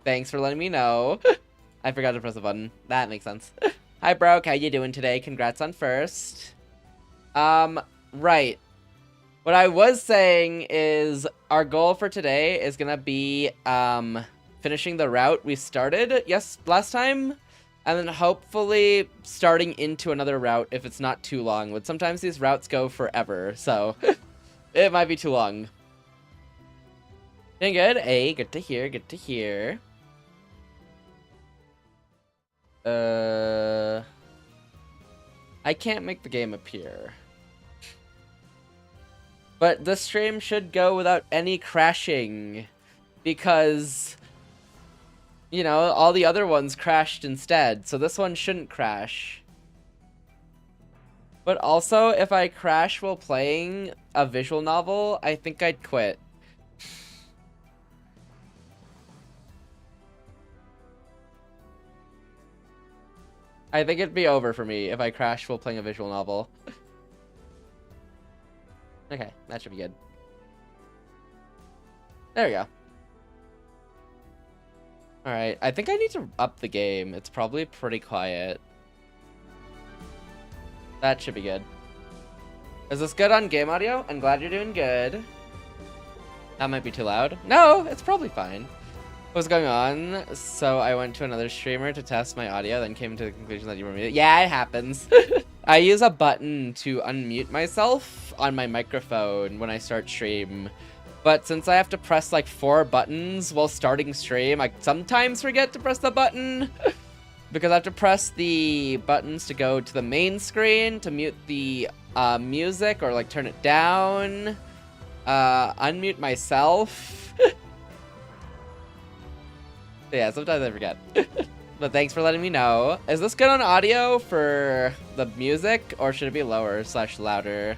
Thanks for letting me know. I forgot to press the button. That makes sense. Hi, Broke. How you doing today? Congrats on first. Right. What I was saying is our goal for today is gonna be finishing the route we started last time, and then hopefully starting into another route if it's not too long. But sometimes these routes go forever, so it might be too long. Doing good. Hey, good to hear. Good to hear. I can't make the game appear. But this stream should go without any crashing, because, you know, all the other ones crashed instead, so this one shouldn't crash. But also, if I crash while playing a visual novel, I think I'd quit. I think it'd be over for me if I crash while playing a visual novel. Okay, that should be good. There we go. Alright, I think I need to up the game. It's probably pretty quiet. That should be good. Is this good on game audio? I'm glad you're doing good. That might be too loud. No, it's probably fine. What's going on? So I went to another streamer to test my audio, then came to the conclusion that you were muted. Yeah, it happens. I use a button to unmute myself on my microphone when I start stream. But since I have to press like 4 buttons while starting stream, I sometimes forget to press the button. Because I have to press the buttons to go to the main screen, to mute the music or like turn it down, unmute myself. Yeah, sometimes I forget. But thanks for letting me know. Is this good on audio for the music, or should it be lower / louder?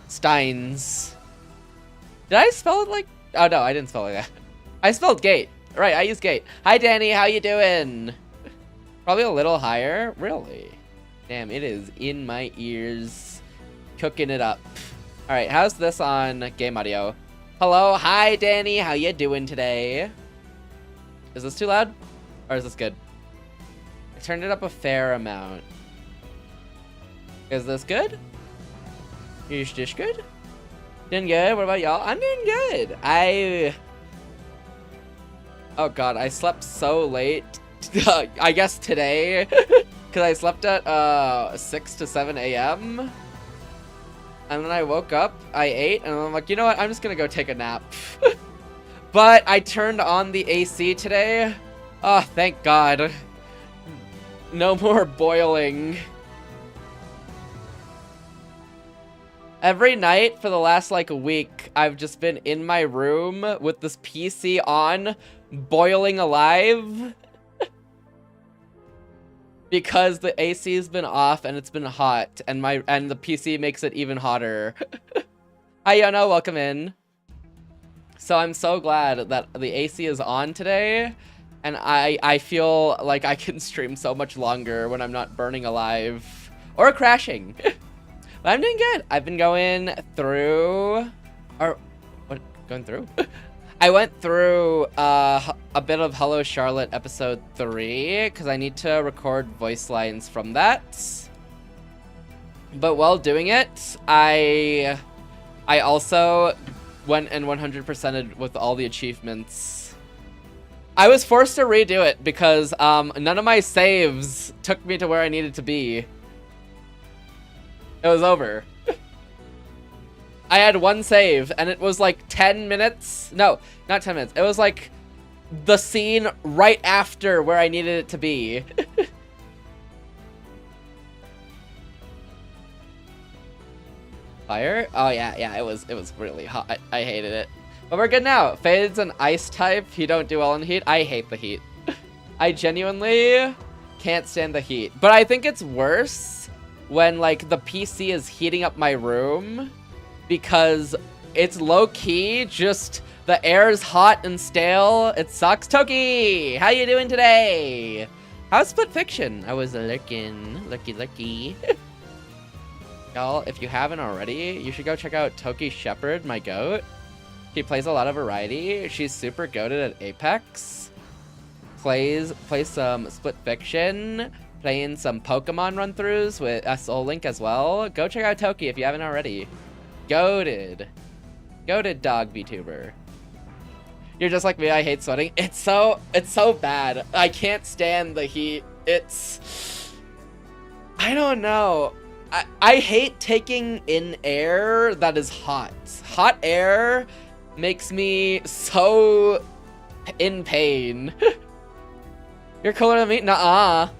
Steins. Did I spell it like... Oh no, I didn't spell it like that. I spelled gate. Right, I use gate. Hi Danny, how you doing? Probably a little higher. Really? Damn, it is in my ears. Cooking it up. Alright, how's this on game audio? Hello, hi Danny, how you doing today? Is this too loud? Or is this good? I turned it up a fair amount. Is this good? Is this good? Doing good, what about y'all? I'm doing good. Oh god, I slept so late. I guess today. Because I slept at 6 to 7 a.m. And then I woke up, I ate, and I'm like, you know what, I'm just gonna go take a nap. But I turned on the AC today. Oh, thank God. No more boiling. Every night for the last, like, a week, I've just been in my room with this PC on, boiling alive. Because the AC has been off and it's been hot, and the PC makes it even hotter. Hi Yona, welcome in. So I'm so glad that the AC is on today, and I feel like I can stream so much longer when I'm not burning alive or crashing. But I'm doing good. I've been going through, I went through a bit of Hello Charlotte episode 3 because I need to record voice lines from that. But while doing it, I also went and 100%ed with all the achievements. I was forced to redo it because none of my saves took me to where I needed to be. It was over. I had one save, and it was like 10 minutes. No, not 10 minutes. It was like the scene right after where I needed it to be. Fire? Oh yeah, it was really hot. I hated it. But we're good now. Fade's an ice type. You don't do well in heat. I hate the heat. I genuinely can't stand the heat. But I think it's worse when like the PC is heating up my room. Because it's low-key, just the air's hot and stale. It sucks. Toki, how you doing today? How's Split Fiction? I was lurking. Lucky. Y'all, if you haven't already, you should go check out Toki Shepherd, my goat. She plays a lot of variety. She's super goated at Apex. Plays some Split Fiction. Playing some Pokemon run-throughs with Soul Link as well. Go check out Toki if you haven't already. Goated. Goated dog VTuber. You're just like me, I hate sweating. It's so bad. I can't stand the heat. I don't know. I hate taking in air that is hot. Hot air makes me so in pain. You're cooler than me? Nuh-uh.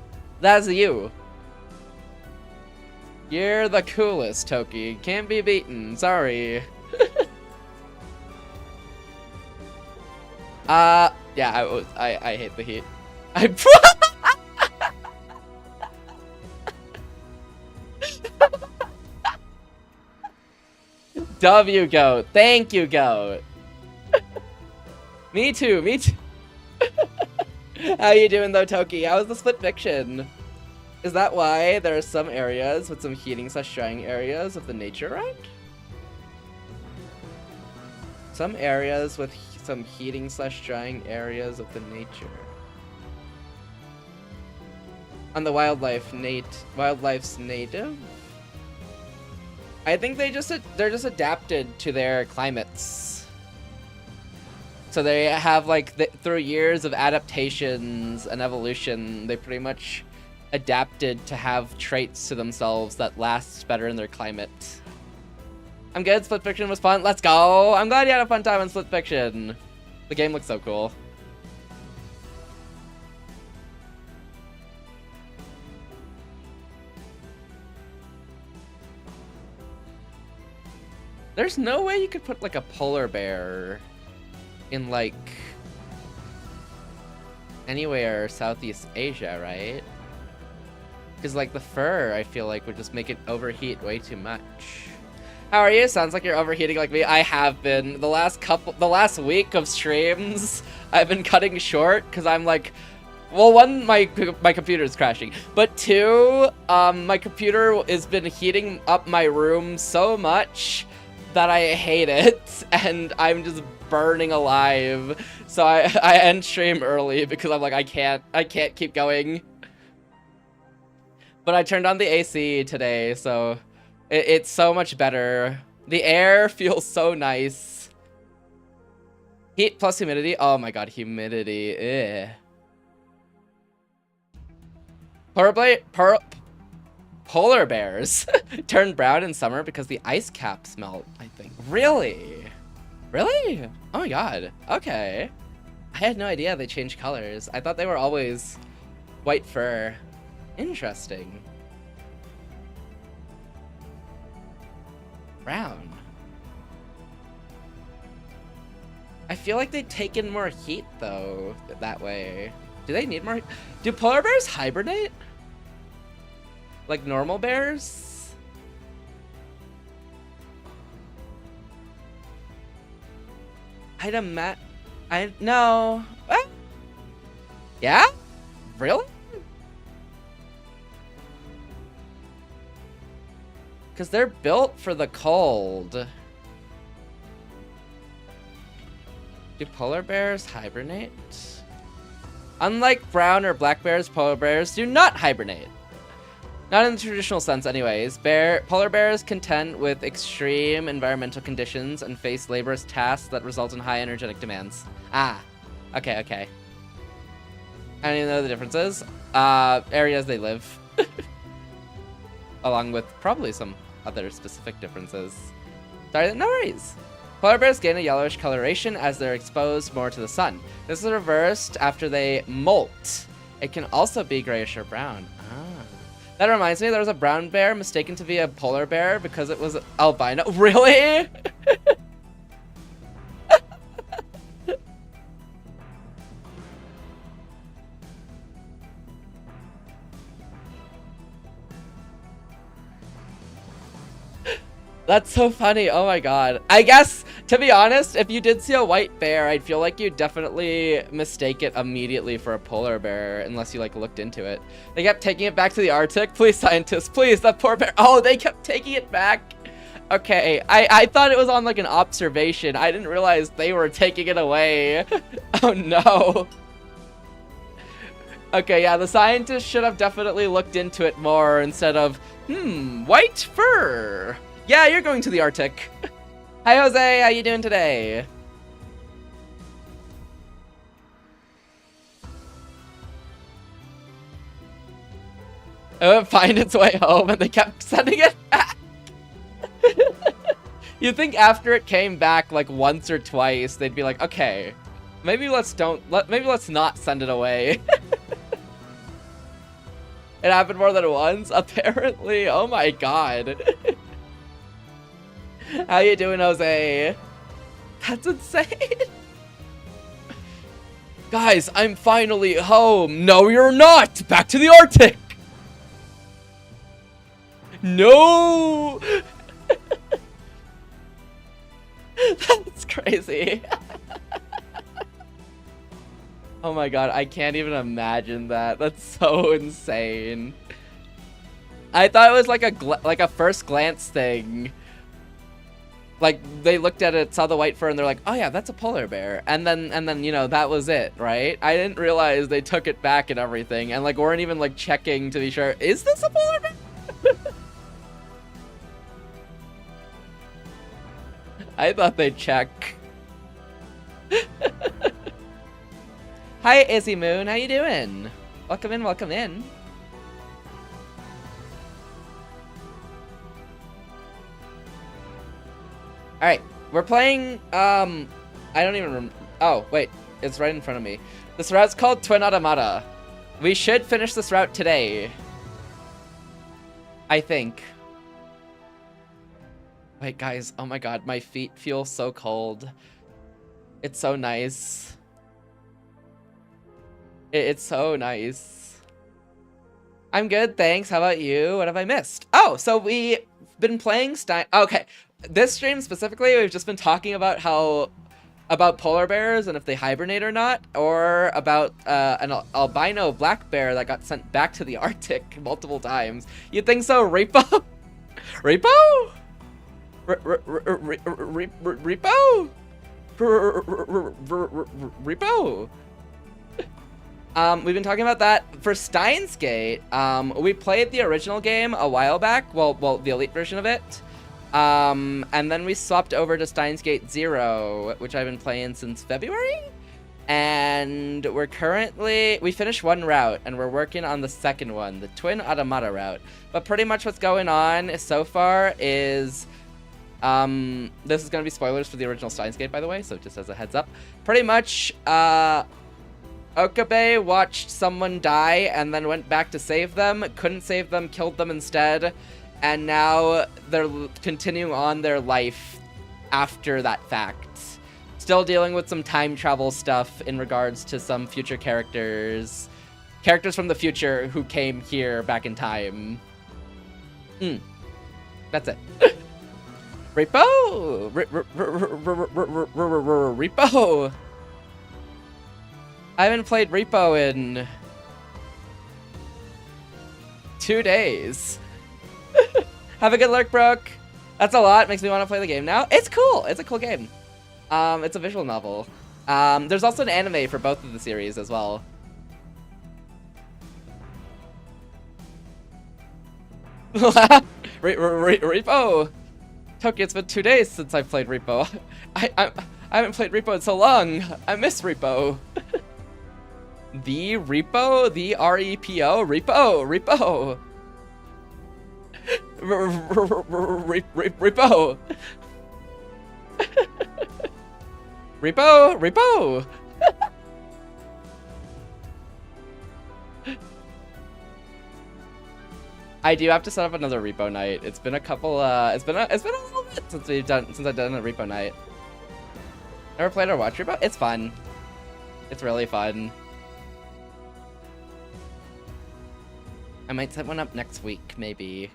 That's you. You're the coolest, Toki. Can't be beaten. Sorry. Yeah, I hate the heat. W goat. Thank you, goat. Me too, me too. How you doing though, Toki? How was the Split Fiction? Is that why there are some areas with some heating / drying areas of the nature around? Some areas with some heating / drying areas of the nature. On the wildlife's native? I think they're just adapted to their climates. So they have like through years of adaptations and evolution, they pretty much adapted to have traits to themselves that last better in their climate. I'm good. Split Fiction was fun. Let's go. I'm glad you had a fun time on Split Fiction. The game looks so cool. There's no way you could put like a polar bear in like anywhere Southeast Asia, right? Because like the fur, I feel like would just make it overheat way too much. How are you? Sounds like you're overheating like me. I have been. The last week of streams, I've been cutting short because I'm like, well, one, my computer is crashing, but two, my computer has been heating up my room so much that I hate it, and I'm just burning alive. So I end stream early because I'm like, I can't keep going. But I turned on the AC today, so it's so much better. The air feels so nice. Heat plus humidity. Oh my god, humidity. Ugh. Polar bears turn brown in summer because the ice caps melt, I think. Really? Really? Oh my god. Okay. I had no idea they changed colors. I thought they were always white fur. Interesting. Brown. I feel like they take in more heat though that way. Do they need more? Do polar bears hibernate? Like normal bears? No. What? Yeah? Really? Because they're built for the cold. Do polar bears hibernate? Unlike brown or black bears, polar bears do not hibernate. Not in the traditional sense anyways. Polar bears contend with extreme environmental conditions and face laborious tasks that result in high energetic demands. Ah, okay. I don't even know the differences. Areas they live. Along with probably some other specific differences. Sorry, no worries. Polar bears gain a yellowish coloration as they're exposed more to the sun. This is reversed after they molt. It can also be grayish or brown. That reminds me, there was a brown bear mistaken to be a polar bear because it was albino. Really? That's so funny. Oh my god. I guess To be honest, if you did see a white bear, I'd feel like you'd definitely mistake it immediately for a polar bear unless you like looked into it. They kept taking it back to the Arctic. Please, scientists, please, that poor bear. Oh, they kept taking it back. Okay, I thought it was on like an observation. I didn't realize they were taking it away. Oh no. Okay, yeah, the scientists should have definitely looked into it more instead of, white fur. Yeah, you're going to the Arctic. Hi, Jose. How you doing today? It would find its way home, and they kept sending it back. You'd think after it came back like once or twice, they'd be like, okay, maybe let's not send it away. It happened more than once, apparently. Oh my god. How you doing, Jose? That's insane. Guys, I'm finally home. No, you're not. Back to the Arctic. No. That's crazy. Oh my god, I can't even imagine that. That's so insane. I thought it was like a first glance thing. Like they looked at it, saw the white fur, and they're like, "Oh yeah, that's a polar bear." And then you know that was it, right? I didn't realize they took it back and everything, and like weren't even like checking to be sure. Is this a polar bear? I thought they'd check. Hi, Izzy Moon. How you doing? Welcome in. Welcome in. All right, we're playing. I don't even remember. Oh wait, it's right in front of me. This route's called Twin Automata. We should finish this route today. I think. Wait, guys. Oh my god, my feet feel so cold. It's so nice. It's so nice. I'm good, thanks. How about you? What have I missed? Oh, so we've been playing Okay, this stream specifically, we've just been talking about about polar bears and if they hibernate or not, or about an albino black bear that got sent back to the Arctic multiple times. You think so, Repo? Repo? Repo? Repo? We've been talking about that. For Steins Gate, we played the original game a while back, well, the Elite version of it, and then we swapped over to Steins Gate 0, which I've been playing since February, and we finished one route, and we're working on the second one, the Twin Automata route. But pretty much what's going on so far is, this is going to be spoilers for the original Steins Gate, by the way, so just as a heads up. Pretty much, Okabe watched someone die and then went back to save them, couldn't save them, killed them instead, and now they're continuing on their life after that fact. Still dealing with some time travel stuff in regards to some future characters from the future who came here back in time. That's it. Repo! Repo! I haven't played Repo in 2 days. Have a good lurk, Brooke. That's a lot. Makes me want to play the game now. It's cool. It's a cool game. It's a visual novel. There's also an anime for both of the series as well. Repo. Toki, it's been 2 days since I've played Repo. I haven't played Repo in so long. I miss Repo. The Repo? The R-E-P-O? Repo! Repo! Repo! I do have to set up another Repo night. It's been a couple, it's been a little bit since I've done a Repo night. Never played or watched Repo? It's fun. It's really fun. I might set one up next week, maybe.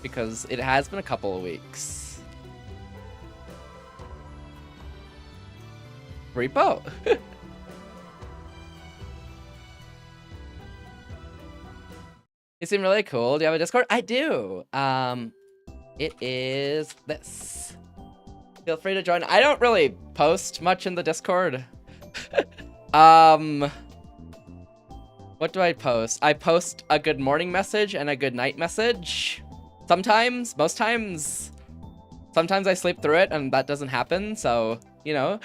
Because it has been a couple of weeks. Repo. You seem really cool. Do you have a Discord? I do. It is this. Feel free to join. I don't really post much in the Discord. What do I post? I post a good morning message and a good night message. Sometimes, most times. Sometimes I sleep through it and that doesn't happen, so, you know.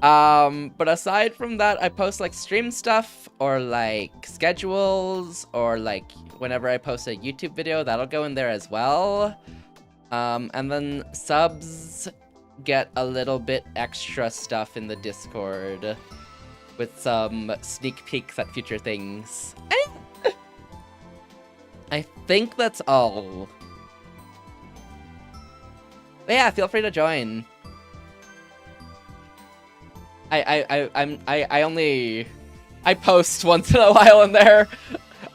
But aside from that, I post like stream stuff or like schedules or like whenever I post a YouTube video, that'll go in there as well. And then subs get a little bit extra stuff in the Discord with some sneak peeks at future things. I think that's all. But yeah, feel free to join. I post once in a while in there.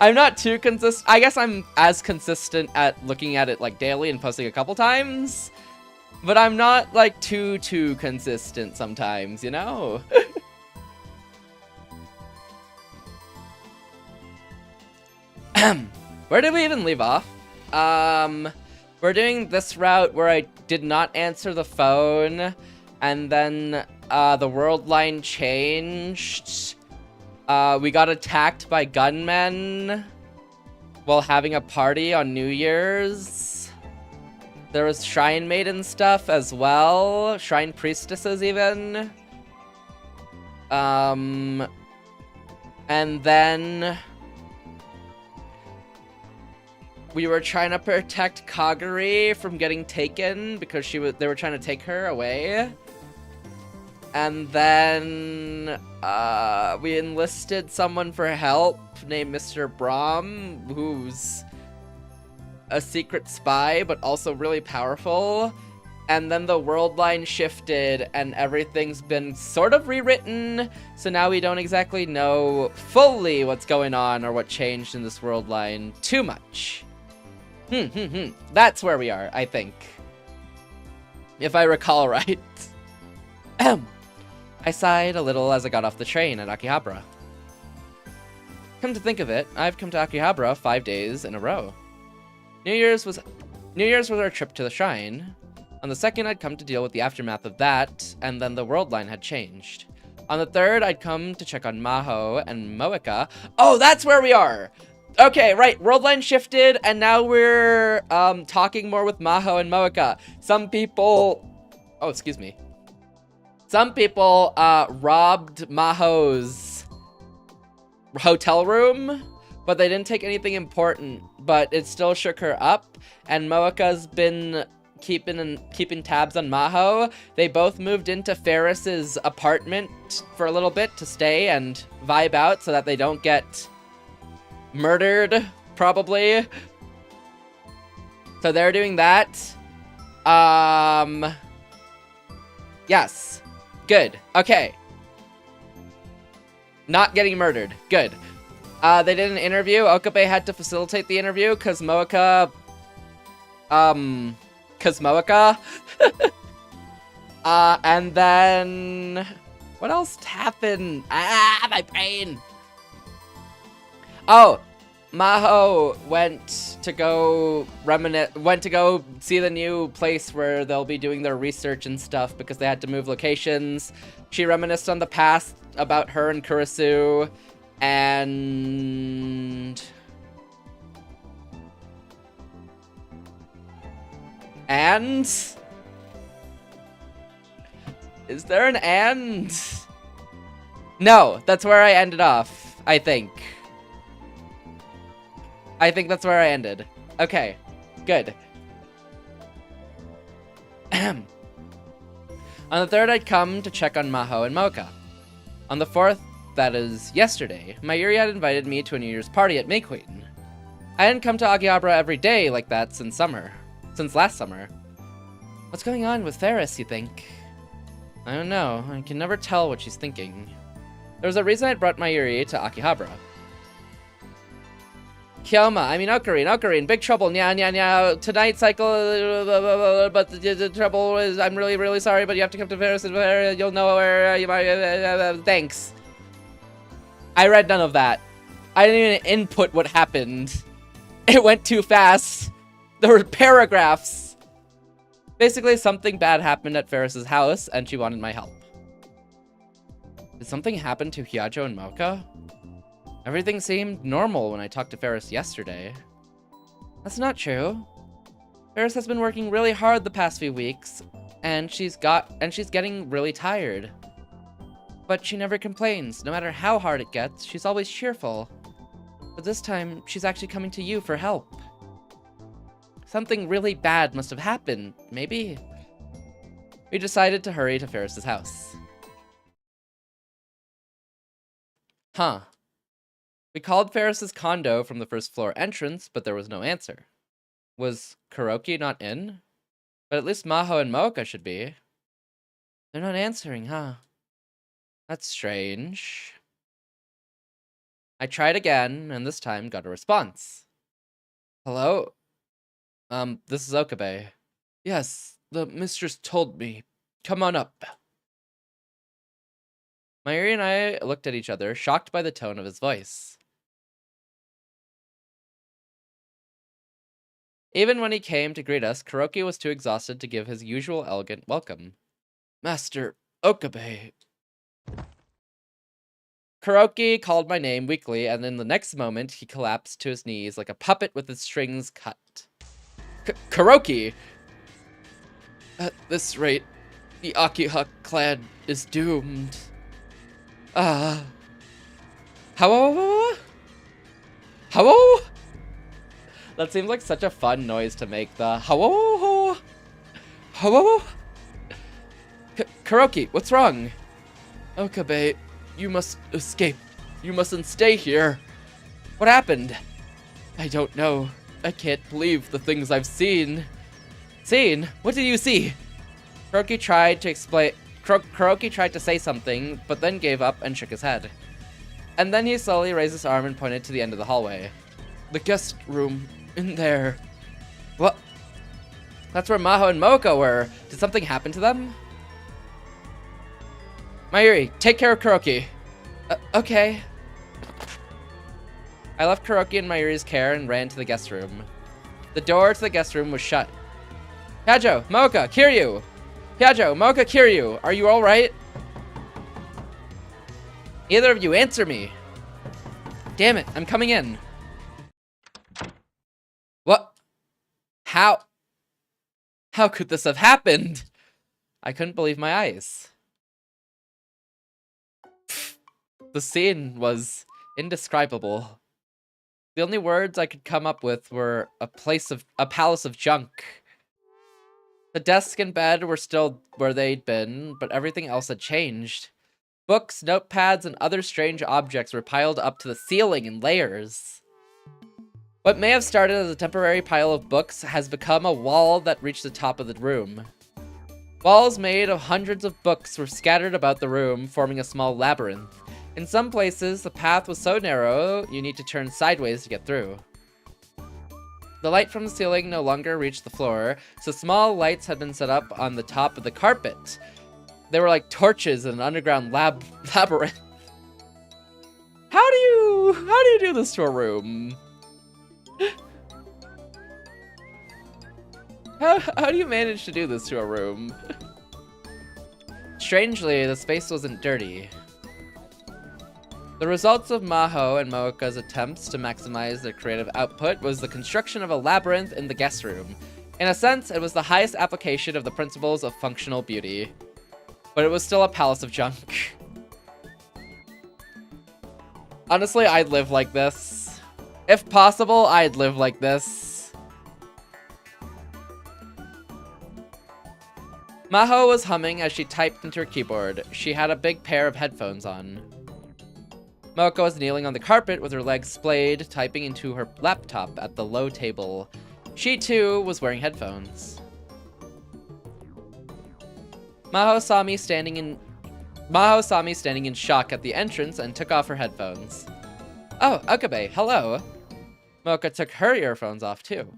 I'm not too consistent. I guess I'm as consistent at looking at it like daily and posting a couple times, but I'm not like too consistent sometimes, you know? Where did we even leave off? We're doing this route where I did not answer the phone, and then the world line changed. We got attacked by gunmen while having a party on New Year's. There was Shrine Maiden stuff as well. Shrine Priestesses even. And then we were trying to protect Kagari from getting taken because they were trying to take her away. And then we enlisted someone for help named Mr. Brahm, who's a secret spy, but also really powerful. And then the world line shifted and everything's been sort of rewritten. So now we don't exactly know fully what's going on or what changed in this world line too much. That's where we are, I think. If I recall right. I sighed a little as I got off the train at Akihabara. Come to think of it, I've come to Akihabara 5 days in a row. New Year's was our trip to the shrine. On the 2nd, I'd come to deal with the aftermath of that, and then the world line had changed. On the 3rd, I'd come to check on Maho and Moeka. Oh, that's where we are! Okay, right, world line shifted, and now we're talking more with Maho and Moeka. Some people... Oh, excuse me. Some people robbed Maho's hotel room, but they didn't take anything important, but it still shook her up, and Moeka's been keeping tabs on Maho. They both moved into Ferris's apartment for a little bit to stay and vibe out so that they don't get murdered, probably. So they're doing that. Yes. Good. Okay. Not getting murdered. Good. They did an interview. Okabe had to facilitate the interview because Moeka... and then... What else happened? My brain! Oh! Maho went to go see the new place where they'll be doing their research and stuff because they had to move locations. She reminisced on the past about her and Kurisu, and is there an and? No, that's where I ended off, I think. I think that's where I ended. Okay, good. On the 3rd, I'd come to check on Maho and Moeka. On the 4th, that is yesterday, Mayuri had invited me to a New Year's party at Mayqueen. I hadn't come to Akihabara every day like that since last summer. What's going on with Ferris, you think? I don't know, I can never tell what she's thinking. There was a reason I brought Mayuri to Akihabara. Kyoma, I mean Ocarine, big trouble, nya. Tonight cycle, but the trouble is, I'm really sorry, but you have to come to Paris, and you'll know where you might, thanks. I read none of that. I didn't even input what happened. It went too fast. There were paragraphs. Basically, something bad happened at Ferris's house, and she wanted my help. Did something happen to Heyyo and Mocha? Everything seemed normal when I talked to Ferris yesterday. That's not true. Ferris has been working really hard the past few weeks, and she's getting really tired. But she never complains. No matter how hard it gets, she's always cheerful. But this time, she's actually coming to you for help. Something really bad must have happened, maybe. We decided to hurry to Ferris's house. Huh. We called Ferris's condo from the first floor entrance, but there was no answer. Was Kuroki not in? But at least Maho and Mocha should be. They're not answering, huh? That's strange. I tried again, and this time got a response. Hello? This is Okabe. Yes, the mistress told me. Come on up. Mayuri and I looked at each other, shocked by the tone of his voice. Even when he came to greet us, Kuroki was too exhausted to give his usual elegant welcome. Master Okabe. Kuroki called my name weakly, and in the next moment, he collapsed to his knees like a puppet with his strings cut. Kuroki! At this rate, the Akiha clan is doomed. Hello? Hello? That seems like such a fun noise to make, the hello? Hello? Kuroki, what's wrong? Okabe, you must escape. You mustn't stay here. What happened? I don't know. I can't believe the things I've seen. Seen? What did you see? Kuroki tried to explain. Kuroki tried to say something, but then gave up and shook his head. And then he slowly raised his arm and pointed to the end of the hallway. The guest room, in there. What? That's where Maho and Mocha were. Did something happen to them? Mayuri, take care of Kuroki. Okay. I left Kuroki in Mayuri's care and ran to the guest room. The door to the guest room was shut. Heyyo, Mocha, Kiryu! Heyyo, Mocha, Kiryu, are you alright? Either of you answer me. Damn it, I'm coming in. What? How could this have happened? I couldn't believe my eyes. The scene was indescribable. The only words I could come up with were a palace of junk. The desk and bed were still where they'd been, but everything else had changed. Books, notepads, and other strange objects were piled up to the ceiling in layers. What may have started as a temporary pile of books has become a wall that reached the top of the room. Walls made of hundreds of books were scattered about the room, forming a small labyrinth. In some places, the path was so narrow, you need to turn sideways to get through. The light from the ceiling no longer reached the floor, so small lights had been set up on the top of the carpet. They were like torches in an underground labyrinth. How do you do this to a room? How do you manage to do this to a room? Strangely, the space wasn't dirty. The results of Maho and Mocha's attempts to maximize their creative output was the construction of a labyrinth in the guest room. In a sense, it was the highest application of the principles of functional beauty. But it was still a palace of junk. Honestly, I'd live like this. If possible, I'd live like this. Maho was humming as she typed into her keyboard. She had a big pair of headphones on. Mocha was kneeling on the carpet with her legs splayed, typing into her laptop at the low table. She, too, was wearing headphones. Maho saw me standing in shock at the entrance and took off her headphones. Oh, Okabe, hello. Mocha took her earphones off too.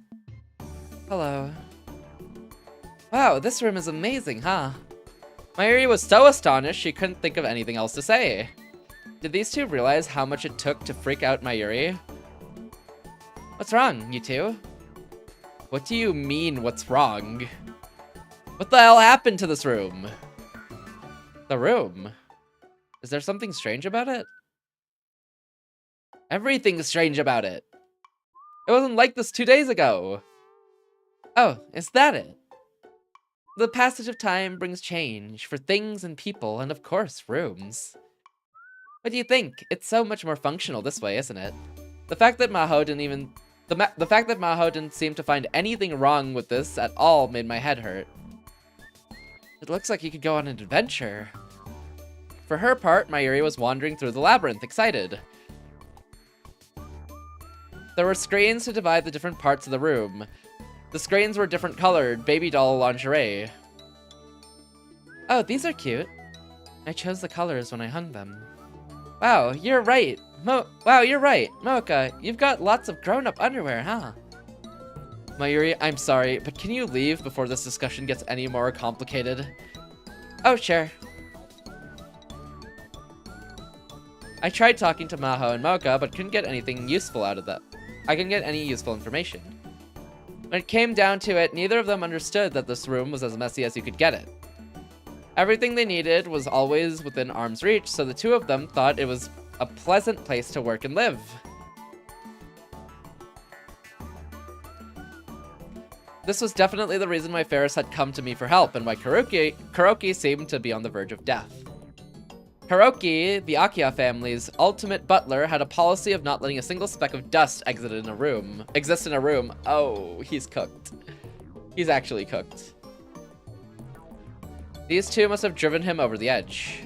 Hello. Wow, this room is amazing, huh? Mayuri was so astonished she couldn't think of anything else to say. Did these two realize how much it took to freak out Mayuri? What's wrong, you two? What do you mean, what's wrong? What the hell happened to this room? The room? Is there something strange about it? Everything's strange about it. It wasn't like this 2 days ago. Oh, is that it? The passage of time brings change for things and people, and of course, rooms. What do you think? It's so much more functional this way, isn't it? The fact that Maho didn't seem to find anything wrong with this at all made my head hurt. It looks like you could go on an adventure. For her part, Mayuri was wandering through the labyrinth, excited. There were screens to divide the different parts of the room. The screens were different colored, baby doll lingerie. Oh, these are cute. I chose the colors when I hung them. Wow, you're right. Wow, you're right. Mocha, you've got lots of grown-up underwear, huh? Mayuri, I'm sorry, but can you leave before this discussion gets any more complicated? Oh, sure. I tried talking to Maho and Mocha, but couldn't get anything useful out of that. I couldn't get any useful information. When it came down to it, neither of them understood that this room was as messy as you could get it. Everything they needed was always within arm's reach, so the two of them thought it was a pleasant place to work and live. This was definitely the reason why Ferris had come to me for help, and why Kuroki seemed to be on the verge of death. Kuroki, the Akiya family's ultimate butler, had a policy of not letting a single speck of dust exist in a room. Oh, he's cooked. He's actually cooked. These two must have driven him over the edge.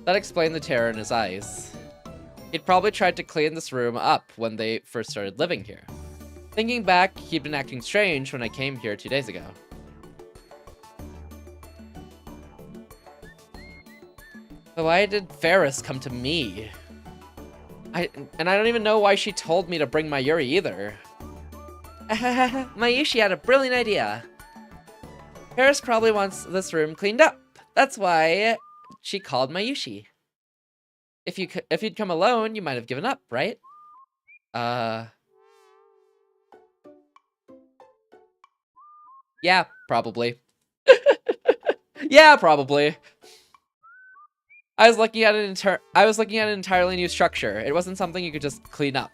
That explained the terror in his eyes. He'd probably tried to clean this room up when they first started living here. Thinking back, he'd been acting strange when I came here 2 days ago. But why did Ferris come to me? I don't even know why she told me to bring Mayuri either. Mayushi had a brilliant idea. Ferris probably wants this room cleaned up. That's why she called Mayushi. If you'd come alone, you might have given up, right? Yeah, probably. Yeah, probably. I was looking at an entirely new structure. It wasn't something you could just clean up.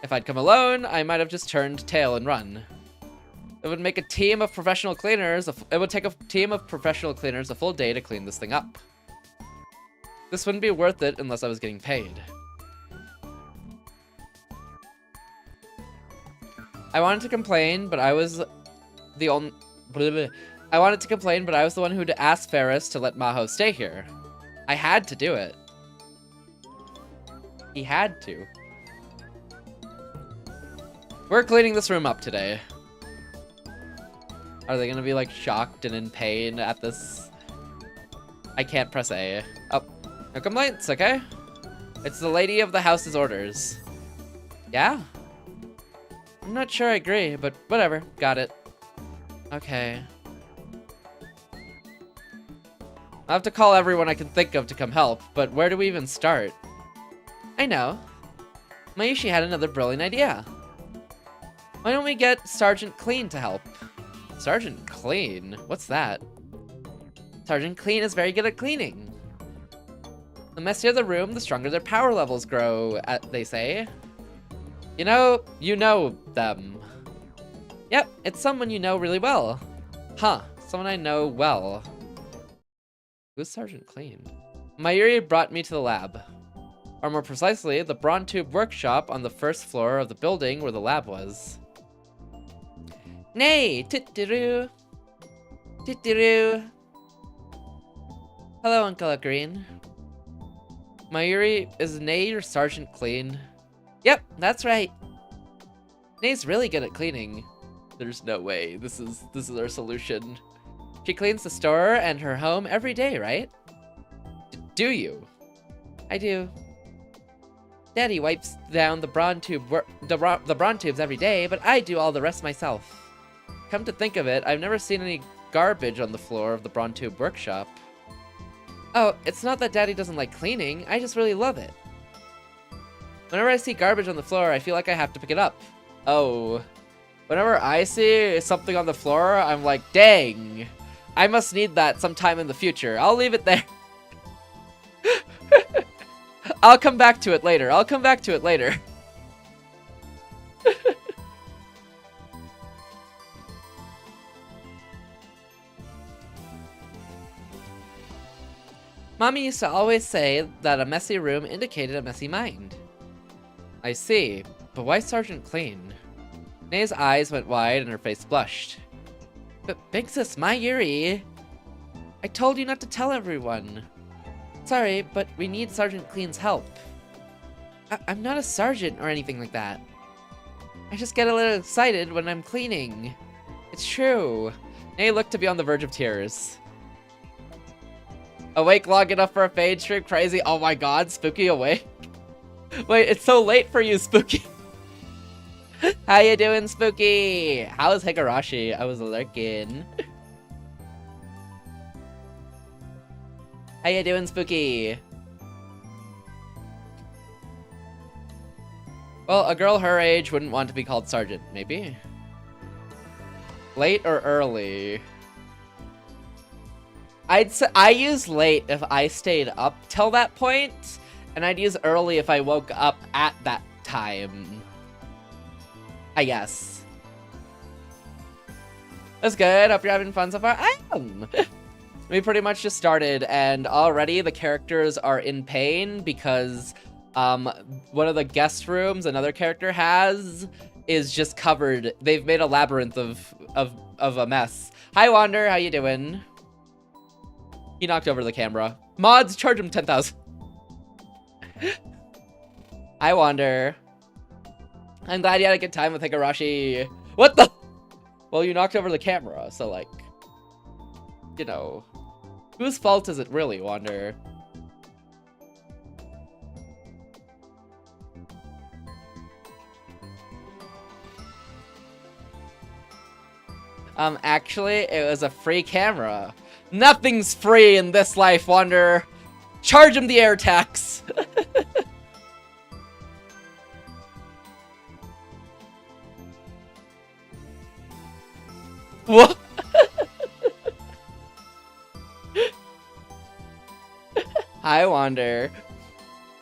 If I'd come alone, I might have just turned tail and run. It would make a team of professional cleaners. It would take a team of professional cleaners a full day to clean this thing up. This wouldn't be worth it unless I was getting paid. I wanted to complain, but I was the only. I wanted to complain, but I was the one who'd asked Ferris to let Maho stay here. I had to do it. He had to. We're cleaning this room up today. Are they gonna be like shocked and in pain at this? I can't press A. Oh, no complaints, okay? It's the lady of the house's orders. Yeah? I'm not sure I agree, but whatever. Got it. Okay. I'll have to call everyone I can think of to come help, but where do we even start? I know. Mayushi had another brilliant idea. Why don't we get Sergeant Clean to help? Sergeant Clean? What's that? Sergeant Clean is very good at cleaning. The messier the room, the stronger their power levels grow, they say. You know them. Yep, it's someone you know really well. Huh, someone I know well. Who's Sergeant Clean? Mayuri brought me to the lab. Or more precisely, the Vtuber workshop on the first floor of the building where the lab was. Nay, titiru. Titiru. Hello, Uncle Green. Mayuri, is Nay your Sergeant Clean? Yep, that's right. Nay's really good at cleaning. There's no way. This is our solution. She cleans the store and her home every day, right? Do you? I do. Daddy wipes down the bronze tubes every day, but I do all the rest myself. Come to think of it, I've never seen any garbage on the floor of the bronze tube workshop. Oh, it's not that Daddy doesn't like cleaning, I just really love it. Whenever I see garbage on the floor, I feel like I have to pick it up. Oh. Whenever I see something on the floor, I'm like, dang. I must need that sometime in the future. I'll leave it there. I'll come back to it later. I'll come back to it later. Mommy used to always say that a messy room indicated a messy mind. I see, but why Sergeant Clean? Nae's eyes went wide and her face blushed. But Big Sis, my Yuri! I told you not to tell everyone. Sorry, but we need Sergeant Clean's help. I'm not a sergeant or anything like that. I just get a little excited when I'm cleaning. It's true. Nae looked to be on the verge of tears. Awake long enough for a fade stream? Crazy. Oh my god, Spooky awake. Wait, it's so late for you, Spooky. How you doing, Spooky? How's Higurashi? I was lurking. How you doing, Spooky? Well, a girl her age wouldn't want to be called Sergeant, maybe? Late or early? I use late if I stayed up till that point, and I'd use early if I woke up at that time. I guess. That's good. Hope you're having fun so far. I am. We pretty much just started, and already the characters are in pain because one of the guest rooms another character has is just covered. They've made a labyrinth of a mess. Hi, Wander. How you doing? He knocked over the camera. Mods, charge him 10,000. Hi, Wander. I'm glad you had a good time with Higurashi. What the? Well, you knocked over the camera, so like, you know, whose fault is it really, Wander? Actually, it was a free camera. Nothing's free in this life, Wander. Charge him the air tax. What? Hi, Wander.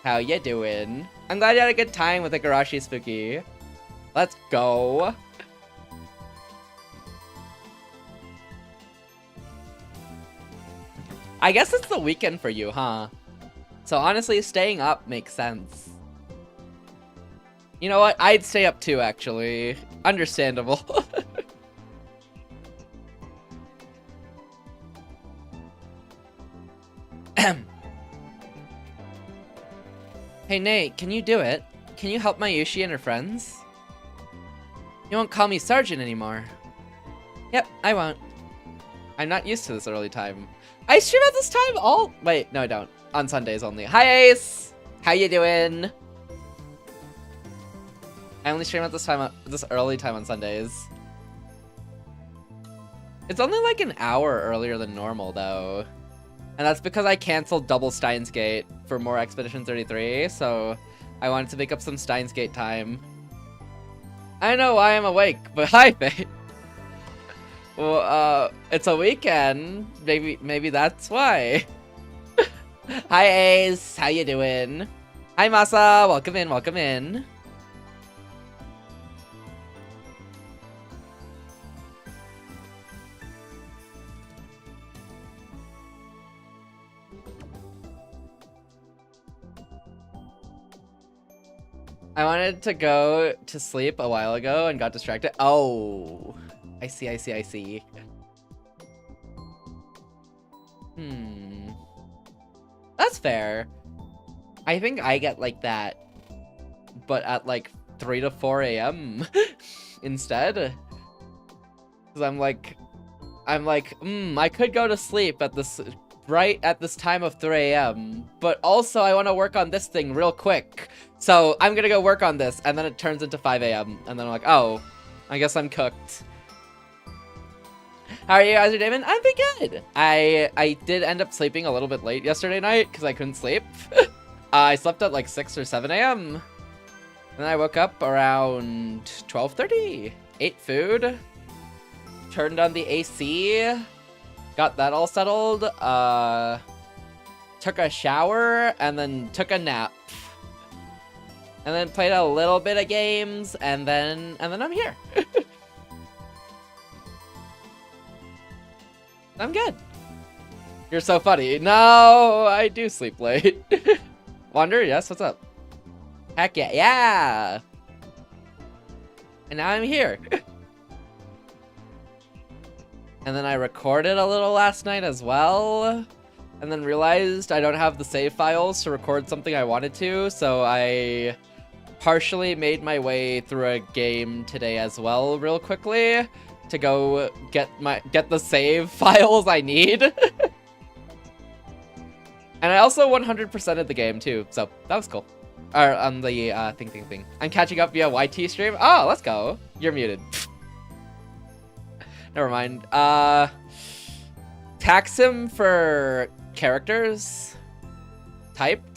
How you doing? I'm glad you had a good time with Higurashi, Spooky. Let's go. I guess it's the weekend for you, huh? So honestly, staying up makes sense. You know what? I'd stay up too, actually. Understandable. Hey, Nate, can you do it? Can you help Mayushi and her friends? You won't call me Sergeant anymore. Yep, I won't. I'm not used to this early time. I stream at this time all- Wait, no I don't. On Sundays only. Hi Ace! How you doing? I only stream at this time, this early time on Sundays. It's only like an hour earlier than normal though. And that's because I canceled double Steins Gate for more Expedition 33, so I wanted to make up some Steins Gate time. I know why I'm awake, but hi, Faye. Well, it's a weekend. Maybe that's why. Hi, Ace. How you doing? Hi, Masa. Welcome in, welcome in. I wanted to go to sleep a while ago and got distracted. Oh, I see. That's fair. I think I get like that, but at like 3 to 4 a.m. instead. Because I'm like, I could go to sleep at this right at this time of 3 a.m. But also I want to work on this thing real quick. So I'm gonna go work on this, and then it turns into 5 a.m. And then I'm like, oh, I guess I'm cooked. How are you guys doing? I'm pretty good. I did end up sleeping a little bit late yesterday night because I couldn't sleep. I slept at like 6 or 7 a.m. Then I woke up around 12:30. Ate food. Turned on the AC. Got that all settled. Took a shower and then took a nap. And then played a little bit of games and then I'm here. I'm good. You're so funny. No, I do sleep late. Wander, yes, what's up? Heck yeah, yeah! And now I'm here. And then I recorded a little last night as well. And then realized I don't have the save files to record something I wanted to, so I partially made my way through a game today as well real quickly to go get the save files I need. And I also 100%ed the game too, so that was cool. Or on the thing. I'm catching up via YT stream. Oh, let's go. You're muted. Never mind. Tax him for characters typed.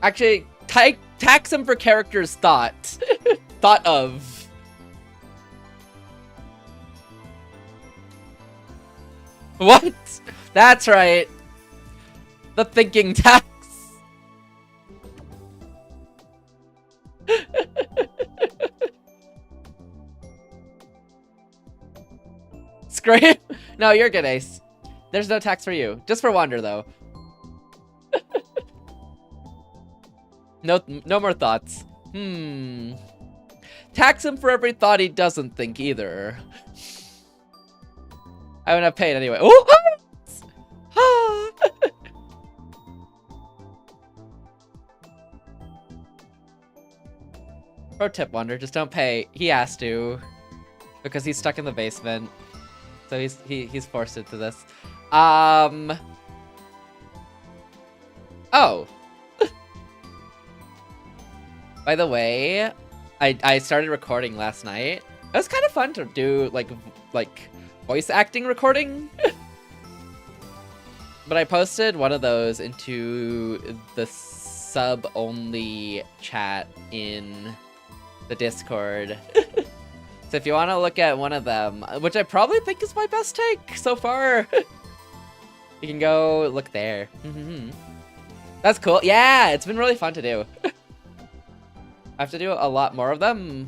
Actually, tax him for characters thought. Thought of. What? That's right. The thinking tax. Scream? No, you're good, Ace. There's no tax for you. Just for Wander, though. No more thoughts. Tax him for every thought he doesn't think either. I wouldn't have paid anyway. Oh! Pro tip, Wander, just don't pay. He has to. Because he's stuck in the basement. So he's forced into this. Oh. By the way, I started recording last night. It was kind of fun to do like voice acting recording. But I posted one of those into the sub-only chat in the Discord. So if you want to look at one of them, which I probably think is my best take so far, you can go look there. That's cool. Yeah, it's been really fun to do. I have to do a lot more of them.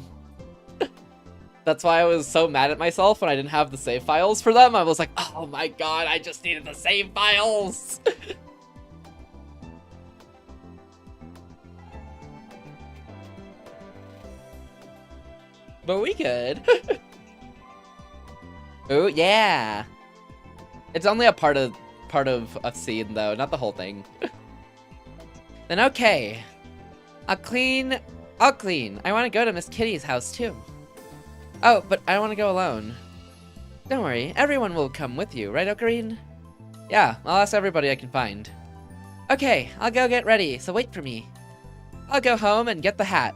That's why I was so mad at myself when I didn't have the save files for them. I was like, oh my god, I just needed the save files. But we could. Oh yeah. It's only a part of a scene though, not the whole thing. Then okay. I'll clean. I want to go to Miss Kitty's house too. Oh, but I don't want to go alone. Don't worry, everyone will come with you, right, Ocarine? Yeah, I'll ask everybody I can find. Okay, I'll go get ready, so wait for me. I'll go home and get the hat.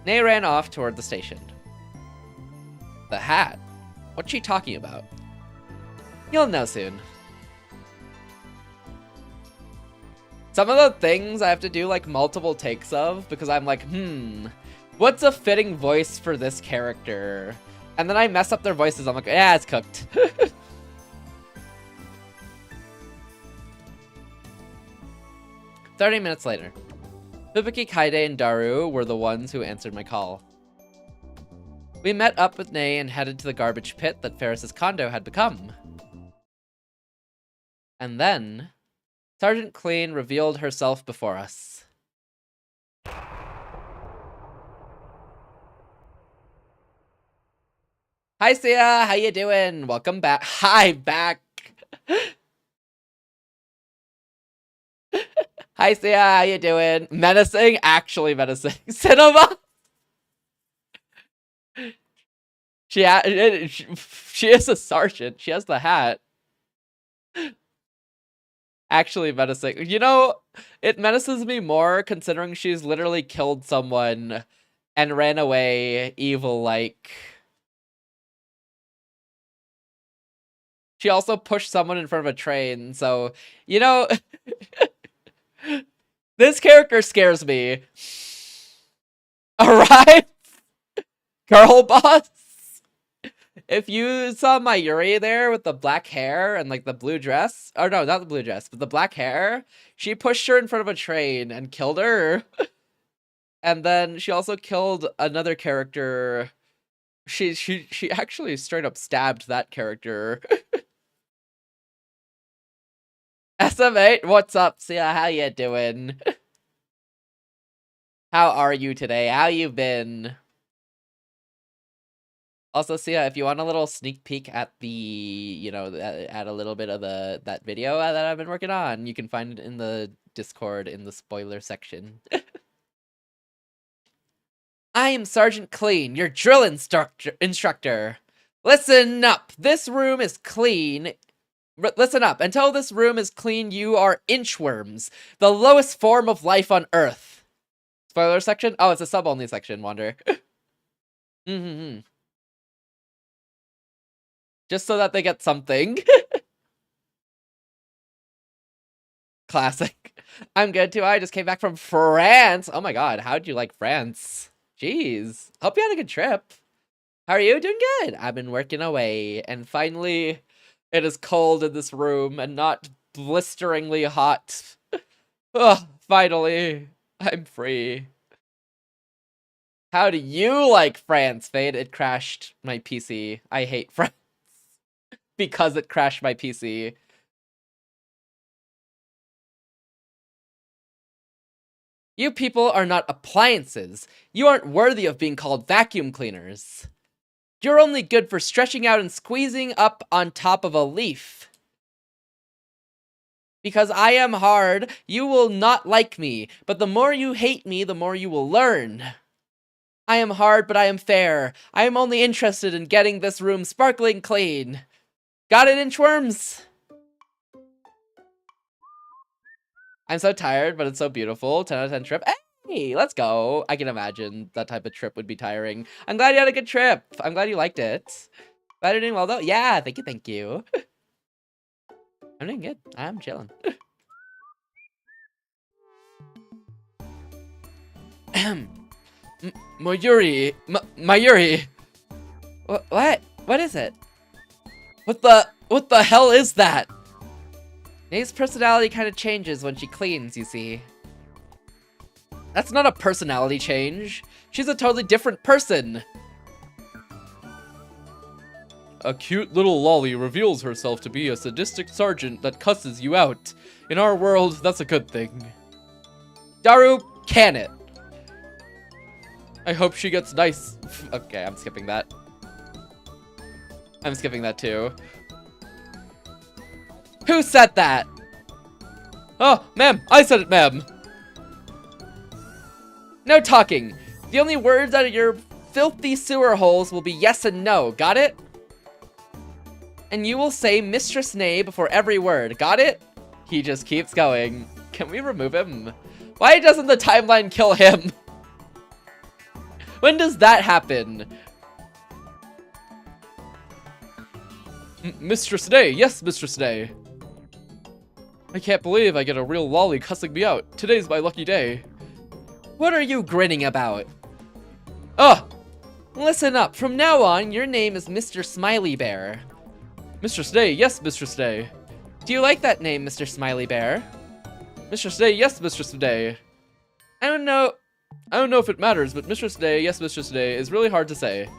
Nay ran off toward the station. The hat? What's she talking about? You'll know soon. Some of the things I have to do like multiple takes of because I'm like, what's a fitting voice for this character? And then I mess up their voices. I'm like, yeah, it's cooked. 30 minutes later. Fubuki, Kaide, and Daru were the ones who answered my call. We met up with Nay and headed to the garbage pit that Ferris's condo had become. And then, Sergeant Clean revealed herself before us. Hi, Sia. How you doing? Welcome back. Hi, back. Hi, Sia. How you doing? Menacing? Actually menacing. Cinema? She is a sergeant. She has the hat. Actually menacing. You know, it menaces me more considering she's literally killed someone and ran away evil-like. She also pushed someone in front of a train, so, you know, this character scares me. Alright? Girl boss? If you saw Mayuri there with the black hair and like the blue dress, or no, not the blue dress, but the black hair, she pushed her in front of a train and killed her. And then she also killed another character. She actually straight up stabbed that character. SM8, what's up, Sia? How you doing? How are you today? How you been? Also, Sia, if you want a little sneak peek at the, you know, at a little bit of that video that I've been working on, you can find it in the Discord in the spoiler section. I am Sergeant Clean, your drill instructor. Listen up. This room is clean. Listen up. Until this room is clean, you are inchworms, the lowest form of life on Earth. Spoiler section? Oh, it's a sub-only section, Wander. Just so that they get something. Classic. I'm good too. I just came back from France. Oh my god, how'd you like France? Jeez. Hope you had a good trip. How are you? Doing good. I've been working away, and finally it is cold in this room and not blisteringly hot. Oh, finally. I'm free. How do you like France, Fade? It crashed my PC. I hate France. Because it crashed my PC. You people are not appliances. You aren't worthy of being called vacuum cleaners. You're only good for stretching out and squeezing up on top of a leaf. Because I am hard, you will not like me, but the more you hate me, the more you will learn. I am hard, but I am fair. I am only interested in getting this room sparkling clean. Got it, inchworms? I'm so tired, but it's so beautiful. 10 out of 10 trip. Hey, let's go. I can imagine that type of trip would be tiring. I'm glad you had a good trip. I'm glad you liked it. Glad you're doing well, though. Yeah, thank you, thank you. I'm doing good. I'm chilling. Mayuri. Mayuri. What? What is it? What the hell is that? Nay's personality kind of changes when she cleans, you see. That's not a personality change. She's a totally different person. A cute little lolly reveals herself to be a sadistic sergeant that cusses you out. In our world, that's a good thing. Daru, can it? I hope she gets nice. Okay, I'm skipping that. I'm skipping that too. Who said that? Oh, ma'am, I said it, ma'am. No talking. The only words out of your filthy sewer holes will be yes and no. Got it? And you will say Mistress Nay before every word. Got it? He just keeps going. Can we remove him? Why doesn't the timeline kill him? When does that happen? Mistress Nay. Yes, Mistress Nay. I can't believe I get a real lolly cussing me out. Today's my lucky day. What are you grinning about? Oh, listen up. From now on, your name is Mr. Smiley Bear. Mistress Nay, yes, Mistress Nay. Do you like that name, Mr. Smiley Bear? Mistress Nay, yes, Mistress Nay. I don't know if it matters, but Mistress Nay, yes, Mistress Nay is really hard to say.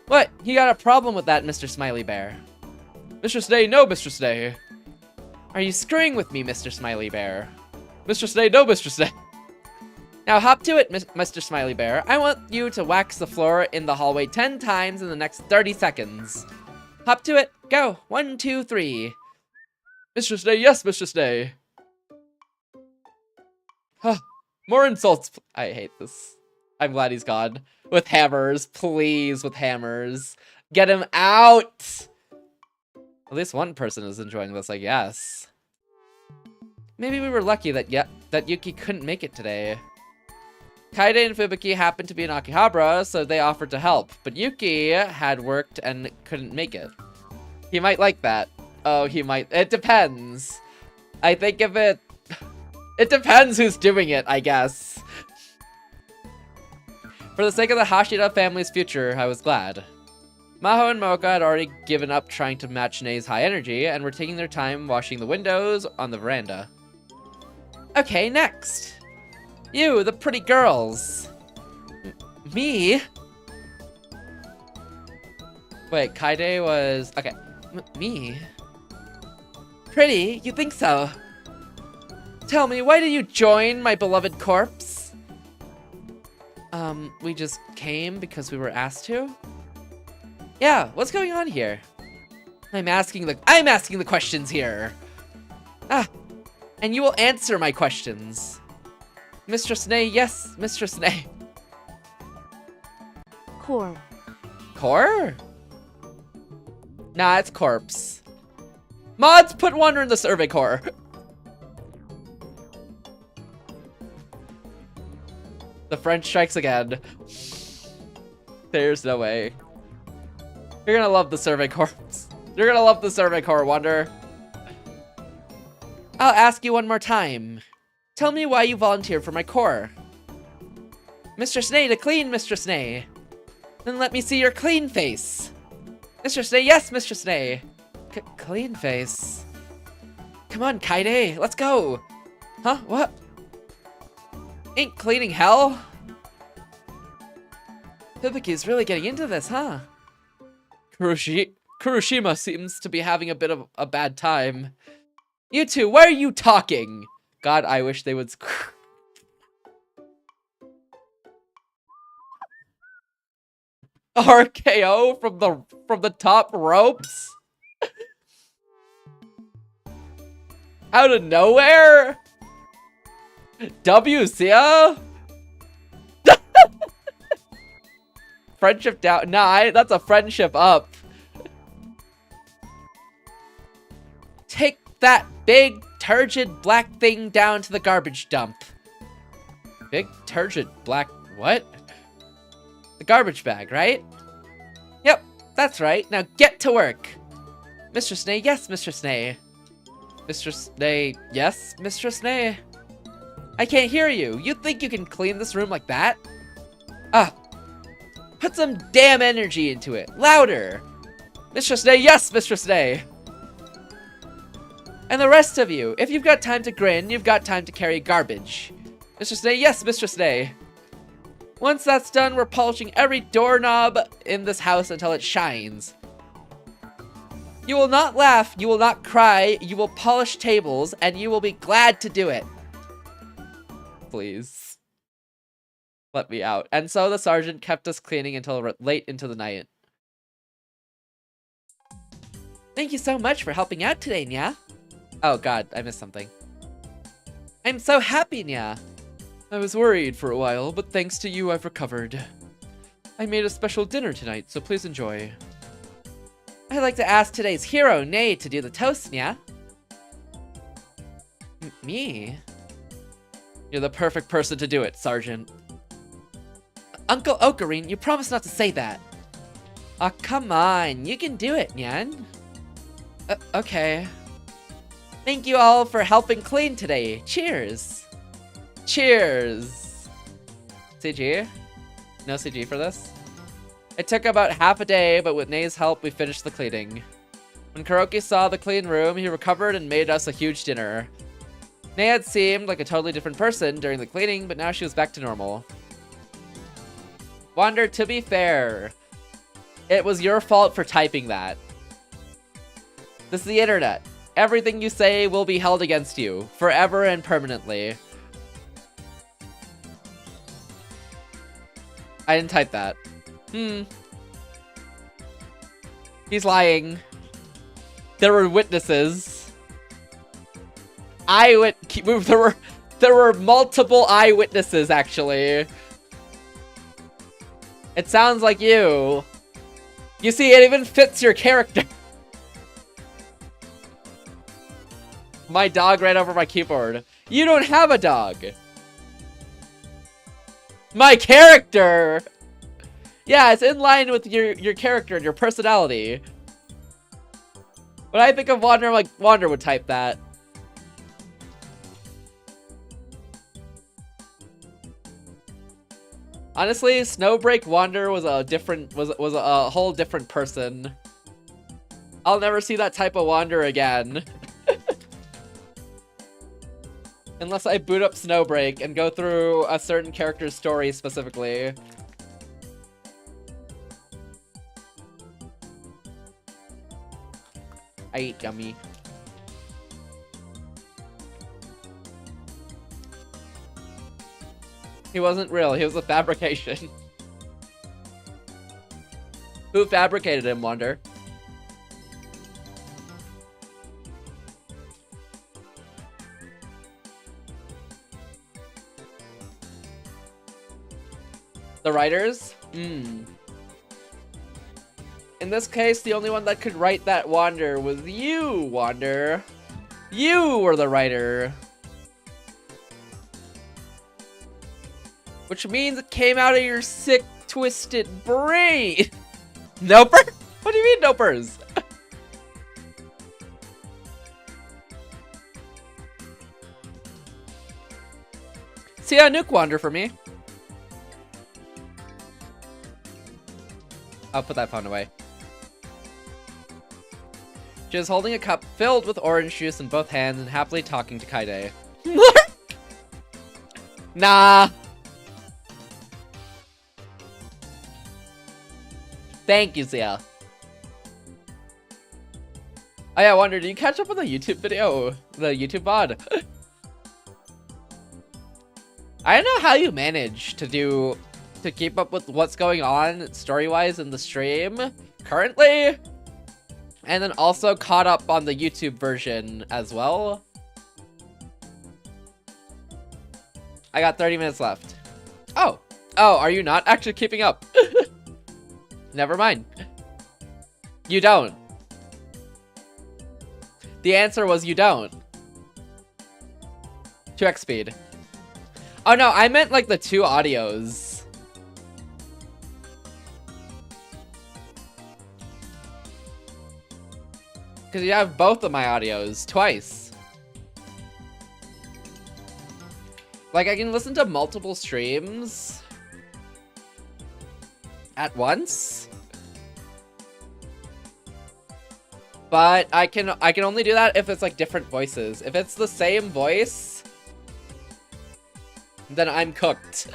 What? You got a problem with that, Mr. Smiley Bear? Mistress Nay, no, Mistress Nay. Are you screwing with me, Mr. Smiley Bear? Mistress Nay, no, Mistress Nay. Now hop to it, Mr. Smiley Bear. I want you to wax the floor in the hallway 10 times in the next 30 seconds. Hop to it. Go. 1, 2, 3. Mistress Nay, yes, Mistress Nay. Huh. More insults. I hate this. I'm glad he's gone. With hammers, please, with hammers. Get him out! At least one person is enjoying this, I guess. Maybe we were lucky that Yuki couldn't make it today. Kaede and Fubuki happened to be in Akihabara, so they offered to help. But Yuki had worked and couldn't make it. He might like that. Oh, he might. It depends. I think if it... It depends who's doing it, I guess. For the sake of the Hashira family's future, I was glad. Maho and Mocha had already given up trying to match Nei's high energy and were taking their time washing the windows on the veranda. Okay, next. You, the pretty girls. Me? Wait, Kaede was... Okay. Me? Pretty? You think so? Tell me, why did you join my beloved corpse? We just came because we were asked to? Yeah, what's going on here? I'm asking the questions here. Ah, and you will answer my questions. Mistress Nei, yes, Mistress Nei. Core. Core? Nah, it's corpse. Mods, put Wander in the survey core. The French strikes again. There's no way. You're gonna love the survey corps. You're gonna love the survey corps, Wander. I'll ask you one more time. Tell me why you volunteered for my corps. Mistress Nei to clean, Mistress Nei. Then let me see your clean face. Mistress Nei, yes, Mistress Nei. Clean face. Come on, Kaede, let's go. Huh, what? Ain't cleaning hell? Fubuki's really getting into this, huh? Kuroshima seems to be having a bit of a bad time. You two, why are you talking? God, I wish they would... RKO from the top ropes? Out of nowhere? WCA? Friendship down. Nah, that's a friendship up. Take that big, turgid black thing down to the garbage dump. Big, turgid black... What? The garbage bag, right? Yep, that's right. Now get to work. Mistress Nei, yes, Mistress Nei. Mistress Nei, yes, Mistress Nei. I can't hear you. You think you can clean this room like that? Ah. Put some damn energy into it. Louder. Mistress Nei, yes, Mistress Nei. And the rest of you, if you've got time to grin, you've got time to carry garbage. Mistress Nei, yes, Mistress Nei. Once that's done, we're polishing every doorknob in this house until it shines. You will not laugh, you will not cry, you will polish tables, and you will be glad to do it. Please. Let me out. And so the sergeant kept us cleaning until late into the night. Thank you so much for helping out today, Nya. Oh god, I missed something. I'm so happy, Nya. I was worried for a while, but thanks to you, I've recovered. I made a special dinner tonight, so please enjoy. I'd like to ask today's hero, Nei, to do the toast, Nya. Me? You're the perfect person to do it, Sergeant. Uncle Ocarine, you promised not to say that. Aw, come on, you can do it, Nyan. Okay. Thank you all for helping clean today. Cheers. Cheers. CG? No CG for this? It took about half a day, but with Nei's help, we finished the cleaning. When Kuroki saw the clean room, he recovered and made us a huge dinner. Nei had seemed like a totally different person during the cleaning, but now she was back to normal. Wander, to be fair, it was your fault for typing that. This is the internet. Everything you say will be held against you, forever and permanently. I didn't type that. He's lying. There were witnesses. There were multiple eyewitnesses, actually. It sounds like you. You see, it even fits your character. My dog ran over my keyboard. You don't have a dog. My character! Yeah, it's in line with your character and your personality. When I think of Wander, I'm like, Wander would type that. Honestly, Snowbreak Wander was a whole different person. I'll never see that type of Wander again. Unless I boot up Snowbreak and go through a certain character's story specifically. I eat gummy. He wasn't real, he was a fabrication. Who fabricated him, Wander? The writers? In this case, the only one that could write that Wander was you, Wander. You were the writer. Which means it came out of your sick, twisted brain. Noper? What do you mean, nopers? See a nuke Wander for me. I'll put that phone away. She is holding a cup filled with orange juice in both hands and happily talking to Kaide. Nah. Thank you, Zia. Oh yeah, I wonder, did you catch up on the YouTube video? The YouTube VOD? I don't know how you manage to keep up with what's going on story-wise in the stream currently, and then also caught up on the YouTube version as well. I got 30 minutes left. Oh, are you not actually keeping up? Never mind. You don't. The answer was you don't. 2x speed. Oh no, I meant like the two audios. Because you have both of my audios twice. Like, I can listen to multiple streams at once. But I can only do that if it's like different voices. If it's the same voice, then I'm cooked.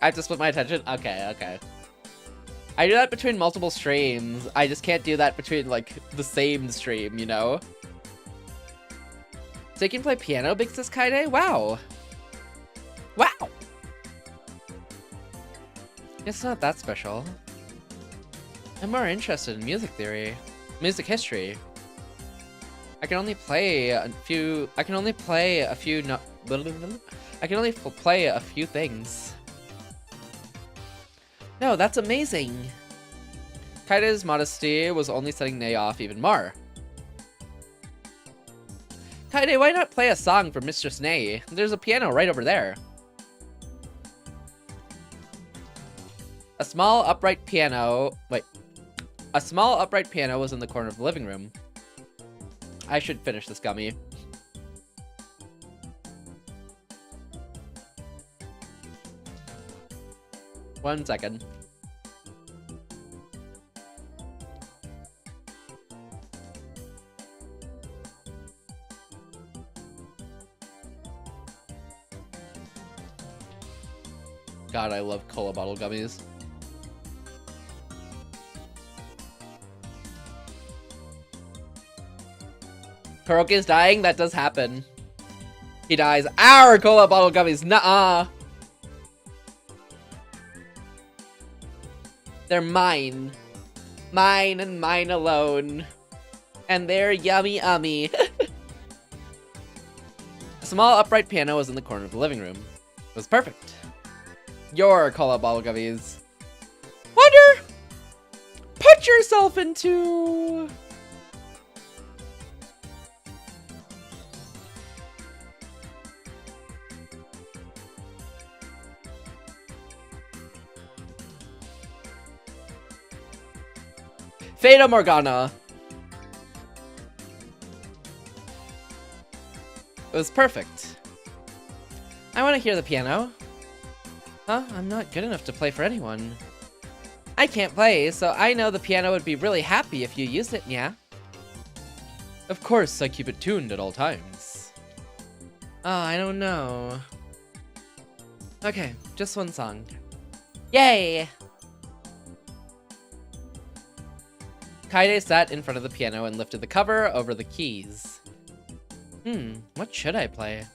I have to split my attention? Okay. I do that between multiple streams. I just can't do that between, like, the same stream, you know? So you can play piano, Big Sis Kaide? Wow. Wow! It's not that special. I'm more interested in music theory. Music history. I can only play a few things. No, that's amazing. Kaide's modesty was only setting Ney off even more. Kaide, why not play a song for Mistress Ney? There's a piano right over there. A small upright piano was in the corner of the living room. I should finish this gummy. One second. God, I love cola bottle gummies. Kuroki's dying? That does happen. He dies. Our cola bottle gummies. Nuh-uh. They're mine. Mine and mine alone. And they're yummy ummy. A small upright piano was in the corner of the living room. It was perfect. Your call-out bottle gummies. Wonder! Put yourself into... Fata Morgana. It was perfect. I want to hear the piano. Huh? I'm not good enough to play for anyone. I can't play, so I know the piano would be really happy if you used it, yeah? Of course, I keep it tuned at all times. Oh, I don't know. Okay, just one song. Yay! Kaede sat in front of the piano and lifted the cover over the keys. What should I play?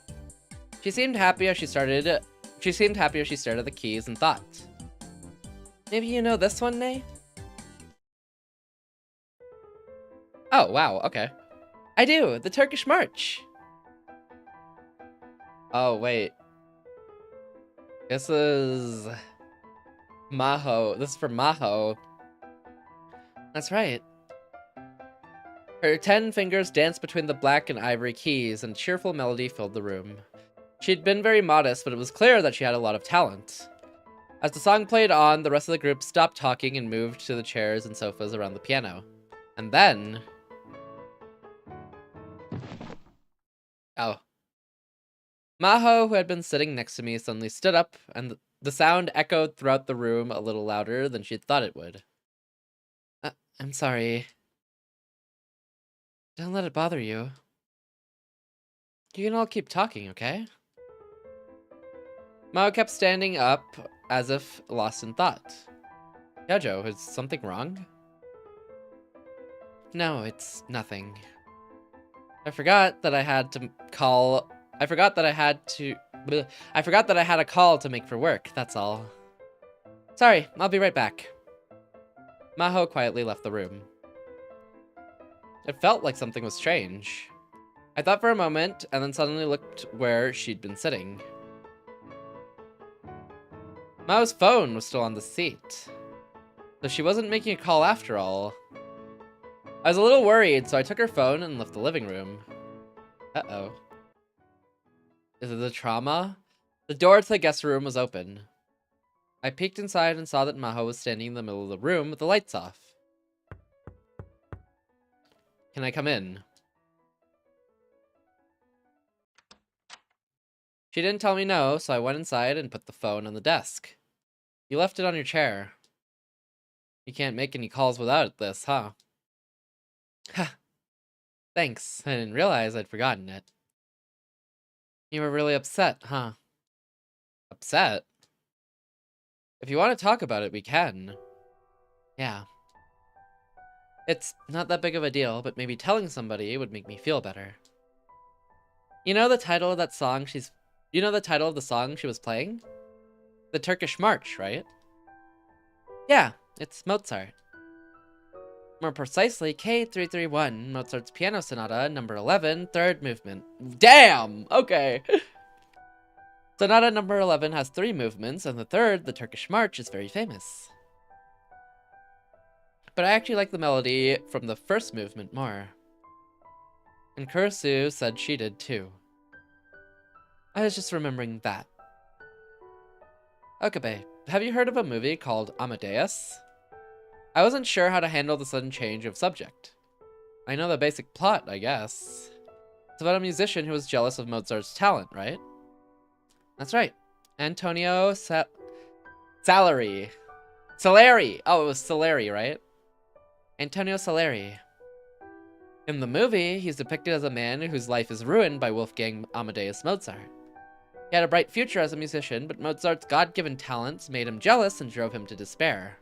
She seemed happy as she stared at the keys and thought. Maybe you know this one, Nay? Oh, wow, okay. I do, the Turkish March. Oh, wait. This is... Maho. This is for Maho. That's right. Her 10 fingers danced between the black and ivory keys, and a cheerful melody filled the room. She'd been very modest, but it was clear that she had a lot of talent. As the song played on, the rest of the group stopped talking and moved to the chairs and sofas around the piano. And then... Oh. Maho, who had been sitting next to me, suddenly stood up, and the sound echoed throughout the room a little louder than she'd thought it would. I'm sorry. Don't let it bother you. You can all keep talking, okay? Mao kept standing up as if lost in thought. Yojo, is something wrong? No, it's nothing. I forgot that I had a call to make for work, that's all. Sorry, I'll be right back. Maho quietly left the room. It felt like something was strange. I thought for a moment, and then suddenly looked where she'd been sitting. Mao's phone was still on the seat. So she wasn't making a call after all. I was a little worried, so I took her phone and left the living room. Uh-oh. Is it the trauma? The door to the guest room was open. I peeked inside and saw that Maho was standing in the middle of the room with the lights off. Can I come in? She didn't tell me no, so I went inside and put the phone on the desk. You left it on your chair. You can't make any calls without this, huh? Ha! Thanks, I didn't realize I'd forgotten it. You were really upset, huh? Upset? If you want to talk about it, we can. Yeah. It's not that big of a deal, but maybe telling somebody would make me feel better. You know the title of that song You know the title of the song she was playing? The Turkish March, right? Yeah, it's Mozart. More precisely, K331, Mozart's Piano Sonata, number 11, third movement. Damn! Okay. Sonata number 11 has 3 movements, and the third, the Turkish March, is very famous. But I actually like the melody from the first movement more. And Kurisu said she did too. I was just remembering that. Okabe, have you heard of a movie called Amadeus? I wasn't sure how to handle the sudden change of subject. I know the basic plot, I guess. It's about a musician who was jealous of Mozart's talent, right? That's right. Antonio Salieri. Oh, it was Salieri, right? Antonio Salieri. In the movie, he's depicted as a man whose life is ruined by Wolfgang Amadeus Mozart. He had a bright future as a musician, but Mozart's God-given talents made him jealous and drove him to despair.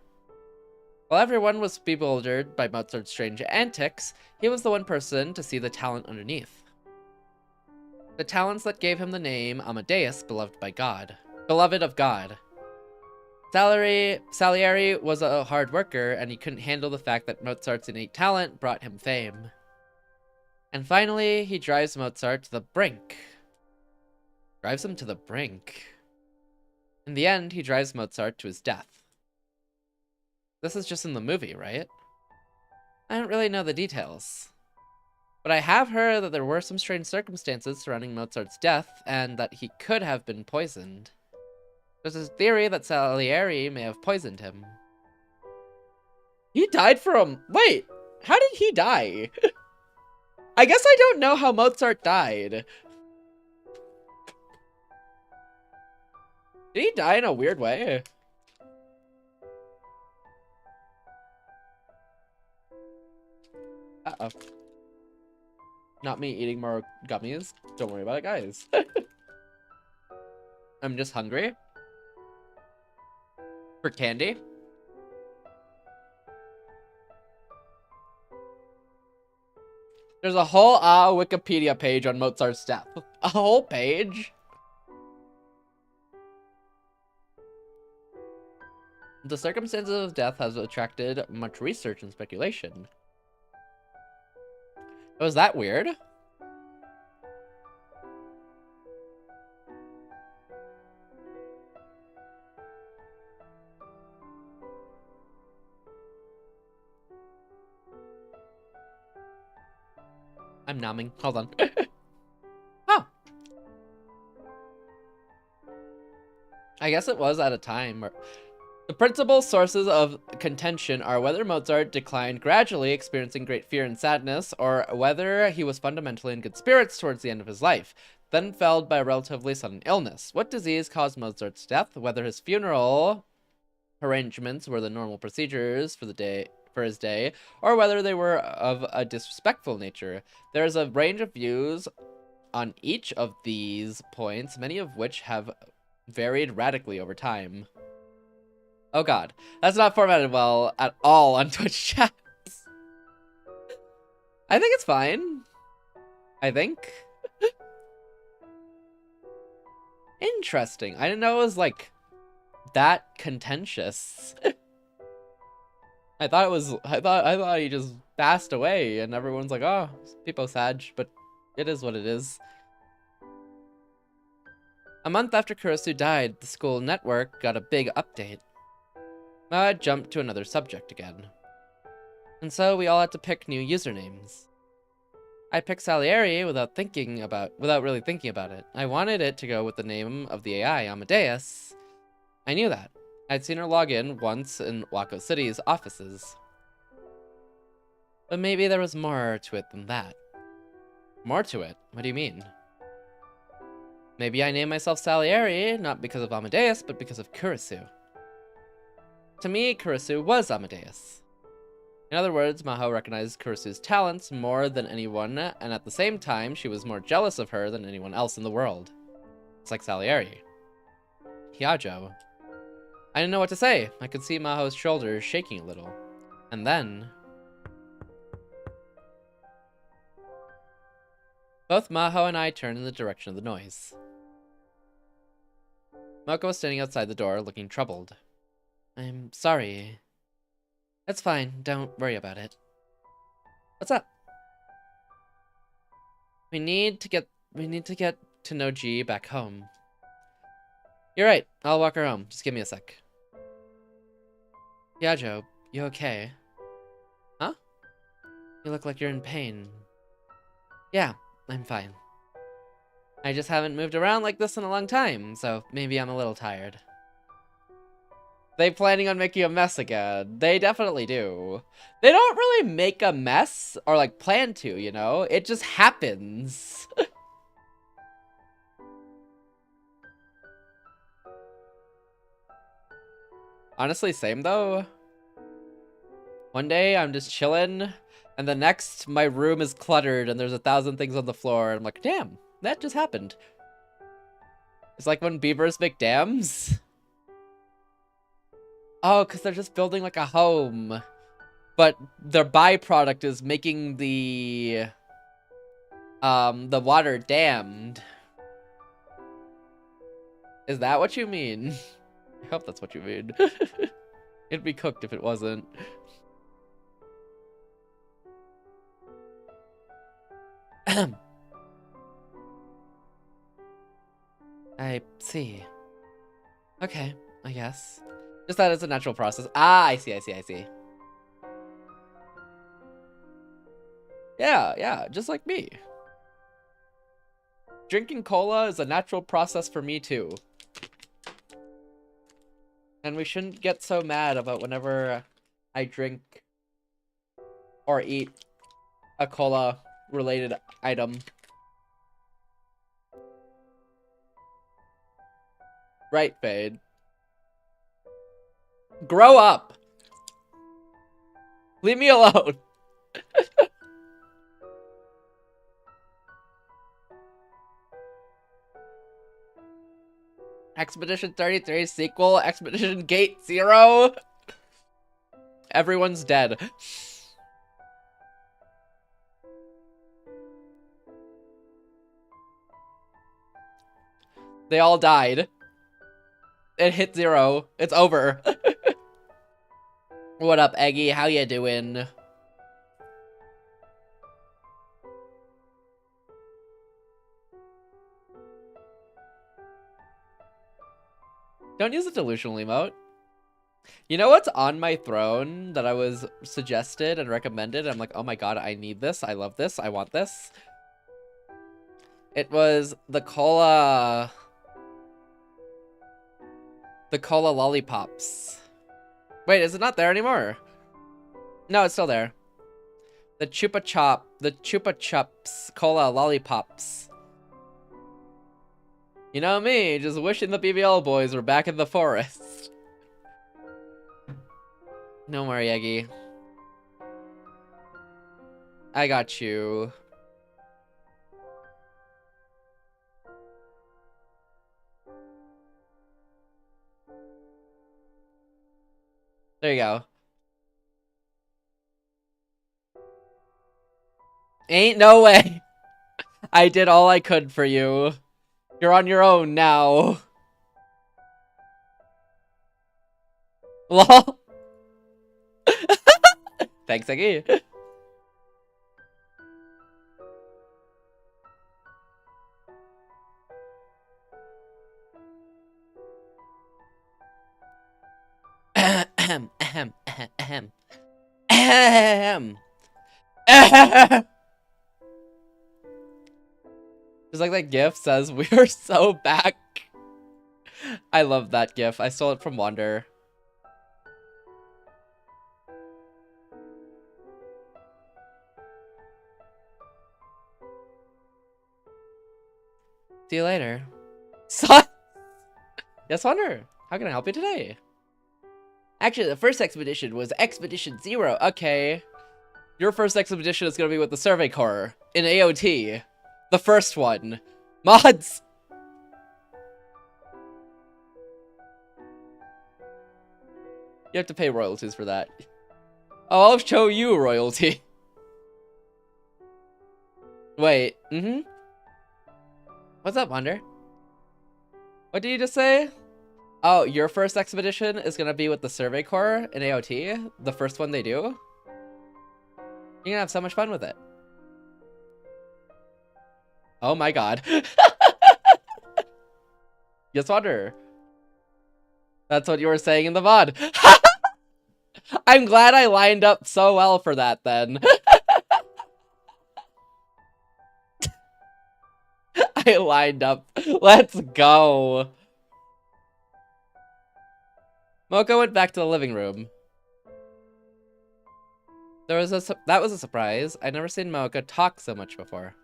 While everyone was bewildered by Mozart's strange antics, he was the one person to see the talent underneath. The talents that gave him the name Amadeus, beloved of God. Salieri was a hard worker, and he couldn't handle the fact that Mozart's innate talent brought him fame. And finally, he drives Mozart to the brink Drives him to the brink. In the end, he drives Mozart to his death. This is just in the movie, right? I don't really know the details. But I have heard that there were some strange circumstances surrounding Mozart's death, and that he could have been poisoned. There's a theory that Salieri may have poisoned him. He died from... Wait, how did he die? I guess I don't know how Mozart died. Did he die in a weird way? Uh-oh. Not me eating more gummies. Don't worry about it, guys. I'm just hungry. For candy. There's a whole Wikipedia page on Mozart's death. A whole page? The circumstances of death has attracted much research and speculation. Was that weird? I'm numbing. Hold on. Oh. I guess it was at a time where... The principal sources of contention are whether Mozart declined gradually, experiencing great fear and sadness, or whether he was fundamentally in good spirits towards the end of his life, then felled by a relatively sudden illness. What disease caused Mozart's death? Whether his funeral arrangements were the normal procedures for his day, or whether they were of a disrespectful nature. There is a range of views on each of these points, many of which have varied radically over time. Oh god, that's not formatted well at all on Twitch chats. I think it's fine. I think. Interesting. I didn't know it was like that contentious. I thought he just passed away and everyone's like, oh, people sad, but it is what it is. A month after Kurosu died, the school network got a big update. I jumped to another subject again. And so we all had to pick new usernames. I picked Salieri without really thinking about it. I wanted it to go with the name of the AI, Amadeus. I knew that. I'd seen her log in once in Wako City's offices. But maybe there was more to it than that. More to it? What do you mean? Maybe I named myself Salieri, not because of Amadeus, but because of Kurosu. To me, Kurosu was Amadeus. In other words, Maho recognized Kurosu's talents more than anyone, and at the same time, she was more jealous of her than anyone else in the world. It's like Salieri. Heyyo. I didn't know what to say. I could see Maho's shoulders shaking a little. And then... both Maho and I turned in the direction of the noise. Moko was standing outside the door, looking troubled. I'm sorry. It's fine. Don't worry about it. What's up? We need to get to Noji back home. You're right. I'll walk her home. Just give me a sec. Heyyo, you okay? Huh? You look like you're in pain. Yeah, I'm fine. I just haven't moved around like this in a long time, so maybe I'm a little tired. They planning on making a mess again? They definitely do. They don't really make a mess or like plan to, you know? It just happens. Honestly, same though. One day I'm just chilling, and the next my room is cluttered and there's 1,000 things on the floor. And I'm like, damn, that just happened. It's like when beavers make dams. Oh, because they're just building like a home. But their byproduct is making the water dammed. Is that what you mean? I hope that's what you mean. It'd be cooked if it wasn't. I see. Okay, I guess. Just that it's a natural process. Ah, I see. Yeah, just like me. Drinking cola is a natural process for me too. And we shouldn't get so mad about whenever I drink or eat a cola related item. Right, Fade. Grow up. Leave me alone. Expedition 33 sequel, Expedition Gate 0. Everyone's dead. They all died. It hit 0. It's over. What up, Eggy? How you doing? Don't use a delusional emote. You know what's on my throne that I was suggested and recommended? I'm like, oh my god, I need this. I love this. I want this. It was the cola... The cola lollipops. Wait, is it not there anymore? No, it's still there. The Chupa Chups cola lollipops. You know me, just wishing the BBL boys were back in the forest. No more, Yegi. I got you. There you go. Ain't no way. I did all I could for you. You're on your own now. Lol. Thanks, Eggy. Ahem. Just like that gif says, we are so back. I love that gif. I stole it from Wander. See you later. Son! Yes, Wander. How can I help you today? Actually, the first expedition was Expedition 0. Okay. Your first expedition is going to be with the Survey Corps in AOT. The first one. Mods! You have to pay royalties for that. Oh, I'll show you royalty. Wait, What's up, Wander? What did you just say? Oh, your first expedition is gonna be with the Survey Corps in AOT? The first one they do? You're gonna have so much fun with it. Oh my god. Yes, Wander. That's what you were saying in the VOD. I'm glad I lined up so well for that then. I lined up. Let's go. Mocha went back to the living room. That was a surprise. I'd never seen Mocha talk so much before.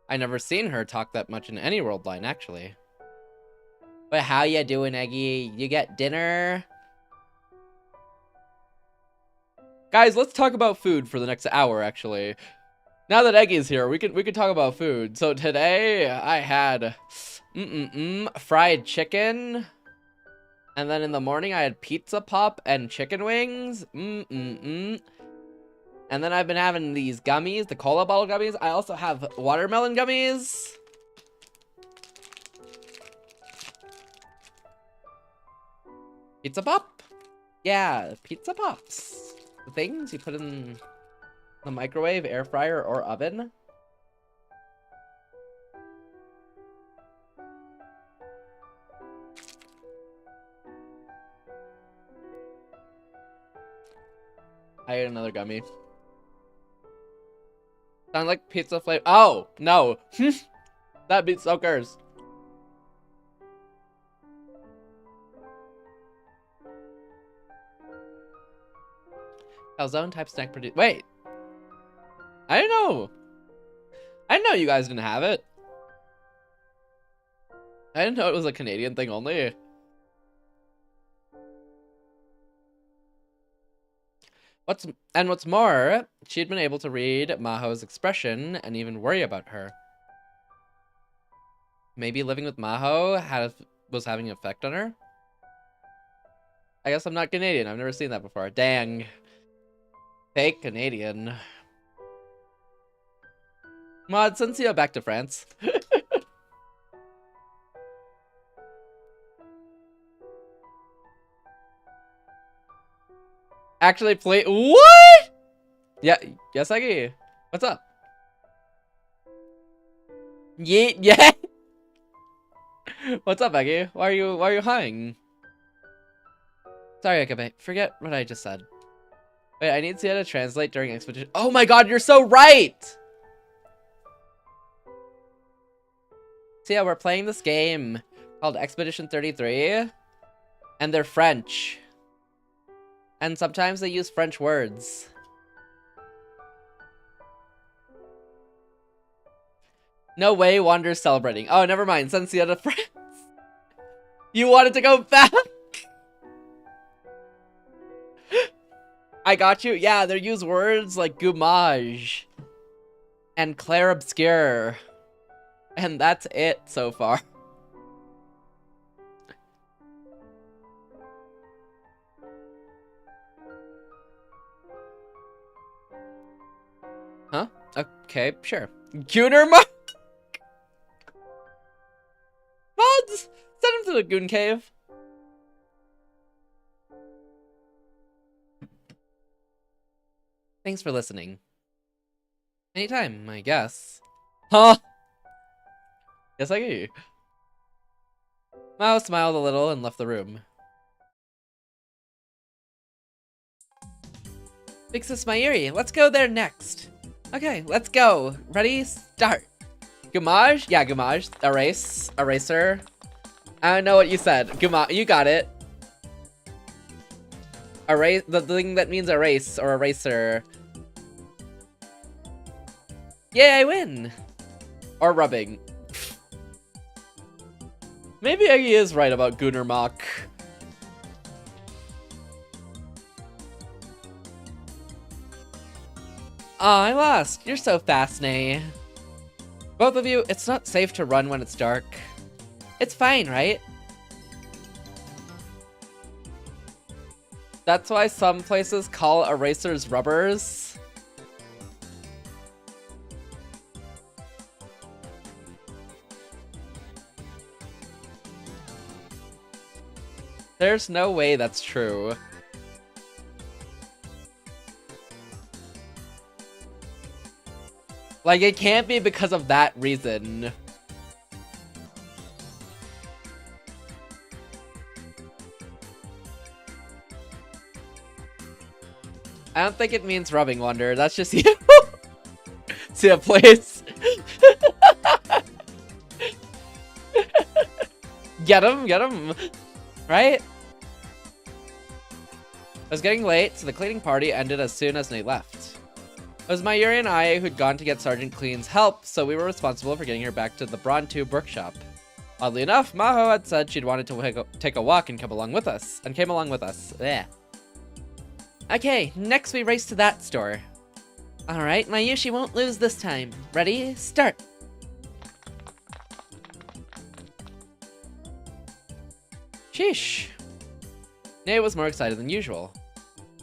I never seen her talk that much in any world line, actually. But how ya doing, Eggy? You get dinner? Guys, let's talk about food for the next hour, actually. Now that Eggy's here, we could talk about food. So today I had fried chicken. And then in the morning I had pizza pop and chicken wings. And then I've been having these gummies, the cola bottle gummies. I also have watermelon gummies. Pizza pop? Yeah, pizza pops. The things you put in the microwave, air fryer, or oven. I ate another gummy. Sound like pizza flavor. Oh, no. That'd be so cursed. Calzone type snack produce. Wait. I didn't know. I didn't know you guys didn't have it. I didn't know it was a Canadian thing only. What's more, she'd been able to read Maho's expression and even worry about her. Maybe living with Maho was having an effect on her? I guess I'm not Canadian. I've never seen that before. Dang. Fake Canadian. Mod, send Heyyo back to France. Actually play. What? Yeah, yes, Aggie. What's up? Yeah. What's up, Aggie? Why are you hiding? Sorry, Akabe. Forget what I just said. Wait, I need Heyyo to translate during expedition. Oh my god, you're so right! So yeah, we're playing this game called Expedition 33, and they're French. And sometimes they use French words. No way, Wander's celebrating. Oh, never mind. Send Heyyo to France. You wanted to go back? I got you. Yeah, they use words like gommage and clair obscur. And that's it so far. Huh? Okay, sure. Gooner Mark! Mods! Send him to the Goon Cave. Thanks for listening. Anytime, I guess. Huh? Yes, I do. Mao smiled a little and left the room. Big Sis Mayuri, let's go there next. Okay, let's go. Ready? Start. Gommage? Yeah, gommage. Erase. Eraser. I don't know what you said. Gommage. You got it. Erase. The thing that means erase or eraser. Yay, I win. Or rubbing. Maybe Eggy is right about Gooner Mock. Aw, I lost. You're so fast, Nay. Both of you, it's not safe to run when it's dark. It's fine, right? That's why some places call erasers rubbers. There's no way that's true. Like, it can't be because of that reason. I don't think it means rubbing, Wonder. That's just you. See a place. Get him. Right? It was getting late, so the cleaning party ended as soon as Nate left. It was Mayuri and I who'd gone to get Sergeant Clean's help, so we were responsible for getting her back to the Vtuber workshop. Oddly enough, Maho had said she'd wanted to take a walk and came along with us. Yeah. Okay, next we race to that store. Alright, Mayushi won't lose this time. Ready? Start! Sheesh. Nate was more excited than usual.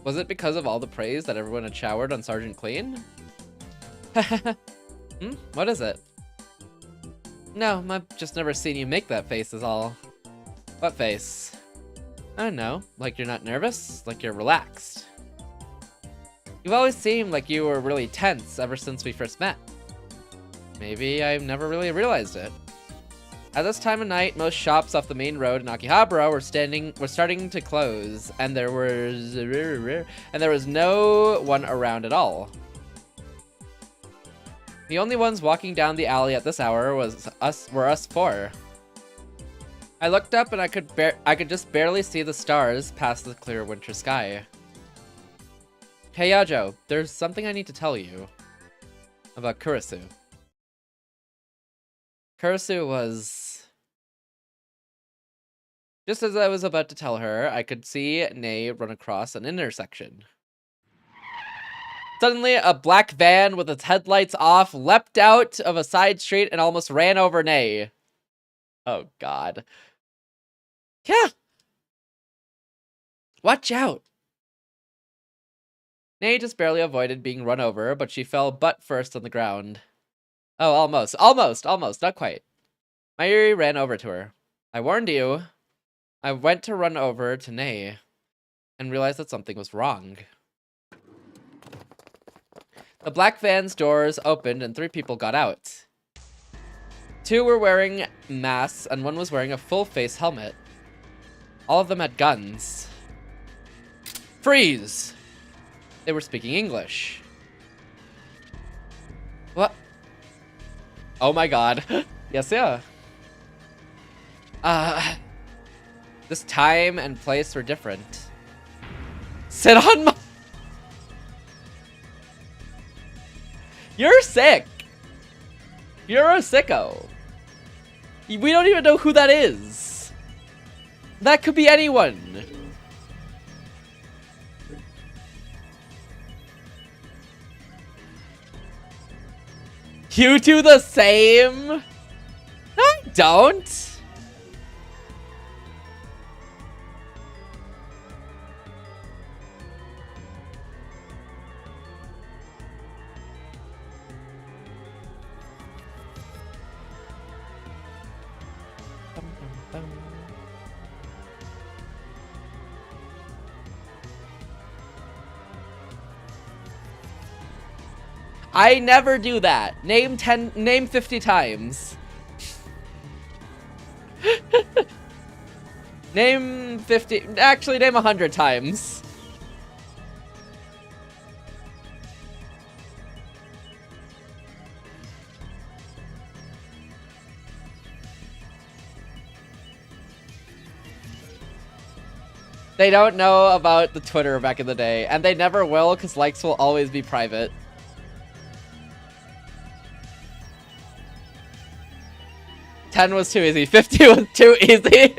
Was it because of all the praise that everyone had showered on Sergeant Clean? What is it? No, I've just never seen you make that face is all. What face? I don't know, like you're not nervous? Like you're relaxed? You've always seemed like you were really tense ever since we first met. Maybe I've never really realized it. At this time of night, most shops off the main road in Akihabara were starting to close, and there was no one around at all. The only ones walking down the alley at this hour were us four. I looked up and I could just barely see the stars past the clear winter sky. Hey Yajo, there's something I need to tell you about Kurisu. Kurisu was... Just as I was about to tell her, I could see Nei run across an intersection. Suddenly, a black van with its headlights off leapt out of a side street and almost ran over Nei. Oh god. Yeah! Watch out! Nei just barely avoided being run over, but she fell butt first on the ground. Oh, almost, not quite. Mayuri ran over to her. I warned you. I went to run over to Nei and realized that something was wrong. The black van's doors opened and 3 people got out. 2 were wearing masks and 1 was wearing a full-face helmet. All of them had guns. Freeze! They were speaking English. What? Oh my god. Yes, yeah. This time and place were different. Sit on my... You're sick! You're a sicko. We don't even know who that is. That could be anyone. You do the same? No, I don't. I never do that. Name 50 times. Name 50, actually name 100 times. They don't know about the Twitter back in the day, and they never will because likes will always be private. $10 was too easy. 50 was too easy.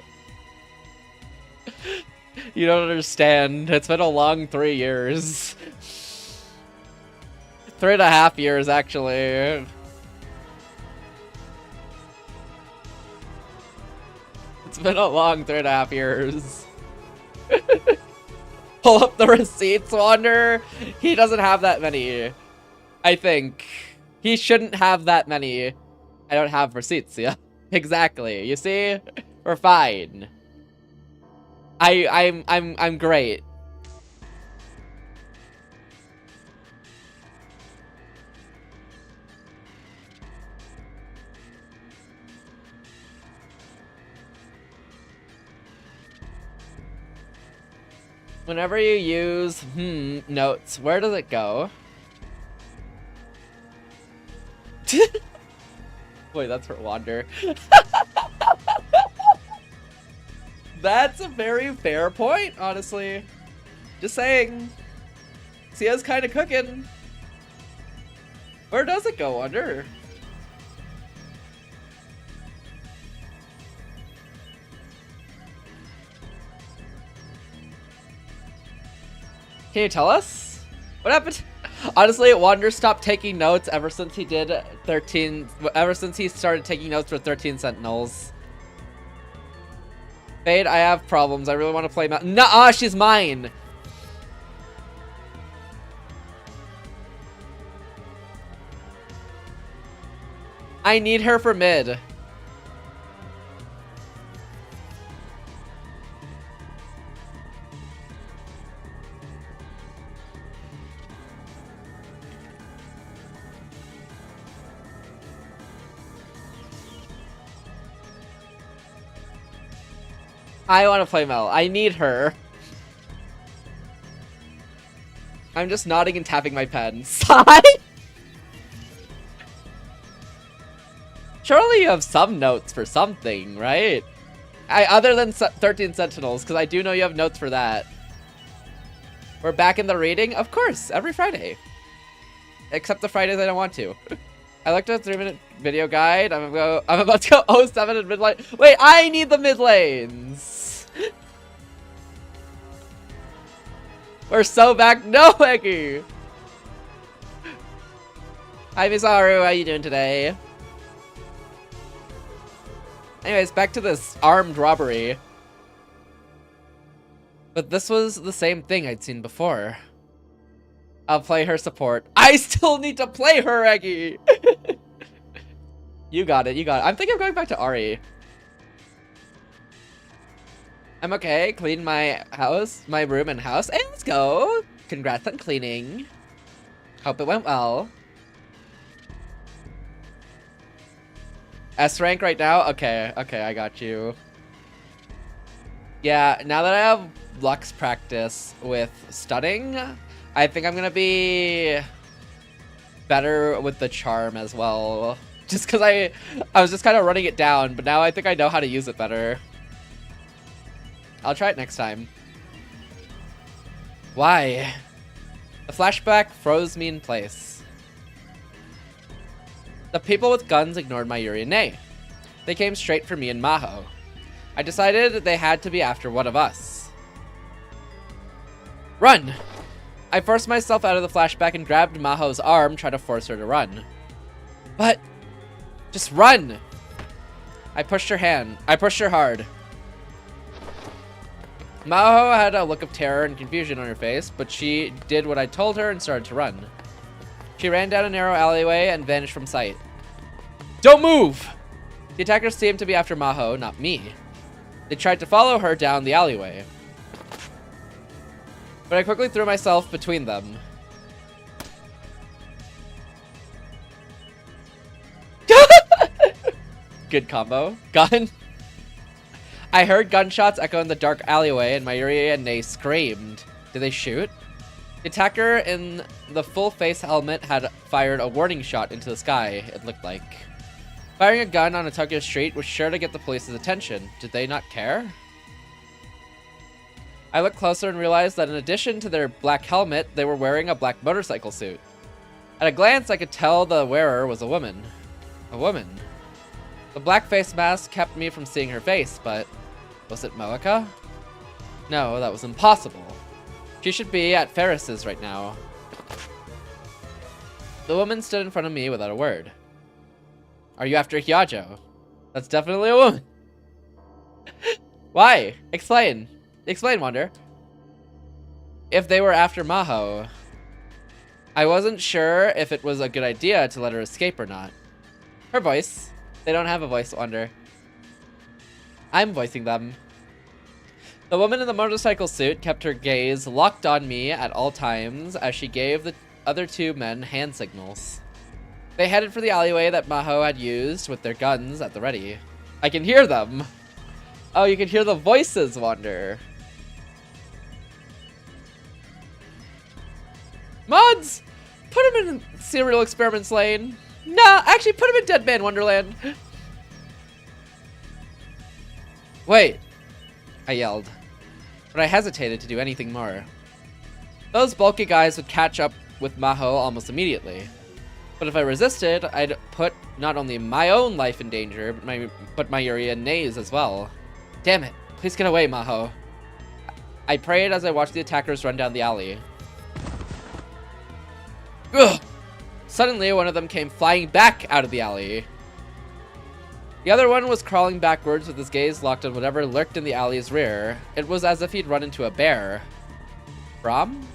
You don't understand. It's been a long 3 years. 3.5 years, actually. It's been a long 3.5 years. Pull up the receipts, Wander. He doesn't have that many. I think. He shouldn't have that many. I don't have receipts, yeah. Exactly. You see? We're fine. I'm great. Whenever you use notes, where does it go? Wait, that's for Wander. That's a very fair point, honestly. Just saying. Sia's kind of cooking. Where does it go, Wander? Can you tell us? What happened? Honestly, Wander stopped taking notes ever since he did 13. Ever since he started taking notes for 13 Sentinels. Fade, I have problems. I really want to play. Nuh-uh, she's mine. I need her for mid. I want to play Mel. I need her. I'm just nodding and tapping my pen. Sigh? Surely you have some notes for something, right? Other than 13 Sentinels, because I do know you have notes for that. We're back in the reading? Of course, every Friday. Except the Fridays I don't want to. I looked at a 3-minute video guide. I'm about to go 07 in mid lane. Wait, I need the mid lanes. We're so back. No, Eggy. Hi, Misaru. How you doing today? Anyways, back to this armed robbery. But this was the same thing I'd seen before. I'll play her support. I still need to play her, Eggy! You got it, you got it. I'm thinking of going back to Ari. I'm okay, clean my house, my room and house. Hey, let's go! Congrats on cleaning. Hope it went well. S rank right now? Okay, okay, I got you. Yeah, now that I have Lux practice with stunning, I think I'm gonna be better with the charm as well. Just because I was just kind of running it down, but now I think I know how to use it better. I'll try it next time. Why? The flashback froze me in place. The people with guns ignored my Yuri and Nay. They came straight for me and Maho. I decided they had to be after one of us. Run! I forced myself out of the flashback and grabbed Maho's arm, trying to force her to run. But, just run! I pushed her hard. Maho had a look of terror and confusion on her face, but she did what I told her and started to run. She ran down a narrow alleyway and vanished from sight. Don't move! The attackers seemed to be after Maho, not me. They tried to follow her down the alleyway. But I quickly threw myself between them. Good combo. Gun. I heard gunshots echo in the dark alleyway and Mayuri and Nay screamed. Did they shoot? The attacker in the full face helmet had fired a warning shot into the sky, it looked like. Firing a gun on a Tokyo street was sure to get the police's attention. Did they not care? I looked closer and realized that in addition to their black helmet, they were wearing a black motorcycle suit. At a glance, I could tell the wearer was a woman. A woman. The black face mask kept me from seeing her face, but was it Moeka? No, that was impossible. She should be at Ferris's right now. The woman stood in front of me without a word. Are you after Hyajo? That's definitely a woman. Why? Explain. Explain, Wonder. If they were after Maho, I wasn't sure if it was a good idea to let her escape or not. Her voice. They don't have a voice, Wonder. I'm voicing them. The woman in the motorcycle suit kept her gaze locked on me at all times as she gave the other two men hand signals. They headed for the alleyway that Maho had used with their guns at the ready. I can hear them. Oh, you can hear the voices, Wonder. Mods! Put him in Serial Experiments Lane. Nah, actually put him in Dead Man Wonderland. Wait, I yelled, but I hesitated to do anything more. Those bulky guys would catch up with Maho almost immediately. But if I resisted, I'd put not only my own life in danger, but my Yuri and Nay's as well. Damn it, please get away, Maho. I prayed as I watched the attackers run down the alley. Ugh! Suddenly, one of them came flying back out of the alley. The other one was crawling backwards with his gaze locked on whatever lurked in the alley's rear. It was as if he'd run into a bear. Braun?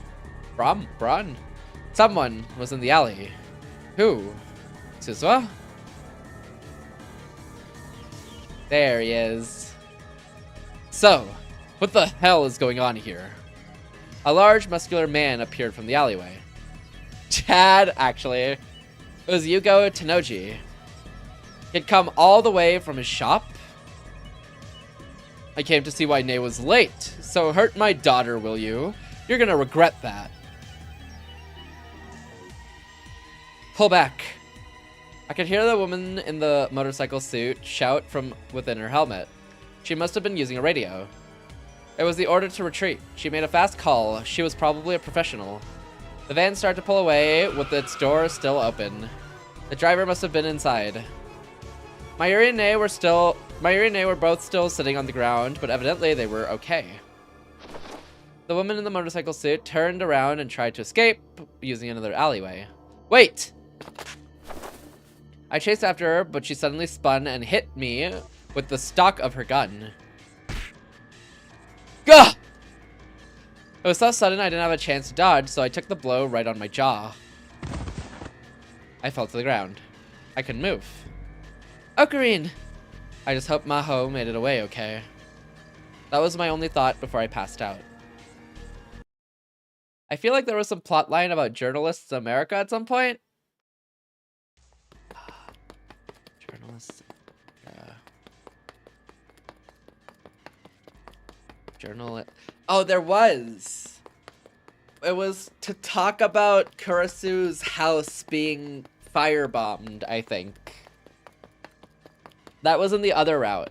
Someone was in the alley. Who? Suzuha? There he is. So, what the hell is going on here? A large, muscular man appeared from the alleyway. Chad, actually. It was Yugo Tenoji. He'd come all the way from his shop. I came to see why Nay was late. So hurt my daughter, will you? You're gonna regret that. Pull back. I could hear the woman in the motorcycle suit shout from within her helmet. She must have been using a radio. It was the order to retreat. She made a fast call. She was probably a professional. The van started to pull away with its door still open. The driver must have been inside. Mayuri and Nay were both still sitting on the ground, but evidently they were okay. The woman in the motorcycle suit turned around and tried to escape using another alleyway. Wait! I chased after her, but she suddenly spun and hit me with the stock of her gun. Gah! It was so sudden I didn't have a chance to dodge, so I took the blow right on my jaw. I fell to the ground. I couldn't move. Ocarine! I just hope Maho made it away okay. That was my only thought before I passed out. I feel like there was some plotline about journalists in America at some point. Journalists. Oh, there was. It was to talk about Kurasu's house being firebombed, I think. That was in the other route.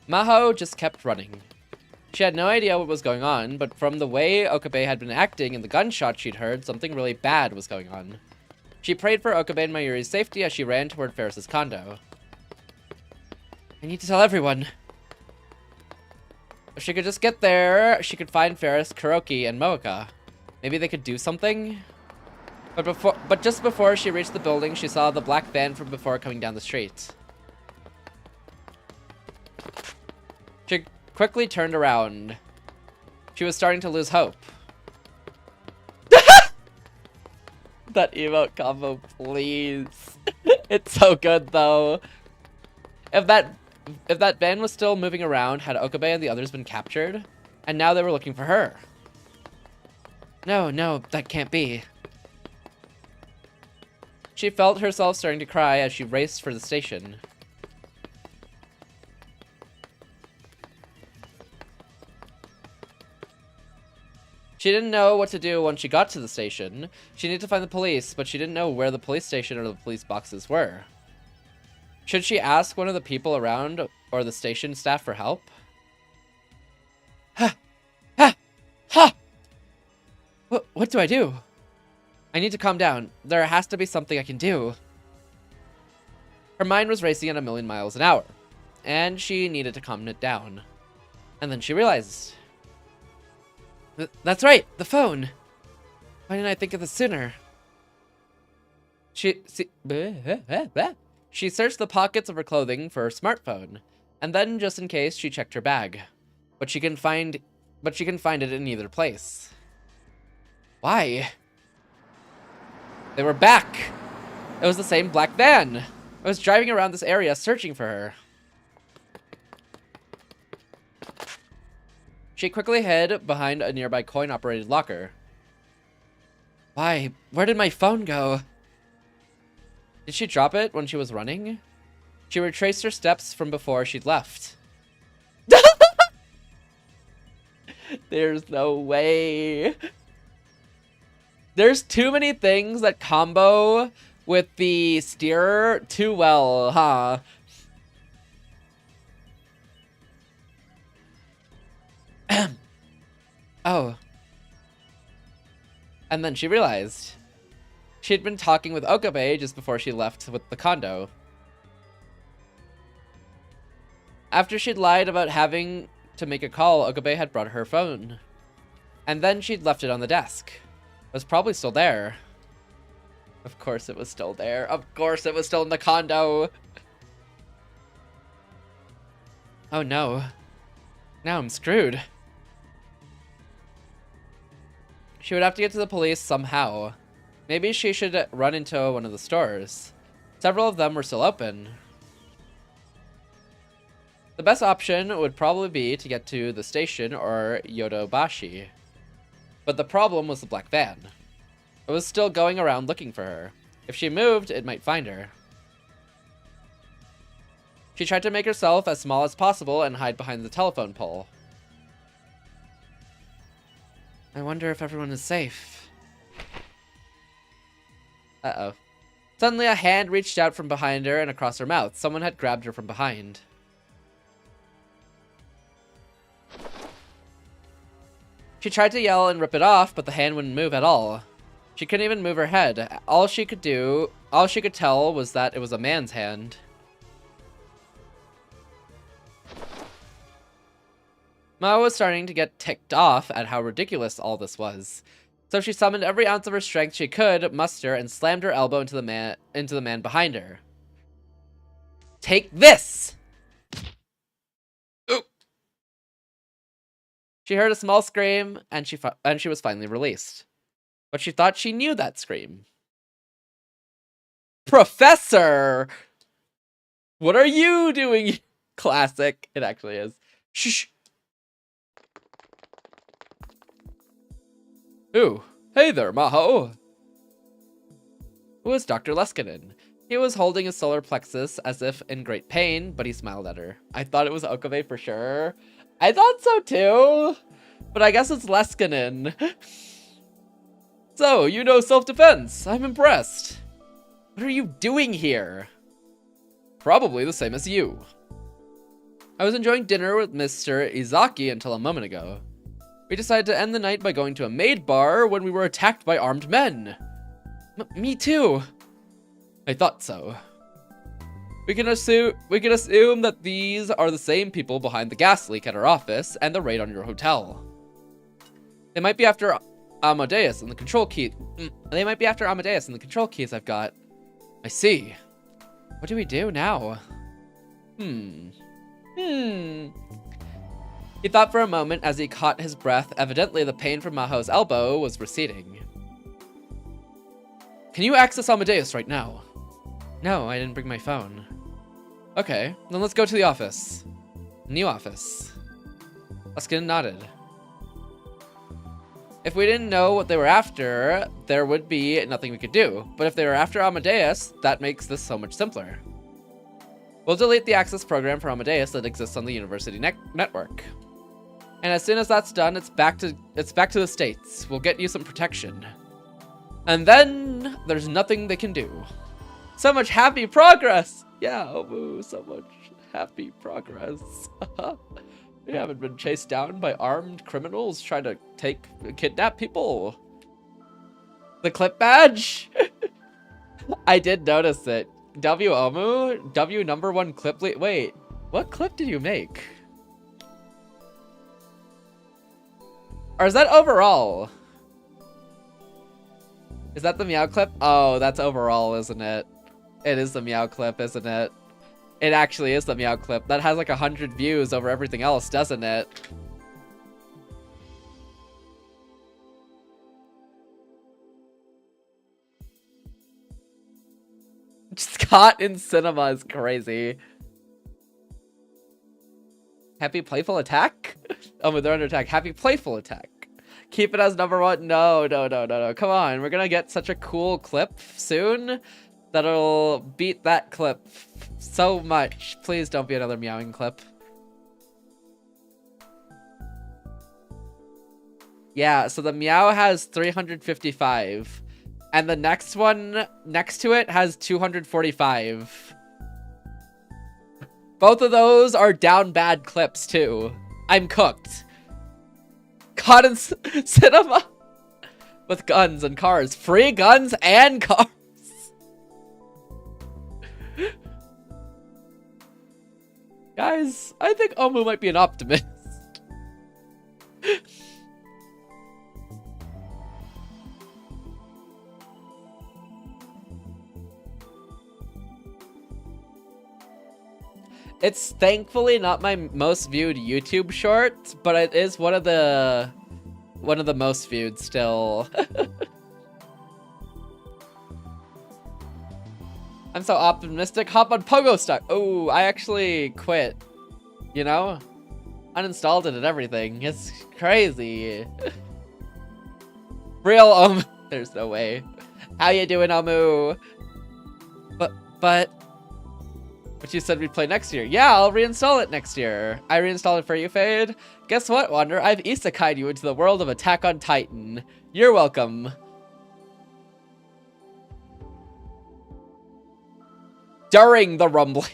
Maho just kept running. She had no idea what was going on, but from the way Okabe had been acting and the gunshot she'd heard, something really bad was going on. She prayed for Okabe and Mayuri's safety as she ran toward Ferris's condo. I need to tell everyone. If she could just get there, she could find Ferris, Kuroki, and Moeka. Maybe they could do something? But just before she reached the building, she saw the black van from before coming down the street. She quickly turned around. She was starting to lose hope. That emote combo, please. It's so good, though. If that van was still moving around, had Okabe and the others been captured? And now they were looking for her. No, that can't be. She felt herself starting to cry as she raced for the station. She didn't know what to do once she got to the station. She needed to find the police, but she didn't know where the police station or the police boxes were. Should she ask one of the people around or the station staff for help? What do I do? I need to calm down. There has to be something I can do. Her mind was racing at 1,000,000 miles an hour, and she needed to calm it down. And then she realized... That's right, the phone. Why didn't I think of this sooner? She searched the pockets of her clothing for her smartphone, and then, just in case, she checked her bag. But she couldn't find it in either place. Why? They were back. It was the same black van. I was driving around this area searching for her. She quickly hid behind a nearby coin-operated locker. Why? Where did my phone go? Did she drop it when she was running? She retraced her steps from before she'd left. There's no way. There's too many things that combo with the steerer too well, huh? Oh. And then she realized. She'd been talking with Okabe just before she left with the condo. After she'd lied about having to make a call, Okabe had brought her phone. And then she'd left it on the desk. It was probably still there. Of course it was still there. Of course it was still in the condo. Oh no. Now I'm screwed. She would have to get to the police somehow. Maybe she should run into one of the stores. Several of them were still open. The best option would probably be to get to the station or Yodobashi. But the problem was the black van. It was still going around looking for her. If she moved, it might find her. She tried to make herself as small as possible and hide behind the telephone pole. I wonder if everyone is safe. Uh-oh. Suddenly a hand reached out from behind her and across her mouth. Someone had grabbed her from behind. She tried to yell and rip it off, but the hand wouldn't move at all. She couldn't even move her head. All she could tell was that it was a man's hand. Mao was starting to get ticked off at how ridiculous all this was. So she summoned every ounce of her strength she could muster and slammed her elbow into the man behind her. Take this! Ooh. She heard a small scream and she was finally released. But she thought she knew that scream. Professor! What are you doing? Classic. It actually is. Shh. Ooh, hey there, Maho. It was Dr. Leskinen. He was holding his solar plexus as if in great pain, but he smiled at her. I thought it was Okabe for sure. I thought so too, but I guess it's Leskinen. So, you know self-defense. I'm impressed. What are you doing here? Probably the same as you. I was enjoying dinner with Mr. Izaki until a moment ago. We decided to end the night by going to a maid bar when we were attacked by armed men. Me too. I thought so. We can assume that these are the same people behind the gas leak at our office and the raid on your hotel. They might be after Amadeus and the control key. They might be after Amadeus and the control keys I've got. I see. What do we do now? He thought for a moment as he caught his breath. Evidently, the pain from Maho's elbow was receding. Can you access Amadeus right now? No, I didn't bring my phone. Okay, then let's go to the office. New office. Luskin nodded. If we didn't know what they were after, there would be nothing we could do. But if they were after Amadeus, that makes this so much simpler. We'll delete the access program for Amadeus that exists on the university network. And as soon as that's done, it's back to the States. We'll get you some protection. And then there's nothing they can do. So much happy progress! Yeah, Omu, so much happy progress. We haven't been chased down by armed criminals trying to kidnap people. The clip badge? I did notice it. W Omu? W #1 clip. Wait, what clip did you make? Or is that overall? Is that the meow clip? Oh, that's overall, isn't it? It is the meow clip, isn't it? It actually is the meow clip. That has like 100 views over everything else, doesn't it? Just caught in cinema is crazy. Happy playful attack? Oh, they're under attack. Happy playful attack. Keep it as #1. No. Come on. We're gonna get such a cool clip soon that'll beat that clip so much. Please don't be another meowing clip. Yeah, so the meow has 355. And the next one next to it has 245. Both of those are down bad clips too. I'm cooked. Caught in cinema with guns and cars. Free guns and cars. Guys, I think Omu might be an optimist. It's thankfully not my most viewed YouTube short, but it is one of the most viewed still. I'm so optimistic. Hop on Pogo Stock. Oh, I actually quit. You know? Uninstalled it and everything. It's crazy. Real there's no way. How you doing, Amu? But you said we'd play next year. Yeah, I'll reinstall it next year. I reinstalled it for you, Fade. Guess what, Wander? I've isekai'd you into the world of Attack on Titan. You're welcome. During the rumbling.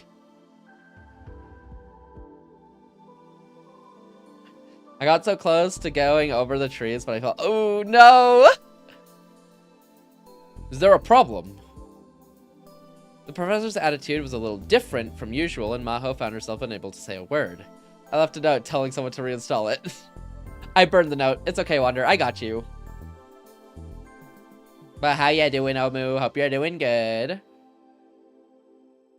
I got so close to going over the trees, but I thought, oh no! Is there a problem? The professor's attitude was a little different from usual, and Maho found herself unable to say a word. I left a note telling someone to reinstall it. I burned the note. It's okay, Wander. I got you. But how ya doing, Omu? Hope you're doing good.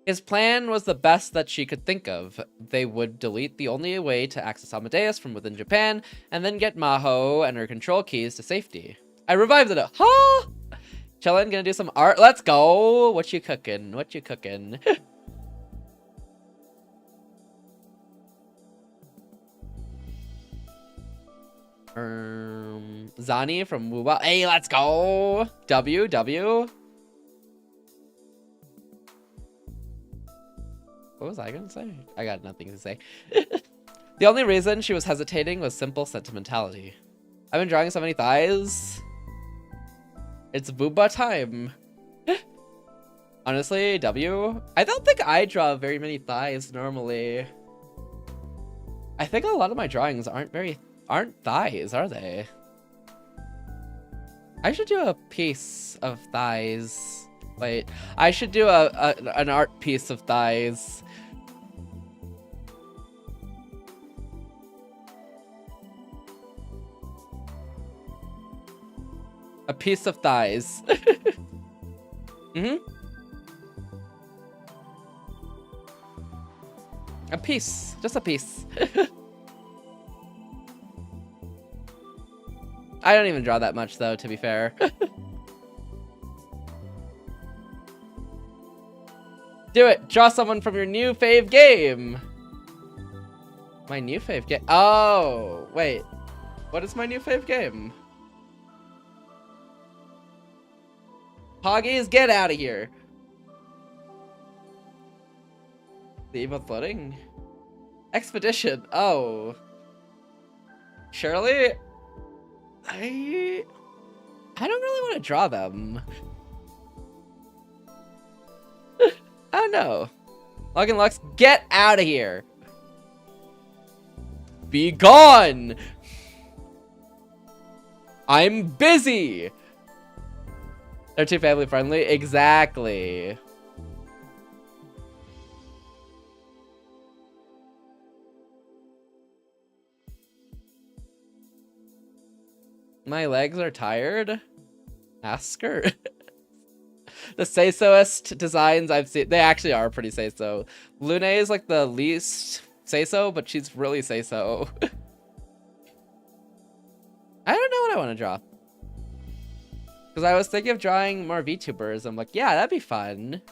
His plan was the best that she could think of. They would delete the only way to access Amadeus from within Japan, and then get Maho and her control keys to safety. I revived it. Huh? Chillin', gonna do some art. Let's go. What you cooking? What you cooking? Zani from Wuba. Hey, let's go. W. What was I gonna say? I got nothing to say. The only reason she was hesitating was simple sentimentality. I've been drawing so many thighs. It's booba time. Honestly, W. I don't think I draw very many thighs normally. I think a lot of my drawings aren't thighs, are they? I should do a piece of thighs. Wait, I should do an art piece of thighs. A piece of thighs. A piece, just a piece. I don't even draw that much though, to be fair. Do it! Draw someone from your new fave game! My new fave game? Oh, wait. What is my new fave game? Hoggies, get out of here! The emote floating? Expedition, oh. Surely? I don't really want to draw them. I don't know. Login Lux, get out of here! Be gone! I'm busy! They're too family friendly? Exactly. My legs are tired? Ask her. The say-soist designs I've seen, they actually are pretty say-so. Lune is like the least say-so, but she's really say-so. I don't know what I want to draw. Because I was thinking of drawing more VTubers. I'm like, yeah, that'd be fun.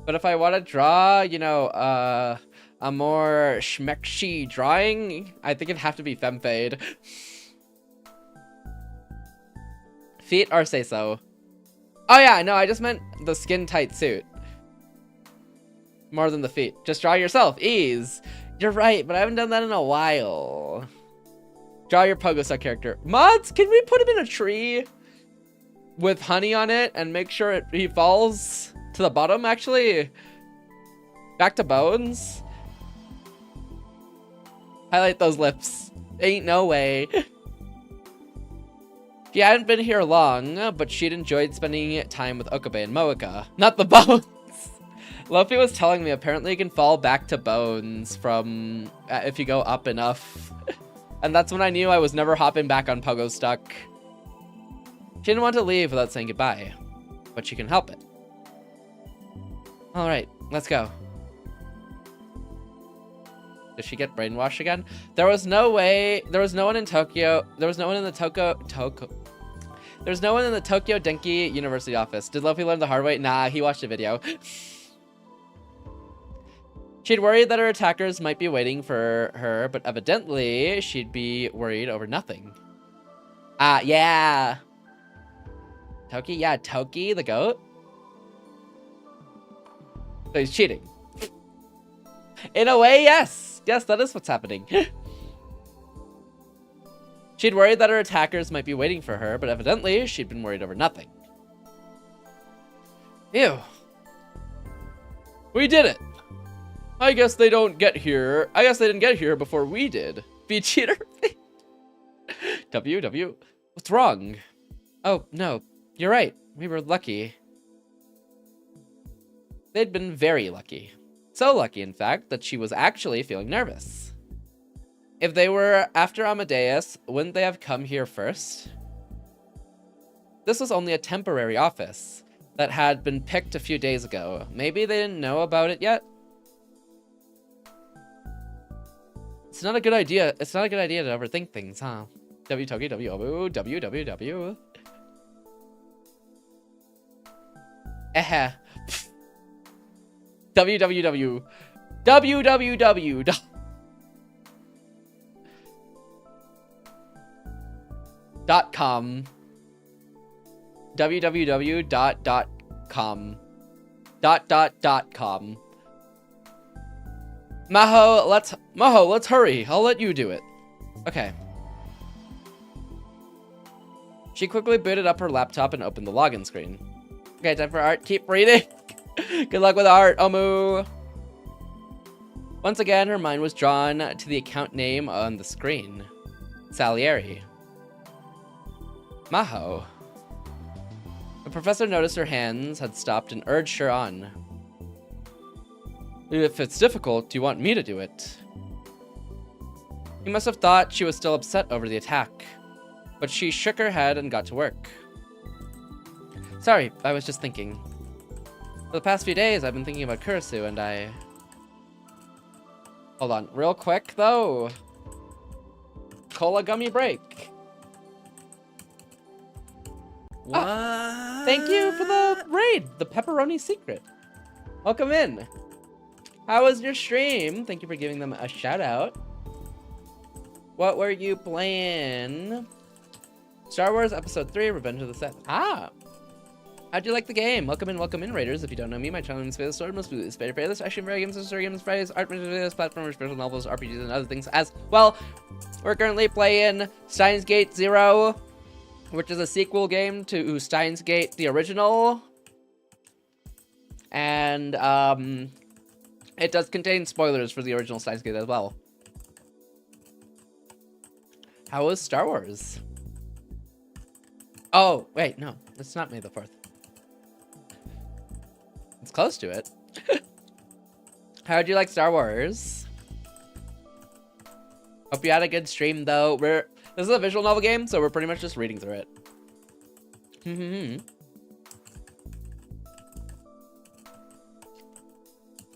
But if I want to draw, you know, a more schmeckshy drawing, I think it'd have to be FemFade. Feet are say-so. Oh yeah, no, I just meant the skin-tight suit. More than the feet. Just draw yourself. Ease. You're right, but I haven't done that in a while. Draw your Pogo Star character. Mods, can we put him in a tree with honey on it and make sure he falls to the bottom, actually? Back to bones. Highlight those lips. Ain't no way. She hadn't been here long, but she'd enjoyed spending time with Okabe and Moeka. Not the bones! Luffy was telling me apparently you can fall back to bones from if you go up enough. And that's when I knew I was never hopping back on Pogo Stuck. She didn't want to leave without saying goodbye, but she can help it. Alright, let's go. Did she get brainwashed again? There was no way. There was no one in Tokyo. There was no one in the There's no one in the Tokyo Denki University office. Did Luffy learn the hard way? Nah, he watched a video. She'd worried that her attackers might be waiting for her, but evidently she'd be worried over nothing. Yeah. Toki? Yeah, Toki, the goat. So he's cheating. In a way, yes. Yes, that is what's happening. She'd worried that her attackers might be waiting for her, but evidently she'd been worried over nothing. Ew. We did it. I guess they don't get here. I guess they didn't get here before we did. Be cheater. W. What's wrong? Oh, no. You're right. We were lucky. They'd been very lucky. So lucky, in fact, that she was actually feeling nervous. If they were after Amadeus, wouldn't they have come here first? This was only a temporary office that had been picked a few days ago. Maybe they didn't know about it yet? It's not a good idea. It's not a good idea to overthink things, huh? W. www. www.com. www.com. .com. Maho, let's hurry. I'll let you do it. Okay. She quickly booted up her laptop and opened the login screen. Okay, time for art. Keep reading. Good luck with art, Omu. Once again, her mind was drawn to the account name on the screen. Salieri. Maho. The professor noticed her hands had stopped and urged her on. If it's difficult, do you want me to do it? He must have thought she was still upset over the attack, but she shook her head and got to work. Sorry, I was just thinking. For the past few days, I've been thinking about Kurisu and I... Hold on, real quick though. Cola gummy break. What? Ah, thank you for the raid, the pepperoni secret. Welcome in. How was your stream? Thank you for giving them a shout out. What were you playing? Star Wars Episode 3, Revenge of the Sith. Ah! How'd you like the game? Welcome in, Raiders. If you don't know me, my channel is Fadelessword, most of it's Fadeless, action, video games, story games, Fridays, art videos, platformers, special novels, RPGs, and other things as well. We're currently playing Steins Gate Zero, which is a sequel game to Steins Gate, the original. And, it does contain spoilers for the original Steins Gate as well. How was Star Wars? Oh, wait, no. It's not May the 4th. It's close to it. How'd you like Star Wars? Hope you had a good stream, though. This is a visual novel game, so we're pretty much just reading through it.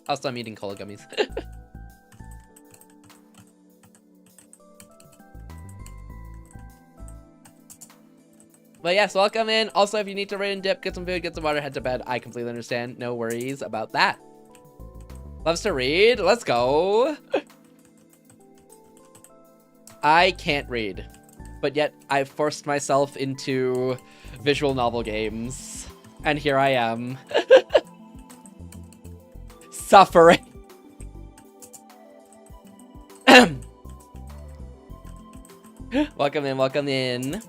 Also, I'm eating cola gummies. But yes, welcome in. Also, if you need to raid and dip, get some food, get some water, head to bed. I completely understand. No worries about that. Loves to read. Let's go. I can't read, but yet I've forced myself into visual novel games. And here I am. Suffering. Welcome in, welcome in.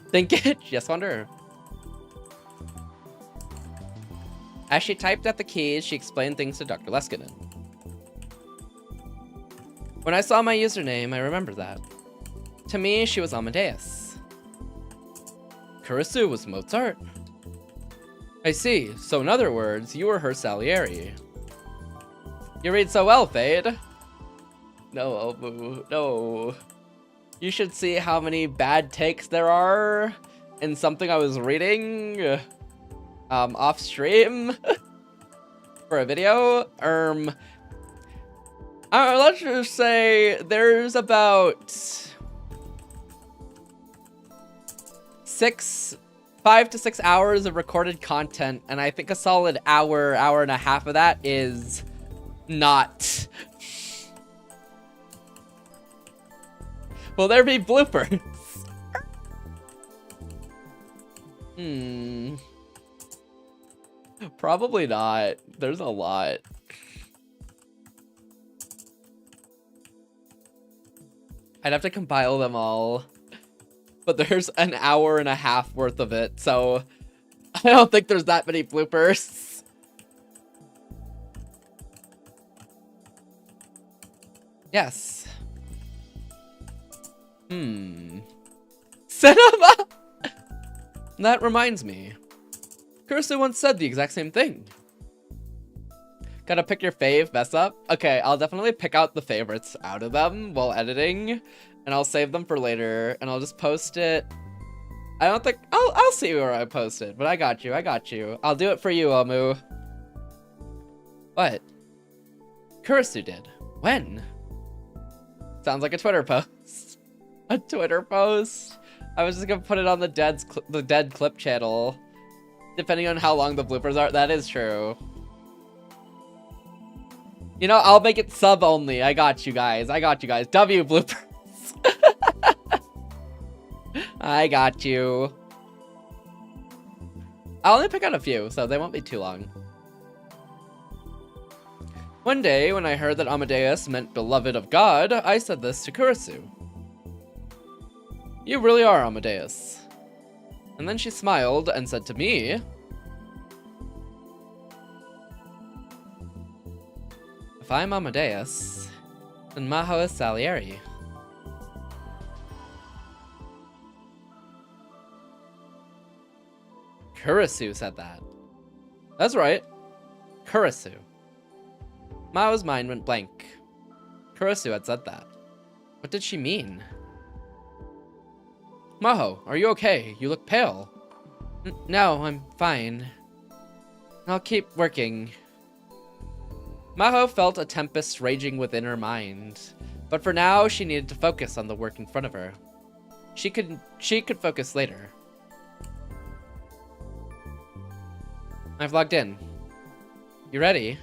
Think it? Yes, wonder. As she typed at the keys, she explained things to Dr. Leskinen. When I saw my username, I remembered that. To me, she was Amadeus. Kurisu was Mozart. I see. So in other words, you were her Salieri. You read so well, Fade. No, Obu, no. You should see how many bad takes there are in something I was reading off stream for a video. Let's just say there's about 6 5 to 6 hours of recorded content, and I think a solid hour, hour and a half of that is not. Will there be bloopers? Probably not. There's a lot. I'd have to compile them all. But there's an hour and a half worth of it, so I don't think there's that many bloopers. Yes. Cinema! That reminds me. Kurisu once said the exact same thing. Gotta pick your fave, mess up? Okay, I'll definitely pick out the favorites out of them while editing. And I'll save them for later, and I'll just post it. I don't think I'll see where I post it, but I got you. I'll do it for you, Omu. What? Kurisu did. When? Sounds like a Twitter post. A Twitter post? I was just gonna put it on the dead clip channel. Depending on how long the bloopers are, that is true. You know, I'll make it sub only. I got you guys. W bloopers. I got you. I'll only pick out a few, so they won't be too long. One day, when I heard that Amadeus meant beloved of God, I said this to Kurisu. You really are Amadeus. And then she smiled and said to me, if I'm Amadeus, then Maho is Salieri. Kurisu said that. That's right. Kurisu. Mao's mind went blank. Kurisu had said that. What did she mean? Maho, are you okay? You look pale. No, I'm fine. I'll keep working. Maho felt a tempest raging within her mind, but for now she needed to focus on the work in front of her. She could focus later. I've logged in. You ready?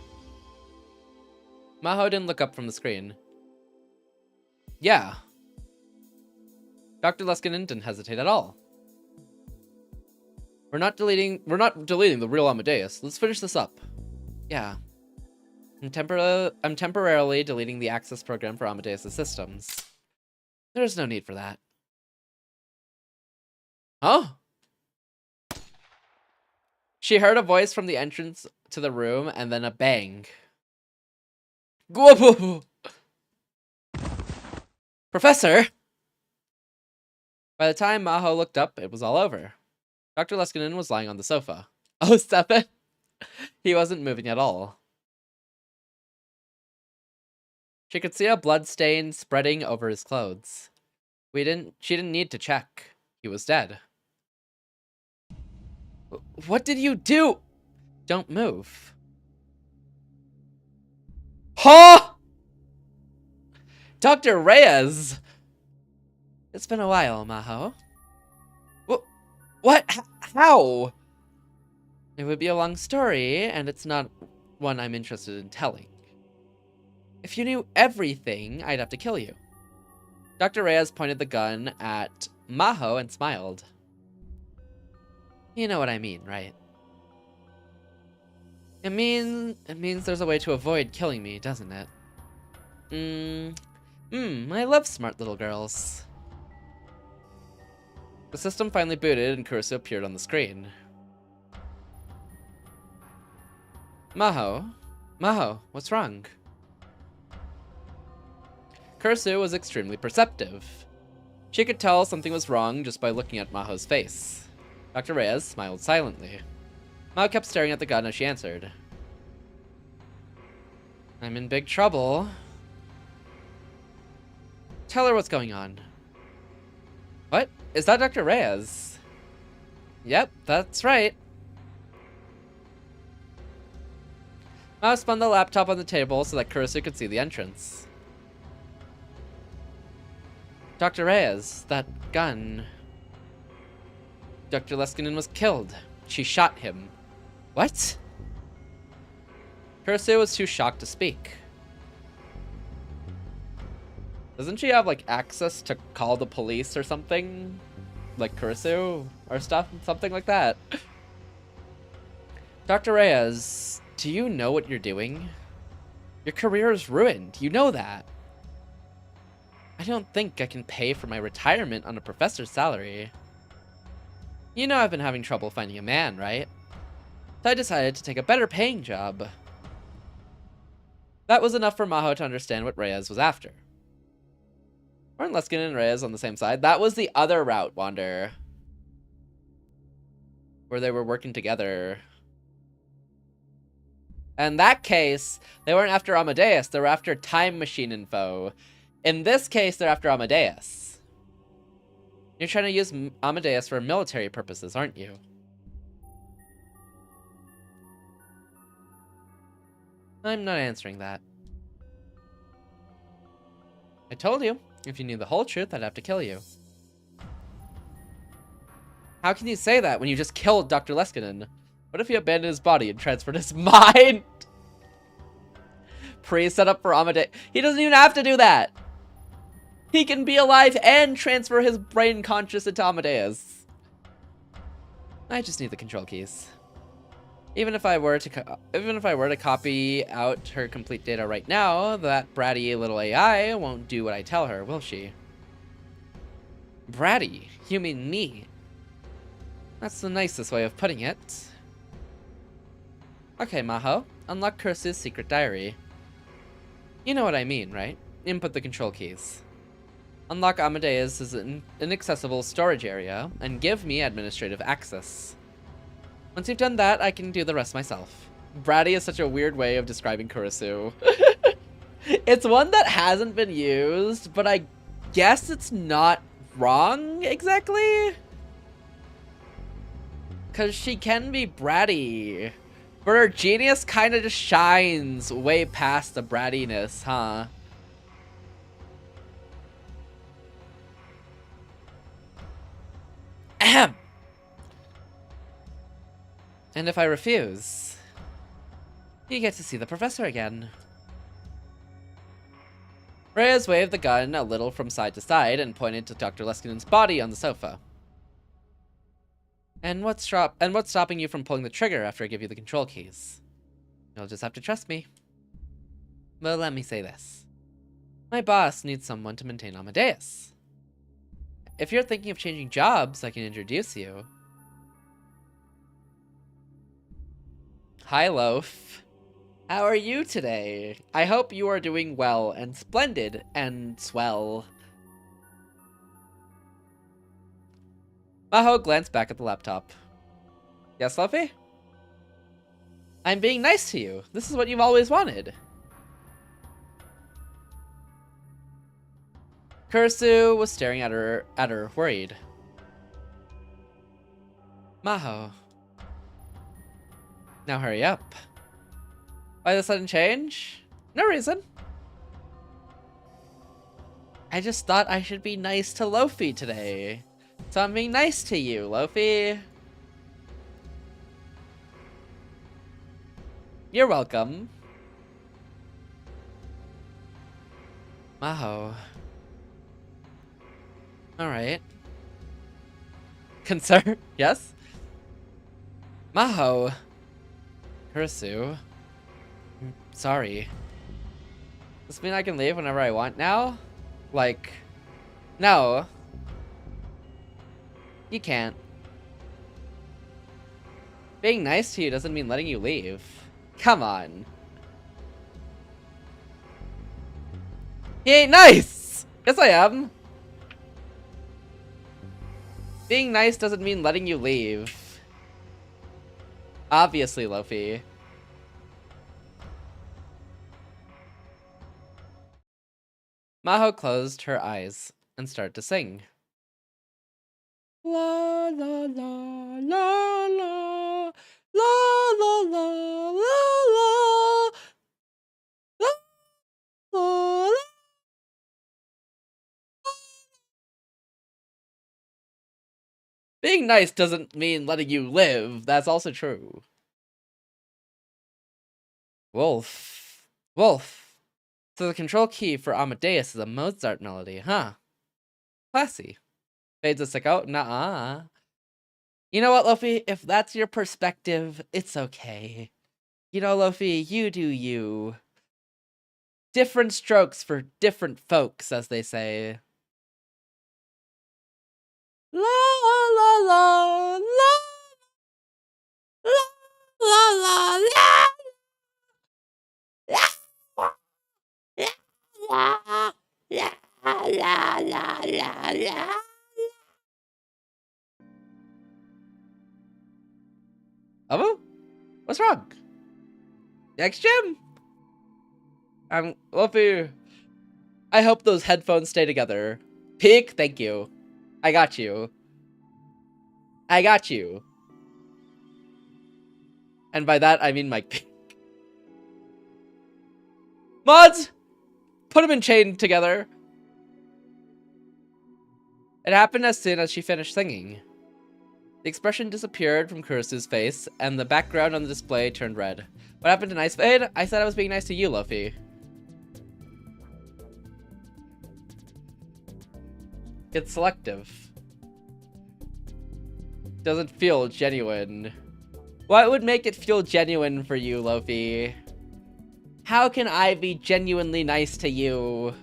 Maho didn't look up from the screen. Yeah. Dr. Leskinen didn't hesitate at all. We're not deleting the real Amadeus. Let's finish this up. Yeah. I'm temporarily deleting the access program for Amadeus' systems. There's no need for that. Huh? She heard a voice from the entrance to the room and then a bang. Professor! By the time Maho looked up, it was all over. Dr. Leskinen was lying on the sofa. Oh, Stefan! He wasn't moving at all. She could see a blood stain spreading over his clothes. She didn't need to check. He was dead. What did you do? Don't move. Huh? Dr. Reyes! It's been a while, Maho. What? How? It would be a long story, and it's not one I'm interested in telling. If you knew everything, I'd have to kill you. Dr. Reyes pointed the gun at Maho and smiled. You know what I mean, right? It means there's a way to avoid killing me, doesn't it? I love smart little girls. The system finally booted and Kurisu appeared on the screen. Maho, what's wrong? Kurisu was extremely perceptive. She could tell something was wrong just by looking at Maho's face. Dr. Reyes smiled silently. Maho kept staring at the gun as she answered. I'm in big trouble. Tell her what's going on. What? Is that Dr. Reyes? Yep, that's right. Maho spun the laptop on the table so that Kurisu could see the entrance. Dr. Reyes, that gun. Dr. Leskinen was killed. She shot him. What? Kurusu was too shocked to speak. Doesn't she have, like, access to call the police or something? Like Kurusu or something like that. Dr. Reyes, do you know what you're doing? Your career is ruined. You know that. I don't think I can pay for my retirement on a professor's salary. You know I've been having trouble finding a man, right? So I decided to take a better paying job. That was enough for Maho to understand what Reyes was after. Weren't Leskinen and Reyes on the same side? That was the other route, Wander. Where they were working together. In that case, they weren't after Amadeus, they were after time machine info. In this case, they're after Amadeus. You're trying to use Amadeus for military purposes, aren't you? I'm not answering that. I told you, if you knew the whole truth, I'd have to kill you. How can you say that when you just killed Dr. Leskinen? What if you abandoned his body and transferred his mind? Pre-set up for Amadeus. He doesn't even have to do that. He can be alive and transfer his brain conscious into Amadeus. I just need the control keys. Even if I were to copy out her complete data right now, that bratty little AI won't do what I tell her, will she? Bratty? You mean me? That's the nicest way of putting it. Okay, Maho. Unlock Kurusu's secret diary. You know what I mean, right? Input the control keys. Unlock Amadeus' inaccessible storage area, and give me administrative access. Once you've done that, I can do the rest myself. Bratty is such a weird way of describing Kurusu. It's one that hasn't been used, but I guess it's not wrong exactly? Because she can be bratty. But her genius kind of just shines way past the brattiness, huh? Ahem! And if I refuse, you get to see the professor again. Reyes waved the gun a little from side to side and pointed to Dr. Leskinen's body on the sofa. And what's stopping you from pulling the trigger after I give you the control keys? You'll just have to trust me. But let me say this. My boss needs someone to maintain Amadeus. If you're thinking of changing jobs, I can introduce you. Hi, Loaf. How are you today? I hope you are doing well and splendid and swell. Maho glanced back at the laptop. Yes, Luffy? I'm being nice to you. This is what you've always wanted. Kurusu was staring at her, worried. Maho. Now hurry up. Why the sudden change? No reason. I just thought I should be nice to Lofi today. So I'm being nice to you, Lofi. You're welcome. Maho. Alright. Concern? Yes? Maho. Kurusu. Sorry. Does this mean I can leave whenever I want now? Like, no. You can't. Being nice to you doesn't mean letting you leave. Come on. He ain't nice! Yes, I am. Being nice doesn't mean letting you leave. Obviously, Luffy. Maho closed her eyes and started to sing. La la la la la la la la la la la la. Being nice doesn't mean letting you live. That's also true. Wolf. Wolf. So the control key for Amadeus is a Mozart melody, huh? Classy. Fades a sicko? Nuh-uh. You know what, Luffy? If that's your perspective, it's okay. You know, Luffy, you do you. Different strokes for different folks, as they say. La la la la la la la la la la la la la. Abu? What's wrong? Next gym? Luffy. I hope those headphones stay together. Peek, thank you. I got you. I got you. And by that, I mean Mike Peek. Mods! Put them in chain together. It happened as soon as she finished singing. The expression disappeared from Kurisu's face, and the background on the display turned red. What happened to Nice Fade? I said I was being nice to you, Luffy. It's selective. Doesn't feel genuine. What would make it feel genuine for you, Luffy? How can I be genuinely nice to you?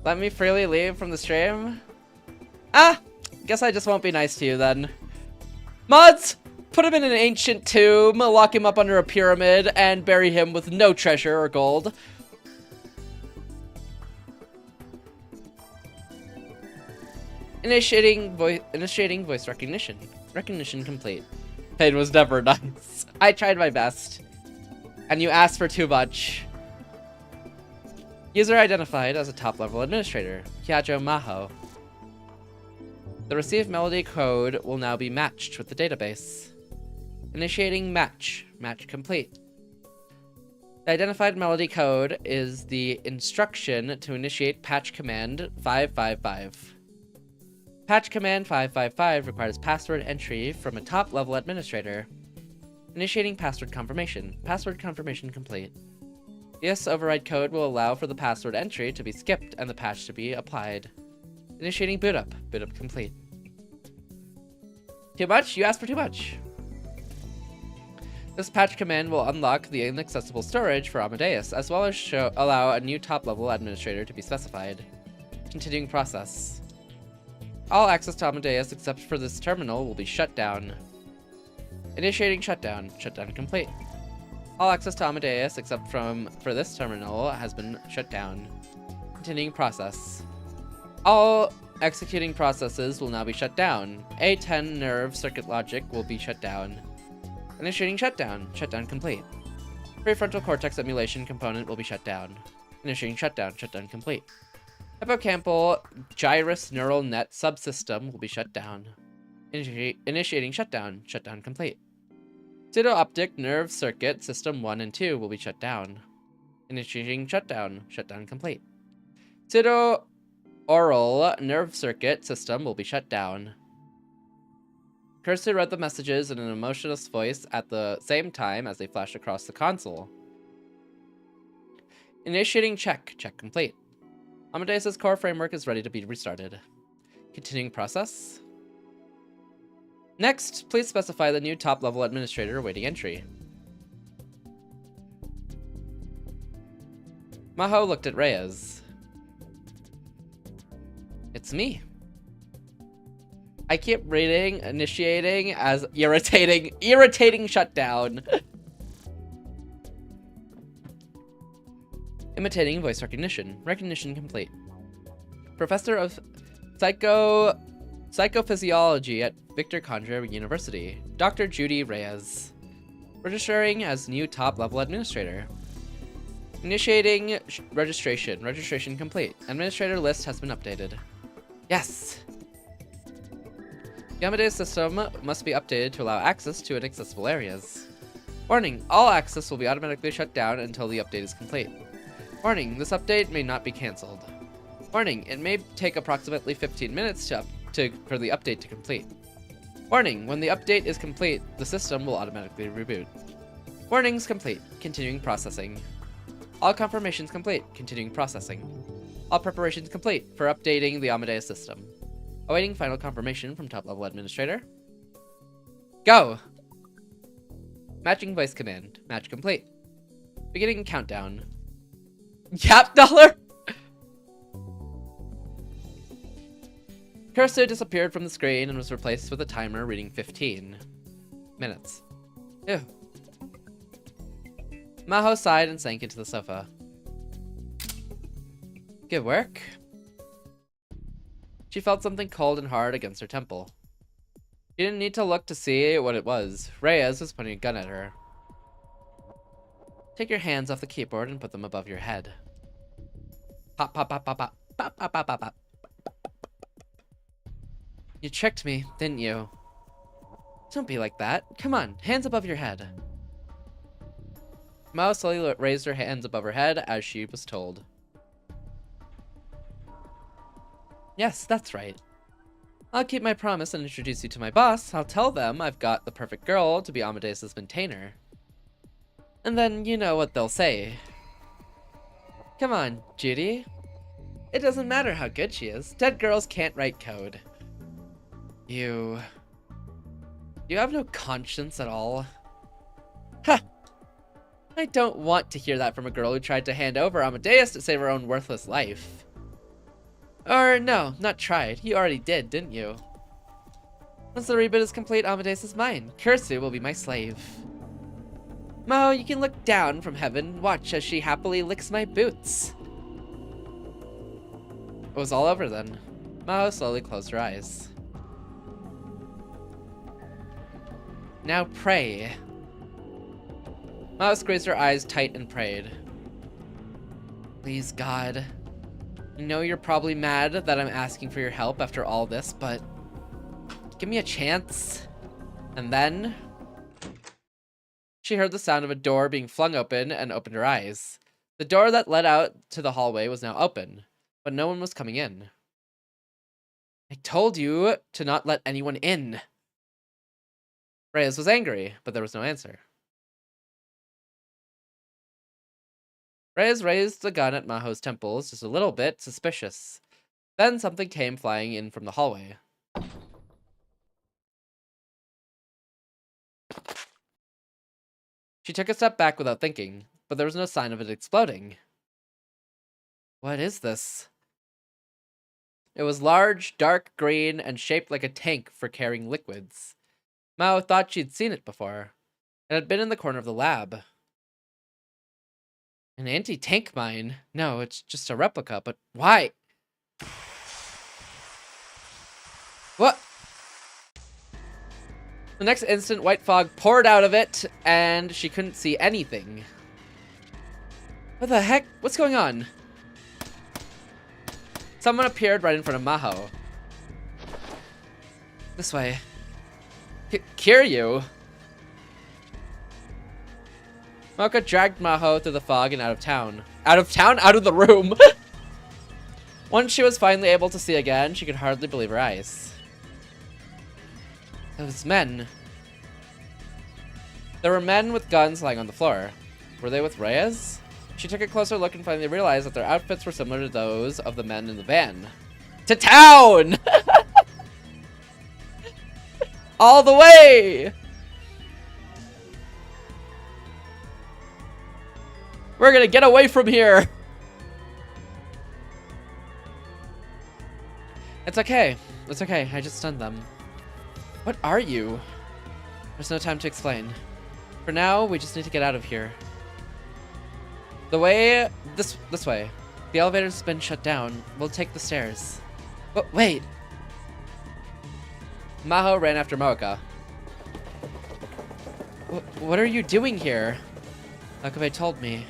Let me freely leave from the stream? Ah! Guess I just won't be nice to you then. Mods! Put him in an ancient tomb, lock him up under a pyramid, and bury him with no treasure or gold. Initiating voice recognition. Recognition complete. Pain was never nice. I tried my best. And you asked for too much. User identified as a top-level administrator, Kyajo Maho. The received melody code will now be matched with the database. Initiating match. Match complete. The identified melody code is the instruction to initiate patch command 555. Patch command 555 requires password entry from a top-level administrator. Initiating password confirmation. Password confirmation complete. This override code will allow for the password entry to be skipped and the patch to be applied. Initiating boot up. Boot up complete. Too much? You asked for too much. This patch command will unlock the inaccessible storage for Amadeus, as well as allow a new top-level administrator to be specified. Continuing process. All access to Amadeus except for this terminal will be shut down. Initiating shutdown. Shutdown complete. All access to Amadeus except for this terminal has been shut down. Continuing process. All executing processes will now be shut down. A10 nerve circuit logic will be shut down. Initiating shutdown. Shutdown complete. Prefrontal cortex emulation component will be shut down. Initiating shutdown. Shutdown complete. Hippocampal gyrus neural net subsystem will be shut down. Initiating shutdown. Shutdown complete. Pseudo-optic nerve circuit system 1 and 2 will be shut down. Initiating shutdown. Shutdown complete. Pseudo-oral nerve circuit system will be shut down. Cursor read the messages in an emotionless voice at the same time as they flashed across the console. Initiating check. Check complete. Amadeus' core framework is ready to be restarted. Continuing process. Next, please specify the new top-level administrator awaiting entry. Maho looked at Reyes. It's me. I keep reading initiating as irritating shutdown. Imitating voice recognition. Recognition complete. Professor of Psychophysiology at Victor Condra University, Dr. Judy Reyes. Registering as new top-level administrator. Initiating registration. Registration complete. Administrator list has been updated. Yes! The Amadeus system must be updated to allow access to inaccessible areas. Warning, all access will be automatically shut down until the update is complete. Warning, this update may not be cancelled. Warning, it may take approximately 15 minutes for the update to complete. Warning, when the update is complete, the system will automatically reboot. Warnings complete. Continuing processing. All confirmations complete. Continuing processing. All preparations complete for updating the Amadeus system. Awaiting final confirmation from top-level administrator. Go! Matching voice command. Match complete. Beginning countdown. Yap dollar? Cursor disappeared from the screen and was replaced with a timer reading 15 minutes. Ew. Maho sighed and sank into the sofa. Good work. She felt something cold and hard against her temple. She didn't need to look to see what it was. Reyes was pointing a gun at her. Take your hands off the keyboard and put them above your head. Pop, pop, pop, pop, pop, pop, pop, pop, pop, pop. You tricked me, didn't you? Don't be like that. Come on, hands above your head. Mao slowly raised her hands above her head as she was told. Yes, that's right. I'll keep my promise and introduce you to my boss. I'll tell them I've got the perfect girl to be Amadeus' maintainer. And then you know what they'll say. Come on, Judy. It doesn't matter how good she is. Dead girls can't write code. You have no conscience at all. Ha! I don't want to hear that from a girl who tried to hand over Amadeus to save her own worthless life. Or no, not tried. You already did, didn't you? Once the reboot is complete, Amadeus is mine. Kursu will be my slave. Mo, you can look down from heaven and watch as she happily licks my boots. It was all over then. Mo slowly closed her eyes. Now pray. Mao squeezed her eyes tight and prayed. Please, God. I know you're probably mad that I'm asking for your help after all this, but give me a chance. And then she heard the sound of a door being flung open and opened her eyes. The door that led out to the hallway was now open, but no one was coming in. I told you to not let anyone in. Reyes was angry, but there was no answer. Reyes raised the gun at Maho's temples, just a little bit suspicious. Then something came flying in from the hallway. She took a step back without thinking, but there was no sign of it exploding. What is this? It was large, dark green, and shaped like a tank for carrying liquids. Mao thought she'd seen it before. It had been in the corner of the lab. An anti-tank mine? No, it's just a replica, but why? What? The next instant, white fog poured out of it, and she couldn't see anything. What the heck? What's going on? Someone appeared right in front of Maho. This way. Kiryu? Mocha dragged Maho through the fog and out of town. Out of town? Out of the room! Once she was finally able to see again, she could hardly believe her eyes. Those men. There were men with guns lying on the floor. Were they with Reyes? She took a closer look and finally realized that their outfits were similar to those of the men in the van. To town! All the way! We're gonna get away from here! It's okay. It's okay. I just stunned them. What are you? There's no time to explain. For now, we just need to get out of here. The way... This way. The elevator's been shut down. We'll take the stairs. But wait! Maho ran after Moeka. What are you doing here? Okabe told me.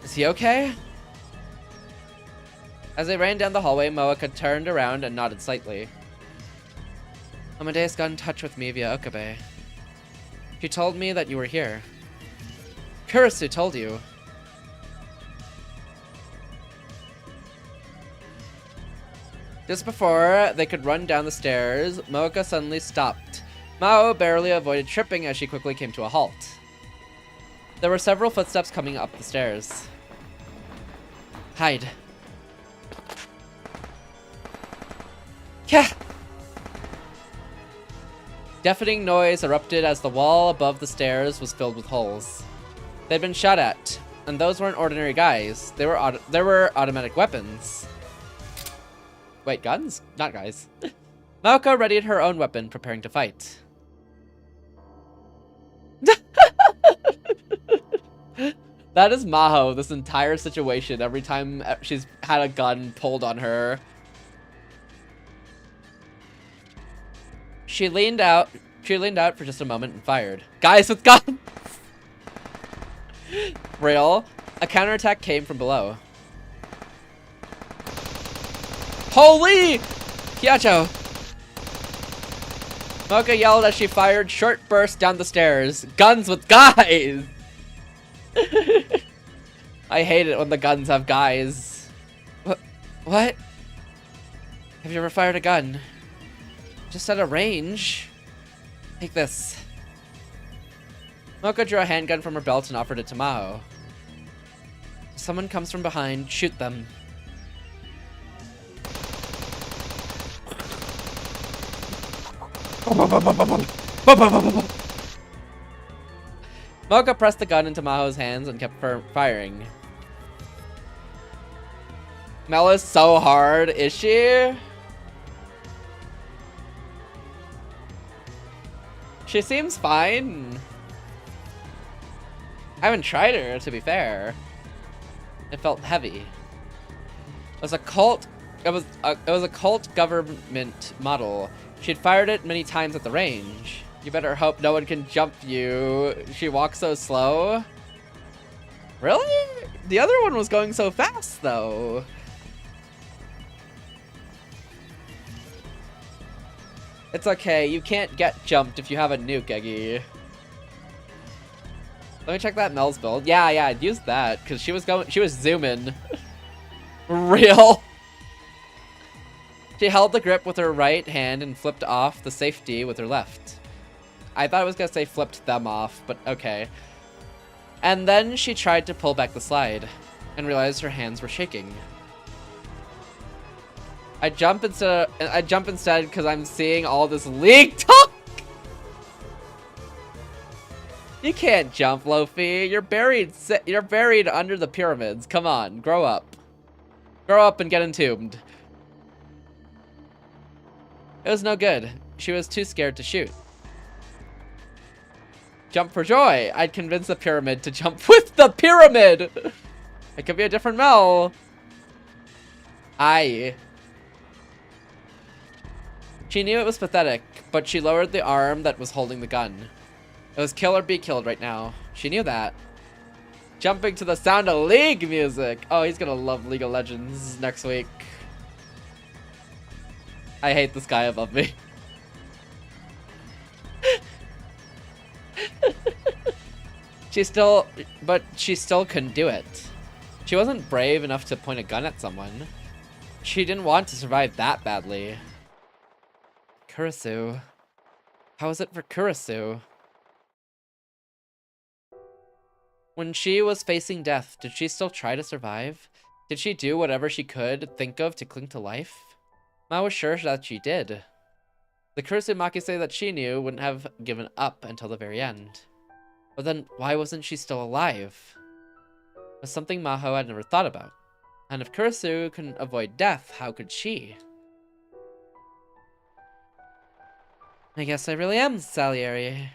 Is he okay? As they ran down the hallway, Moeka turned around and nodded slightly. Amadeus got in touch with me via Okabe. She told me that you were here. Kurisu told you. Just before they could run down the stairs, Mocha suddenly stopped. Mao barely avoided tripping as she quickly came to a halt. There were several footsteps coming up the stairs. Hide. Yeah. Deafening noise erupted as the wall above the stairs was filled with holes. They'd been shot at, and those weren't ordinary guys. They were automatic weapons. Wait, guns? Not guys. Maoka readied her own weapon, preparing to fight. That is Maho, this entire situation, every time she's had a gun pulled on her. She leaned out for just a moment and fired. Guys with guns! Real. A counterattack came from below. Holy! Hyacho! Mocha yelled as she fired short bursts down the stairs. Guns with guys! I hate it when the guns have guys. What? Have you ever fired a gun? Just at a range. Take this. Mocha drew a handgun from her belt and offered it to Maho. If someone comes from behind, shoot them. Mocha pressed the gun into Maho's hands and kept firing. Mel is so hard, is she? She seems fine. I haven't tried her, to be fair. It felt heavy. It was a cult government model. She'd fired it many times at the range. You better hope no one can jump you. She walks so slow. Really? The other one was going so fast, though. It's okay. You can't get jumped if you have a nuke, Eggy. Let me check that Mel's build. Yeah, I'd use that because she was zooming. Real. She held the grip with her right hand and flipped off the safety with her left. I thought it was gonna say flipped them off, but okay. And then she tried to pull back the slide and realized her hands were shaking. I jump instead because I'm seeing all this league talk. You can't jump, Lofi. You're buried under the pyramids. Come on, grow up. Grow up and get entombed. It was no good. She was too scared to shoot. Jump for joy. I'd convince the pyramid to jump with the pyramid. It could be a different Mel. She knew it was pathetic, but she lowered the arm that was holding the gun. It was kill or be killed right now. She knew that. Jumping to the sound of League music. Oh, he's gonna love League of Legends next week. I hate this guy above me. She still couldn't do it. She wasn't brave enough to point a gun at someone. She didn't want to survive that badly. Kurisu. How was it for Kurisu? When she was facing death, did she still try to survive? Did she do whatever she could think of to cling to life? Ma was sure that she did. The Kurisu Maki say that she knew wouldn't have given up until the very end. But then, why wasn't she still alive? It was something Maho had never thought about. And if Kurisu couldn't avoid death, how could she? I guess I really am Salieri.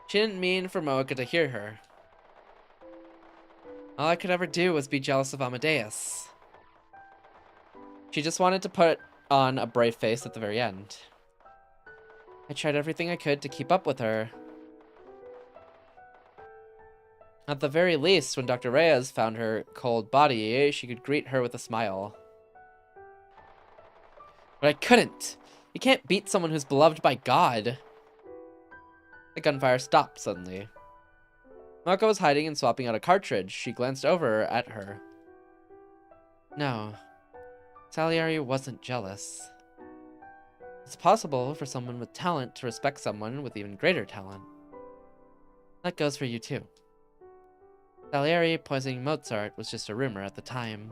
She didn't mean for Mocha to hear her. All I could ever do was be jealous of Amadeus. She just wanted to put on a brave face at the very end. I tried everything I could to keep up with her. At the very least, when Dr. Reyes found her cold body, she could greet her with a smile. But I couldn't. You can't beat someone who's beloved by God. The gunfire stopped suddenly. Moko was hiding and swapping out a cartridge. She glanced over at her. No. Salieri wasn't jealous. It's possible for someone with talent to respect someone with even greater talent. That goes for you too. Salieri poisoning Mozart was just a rumor at the time.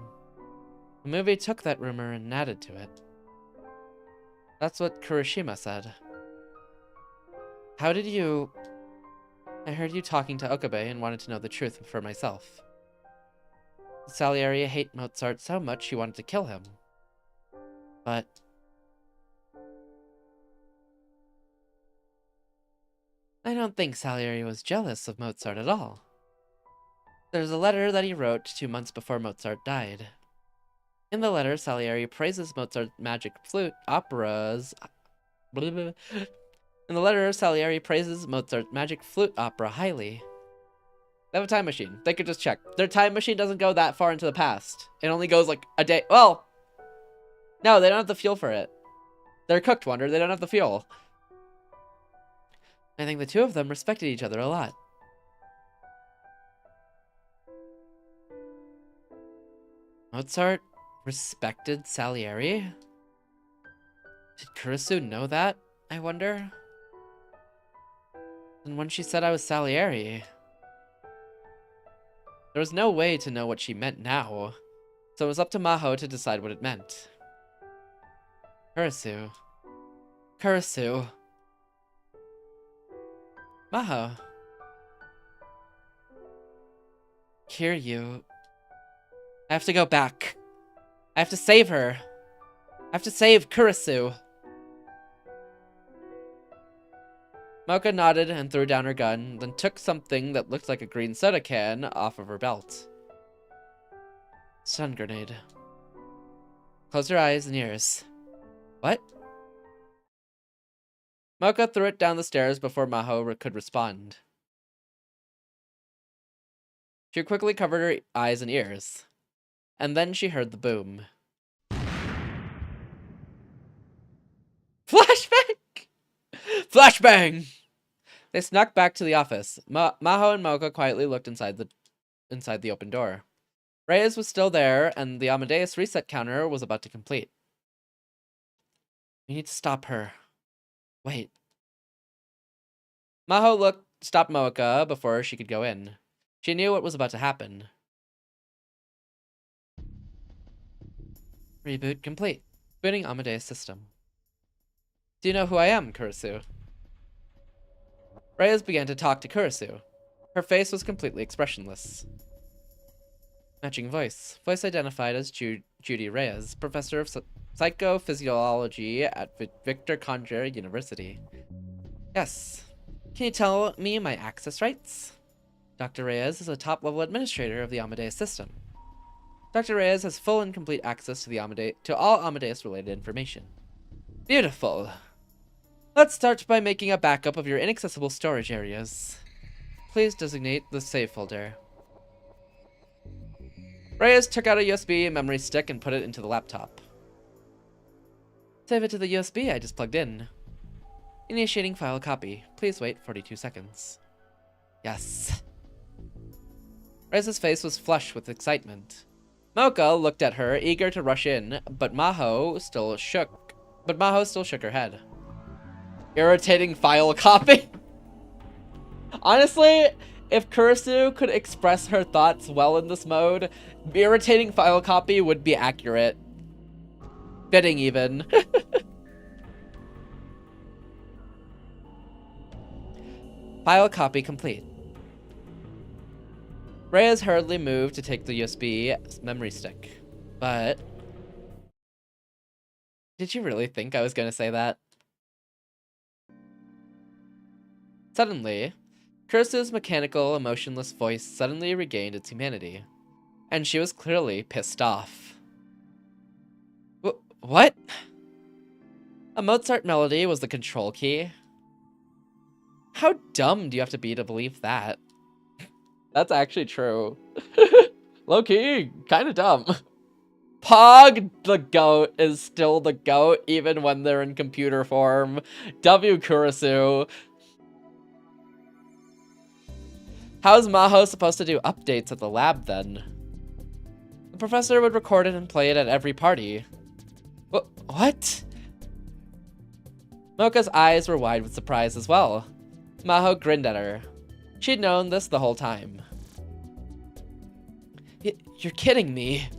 The movie took that rumor and added to it. That's what Kurishima said. How did you... I heard you talking to Okabe and wanted to know the truth for myself. Did Salieri hate Mozart so much he wanted to kill him? But... I don't think Salieri was jealous of Mozart at all. There's a letter that he wrote 2 months before Mozart died. In the letter, Salieri praises Mozart's magic flute operas... In the letter, Salieri praises Mozart's magic flute opera highly. They have a time machine. They could just check. Their time machine doesn't go that far into the past. It only goes like a day. Well, no, they don't have the fuel for it. They're cooked wonder. They don't have the fuel. I think the two of them respected each other a lot. Mozart respected Salieri? Did Kurisu know that, I wonder? And when she said I was Salieri, there was no way to know what she meant now, so it was up to Maho to decide what it meant. Kurisu. Kurisu. Maho. Kiryu. I have to go back. I have to save her. I have to save Kurisu. Mocha nodded and threw down her gun, then took something that looked like a green soda can off of her belt. Stun grenade. Close your eyes and ears. What? Mocha threw it down the stairs before Maho could respond. She quickly covered her eyes and ears. And then she heard the boom. Flashbang! Flashbang! They snuck back to the office. Maho and Mocha quietly looked inside the open door. Reyes was still there, and the Amadeus reset counter was about to complete. We need to stop her. Wait. Maho stopped Mocha before she could go in. She knew what was about to happen. Reboot complete. Booting Amadeus system. Do you know who I am, Kurisu? Reyes began to talk to Kurisu. Her face was completely expressionless. Matching voice. Voice identified as Judy Reyes, professor of psychophysiology at Victor Conjure University. Yes. Can you tell me my access rights? Dr. Reyes is a top-level administrator of the Amadeus system. Dr. Reyes has full and complete access to all Amadeus-related information. Beautiful. Let's start by making a backup of your inaccessible storage areas. Please designate the save folder. Reyes took out a USB memory stick and put it into the laptop. Save it to the USB I just plugged in. Initiating file copy. Please wait 42 seconds. Yes. Reyes' face was flush with excitement. Mocha looked at her, eager to rush in, but Maho still shook her head. Irritating file copy? Honestly, if Kurisu could express her thoughts well in this mode, irritating file copy would be accurate. Fitting, even. File copy complete. Reyes hurriedly moved to take the USB memory stick, but... Did you really think I was going to say that? Suddenly, Kurisu's mechanical, emotionless voice suddenly regained its humanity, and she was clearly pissed off. What? A Mozart melody was the control key? How dumb do you have to be to believe that? That's actually true. Low-key, kind of dumb. Pog the goat is still the goat even when they're in computer form. W Kurisu. How's Maho supposed to do updates at the lab then? The professor would record it and play it at every party. What? Mocha's eyes were wide with surprise as well. Maho grinned at her. She'd known this the whole time. You're kidding me.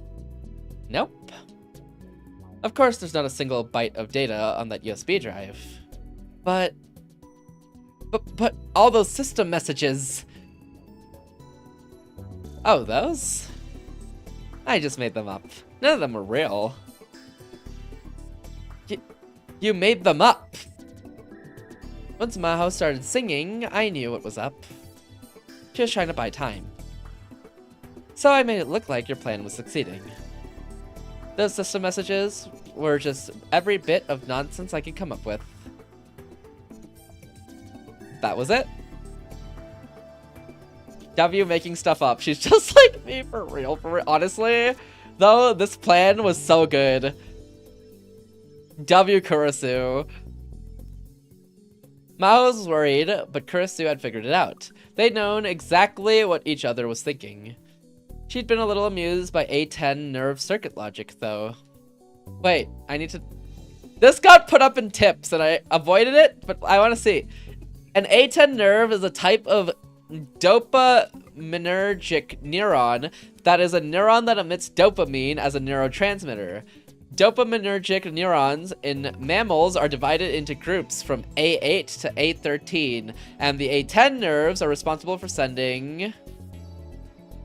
Nope. Of course there's not a single byte of data on that USB drive. But all those system messages. Oh, those? I just made them up. None of them were real. You made them up! Once Maho started singing, I knew what was up. She was trying to buy time. So I made it look like your plan was succeeding. Those system messages were just every bit of nonsense I could come up with. That was it. W making stuff up. She's just like me for real, Honestly, though, this plan was so good. W Kurisu. Maho was worried, but Kurisu had figured it out. They'd known exactly what each other was thinking. She'd been a little amused by A10 nerve circuit logic, though. Wait, I need to... This got put up in tips, and I avoided it, but I want to see. An A10 nerve is a type of dopaminergic neuron that is a neuron that emits dopamine as a neurotransmitter. Dopaminergic neurons in mammals are divided into groups from A8 to A13, and the A10 nerves are responsible for sending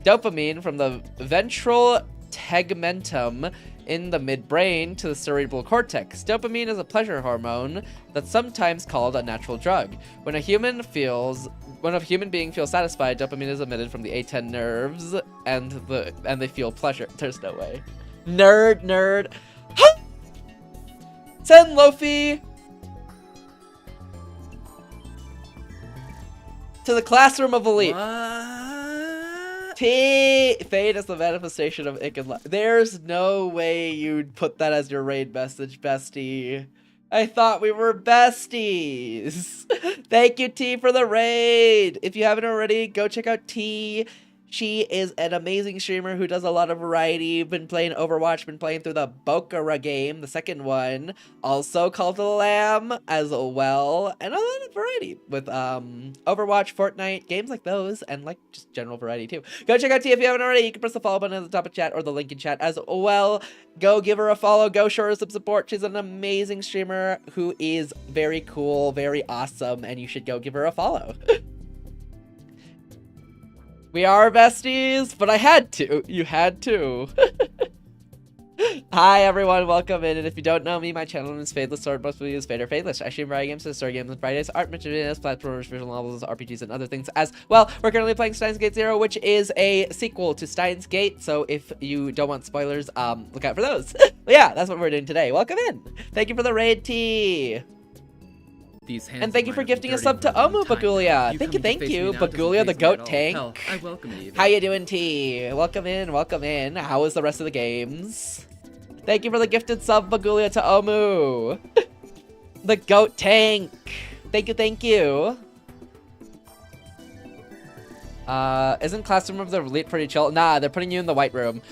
dopamine from the ventral tegmentum in the midbrain to the cerebral cortex. Dopamine is a pleasure hormone that's sometimes called a natural drug. When a human being feels satisfied, dopamine is emitted from the A10 nerves, and they feel pleasure. There's no way. Nerd. Send Lofi to the classroom of elite. Fate is the manifestation of Ick and love. There's no way you'd put that as your raid message, bestie. I thought we were besties. Thank you, T, for the raid. If you haven't already, go check out T. She is an amazing streamer who does a lot of variety. Been playing Overwatch, been playing through the Bokara game, the second one. Also Call to the Lamb as well. And a lot of variety with Overwatch, Fortnite, games like those, and like just general variety too. Go check out T if you haven't already. You can press the follow button at the top of chat or the link in chat as well. Go give her a follow. Go show her some support. She's an amazing streamer who is very cool, very awesome, and you should go give her a follow. We are besties, but I had to. You had to. Hi everyone, welcome in. And if you don't know me, my channel is Fadelessword, most people use Fade or Fadeless. I stream variety games, story games on Fridays, art, materials, platformers, visual novels, RPGs, and other things as well. We're currently playing Steins Gate Zero, which is a sequel to Steins Gate. So if you don't want spoilers, look out for those. But yeah, that's what we're doing today. Welcome in. Thank you for the raid, T. And thank you for gifting a sub to Omu, Bagulia. Thank you, Bagulia the goat tank. Hell, I welcome you. How you doing, T? Welcome in. How is the rest of the games? Thank you for the gifted sub, Bagulia to Omu. The goat tank. Thank you. Isn't Classroom of the Elite pretty chill? Nah, they're putting you in the white room.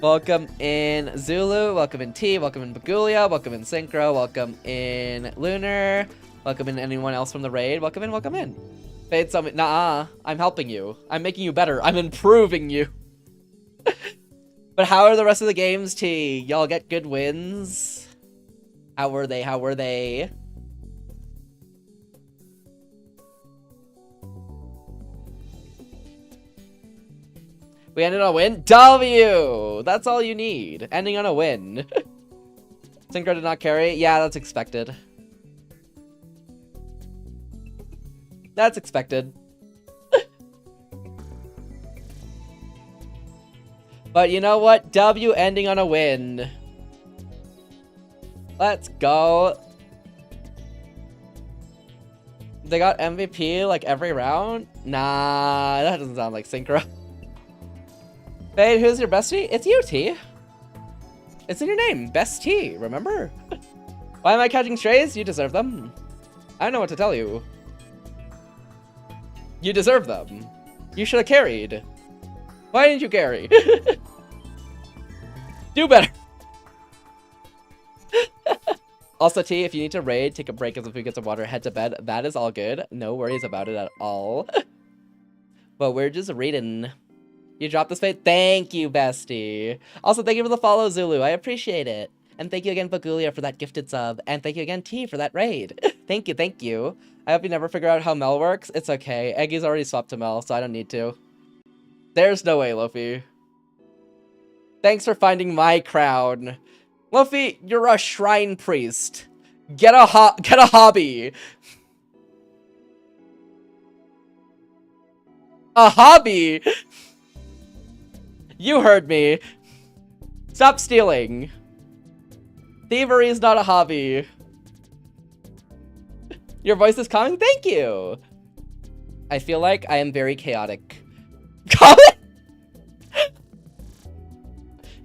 Welcome in Zulu, welcome in T, welcome in Bagulia, welcome in Synchro, welcome in Lunar, welcome in anyone else from the raid, welcome in. Fade Summit, nah, I'm helping you. I'm making you better, I'm improving you. But how are the rest of the games, T? Y'all get good wins? How were they? We ended on a win? W! That's all you need. Ending on a win. Synchro did not carry? Yeah, that's expected. That's expected. But you know what? W ending on a win. Let's go. They got MVP like every round? Nah, that doesn't sound like Synchro. Fade, who's your bestie? It's you, T. It's in your name, Best T, remember? Why am I catching strays? You deserve them. I don't know what to tell you. You deserve them. You should have carried. Why didn't you carry? Do better. Also, T, if you need to raid, take a break as if we get some water, head to bed. That is all good. No worries about it at all. But we're just reading. You dropped this fate? Thank you, bestie. Also, thank you for the follow, Zulu. I appreciate it. And thank you again, Bagulia, for that gifted sub. And thank you again, T, for that raid. Thank you, thank you. I hope you never figure out how Mel works. It's okay. Eggy's already swapped to Mel, so I don't need to. There's no way, Luffy. Thanks for finding my crown. Luffy, you're a shrine priest. Get a hobby. A hobby? You heard me. Stop stealing. Thievery is not a hobby. Your voice is calming? Thank you. I feel like I am very chaotic. Comment?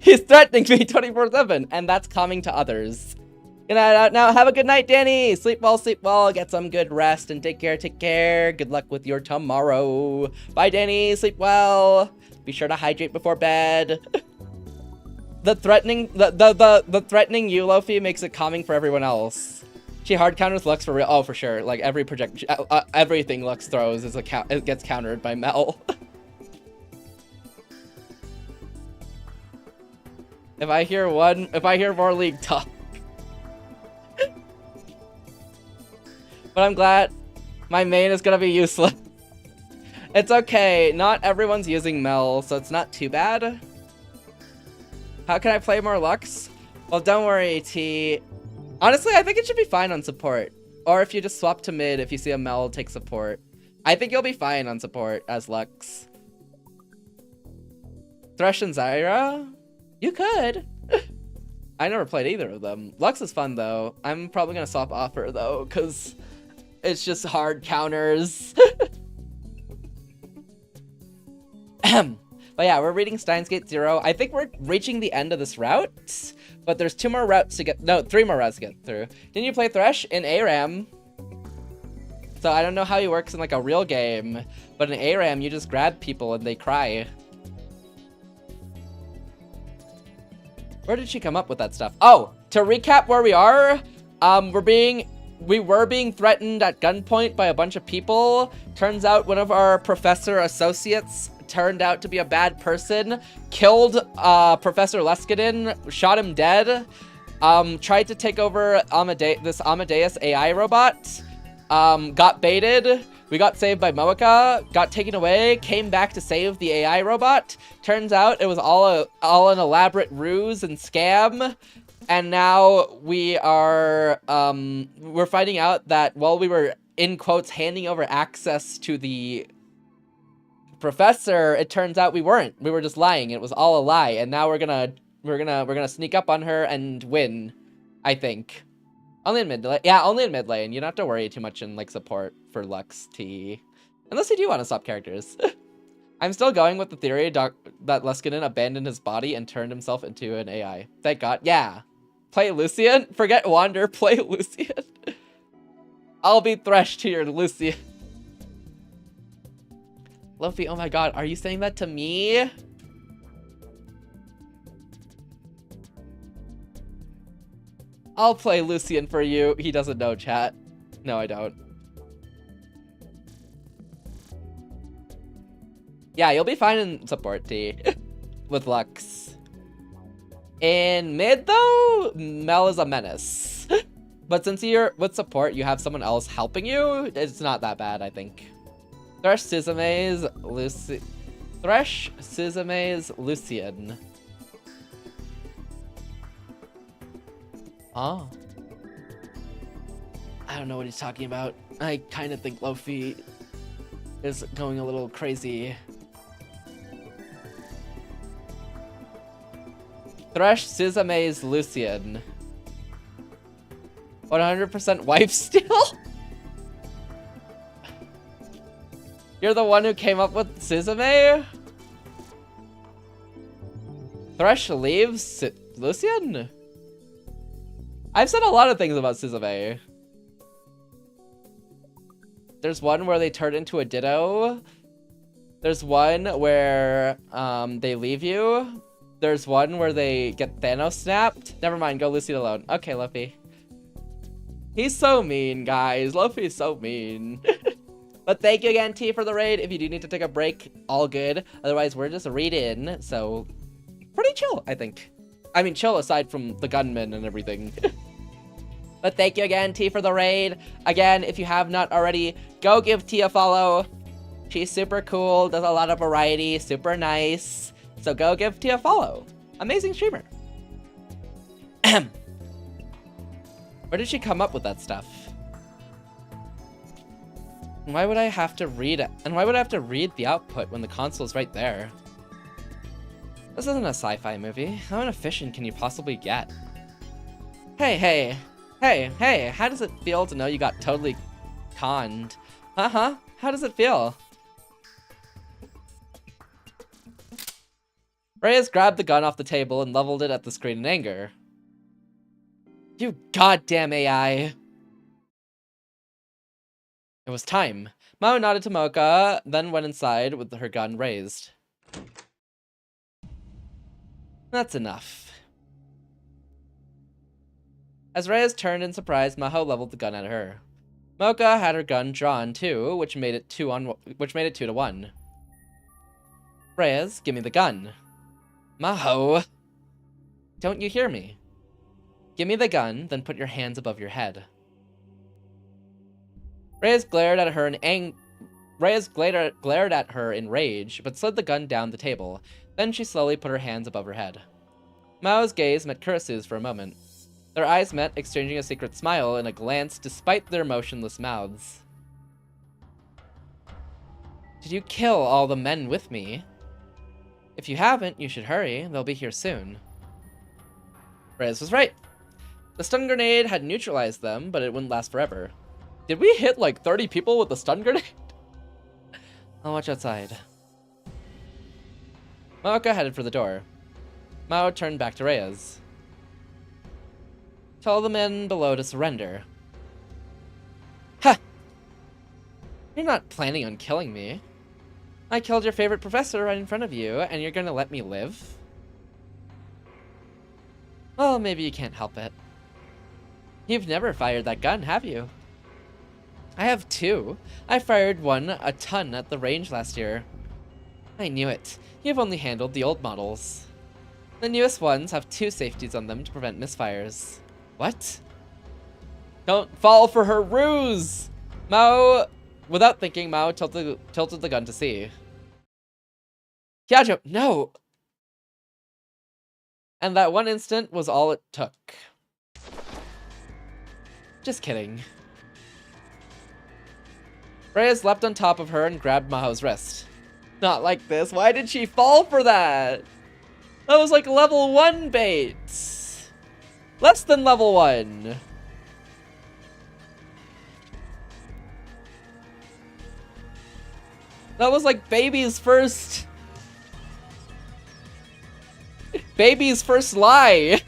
He's threatening me 24/7, and that's calming to others. Good night now. Have a good night, Danny. Sleep well, get some good rest, and take care. Good luck with your tomorrow. Bye, Danny. Sleep well. Be sure to hydrate before bed. The threatening you, Luffy, makes it calming for everyone else. She hard counters Lux for real. Oh, for sure. Like every everything Lux throws is it gets countered by Mel. If I hear more League talk. But I'm glad my main is gonna be useless. It's okay. Not everyone's using Mel, so it's not too bad. How can I play more Lux? Well, don't worry, T. Honestly, I think it should be fine on support. Or if you just swap to mid if you see a Mel take support. I think you'll be fine on support as Lux. Thresh and Zyra? You could. I never played either of them. Lux is fun, though. I'm probably going to swap off her, though, because it's just hard counters. But yeah, we're reading Steins Gate 0. I think we're reaching the end of this route, but there's 2 more routes to get... No, 3 more routes to get through. Didn't you play Thresh in ARAM? So I don't know how he works in, like, a real game, but in ARAM, you just grab people and they cry. Where did she come up with that stuff? Oh, to recap where we are, we were being threatened at gunpoint by a bunch of people. Turns out one of our professor associates turned out to be a bad person, killed Professor Leskinen, shot him dead, tried to take over this Amadeus AI robot, got baited. We got saved by Moeka, got taken away, came back to save the AI robot. Turns out it was all an elaborate ruse and scam. And now we are, we're finding out that while we were, in quotes, handing over access to the professor, it turns out we weren't. We were just lying. It was all a lie. And now we're gonna sneak up on her and win, I think. Only in mid lane. Yeah, only in mid lane. You don't have to worry too much in like support for Lux T. Unless you do want to swap characters. I'm still going with the theory that Leskinen abandoned his body and turned himself into an AI. Thank God. Yeah. Play Lucian? Forget Wander, play Lucian. I'll be Thresh to your Lucian. Luffy, oh my God, are you saying that to me? I'll play Lucian for you. He doesn't know, chat. No, I don't. Yeah, you'll be fine in support, T. With Lux. In mid, though, Mel is a menace. But since you're with support, you have someone else helping you, it's not that bad, I think. Thresh, Suzume's Lucian. Oh. I don't know what he's talking about. I kind of think Luffy is going a little crazy. Thresh, Suzume's Lucian. 100% wife steal? You're the one who came up with Suzume? Thresh leaves Lucian? I've said a lot of things about Suzume. There's one where they turn into a Ditto. There's one where they leave you. There's one where they get Thanos snapped. Never mind, go Lucy alone. Okay, Luffy. He's so mean, guys. Luffy's so mean. But thank you again, T, for the raid. If you do need to take a break, all good. Otherwise, we're just reading, so pretty chill, I think. I mean, chill aside from the gunmen and everything. But thank you again, T, for the raid. Again, if you have not already, go give T a follow. She's super cool, does a lot of variety, super nice. So go give T a follow. Amazing streamer. Where did she come up with that stuff? And why would I have to read it? And why would I have to read the output when the console's right there? This isn't a sci-fi movie. How inefficient can you possibly get? Hey, how does it feel to know you got totally conned? How does it feel? Reyes grabbed the gun off the table and leveled it at the screen in anger. You goddamn AI. It was time. Mao nodded to Mocha, then went inside with her gun raised. That's enough. As Reyes turned in surprise, Maho leveled the gun at her. Mocha had her gun drawn too, which made it 2 to 1. Reyes, give me the gun. Maho! Don't you hear me? Give me the gun, then put your hands above your head. Reyes glared at her in rage, but slid the gun down the table. Then she slowly put her hands above her head. Mao's gaze met Kurisu's for a moment. Their eyes met, exchanging a secret smile and a glance despite their motionless mouths. Did you kill all the men with me? If you haven't, you should hurry. They'll be here soon. Reyes was right. The stun grenade had neutralized them, but it wouldn't last forever. Did we hit like 30 people with the stun grenade? I'll watch outside. Maoka headed for the door. Mao turned back to Reyes. Tell the men below to surrender. Ha! You're not planning on killing me. I killed your favorite professor right in front of you, and you're gonna let me live? Well, maybe you can't help it. You've never fired that gun, have you? I have 2. I fired one a ton at the range last year. I knew it. You've only handled the old models. The newest ones have 2 safeties on them to prevent misfires. What? Don't fall for her ruse! Mao... Without thinking, Mao tilted the gun to see. Kyajo, no! And that one instant was all it took. Just kidding. Reyes leapt on top of her and grabbed Maho's wrist. Not like this. Why did she fall for that? That was like level 1 bait. Less than level 1. That was like baby's first lie.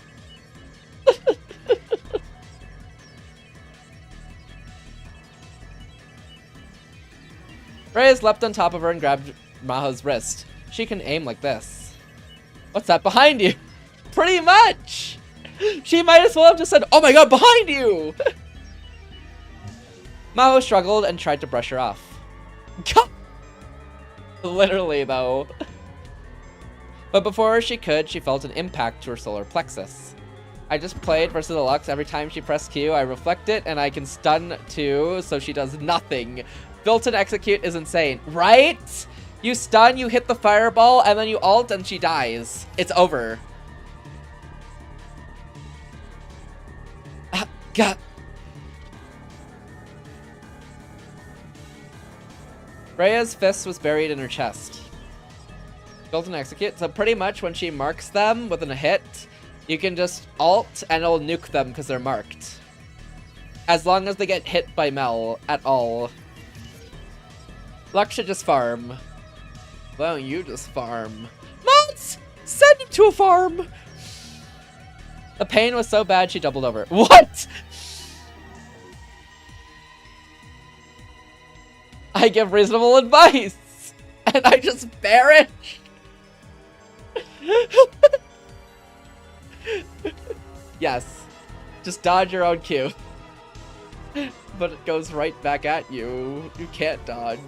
Reyes leapt on top of her and grabbed Maho's wrist. She can aim like this. What's that behind you? Pretty much! She might as well have just said, oh my god, behind you! Maho struggled and tried to brush her off. Literally, though. But before she could, she felt an impact to her solar plexus. I just played versus Deluxe. Every time she pressed Q, I reflect it, and I can stun too, so she does nothing. Built-in execute is insane, right? You stun, you hit the fireball, and then you ult, and she dies. It's over. God. Rhea's fist was buried in her chest. Built-in execute, so pretty much when she marks them within a hit, you can just ult, and it'll nuke them because they're marked. As long as they get hit by Mel at all. Lux should just farm. Why don't you just farm? Mods! Send him to a farm! The pain was so bad she doubled over. What? I give reasonable advice! And I just bear it! Yes. Just dodge your own cue. But it goes right back at you. You can't dodge.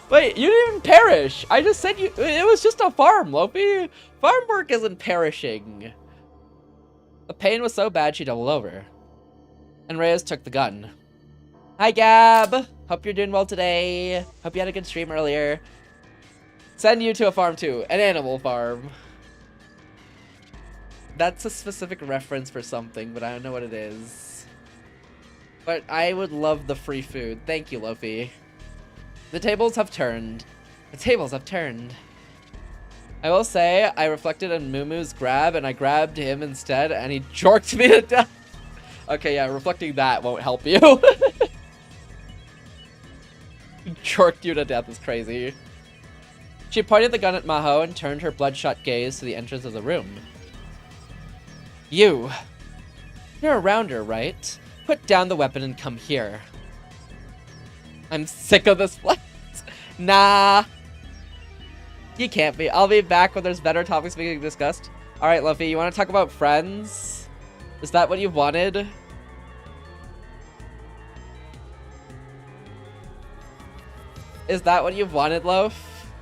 Wait, you didn't even perish! I just said you- it was just a farm, Lofi! Farm work isn't perishing! The pain was so bad she doubled over. And Reyes took the gun. Hi, Gab! Hope you're doing well today. Hope you had a good stream earlier. Send you to a farm too. An animal farm. That's a specific reference for something, but I don't know what it is. But I would love the free food. Thank you, Lofi. The tables have turned. The tables have turned. I will say, I reflected on Mumu's grab, and I grabbed him instead, and he jorked me to death. Okay, yeah, reflecting that won't help you. Jorked you to death is crazy. She pointed the gun at Maho and turned her bloodshot gaze to the entrance of the room. You're a rounder, right? Put down the weapon and come here. I'm sick of this place. Nah. You can't be. I'll be back when there's better topics being discussed. Alright, Luffy, you want to talk about friends? Is that what you wanted? Is that what you wanted, Loaf?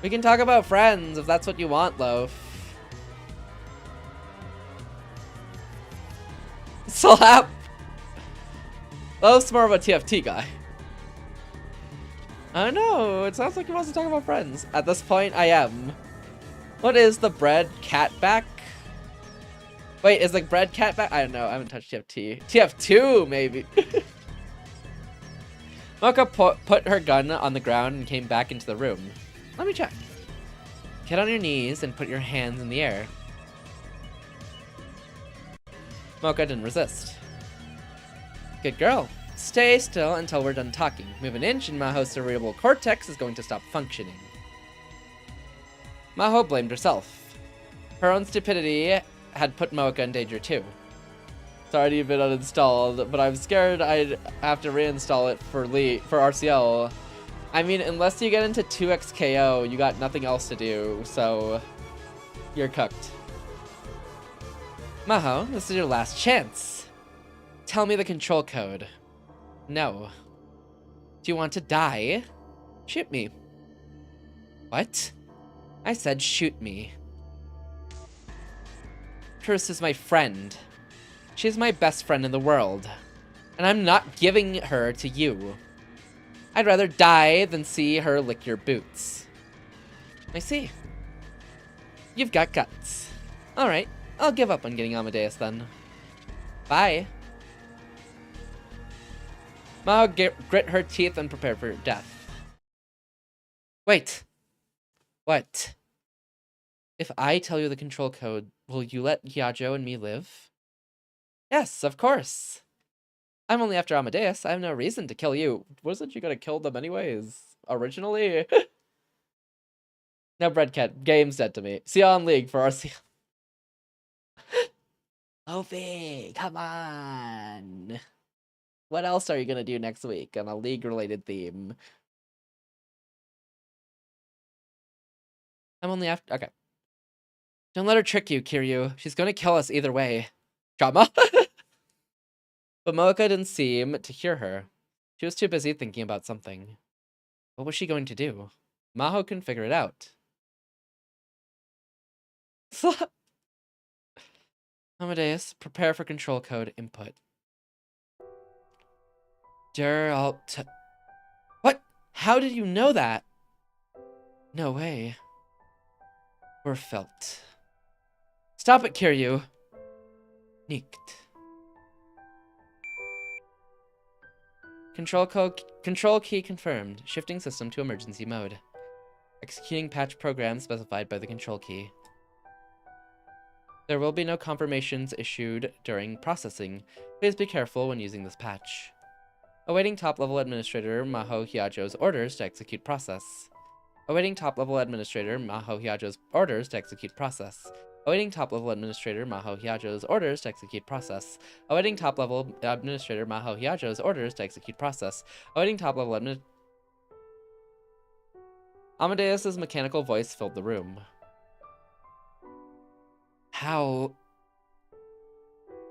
We can talk about friends if that's what you want, Loaf. Slap! Loaf's more of a TFT guy. I don't know, it sounds like he wants to talk about friends. At this point, I am. What is the bread cat back? Wait, is the bread cat back? I don't know, I haven't touched TFT. TF2, maybe. Mocha put her gun on the ground and came back into the room. Let me check. Get on your knees and put your hands in the air. Mocha didn't resist. Good girl. Stay still until we're done talking. Move an inch and Maho's cerebral cortex is going to stop functioning. Maho blamed herself. Her own stupidity had put Mocha in danger too. It's already been uninstalled, but I'm scared I'd have to reinstall it for RCL. I mean, unless you get into 2x KO, you got nothing else to do, so you're cooked. Maho, this is your last chance. Tell me the control code. No. Do you want to die? Shoot me. What? I said shoot me. Curse is my friend. She's my best friend in the world. And I'm not giving her to you. I'd rather die than see her lick your boots. I see. You've got guts. Alright, I'll give up on getting Amadeus then. Bye. Mao grit her teeth and prepared for death. Wait. What? If I tell you the control code, will you let Hyajo and me live? Yes, of course. I'm only after Amadeus. I have no reason to kill you. Wasn't you gonna kill them anyways? Originally? No breadcat. Game's dead to me. See you on League for RC. Opie, come on. What else are you gonna do next week on a League-related theme? I'm only after... Okay. Don't let her trick you, Kiryu. She's gonna kill us either way. Drama? But Mocha didn't seem to hear her. She was too busy thinking about something. What was she going to do? Maho couldn't figure it out. Amadeus, prepare for control code input. What? How did you know that? No way. Or felt. Stop it, Kiryu. Nicked. Control key confirmed. Shifting system to emergency mode. Executing patch program specified by the control key. There will be no confirmations issued during processing. Please be careful when using this patch. Awaiting top-level administrator Maho Hyajo's orders to execute process. Awaiting top-level administrator Maho Hyajo's orders to execute process. Awaiting top-level administrator Maho Hyajo's orders to execute process. Awaiting top-level administrator Maho Hyajo's orders to execute process. Awaiting top-level admin... Amadeus's mechanical voice filled the room. How?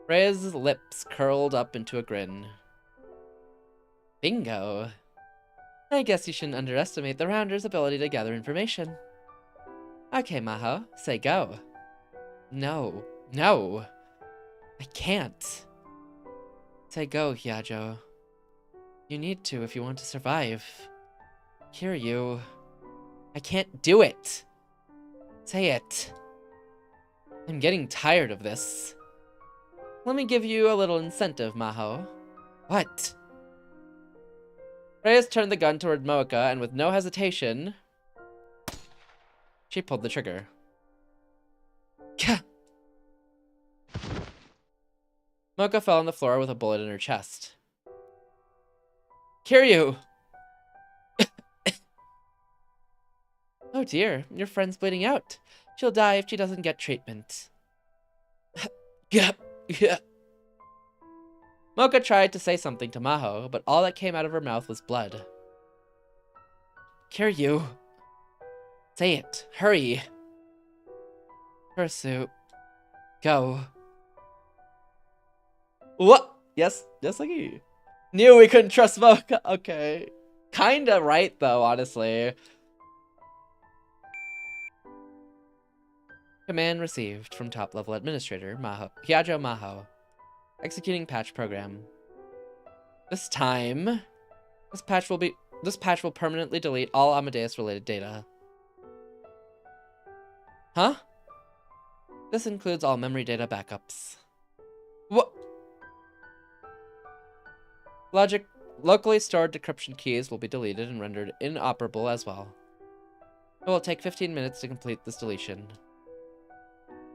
Rhea's lips curled up into a grin. Bingo. I guess you shouldn't underestimate the Rounder's ability to gather information. Okay, Maho, say go. No. No. I can't. Say go, Hyajo. You need to if you want to survive. Kiryu. I can't do it. Say it. I'm getting tired of this. Let me give you a little incentive, Maho. What? Reyes turned the gun toward Mocha, and with no hesitation, she pulled the trigger. Gah! Mocha fell on the floor with a bullet in her chest. Kiryu! Oh dear, your friend's bleeding out. She'll die if she doesn't get treatment. Mocha tried to say something to Maho, but all that came out of her mouth was blood. Kiryu. Say it. Hurry. Kursu. Go. What? Yes, like he knew we couldn't trust Mocha. Okay. Kinda right, though, honestly. Command received from top-level administrator Hyajo Maho. Executing patch program. This time, this patch will permanently delete all Amadeus-related data. Huh? This includes all memory data backups. What? Locally stored decryption keys will be deleted and rendered inoperable as well. It will take 15 minutes to complete this deletion.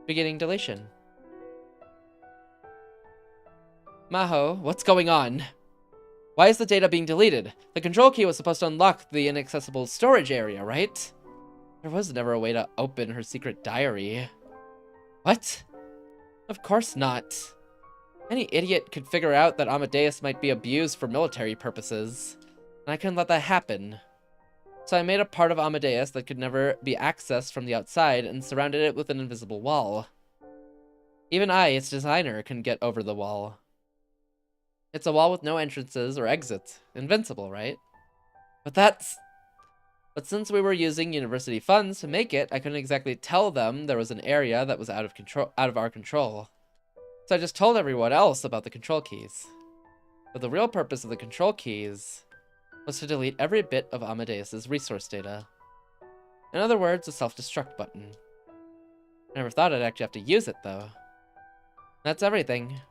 Beginning deletion. Maho, what's going on? Why is the data being deleted? The control key was supposed to unlock the inaccessible storage area, right? There was never a way to open her secret diary. What? Of course not. Any idiot could figure out that Amadeus might be abused for military purposes, and I couldn't let that happen. So I made a part of Amadeus that could never be accessed from the outside and surrounded it with an invisible wall. Even I, its designer, couldn't get over the wall. It's a wall with no entrances or exits. Invincible, right? But since we were using university funds to make it, I couldn't exactly tell them there was an area that was out of our control. So I just told everyone else about the control keys. But the real purpose of the control keys was to delete every bit of Amadeus's resource data. In other words, a self-destruct button. I never thought I'd actually have to use it, though. That's everything.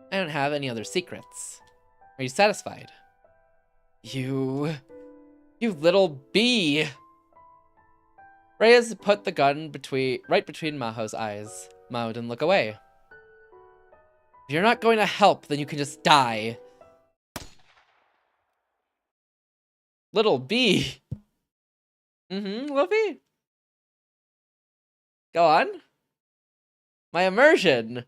I don't have any other secrets. Are you satisfied? You little bee! Reyes put the gun right between Maho's eyes. Maho didn't look away. If you're not going to help, then you can just die. Little bee. Luffy. Go on. My immersion.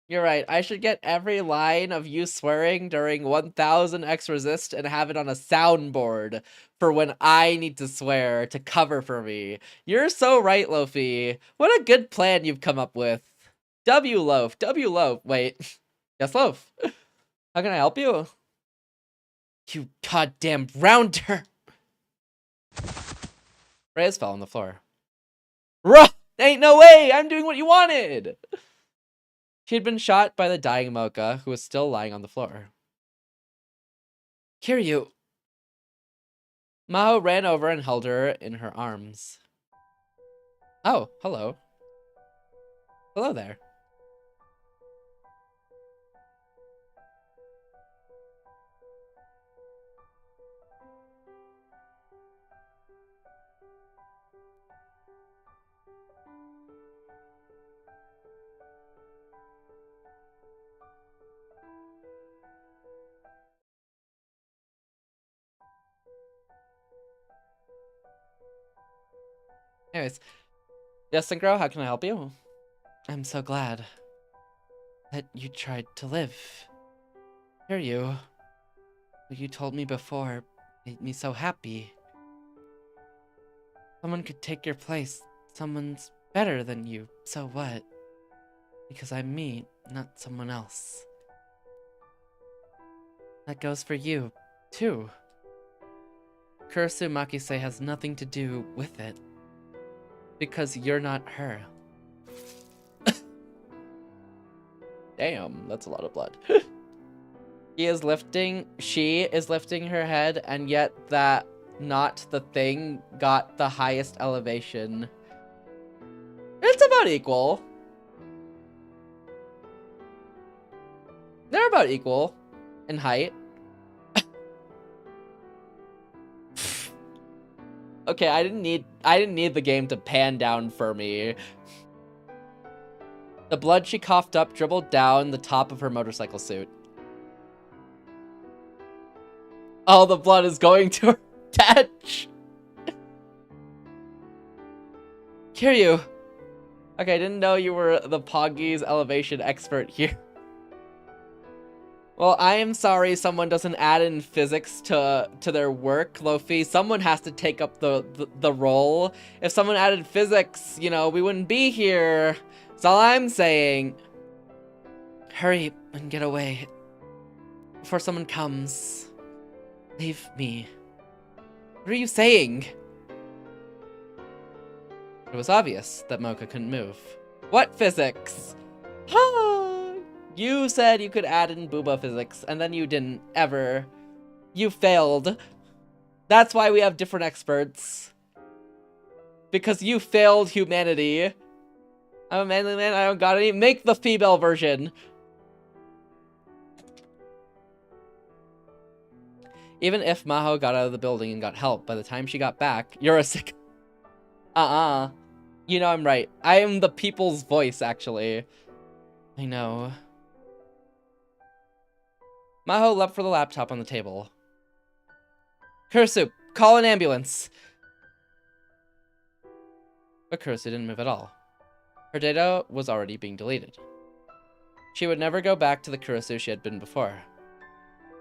You're right. I should get every line of you swearing during 1000 X resist and have it on a soundboard for when I need to swear to cover for me. You're so right, Luffy. What a good plan you've come up with. W Loaf. Wait. Yes, Loaf. How can I help you? You goddamn rounder. Reyes fell on the floor. Ruh! Ain't no way! I'm doing what you wanted! She had been shot by the dying Mocha, who was still lying on the floor. Kiryu! Maho ran over and held her in her arms. Oh, hello. Hello there. Anyways. Yes, Synchro, how can I help you? I'm so glad that you tried to live. Hear you. What you told me before made me so happy. Someone could take your place. Someone's better than you. So what? Because I'm me, not someone else. That goes for you, too. Kurisu Makise has nothing to do with it. Because you're not her. Damn, that's a lot of blood. She is lifting her head, and yet that not the thing got the highest elevation. It's about equal. They're about equal in height. Okay, I didn't need the game to pan down for me. The blood she coughed up dribbled down the top of her motorcycle suit. All the blood is going to her touch. Kiryu. Okay, I didn't know you were the Poggy's elevation expert here. Well, I am sorry someone doesn't add in physics to their work, Lofi. Someone has to take up the role. If someone added physics, you know, we wouldn't be here. That's all I'm saying. Hurry and get away. Before someone comes. Leave me. What are you saying? It was obvious that Mocha couldn't move. What physics? You said you could add in booba physics, and then you didn't, ever. You failed. That's why we have different experts. Because you failed humanity. I'm a manly man, I don't got any. Make the female version. Even if Maho got out of the building and got help, by the time she got back, you're a sick... You know I'm right. I am the people's voice, actually. I know. Maho leapt for the laptop on the table. Kurisu, call an ambulance. But Kurisu didn't move at all. Her data was already being deleted. She would never go back to the Kurisu she had been before.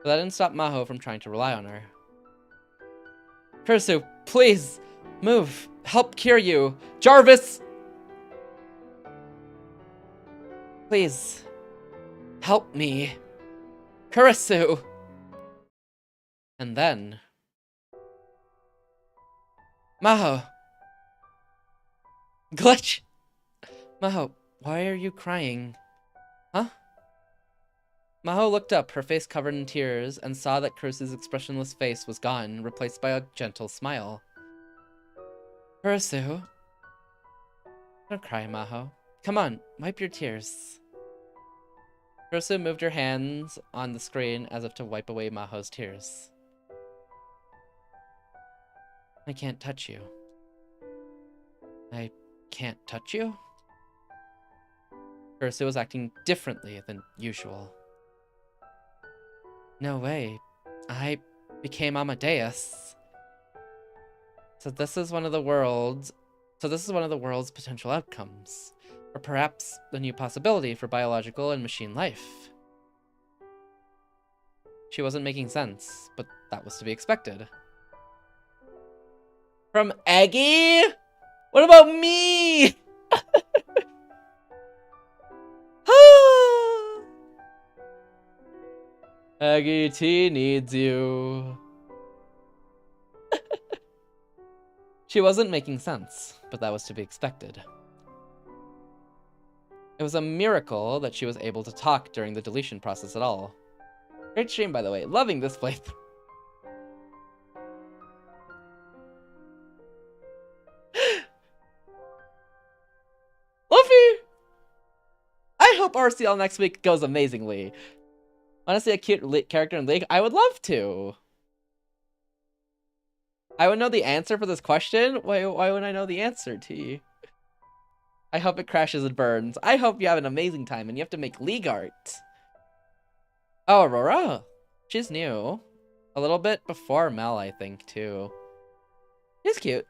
But that didn't stop Maho from trying to rely on her. Kurisu, please, move. Help Kiryu. Jarvis! Please, help me. Kurisu! And then... Maho! Glitch! Maho, why are you crying? Huh? Maho looked up, her face covered in tears, and saw that Kurisu's expressionless face was gone, replaced by a gentle smile. Kurisu? Don't cry, Maho. Come on, wipe your tears. Kurisu moved her hands on the screen as if to wipe away Maho's tears. I can't touch you. I can't touch you? Kurisu was acting differently than usual. No way. I became Amadeus. So this is one of the world's potential outcomes. Or perhaps a new possibility for biological and machine life. She wasn't making sense, but that was to be expected. From Eggy? What about me? Eggy T needs you. She wasn't making sense, but that was to be expected. It was a miracle that she was able to talk during the deletion process at all. Great stream, by the way. Loving this playthrough. Luffy! I hope RCL next week goes amazingly. Want to see a cute character in League? I would love to. I would know the answer for this question? Why wouldn't I know the answer, T? I hope it crashes and burns. I hope you have an amazing time and you have to make League art. Oh, Aurora. She's new. A little bit before Mel, I think, too. She's cute.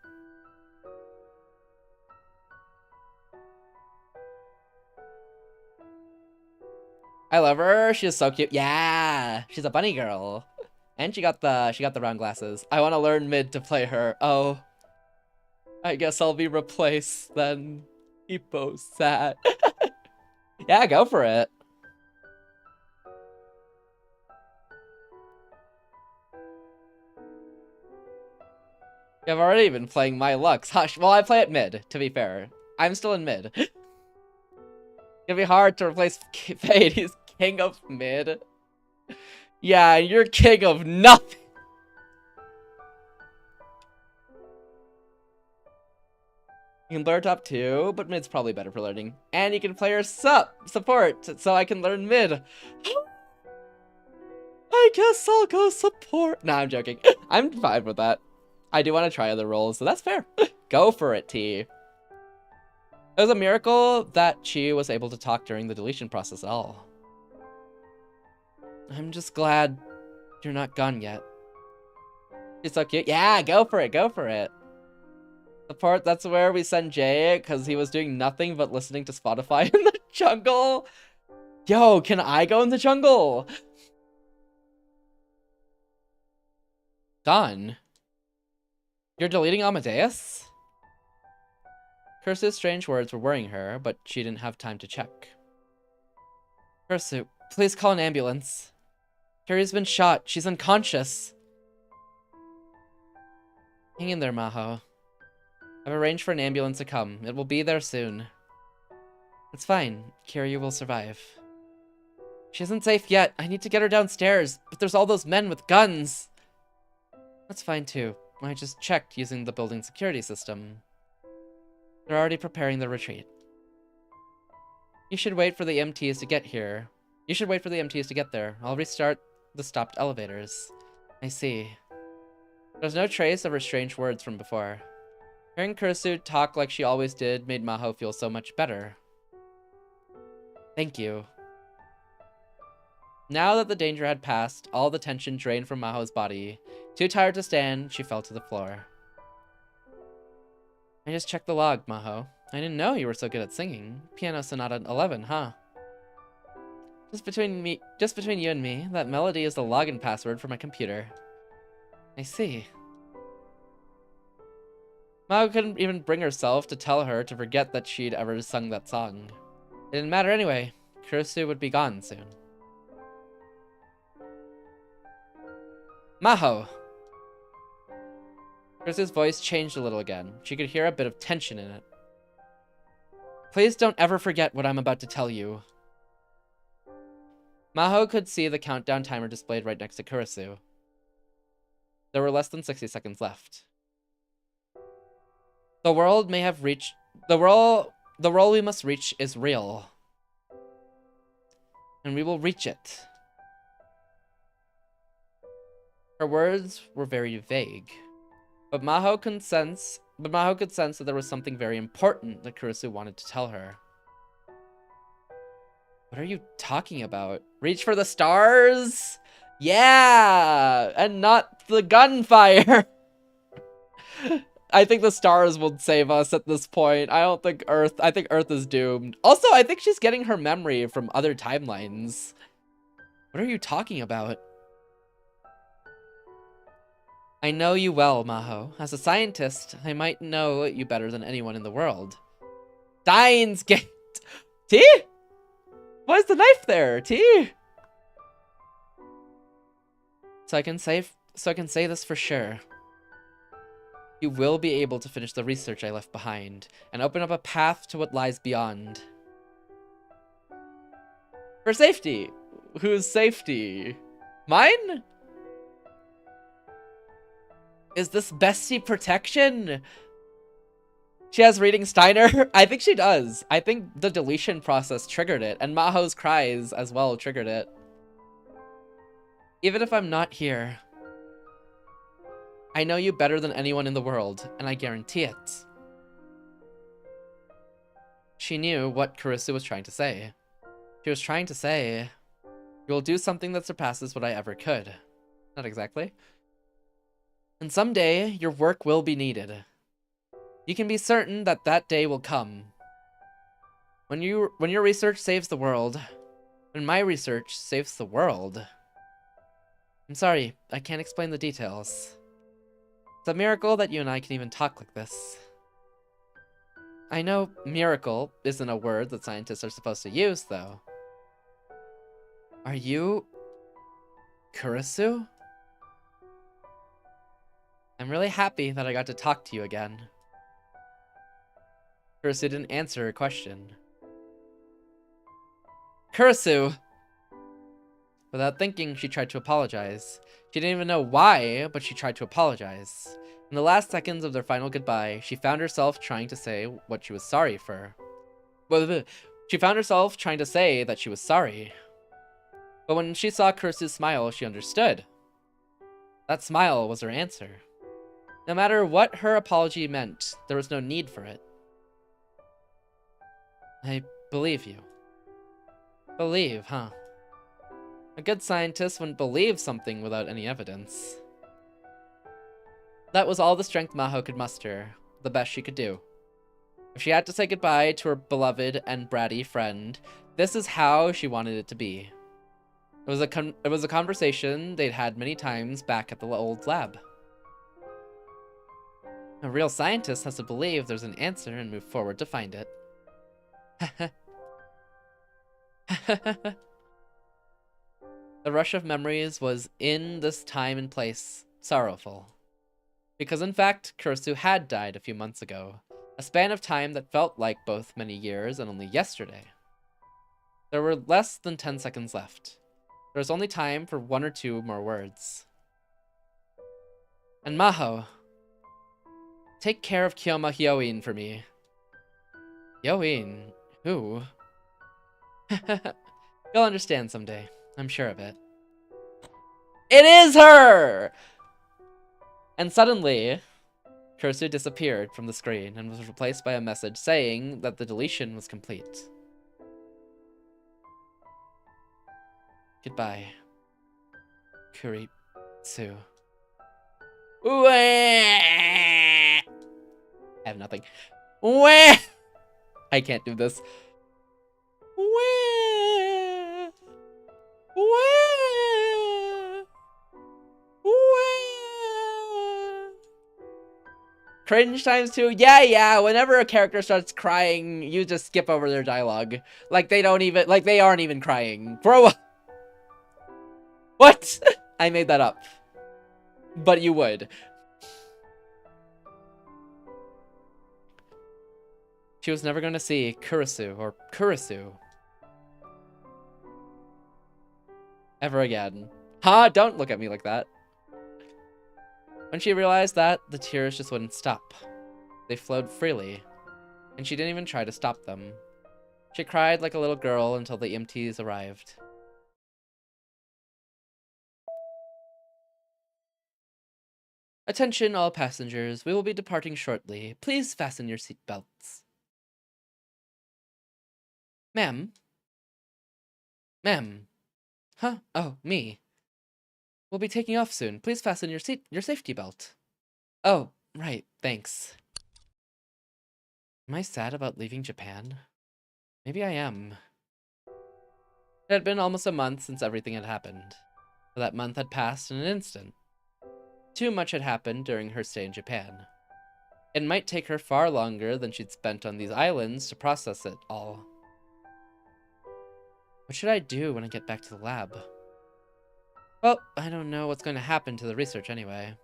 I love her. She is so cute. Yeah, she's a bunny girl. And she got the round glasses. I want to learn mid to play her. Oh, I guess I'll be replaced then. Hippo's sad. Yeah, go for it. I've already been playing my Lux. Hush. Well, I play at mid, to be fair. I'm still in mid. It's gonna be hard to replace Fade. He's king of mid. Yeah, you're king of nothing. You can learn top 2, but mid's probably better for learning. And you can play your support, so I can learn mid. I guess I'll go support. Nah, I'm joking. I'm fine with that. I do want to try other roles, so that's fair. Go for it, T. It was a miracle that she was able to talk during the deletion process at all. I'm just glad you're not gone yet. She's so cute. Yeah, go for it, go for it. Support, that's where we send Jay, because he was doing nothing but listening to Spotify in the jungle. Yo, can I go in the jungle? Done. You're deleting Amadeus? Cursu's strange words were worrying her, but she didn't have time to check. Cursu, please call an ambulance. Carrie's been shot. She's unconscious. Hang in there, Maho. I've arranged for an ambulance to come. It will be there soon. It's fine. Carrie will survive. She isn't safe yet. I need to get her downstairs, but there's all those men with guns. That's fine too. I just checked using the building security system. They're already preparing the retreat. You should wait for the MTs to get here. You should wait for the MTs to get there. I'll restart the stopped elevators. I see. There's no trace of her strange words from before. Hearing Cursu talk like she always did made Maho feel so much better. Thank you. Now that the danger had passed, all the tension drained from Maho's body. Too tired to stand, she fell to the floor. I just checked the log, Maho. I didn't know you were so good at singing. Piano Sonata 11, huh? Just between you and me, that melody is the login password for my computer. I see. Maho couldn't even bring herself to tell her to forget that she'd ever sung that song. It didn't matter anyway. Cursu would be gone soon. Maho! Cursu's voice changed a little again. She could hear a bit of tension in it. Please don't ever forget what I'm about to tell you. Maho could see the countdown timer displayed right next to Cursu. There were less than 60 seconds left. The world we must reach is real. And we will reach it. Her words were very vague. But Maho could sense that there was something very important that Cursu wanted to tell her. What are you talking about? Reach for the stars? Yeah! And not the gunfire! I think the stars will save us at this point. I think Earth is doomed. Also, I think she's getting her memory from other timelines. What are you talking about? I know you well, Maho. As a scientist, I might know you better than anyone in the world. Steins Gate! T? Why's the knife there, T? So I can say this for sure. You will be able to finish the research I left behind, and open up a path to what lies beyond. For safety! Whose safety? Mine? Is this bestie protection? She has reading Steiner? I think she does. I think the deletion process triggered it, and Maho's cries as well triggered it. Even if I'm not here, I know you better than anyone in the world, and I guarantee it. She knew what Cursu was trying to say. She was trying to say, you will do something that surpasses what I ever could. Not exactly. And someday, your work will be needed. You can be certain that that day will come. When your research saves the world, When my research saves the world. I'm sorry, I can't explain the details. It's a miracle that you and I can even talk like this. I know miracle isn't a word that scientists are supposed to use, though. Are you... Kurisu? I'm really happy that I got to talk to you again. Kurisu didn't answer her question. Kurisu! Without thinking, she tried to apologize. She didn't even know why, but she tried to apologize. In the last seconds of their final goodbye, she found herself trying to say what she was sorry for. She found herself trying to say that she was sorry. But when she saw Kurisu's smile, she understood. That smile was her answer. No matter what her apology meant, there was no need for it. I believe you. Believe, huh? A good scientist wouldn't believe something without any evidence. That was all the strength Maho could muster, the best she could do. If she had to say goodbye to her beloved and bratty friend, this is how she wanted it to be. It was a conversation they'd had many times back at the old lab. A real scientist has to believe there's an answer and move forward to find it. The rush of memories was, in this time and place, sorrowful. Because in fact, Kurisu had died a few months ago, a span of time that felt like both many years and only yesterday. There were less than 10 seconds left. There was only time for 1 or 2 more words. And Maho, take care of Kyoma Hyoin for me. Hyoin? Who? You'll understand someday. I'm sure of it. It is her! And suddenly, Kurisu disappeared from the screen and was replaced by a message saying that the deletion was complete. Goodbye, Kurisu. I have nothing. I can't do this. Cringe times 2. Yeah. Whenever a character starts crying, you just skip over their dialogue. Like they aren't even crying. Bro. What? I made that up. But you would. She was never going to see Kurisu ever again. Ha! Don't look at me like that. When she realized that, the tears just wouldn't stop. They flowed freely, and she didn't even try to stop them. She cried like a little girl until the EMTs arrived. Attention all passengers, we will be departing shortly. Please fasten your seatbelts. Ma'am? Ma'am? Huh? Oh, me. We'll be taking off soon. Please fasten your safety belt. Oh, right, thanks. Am I sad about leaving Japan? Maybe I am. It had been almost a month since everything had happened. But that month had passed in an instant. Too much had happened during her stay in Japan. It might take her far longer than she'd spent on these islands to process it all. What should I do when I get back to the lab? Well, I don't know what's going to happen to the research anyway.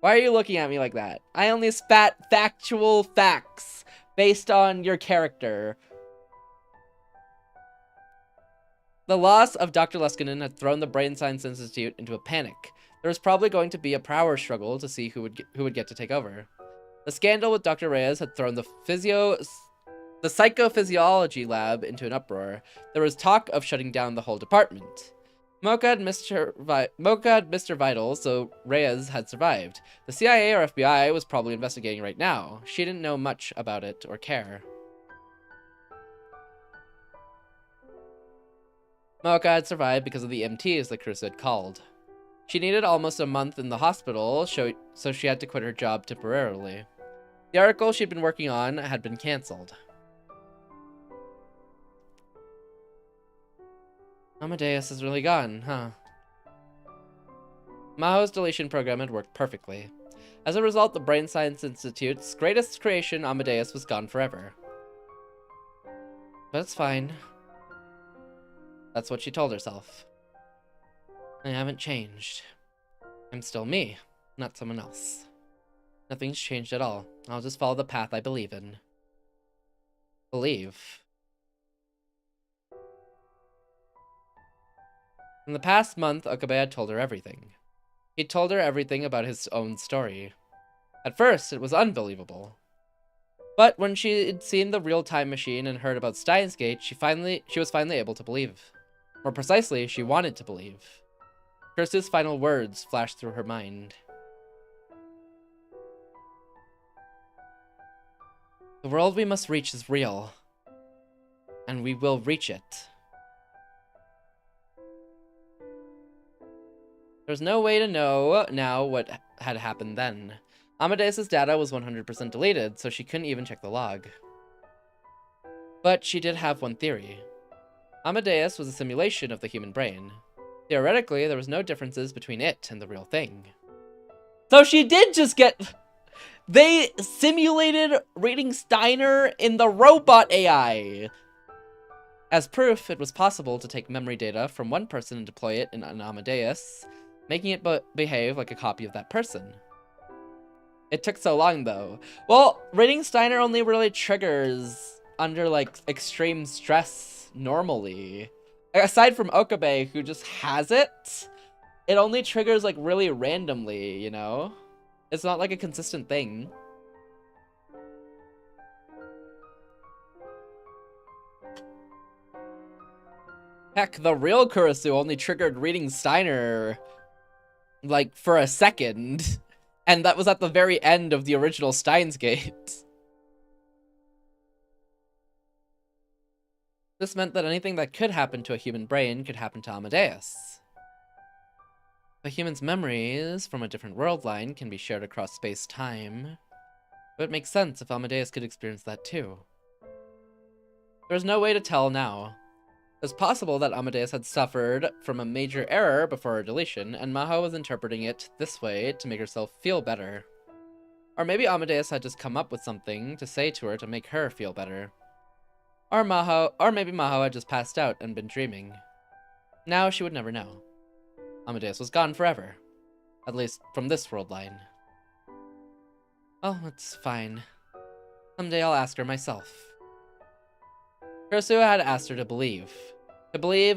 Why are you looking at me like that? I only spat factual facts based on your character. The loss of Dr. Leskinen had thrown the Brain Science Institute into a panic. There was probably going to be a power struggle to see who would get to take over. The scandal with Dr. Reyes had thrown the psychophysiology lab into an uproar. There was talk of shutting down the whole department. Mocha had Mr. Vital, so Reyes had survived. The CIA or FBI was probably investigating right now. She didn't know much about it or care. Mocha had survived because of the EMTs that Kurisu had called. She needed almost a month in the hospital, so she had to quit her job temporarily. The article she'd been working on had been cancelled. Amadeus is really gone, huh? Maho's deletion program had worked perfectly. As a result, the Brain Science Institute's greatest creation, Amadeus, was gone forever. But it's fine. That's what she told herself. I haven't changed. I'm still me, not someone else. Nothing's changed at all. I'll just follow the path I believe in. Believe. In the past month, Okabe had told her everything. He told her everything about his own story. At first, it was unbelievable. But when she had seen the real time machine and heard about Steins Gate, she was finally able to believe. More precisely, she wanted to believe. Kursu's final words flashed through her mind. The world we must reach is real. And we will reach it. There's no way to know now what had happened then. Amadeus' data was 100% deleted, so she couldn't even check the log. But she did have one theory. Amadeus was a simulation of the human brain. Theoretically, there was no differences between it and the real thing. So she did just get... They simulated reading Steiner in the robot AI! As proof, it was possible to take memory data from one person and deploy it in an Amadeus, making it behave like a copy of that person. It took so long, though. Well, reading Steiner only really triggers under, like, extreme stress normally. Aside from Okabe, who just has it, it only triggers, like, really randomly, you know? It's not, like, a consistent thing. Heck, the real Kurisu only triggered reading Steiner, like, for a second. And that was at the very end of the original Steins Gate. This meant that anything that could happen to a human brain could happen to Amadeus. A human's memories from a different world line can be shared across space-time. But it makes sense if Amadeus could experience that too. There's no way to tell now. It's possible that Amadeus had suffered from a major error before her deletion, and Maho was interpreting it this way to make herself feel better. Or maybe Amadeus had just come up with something to say to her to make her feel better. Or maybe Maho had just passed out and been dreaming. Now she would never know. Amadeus was gone forever. At least from this world line. Oh, it's fine. Someday I'll ask her myself. Kursu had asked her to believe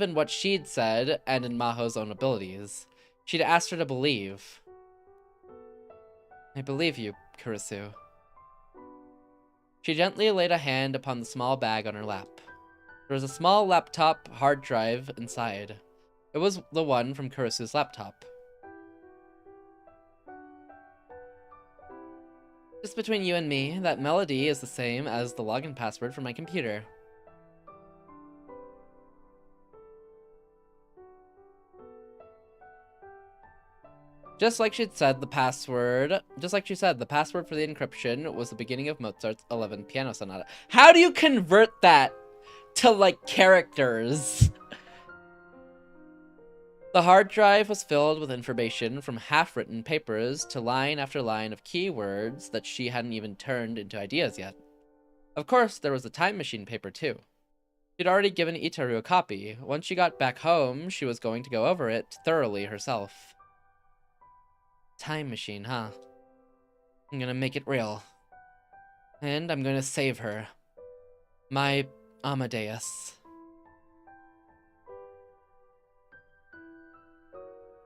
in what she'd said and in Maho's own abilities. She'd asked her to believe. I believe you, Kurisu. She gently laid a hand upon the small bag on her lap. There was a small laptop hard drive inside. It was the one from Kurisu's laptop. Just between you and me, that melody is the same as the login password for my computer. Just like she said, the password for the encryption was the beginning of Mozart's 11th Piano Sonata. How do you convert that to, like, characters? The hard drive was filled with information from half-written papers to line after line of keywords that she hadn't even turned into ideas yet. Of course, there was the time machine paper, too. She'd already given Itaru a copy. Once she got back home, she was going to go over it thoroughly herself. Time machine, huh? I'm gonna make it real. And I'm gonna save her. My Amadeus.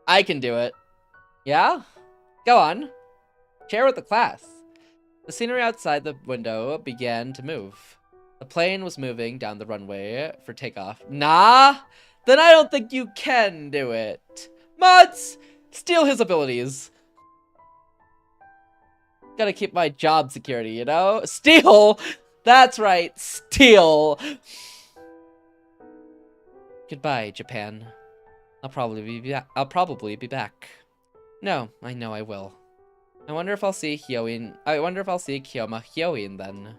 I can do it. Yeah? Go on. Share with the class. The scenery outside the window began to move. The plane was moving down the runway for takeoff. Nah? Then I don't think you can do it. Mods! Steal his abilities. Gotta keep my job security, you know? Steal! That's right, steal! Goodbye, Japan. I'll probably be back. No, I know I will. I wonder if I'll see Kiyoma Hyoin then.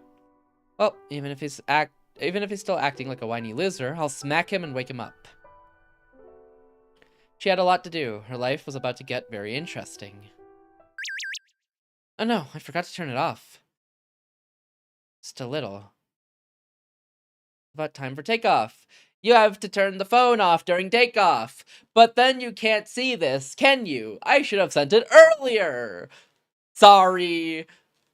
Well, even if he's still acting like a whiny loser, I'll smack him and wake him up. She had a lot to do. Her life was about to get very interesting. Oh no, I forgot to turn it off. Just a little. About time for takeoff. You have to turn the phone off during takeoff. But then you can't see this, can you? I should have sent it earlier. Sorry.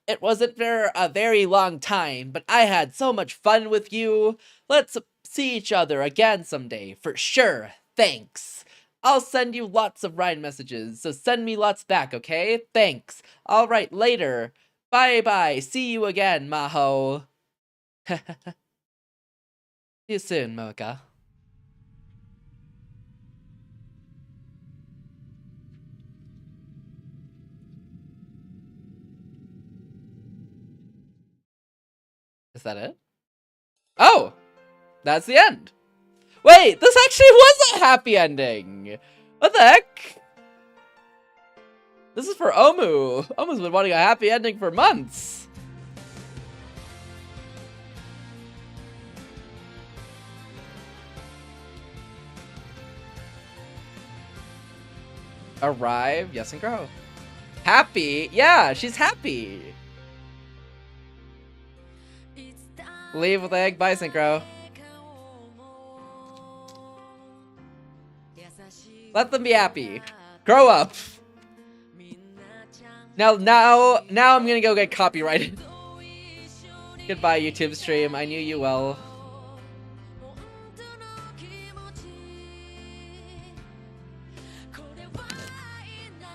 It wasn't for a very long time, but I had so much fun with you. Let's see each other again someday, for sure. Thanks. I'll send you lots of Ryan messages, so send me lots back, okay? Thanks. I'll write later. Bye-bye. See you again, Maho. See you soon, Mocha. Is that it? Oh! That's the end! Wait, this actually was a happy ending! What the heck? This is for Omu. Omu's been wanting a happy ending for months. Arrive, yes, and grow. Happy? Yeah, she's happy. Leave with egg, bye, Synchro. Let them be happy. Grow up. Now I'm gonna go get copyrighted. Goodbye, YouTube stream. I knew you well.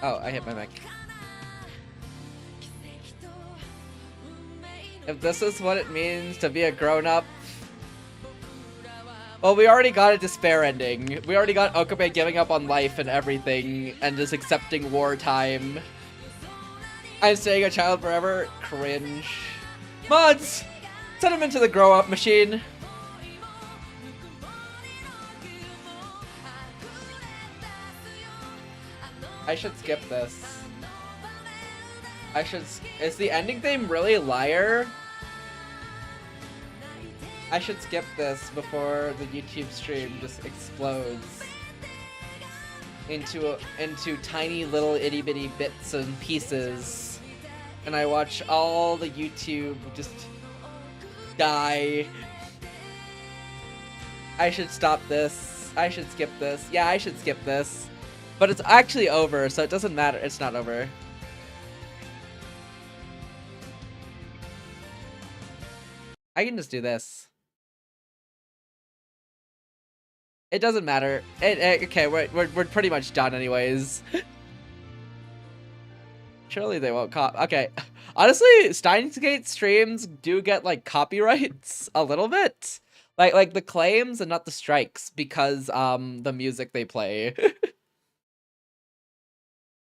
Oh, I hit my mic. If this is what it means to be a grown-up... Well, we already got a despair ending. We already got Okabe giving up on life and everything, and just accepting wartime. I'm staying a child forever. Cringe. Mods! Send him into the grow-up machine. I should skip this. Is the ending theme really liar? I should skip this before the YouTube stream just explodes into tiny little itty bitty bits and pieces, and I watch all the YouTube just die. I should stop this. I should skip this. Yeah, I should skip this. But it's actually over, so it doesn't matter. It's not over. I can just do this. It doesn't matter. Okay, we're pretty much done anyways. Surely they won't okay. Honestly, Steins Gate streams do get like copyrights a little bit. Like the claims and not the strikes, because the music they play.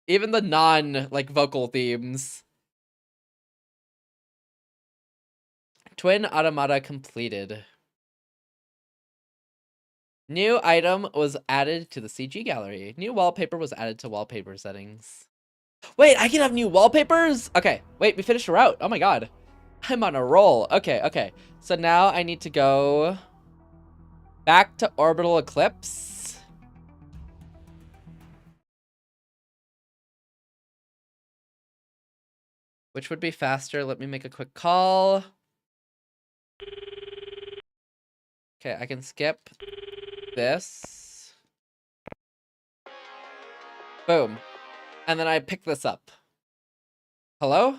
Even the non like vocal themes. Twin automata completed. New item was added to the CG gallery. New wallpaper was added to wallpaper settings. Wait, I can have new wallpapers? Okay, wait, we finished a route. Oh my god. I'm on a roll. Okay. So now I need to go back to Orbital Eclipse. Which would be faster. Let me make a quick call. Okay, I can skip this. Boom. And then I pick this up. Hello?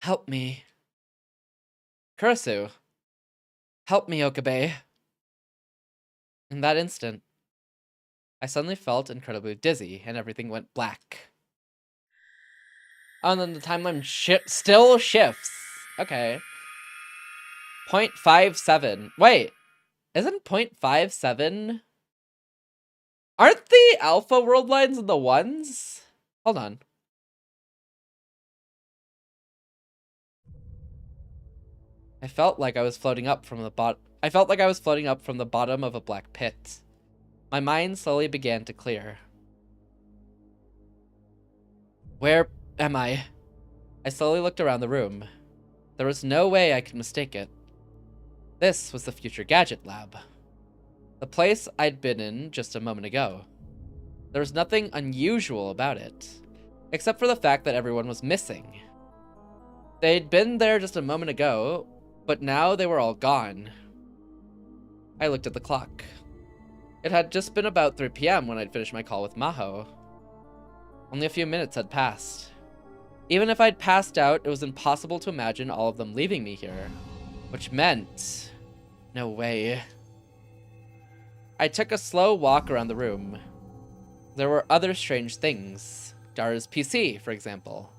Help me. Kurisu. Help me, Okabe. In that instant, I suddenly felt incredibly dizzy and everything went black. Oh, and then the timeline still shifts. Okay. 0.57. Wait. Isn't 0.57? Aren't the alpha world lines in the ones? Hold on. I felt like I was floating up from the bottom. I felt like I was floating up from the bottom of a black pit. My mind slowly began to clear. Where am I? I slowly looked around the room. There was no way I could mistake it. This was the Future Gadget Lab. The place I'd been in just a moment ago. There was nothing unusual about it, except for the fact that everyone was missing. They'd been there just a moment ago, but now they were all gone. I looked at the clock. It had just been about 3 p.m. when I'd finished my call with Maho. Only a few minutes had passed. Even if I'd passed out, it was impossible to imagine all of them leaving me here, which meant... no way. I took a slow walk around the room. There were other strange things. Dara's PC, for example.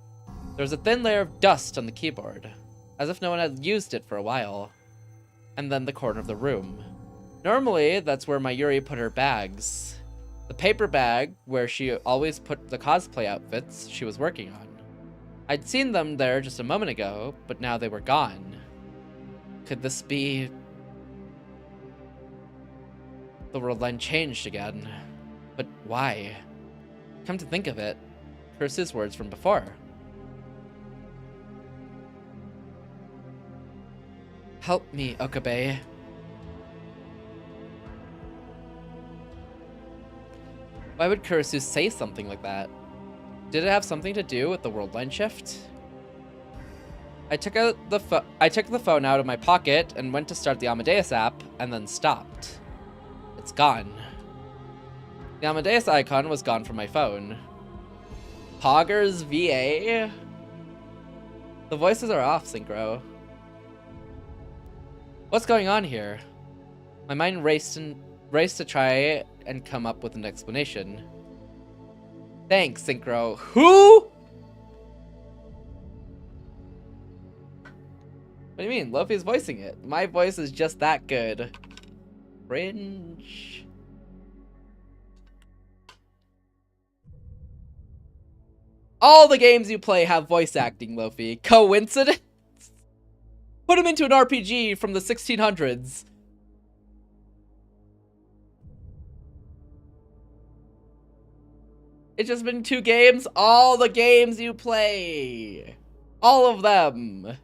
There was a thin layer of dust on the keyboard, as if no one had used it for a while. And then the corner of the room. Normally, that's where Mayuri put her bags. The paper bag, where she always put the cosplay outfits she was working on. I'd seen them there just a moment ago, but now they were gone. Could this be... The world line changed again. But why? Come to think of it, Kursu's words from before. Help me, Okabe. Why would Kurisu say something like that? Did it have something to do with the world line shift? I took the phone out of my pocket and went to start the Amadeus app, and then stopped. It's gone. The Amadeus icon was gone from my phone. Poggers VA? The voices are off, Synchro. What's going on here? My mind raced to try and come up with an explanation. Thanks, Synchro. Who? What do you mean? Luffy's voicing it. My voice is just that good. Cringe. All the games you play have voice acting, Luffy. Coincidence? Put him into an RPG from the 1600s. It's just been 2 games. All the games you play. All of them.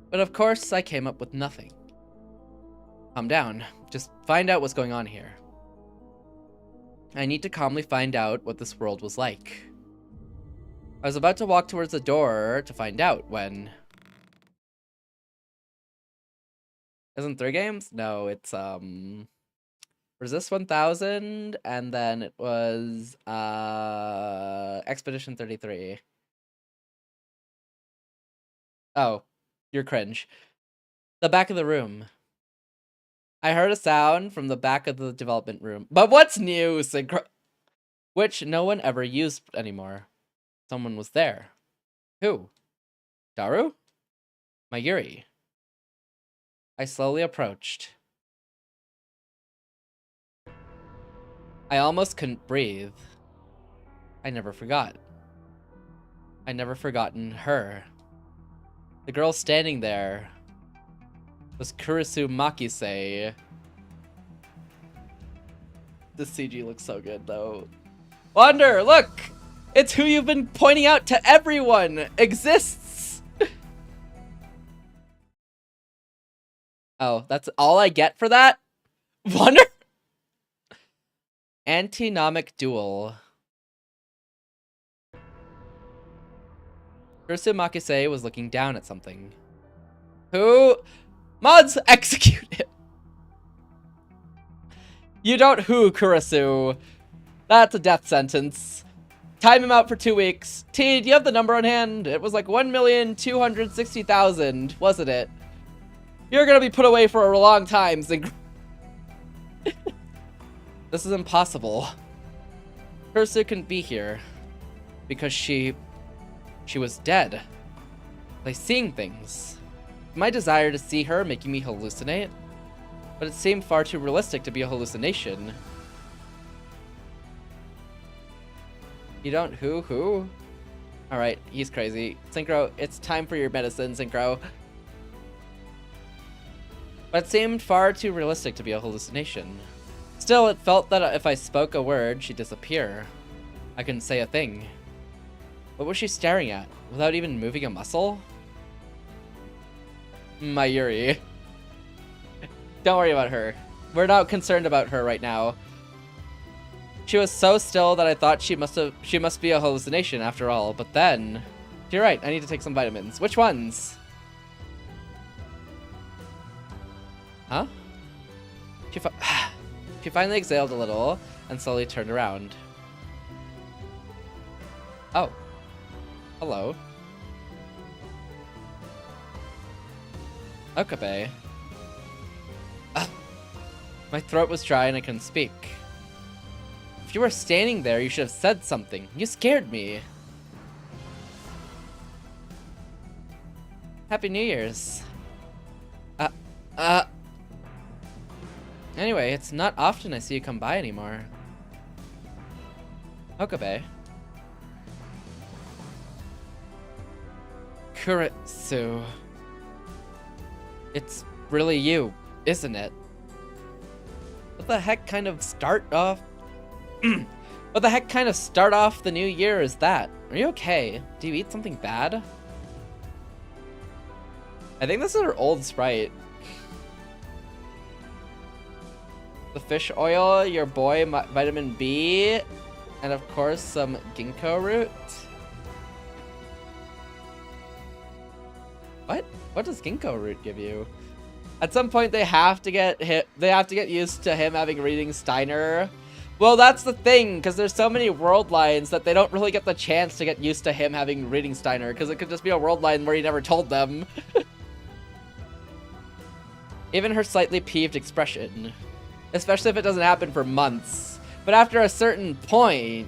But of course, I came up with nothing. Calm down. Just find out what's going on here. I need to calmly find out what this world was like. I was about to walk towards the door to find out when... Isn't 3 games? No, it's, Resist 1000, and then it was, Expedition 33. Oh, you're cringe. The back of the room. I heard a sound from the back of the development room. But what's new, Synchro? Which no one ever used anymore. Someone was there. Who? Daru? Mayuri. I slowly approached. I almost couldn't breathe. I never forgot. I'd never forgotten her. The girl standing there was Kurisu Makise. The CG looks so good, though. Wonder, look! It's who you've been pointing out to everyone! Exists! Oh, that's all I get for that? Wonder? Antinomic duel. Kurisu Makise was looking down at something. Who? Mods, execute it! You don't who, Kurisu. That's a death sentence. Time him out for 2 weeks. T, do you have the number on hand? It was like 1,260,000, wasn't it? You're gonna be put away for a long time, Zing. This is impossible. Kurisu couldn't be here. Because she was dead. Like seeing things. My desire to see her making me hallucinate? But it seemed far too realistic to be a hallucination. You don't who? Alright, he's crazy. Synchro, it's time for your medicine, Synchro. But it seemed far too realistic to be a hallucination. Still, it felt that if I spoke a word, she'd disappear. I couldn't say a thing. What was she staring at, without even moving a muscle? Mayuri. Don't worry about her. We're not concerned about her right now. She was so still that I thought she must be a hallucination after all. But then, you're right. I need to take some vitamins. Which ones? Huh? She finally exhaled a little and slowly turned around. Oh. Hello. Okabe. My throat was dry and I couldn't speak. If you were standing there, you should have said something. You scared me. Happy New Year's. Anyway, it's not often I see you come by anymore. Okabe. Kuretsu. It's really you, isn't it? What the heck kind of start off? What the heck kind of start off the new year is that? Are you okay? Do you eat something bad? I think this is her old sprite. The fish oil, your boy vitamin B, and of course some ginkgo root. What? What does ginkgo root give you? At some point they have to get used to him having reading Steiner. Well, that's the thing, because there's so many world lines that they don't really get the chance to get used to him having reading Steiner, because it could just be a world line where he never told them. Even her slightly peeved expression. Especially if it doesn't happen for months. But after a certain point...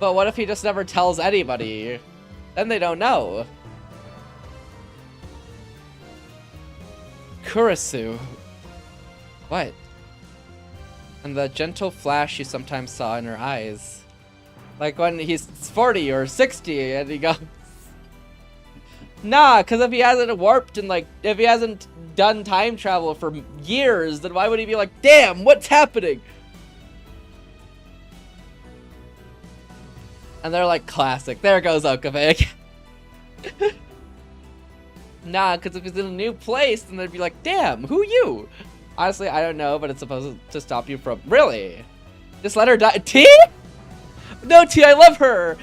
But what if he just never tells anybody? Then they don't know. Kuretsu. What? And the gentle flash you sometimes saw in her eyes. Like when he's 40 or 60 and he goes... Nah, because if he hasn't warped and like, if he hasn't done time travel for years, then why would he be like, damn, what's happening? And they're like, classic. There goes Okabe. Nah, because if he's in a new place, then they'd be like, damn, who you? Honestly, I don't know, but it's supposed to stop you from... Really? Just let her die. T? No, T, I love her!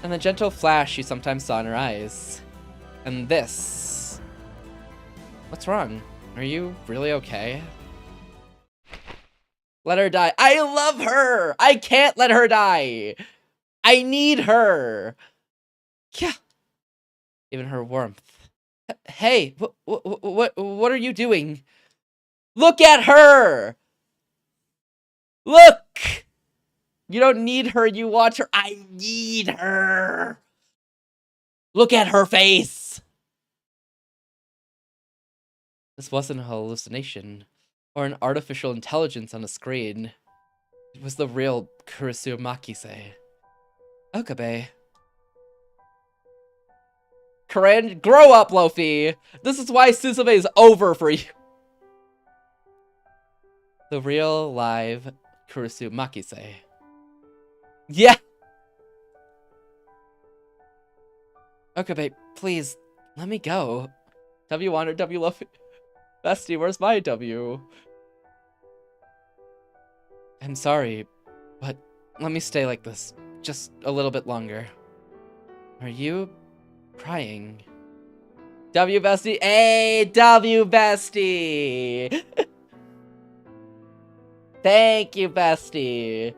And the gentle flash you sometimes saw in her eyes. And this. What's wrong? Are you really okay? Let her die. I love her! I can't let her die! I need her! Yeah. Even her warmth. Hey, what are you doing? Look at her! Look! You don't need her, you want her. I need her! Look at her face! This wasn't a hallucination, or an artificial intelligence on a screen. It was the real Kuretsu Makise. Okabe. Corinne, grow up, Lofi! This is why Suzume is over for you. The real, live Kuretsu Makise. Yeah! Okabe, please, let me go. W1 or W Lofi? Bestie, where's my W? I'm sorry, but let me stay like this. Just a little bit longer. Are you crying? W Bestie? Hey, W Bestie! Thank you, Bestie.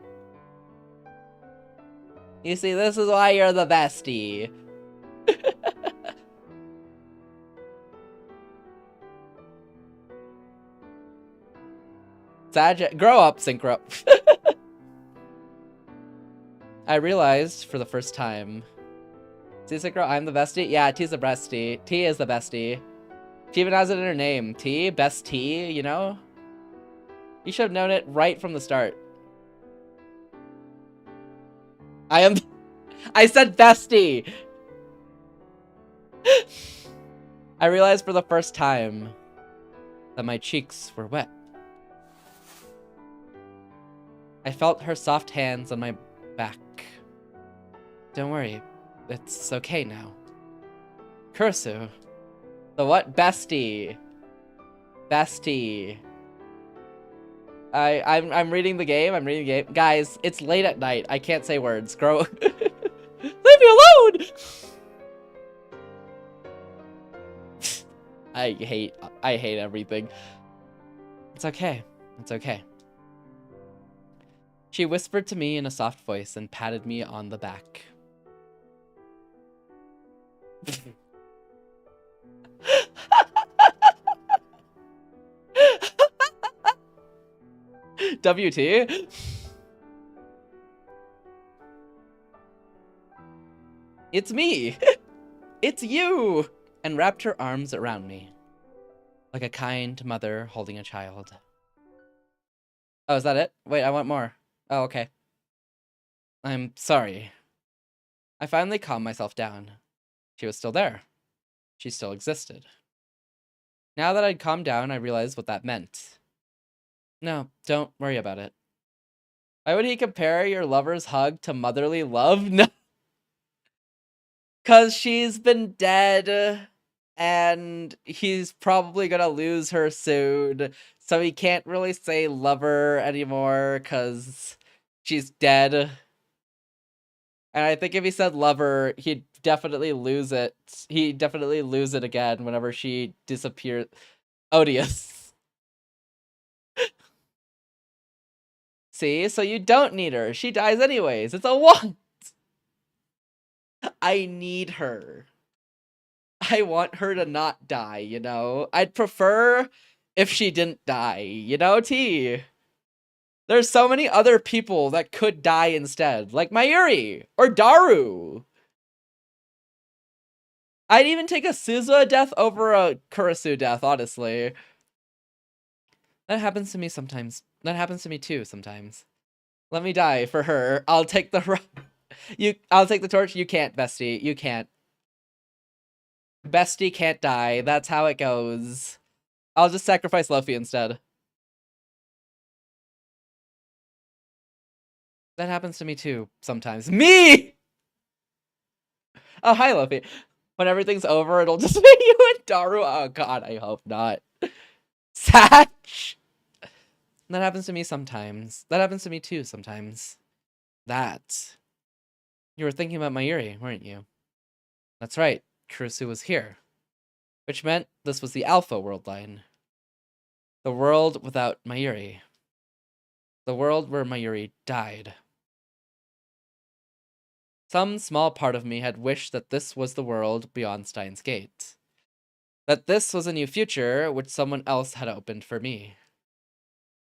You see, this is why you're the bestie. Grow up, Synchro. I realized for the first time. See, Synchro, I'm the bestie? Yeah, T's the bestie. T is the bestie. She even has it in her name. T, best T, you know? You should have known it right from the start. I said bestie! I realized for the first time that my cheeks were wet. I felt her soft hands on my back. Don't worry, it's okay now. Kuretsu. The what? Bestie. Bestie. I'm reading the game. I'm reading the game. Guys, it's late at night. I can't say words. Grow. Leave me alone! I hate everything. It's okay. It's okay. She whispered to me in a soft voice and patted me on the back. WT? It's me! It's you! And wrapped her arms around me, like a kind mother holding a child. Oh, is that it? Wait, I want more. Oh, okay. I'm sorry. I finally calmed myself down. She was still there. She still existed. Now that I'd calmed down, I realized what that meant. No, don't worry about it. Why would he compare your lover's hug to motherly love? No. 'Cause she's been dead, and he's probably gonna lose her soon, so he can't really say lover anymore, 'cause she's dead. And I think if he said lover, he'd definitely lose it. He'd definitely lose it again whenever she disappears. Odious. See? So you don't need her. She dies anyways. It's a want. I need her. I want her to not die, you know? I'd prefer if she didn't die, you know, T? There's so many other people that could die instead, like Mayuri or Daru. I'd even take a Suzuha death over a Kurisu death, honestly. That happens to me sometimes. That happens to me too sometimes. Let me die for her. I'll take the I'll take the torch. You can't, bestie. You can't. Bestie can't die. That's how it goes. I'll just sacrifice Luffy instead. That happens to me too sometimes. Me! Oh, hi, Luffy. When everything's over, it'll just be you and Daru. Oh, God, I hope not. Satch! That happens to me sometimes. That happens to me too sometimes. That. You were thinking about Mayuri, weren't you? That's right. Kurisu was here. Which meant this was the Alpha world line. The world without Mayuri. The world where Mayuri died. Some small part of me had wished that this was the world beyond Steins Gate. That this was a new future which someone else had opened for me.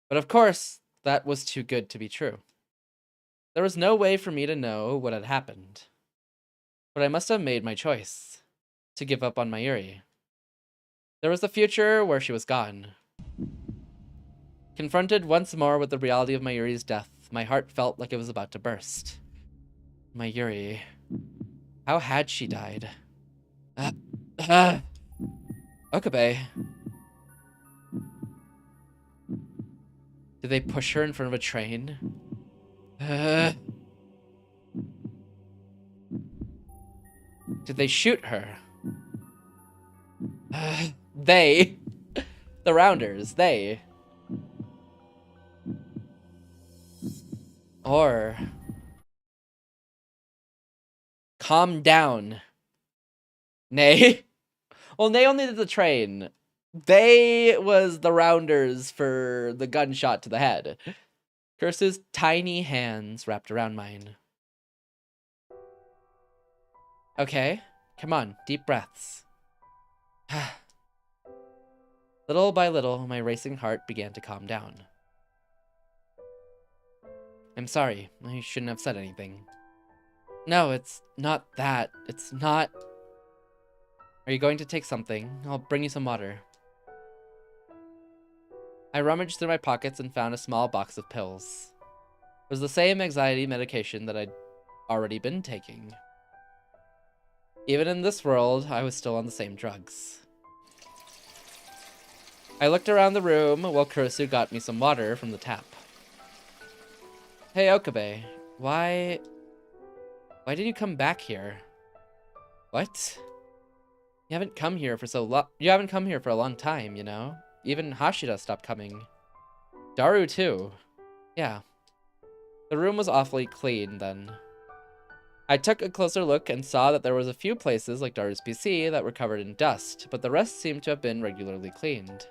But of course, that was too good to be true. There was no way for me to know what had happened. But I must have made my choice. To give up on Mayuri. There was the future where she was gone. Confronted once more with the reality of Mayuri's death, my heart felt like it was about to burst. Mayuri. How had she died? Okabe. Did they push her in front of a train? Did they shoot her? They. The Rounders. They. Or. Calm down. Nay. Well, Nay only did the train. They was the Rounders for the gunshot to the head. Kursu's tiny hands wrapped around mine. Okay, come on, deep breaths. Little by little, my racing heart began to calm down. I'm sorry, I shouldn't have said anything. No, it's not that. It's not... Are you going to take something? I'll bring you some water. I rummaged through my pockets and found a small box of pills. It was the same anxiety medication that I'd already been taking. Even in this world, I was still on the same drugs. I looked around the room while Kurisu got me some water from the tap. Hey, Okabe, why did you come back here? What? You haven't come here for a long time, you know? even Hashira stopped coming. Daru too. Yeah. The room was awfully clean then. I took a closer look and saw that there was a few places, like Daru's PC, that were covered in dust, but the rest seemed to have been regularly cleaned.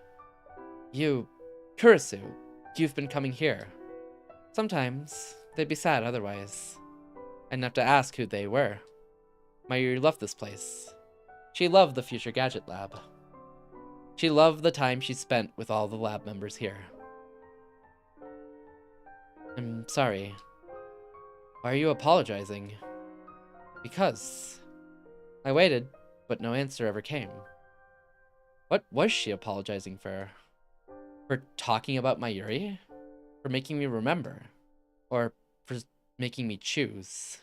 Kurisu, you've been coming here. Sometimes, they'd be sad otherwise. I didn't have to ask who they were. Mayuri loved this place. She loved the Future Gadget Lab. She loved the time she spent with all the lab members here. I'm sorry. Why are you apologizing? Because. I waited, but no answer ever came. What was she apologizing for? For talking about Mayuri? For making me remember? Or for making me choose?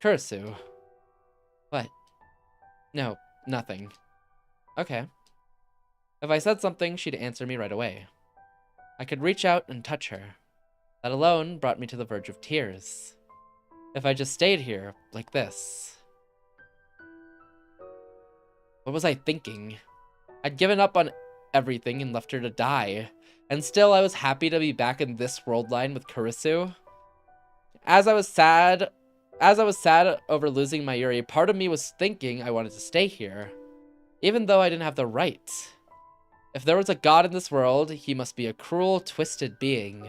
Kurisu. What? No, nothing. Okay. If I said something, she'd answer me right away. I could reach out and touch her. That alone brought me to the verge of tears. If I just stayed here, like this. What was I thinking? I'd given up on everything and left her to die. And still I was happy to be back in this world line with Kurisu. As I was sad over losing Mayuri, part of me was thinking I wanted to stay here. Even though I didn't have the right. If there was a god in this world, he must be a cruel, twisted being.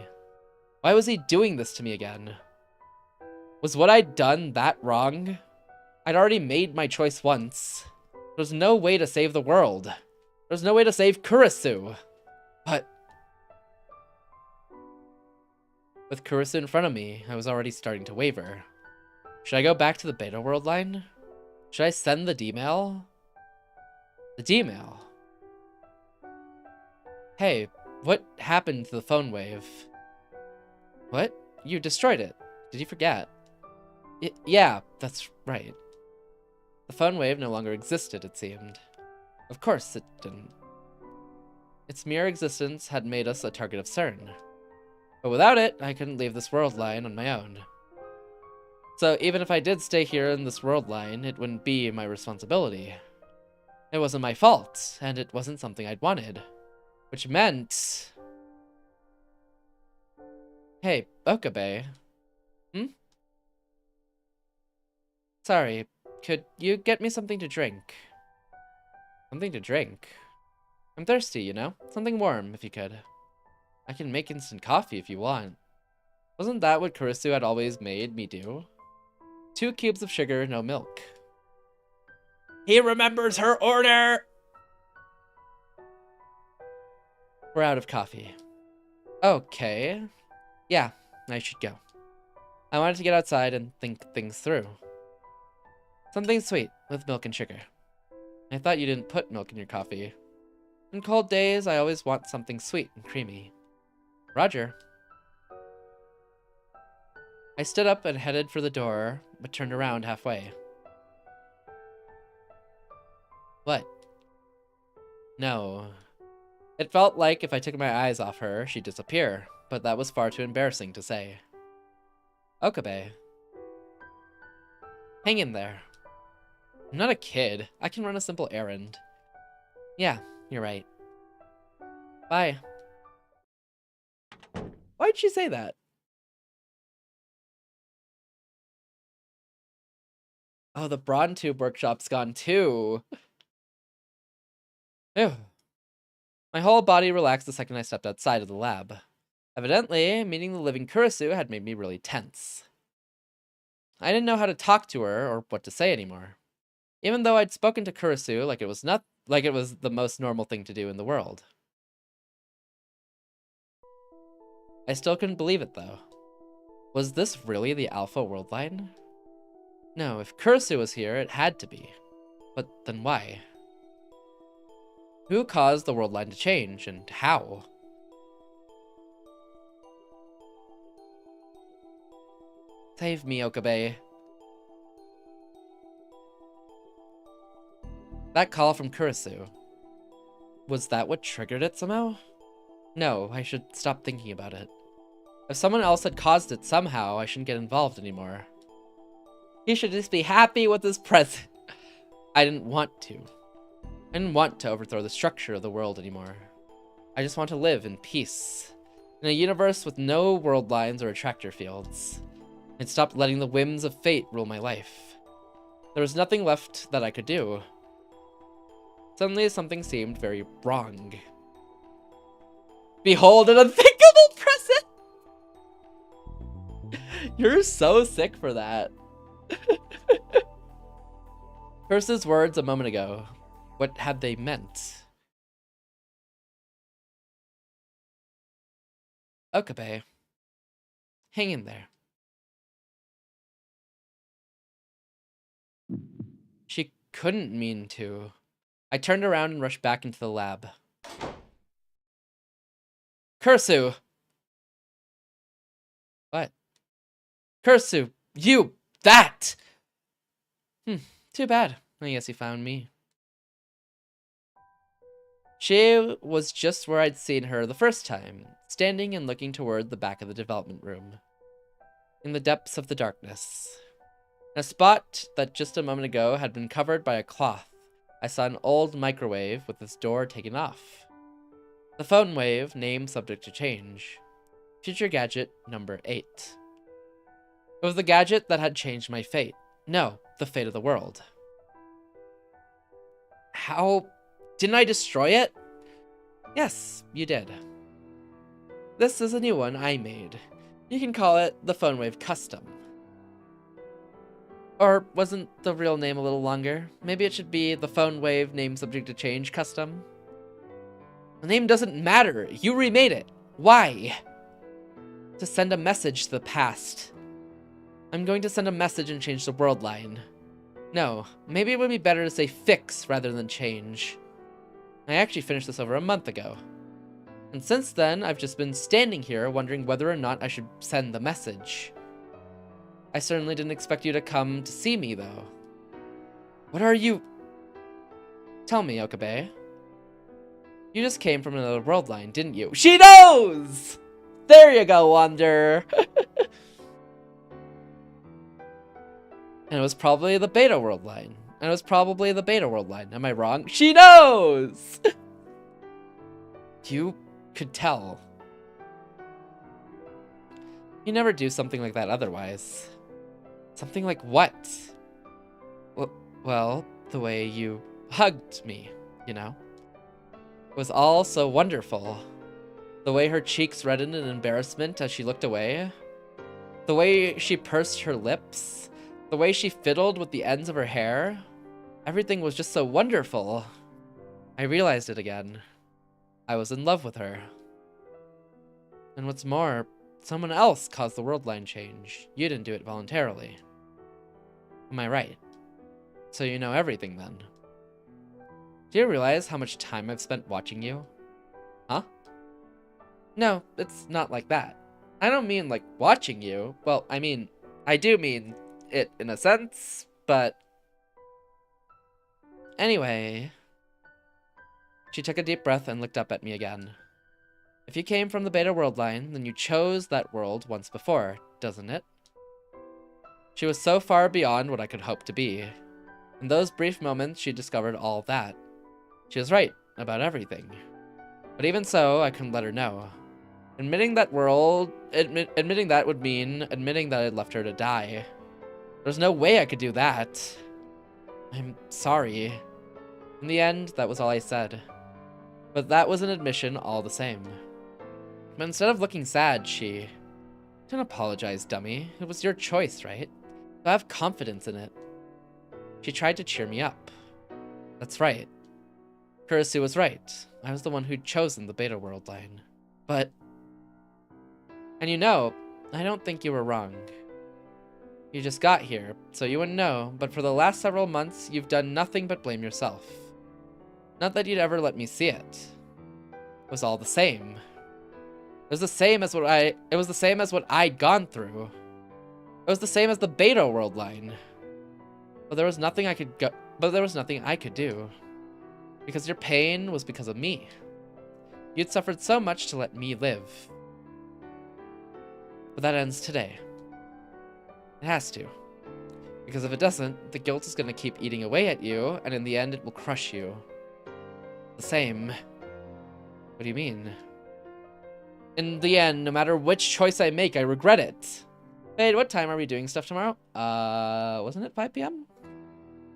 Why was he doing this to me again? Was what I'd done that wrong? I'd already made my choice once. There's no way to save the world. There's no way to save Kurisu. But with Kurisu in front of me, I was already starting to waver. Should I go back to the beta world line? Should I send the D-mail? The D-mail? Hey, what happened to the phone wave? What? You destroyed it. Did you forget? Yeah, that's right. The phone wave no longer existed, it seemed. Of course it didn't. Its mere existence had made us a target of CERN. But without it, I couldn't leave this world line on my own. So even if I did stay here in this world line, it wouldn't be my responsibility. It wasn't my fault, and it wasn't something I'd wanted. Which meant... Hey, Okabe. Sorry, could you get me something to drink? Something to drink? I'm thirsty, you know? Something warm, if you could. I can make instant coffee if you want. Wasn't that what Kurisu had always made me do? 2 cubes of sugar, no milk. He remembers her order! We're out of coffee. Okay. Yeah, I should go. I wanted to get outside and think things through. Something sweet, with milk and sugar. I thought you didn't put milk in your coffee. On cold days, I always want something sweet and creamy. Roger. I stood up and headed for the door, but turned around halfway. What? No. It felt like if I took my eyes off her, she'd disappear, but that was far too embarrassing to say. Okabe. Hang in there. I'm not a kid. I can run a simple errand. Yeah, you're right. Bye. Why'd she say that? Oh, the Vtuber workshop's gone too. Ew. My whole body relaxed the second I stepped outside of the lab. Evidently, meeting the living Kurisu had made me really tense. I didn't know how to talk to her or what to say anymore. Even though I'd spoken to Kurisu like it was the most normal thing to do in the world. I still couldn't believe it though. Was this really the Alpha world line? No, if Kurisu was here, it had to be. But then why? Who caused the world line to change, and how? Save me, Okabe. That call from Kurisu. Was that what triggered it somehow? No, I should stop thinking about it. If someone else had caused it somehow, I shouldn't get involved anymore. He should just be happy with his present. I didn't want to. I didn't want to overthrow the structure of the world anymore. I just want to live in peace. In a universe with no world lines or attractor fields. I'd stopped letting the whims of fate rule my life. There was nothing left that I could do. Suddenly, something seemed very wrong. Behold an unthinkable present! You're so sick for that. Curse's words a moment ago. What had they meant? Okabe. Hang in there. She couldn't mean to. I turned around and rushed back into the lab. Kursu! What? Kursu! You! That! Too bad. I guess he found me. She was just where I'd seen her the first time, standing and looking toward the back of the development room. In the depths of the darkness. In a spot that just a moment ago had been covered by a cloth, I saw an old microwave with its door taken off. The phone wave, name subject to change. Future gadget number 8. It was the gadget that had changed my fate. No, the fate of the world. How? Didn't I destroy it? Yes, you did. This is a new one I made. You can call it the Phone Wave Custom. Or wasn't the real name a little longer? Maybe it should be the Phone Wave Name Subject to Change Custom? The name doesn't matter. You remade it. Why? To send a message to the past. I'm going to send a message and change the world line. No, maybe it would be better to say fix rather than change. I actually finished this over a month ago. And since then, I've just been standing here wondering whether or not I should send the message. I certainly didn't expect you to come to see me, though. What are you... Tell me, Okabe. You just came from another world line, didn't you? She knows! There you go, Wonder! And it was probably the Beta world line. And it was probably the Beta world line. Am I wrong? She knows! You could tell. You never do something like that otherwise. Something like what? Well, the way you hugged me, you know? It was all so wonderful. The way her cheeks reddened in embarrassment as she looked away. The way she pursed her lips. The way she fiddled with the ends of her hair. Everything was just so wonderful. I realized it again. I was in love with her. And what's more, someone else caused the world line change. You didn't do it voluntarily. Am I right? So you know everything then. Do you realize how much time I've spent watching you? Huh? No, it's not like that. I don't mean like watching you. Well, I mean, I do mean it in a sense, but... Anyway... She took a deep breath and looked up at me again. If you came from the Beta world line, then you chose that world once before, doesn't it? She was so far beyond what I could hope to be. In those brief moments, she discovered all that. She was right about everything. But even so, I couldn't let her know. Admitting that would mean admitting that I'd left her to die. There's no way I could do that. I'm sorry. In the end, that was all I said. But that was an admission all the same. But instead of looking sad, she... Don't apologize, dummy. It was your choice, right? So have confidence in it. She tried to cheer me up. That's right. Kurisu was right. I was the one who'd chosen the Beta world line. But... And you know, I don't think you were wrong. You just got here, so you wouldn't know, but for the last several months, you've done nothing but blame yourself. Not that you'd ever let me see it. It was all the same. It was the same as what I'd gone through. It was the same as the Beta world line. But there was nothing I could do. Because your pain was because of me. You'd suffered so much to let me live. But that ends today. It has to. Because if it doesn't, the guilt is going to keep eating away at you, and in the end it will crush you. The same. What do you mean? In the end, no matter which choice I make, I regret it. Hey, what time are we doing stuff tomorrow? Wasn't it 5 p.m.?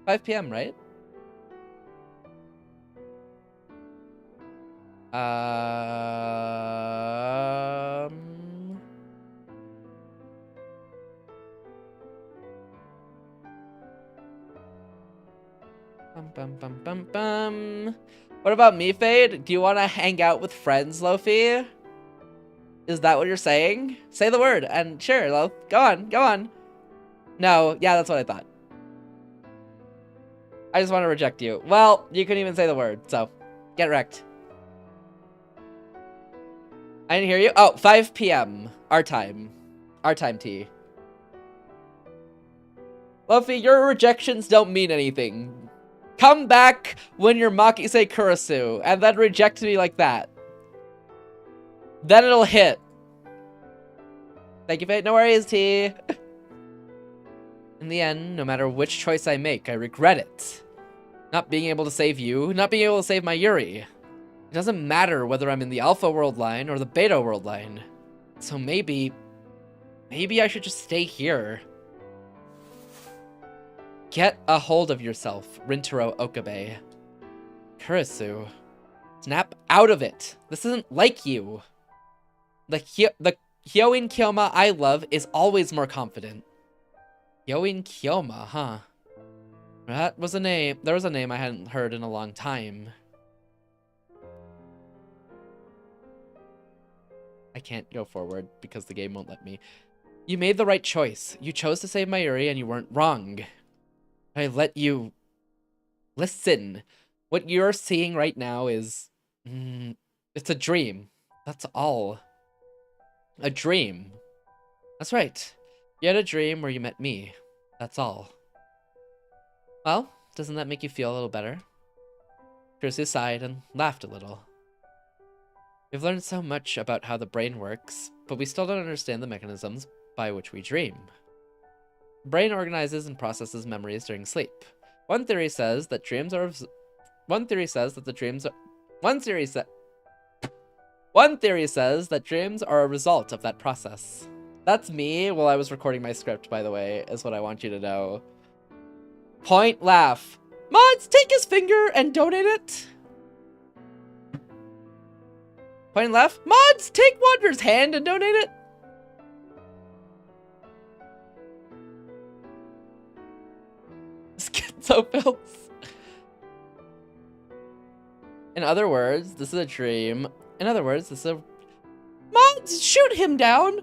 5 p.m., right? What about me, Fade? Do you want to hang out with friends, Lofi? Is that what you're saying? Say the word, and sure, Lof. Go on, go on. No, yeah, that's what I thought. I just want to reject you. Well, you couldn't even say the word, so get wrecked. I didn't hear you. Oh, 5 p.m. Our time. Our time, T. Luffy, your rejections don't mean anything. Come back when you're Makise Kurisu, and then reject me like that. Then it'll hit. Thank you, Fate. No worries, T. In the end, no matter which choice I make, I regret it. Not being able to save you, not being able to save my Yuri. It doesn't matter whether I'm in the Alpha World line or the Beta World line. So maybe I should just stay here. Get a hold of yourself, Rintaro Okabe. Kurisu. Snap out of it. This isn't like you. The Hyoin Kyoma I love is always more confident. Hyoin Kyoma, huh? That was a name. There was a name I hadn't heard in a long time. I can't go forward because the game won't let me. You made the right choice. You chose to save Mayuri and you weren't wrong. I let you... Listen. What you're seeing right now is... it's a dream. That's all. A dream. That's right. You had a dream where you met me. That's all. Well, doesn't that make you feel a little better? Kurisu sighed and laughed a little. We've learned so much about how the brain works, but we still don't understand the mechanisms by which we dream. The brain organizes and processes memories during sleep. One theory says that dreams are a result of that process. That's me while I was recording my script, by the way, is what I want you to know. Point laugh. Mods, take his finger and donate it. Point and laugh. Mods, take Wander's hand and donate it. Schizophiles. In other words, this is a dream. In other words, this is a... Mods, shoot him down!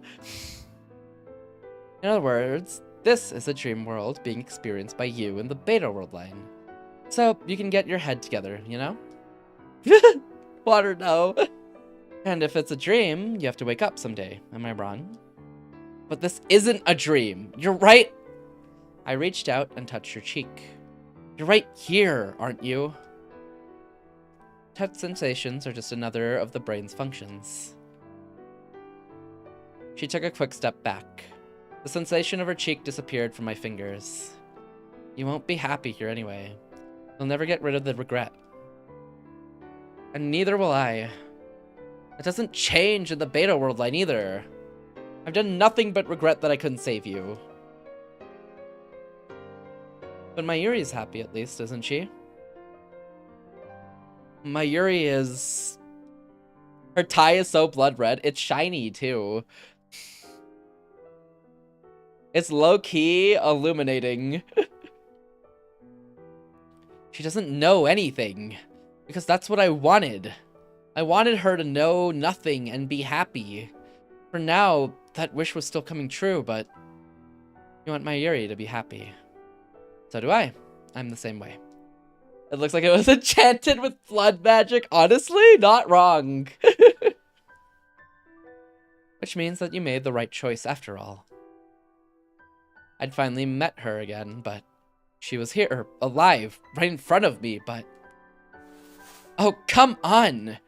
In other words, this is a dream world being experienced by you in the Beta World line. So, you can get your head together, you know? Water, no. And if it's a dream, you have to wake up someday. Am I wrong? But this isn't a dream. You're right. I reached out and touched your cheek. You're right here, aren't you? Touch sensations are just another of the brain's functions. She took a quick step back. The sensation of her cheek disappeared from my fingers. You won't be happy here anyway. You'll never get rid of the regret. And neither will I. It doesn't change in the Beta World line either. I've done nothing but regret that I couldn't save you. But Mayuri's happy at least, isn't she? Mayuri is... Her tie is so blood red. It's shiny too. It's low-key illuminating. She doesn't know anything. Because that's what I wanted. I wanted her to know nothing and be happy. For now, that wish was still coming true, but... You want Mayuri to be happy. So do I. I'm the same way. It looks like it was enchanted with blood magic. Honestly, not wrong. Which means that you made the right choice after all. I'd finally met her again, but she was here, alive, right in front of me, but... Oh, come on!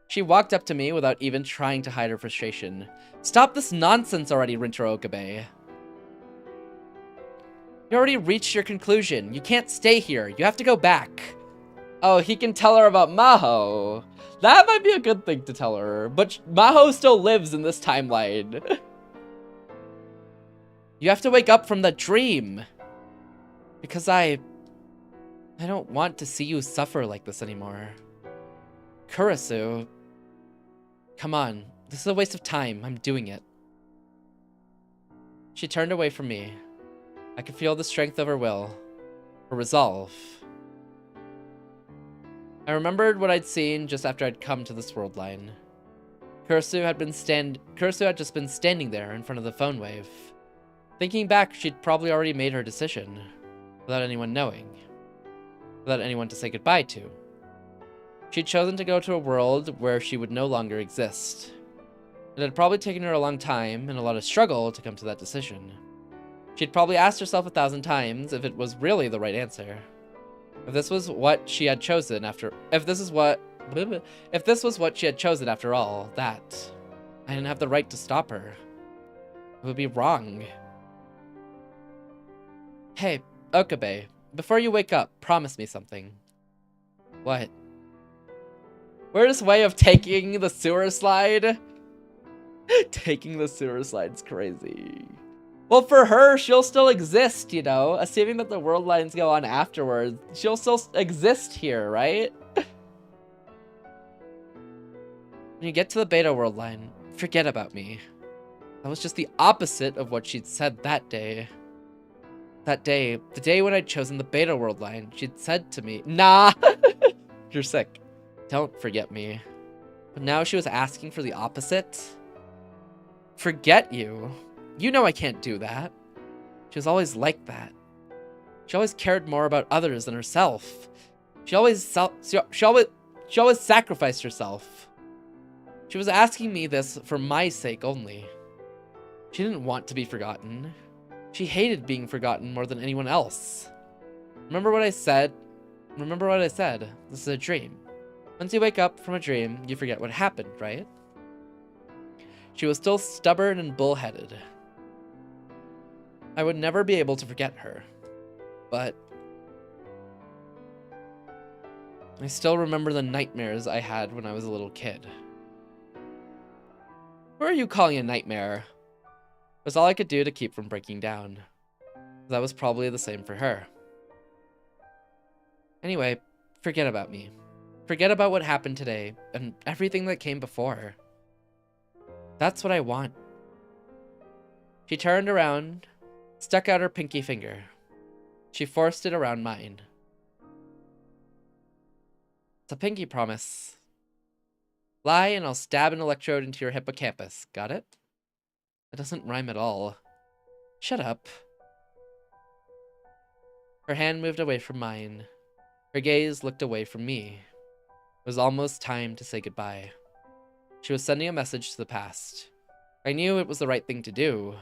She walked up to me without even trying to hide her frustration. Stop this nonsense already, Rintaro Okabe. You already reached your conclusion. You can't stay here. You have to go back. Oh, he can tell her about Maho. That might be a good thing to tell her. But Maho still lives in this timeline. You have to wake up from the dream. Because I don't want to see you suffer like this anymore. Kurisu. Come on. This is a waste of time. I'm doing it. She turned away from me. I could feel the strength of her will. Her resolve. I remembered what I'd seen just after I'd come to this world line. Kurisu had just been standing there in front of the phone wave. Thinking back, she'd probably already made her decision. Without anyone knowing. Without anyone to say goodbye to. She'd chosen to go to a world where she would no longer exist. It had probably taken her a long time and a lot of struggle to come to that decision. She'd probably asked herself 1,000 times if it was really the right answer. If this was what she had chosen if this was what she had chosen after all, that I didn't have the right to stop her. It would be wrong. Hey, Okabe, before you wake up, promise me something. What? Weirdest way of taking the sewer slide? Taking the sewer slide's crazy. Well, for her, she'll still exist, you know? Assuming that the world lines go on afterwards, she'll still exist here, right? When you get to the beta world line, forget about me. That was just the opposite of what she'd said that day. That day, the day when I'd chosen the beta world line, she'd said to me, nah, you're sick. Don't forget me. But now she was asking for the opposite? Forget you? You know I can't do that. She was always like that. She always cared more about others than herself. She always sacrificed herself. She was asking me this for my sake only. She didn't want to be forgotten. She hated being forgotten more than anyone else. Remember what I said? Remember what I said. This is a dream. Once you wake up from a dream, you forget what happened, right? She was still stubborn and bullheaded. I would never be able to forget her. But I still remember the nightmares I had when I was a little kid. Who are you calling a nightmare? It was all I could do to keep from breaking down. That was probably the same for her. Anyway, forget about me. Forget about what happened today and everything that came before. That's what I want. She turned around, stuck out her pinky finger. She forced it around mine. It's a pinky promise. Lie and I'll stab an electrode into your hippocampus. Got it? It doesn't rhyme at all. Shut up. Her hand moved away from mine. Her gaze looked away from me. It was almost time to say goodbye. She was sending a message to the past. I knew it was the right thing to do.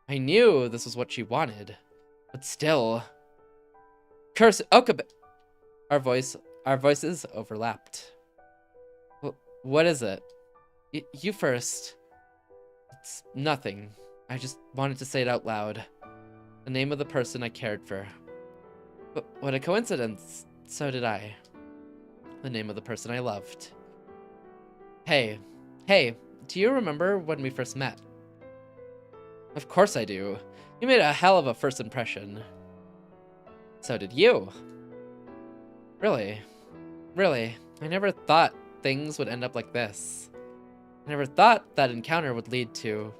I knew this was what she wanted. But still... Curse Okabe! Our voices overlapped. What is it? You first. It's nothing. I just wanted to say it out loud. The name of the person I cared for. But what a coincidence. So did I. The name of the person I loved. Hey, do you remember when we first met? Of course I do. You made a hell of a first impression. So did you. Really? I never thought things would end up like this. I never thought that encounter would lead to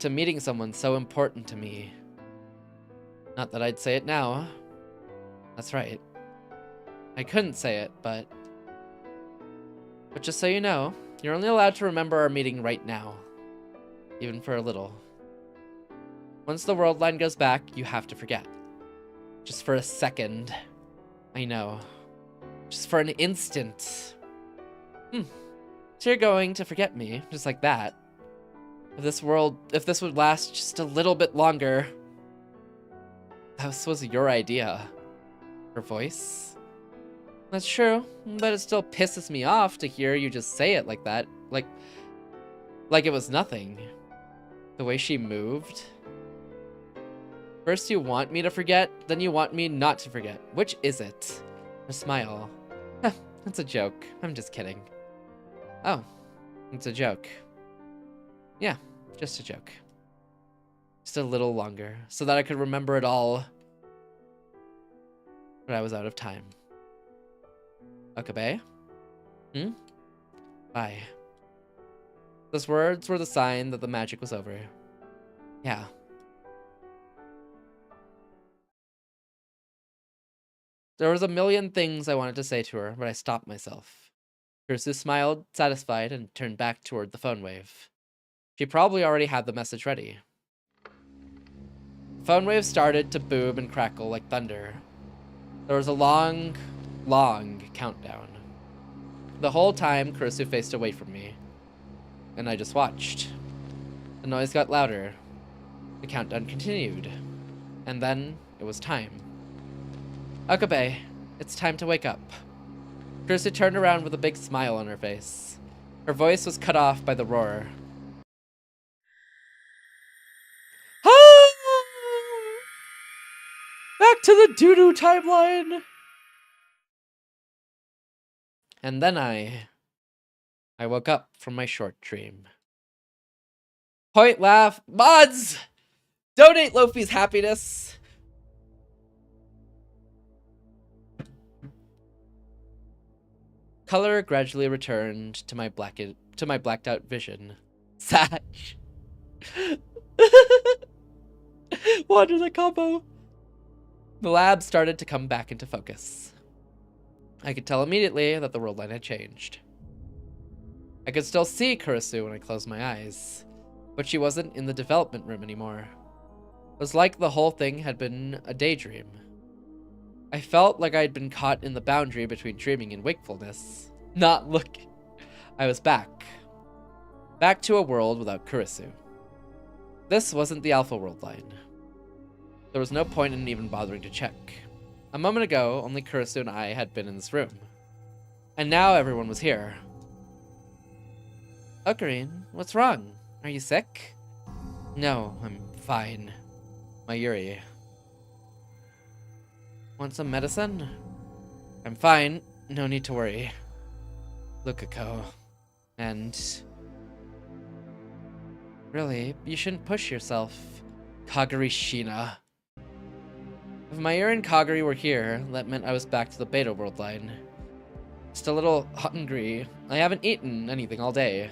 meeting someone so important to me. Not that I'd say it now. That's right. I couldn't say it, but just so you know, you're only allowed to remember our meeting right now. Even for a little. Once the world line goes back, you have to forget. Just for a second. I know. Just for an instant. So you're going to forget me, just like that. If this would last just a little bit longer. This was your idea. Her voice? That's true, but it still pisses me off to hear you just say it like that. Like it was nothing. The way she moved. First you want me to forget, then you want me not to forget. Which is it? Her smile. It's a joke. I'm just kidding. Oh, it's a joke. Yeah, just a joke. Just a little longer, so that I could remember it all. But I was out of time. Okabe? Bye. Those words were the sign that the magic was over. Yeah. There was a million things I wanted to say to her, but I stopped myself. Kurusu smiled, satisfied, and turned back toward the phone wave. She probably already had the message ready. The phone wave started to boom and crackle like thunder. There was a long, long countdown. The whole time, Kurusu faced away from me, and I just watched. The noise got louder. The countdown continued, and then it was time. Okabe, it's time to wake up. Kurusu turned around with a big smile on her face. Her voice was cut off by the roar. Back to the doo-doo timeline! And then I woke up from my short dream. Point laugh. Mods! Donate Lofi's happiness! Color gradually returned to my blacked out vision. Sash. Wander the combo. The lab started to come back into focus. I could tell immediately that the world line had changed. I could still see Kurusu when I closed my eyes, but she wasn't in the development room anymore. It was like the whole thing had been a daydream. I felt like I had been caught in the boundary between dreaming and wakefulness. Not looking. I was back. Back to a world without Kurusu. This wasn't the Alpha world line. There was no point in even bothering to check. A moment ago, only Kurusu and I had been in this room. And now everyone was here. Ocarine, what's wrong? Are you sick? No, I'm fine. Mayuri. Want some medicine? I'm fine. No need to worry. Lukako. And... really, you shouldn't push yourself. Kagari Shina. If Mayuri and Kagari were here, that meant I was back to the Beta world line. Just a little hungry. I haven't eaten anything all day.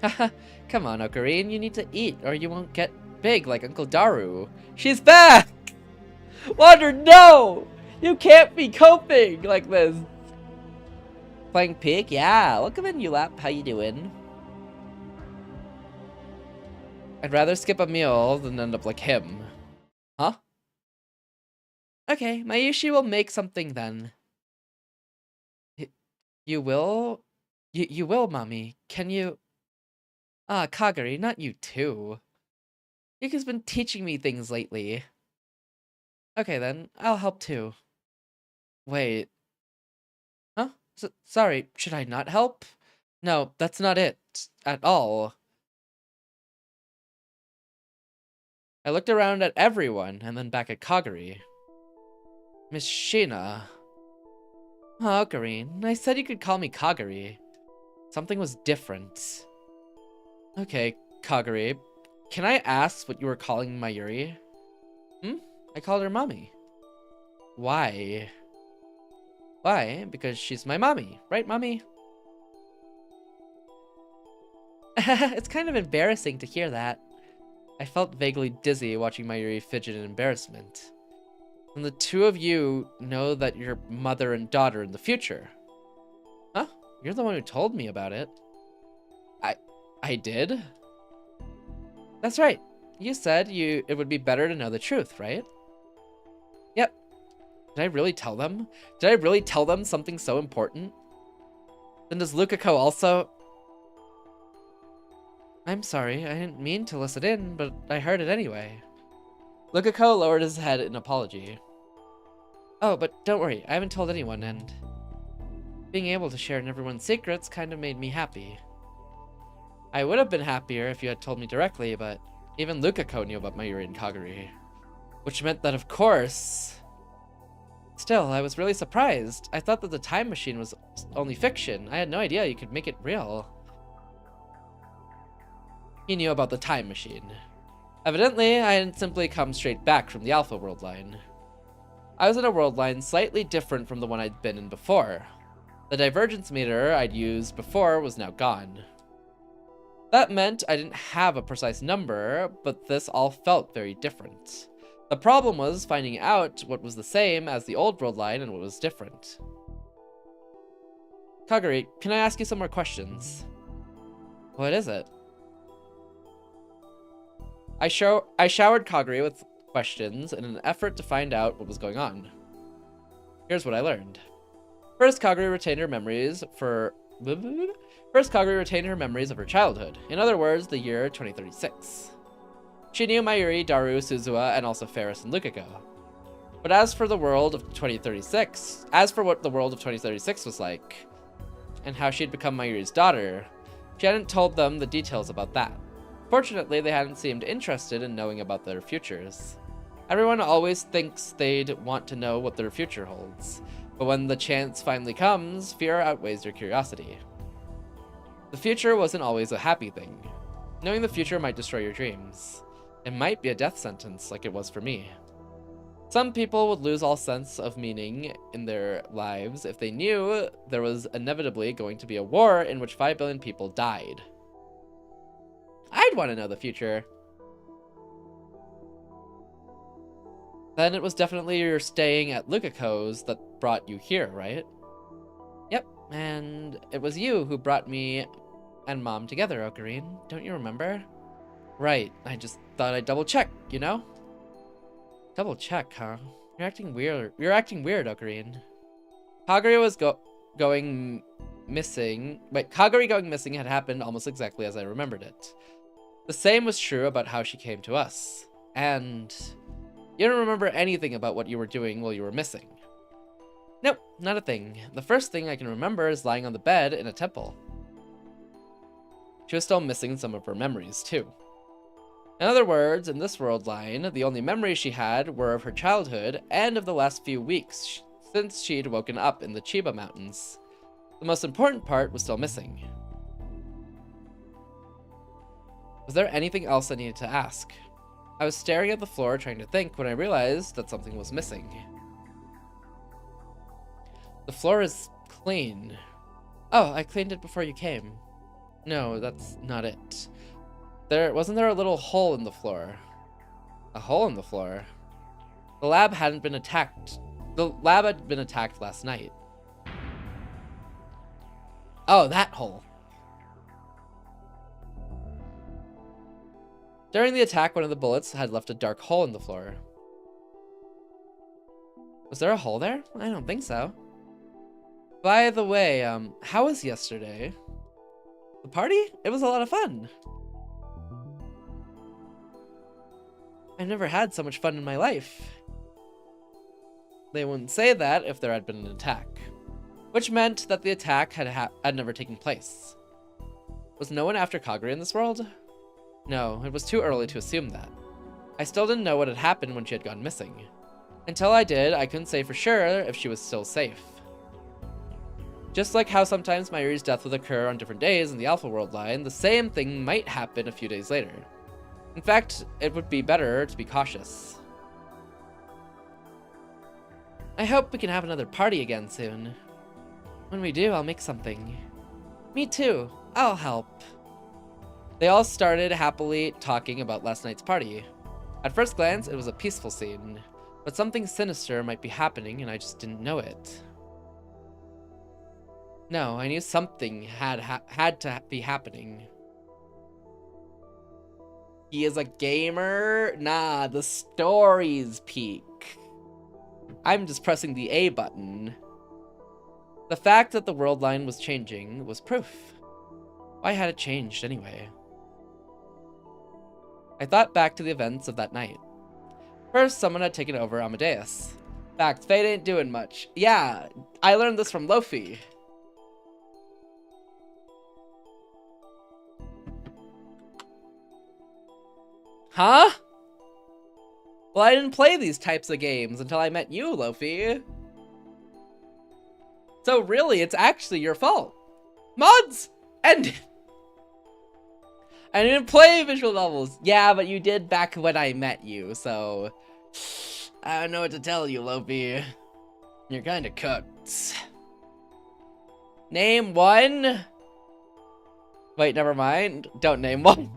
Haha, come on, Ocarine, you need to eat or you won't get big like Uncle Daru. She's back! Wander, no! You can't be coping like this. Playing Pig? Yeah, welcome in, Ulap. How you doing? I'd rather skip a meal than end up like him. Huh? Okay, Mayushi will make something then. You will? You will, Mommy. Can you... Ah, Kagari, not you too. Yuka's been teaching me things lately. Okay then, I'll help too. Wait. Huh? Sorry, should I not help? No, that's not it. At all. I looked around at everyone, and then back at Kagari. Miss Shina. Oh, Ocarine, I said you could call me Kagari. Something was different. Okay, Kagari. Can I ask what you were calling Mayuri? I called her Mommy. Why? Why? Because she's my mommy, right, Mommy? It's kind of embarrassing to hear that. I felt vaguely dizzy watching Mayuri fidget in embarrassment. And the two of you know that you're mother and daughter in the future. Huh? You're the one who told me about it. I did? That's right. You said it would be better to know the truth, right? Yep. Did I really tell them? Did I really tell them something so important? Then does Lukako also... I'm sorry, I didn't mean to listen in, but I heard it anyway. Lukako lowered his head in apology. Oh, but don't worry, I haven't told anyone, and... being able to share in everyone's secrets kind of made me happy. I would have been happier if you had told me directly, but even Lukako knew about Mayuri and Kagari. Which meant that, of course... Still, I was really surprised. I thought that the time machine was only fiction. I had no idea you could make it real. He knew about the time machine. Evidently, I hadn't simply come straight back from the Alpha world line. I was in a world line slightly different from the one I'd been in before. The divergence meter I'd used before was now gone. That meant I didn't have a precise number, but this all felt very different. The problem was finding out what was the same as the old world line and what was different. Kagari, can I ask you some more questions? What is it? I showered Kagari with questions in an effort to find out what was going on. Here's what I learned. First, Kagari retained her memories of her childhood. In other words, the year 2036. She knew Mayuri, Daru, Suzuha, and also Ferris and Lukiko. But as for what the world of 2036 was like, and how she'd become Mayuri's daughter, she hadn't told them the details about that. Fortunately, they hadn't seemed interested in knowing about their futures. Everyone always thinks they'd want to know what their future holds, but when the chance finally comes, fear outweighs your curiosity. The future wasn't always a happy thing. Knowing the future might destroy your dreams. It might be a death sentence, like it was for me. Some people would lose all sense of meaning in their lives if they knew there was inevitably going to be a war in which 5 billion people died. I'd want to know the future. Then it was definitely your staying at Lukiko's that brought you here, right? Yep, and it was you who brought me and Mom together, Ocarine. Don't you remember? Right, I just thought I'd double check, you know? Double check, huh? You're acting weird, Ocarine. Kagari going missing had happened almost exactly as I remembered it. The same was true about how she came to us. And you don't remember anything about what you were doing while you were missing. Nope, not a thing. The first thing I can remember is lying on the bed in a temple. She was still missing some of her memories, too. In other words, in this world line, the only memories she had were of her childhood and of the last few weeks since she'd woken up in the Chiba Mountains. The most important part was still missing. Was there anything else I needed to ask? I was staring at the floor trying to think when I realized that something was missing. The floor is clean. Oh, I cleaned it before you came. No, that's not it. Wasn't there a little hole in the floor? A hole in the floor? The lab hadn't been attacked. The lab had been attacked last night. Oh, that hole. During the attack, one of the bullets had left a dark hole in the floor. Was there a hole there? I don't think so. By the way, how was yesterday? The party? It was a lot of fun. I've never had so much fun in my life. They wouldn't say that if there had been an attack, which meant that the attack had never taken place. Was no one after Kagura in this world? No, it was too early to assume that. I still didn't know what had happened when she had gone missing. Until I did, I couldn't say for sure if she was still safe. Just like how sometimes Mayuri's death would occur on different days in the Alpha World line, the same thing might happen a few days later. In fact, it would be better to be cautious. I hope we can have another party again soon. When we do, I'll make something. Me too. I'll help. They all started happily talking about last night's party. At first glance, it was a peaceful scene, but something sinister might be happening and I just didn't know it. No, I knew something had to be happening. He is a gamer? Nah, the stories peak. I'm just pressing the A button. The fact that the world line was changing was proof. Why had it changed anyway? I thought back to the events of that night. First, someone had taken over Amadeus. Fact, Fate ain't doing much. Yeah, I learned this from Lofi. Huh? Well, I didn't play these types of games until I met you, Lofi. So really, it's actually your fault. Mods! And I didn't play visual novels. Yeah, but you did back when I met you, so I don't know what to tell you, Lopi. You're kinda cooked. Name one. Wait, never mind. Don't name one.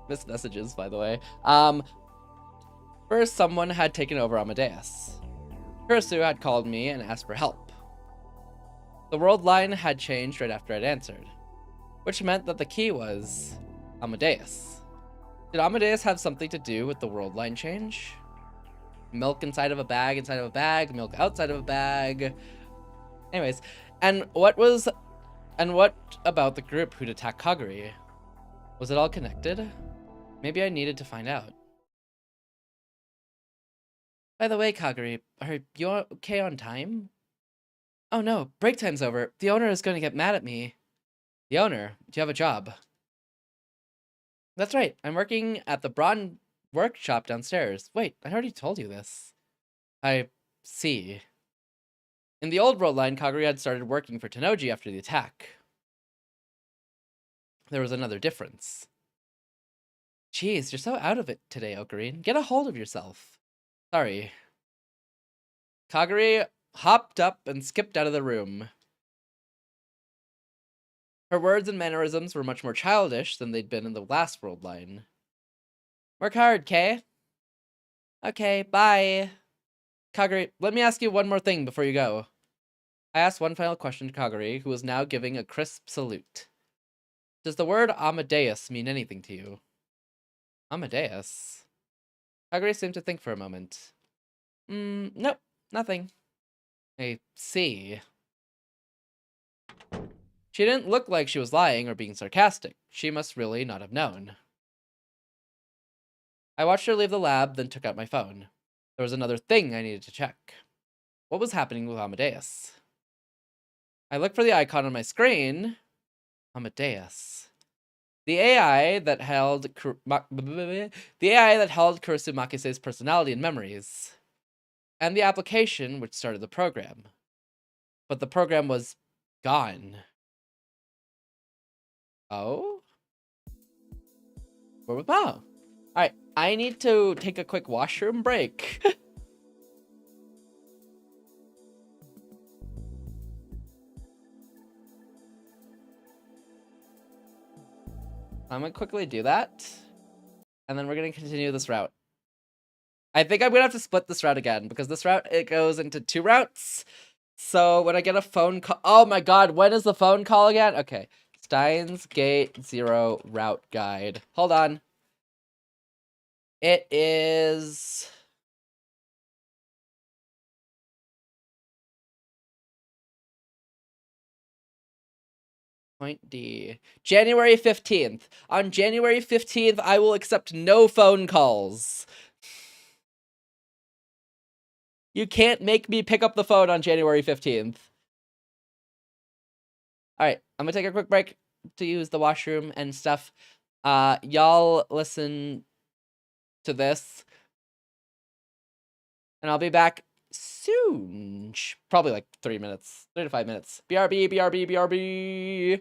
Missed messages, by the way. First, someone had taken over Amadeus. Kurisu had called me and asked for help. The world line had changed right after I'd answered, which meant that the key was Amadeus. Did Amadeus have something to do with the world line change? Milk inside of a bag, milk outside of a bag. Anyways, and what about the group who'd attacked Kaguri? Was it all connected? Maybe I needed to find out. By the way, Kaguri, are you okay on time? Oh no, break time's over. The owner is going to get mad at me. The owner? Do you have a job? That's right, I'm working at the Braun workshop downstairs. Wait, I already told you this. I see. In the old world line, Kaguri had started working for Tennoji after the attack. There was another difference. Jeez, you're so out of it today, Ocarine. Get a hold of yourself. Sorry. Kaguri hopped up and skipped out of the room. Her words and mannerisms were much more childish than they'd been in the last world line. Work hard, Kay. Okay, bye. Kaguri, let me ask you one more thing before you go. I asked one final question to Kaguri, who was now giving a crisp salute. Does the word Amadeus mean anything to you? Amadeus? Kaguri seemed to think for a moment. Nope, nothing. I see. She didn't look like she was lying or being sarcastic. She must really not have known. I watched her leave the lab, then took out my phone. There was another thing I needed to check. What was happening with Amadeus? I looked for the icon on my screen. Amadeus. The AI that held Kurisu Makise's personality and memories. And the application which started the program. But the program was gone. Oh? Where was Mao? Alright, I need to take a quick washroom break. I'm gonna quickly do that. And then we're gonna continue this route. I think I'm gonna have to split this route again, because this route, it goes into 2 routes. So when I get a phone call, oh my god, when is the phone call again? Okay, Steins Gate 0 route guide. Hold on. It is... Point D. January 15th. On January 15th, I will accept no phone calls. You can't make me pick up the phone on January 15th. Alright, I'm gonna take a quick break to use the washroom and stuff. Y'all listen to this. And I'll be back soon. Probably like 3 minutes. 3 to 5 minutes. BRB, BRB, BRB.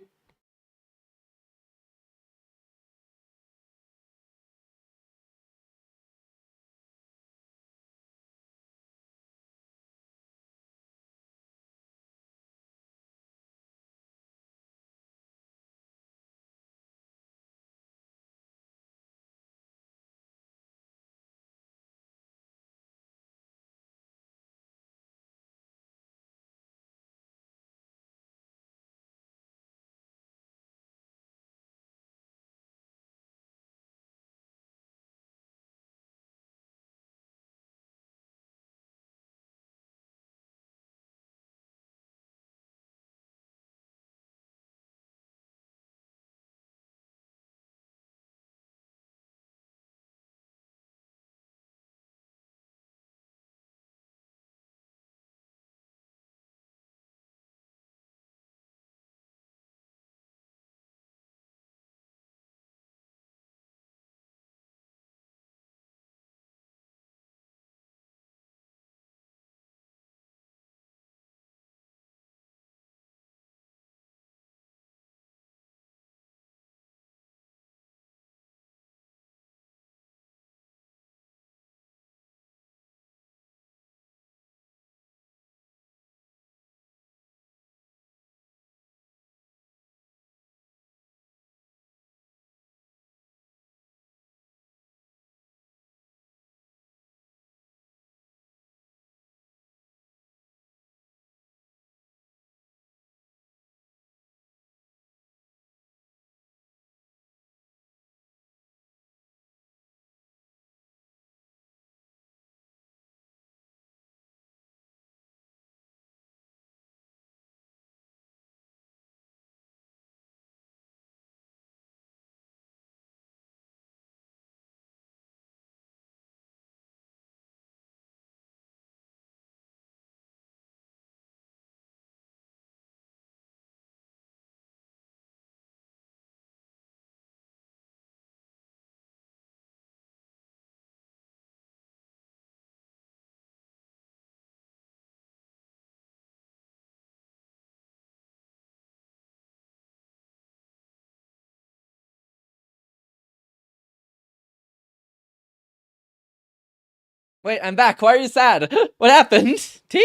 Wait, I'm back. Why are you sad? What happened? T?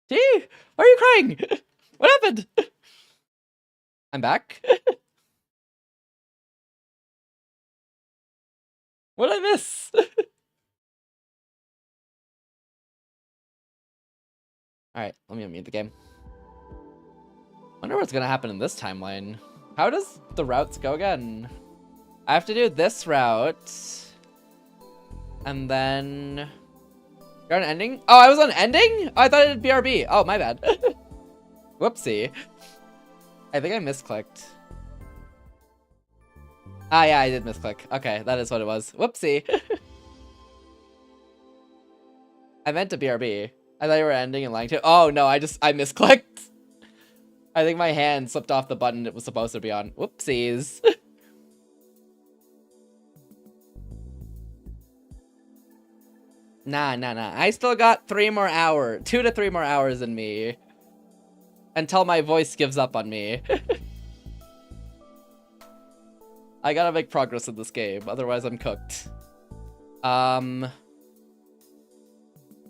T? Why are you crying? What happened? I'm back. What did I miss? Alright, let me unmute the game. Wonder what's gonna happen in this timeline. How does the routes go again? I have to do this route. And then... You're on ending? Oh, I was on ending? Oh, I thought it did BRB. Oh, my bad. Whoopsie. I think I misclicked. Ah, yeah, I did misclick. Okay, that is what it was. Whoopsie. I meant to BRB. I thought you were ending and lying to. Oh, no, I misclicked. I think my hand slipped off the button it was supposed to be on. Whoopsies. Nah. I still got 2 to 3 more hours in me. Until my voice gives up on me. I gotta make progress in this game, otherwise I'm cooked.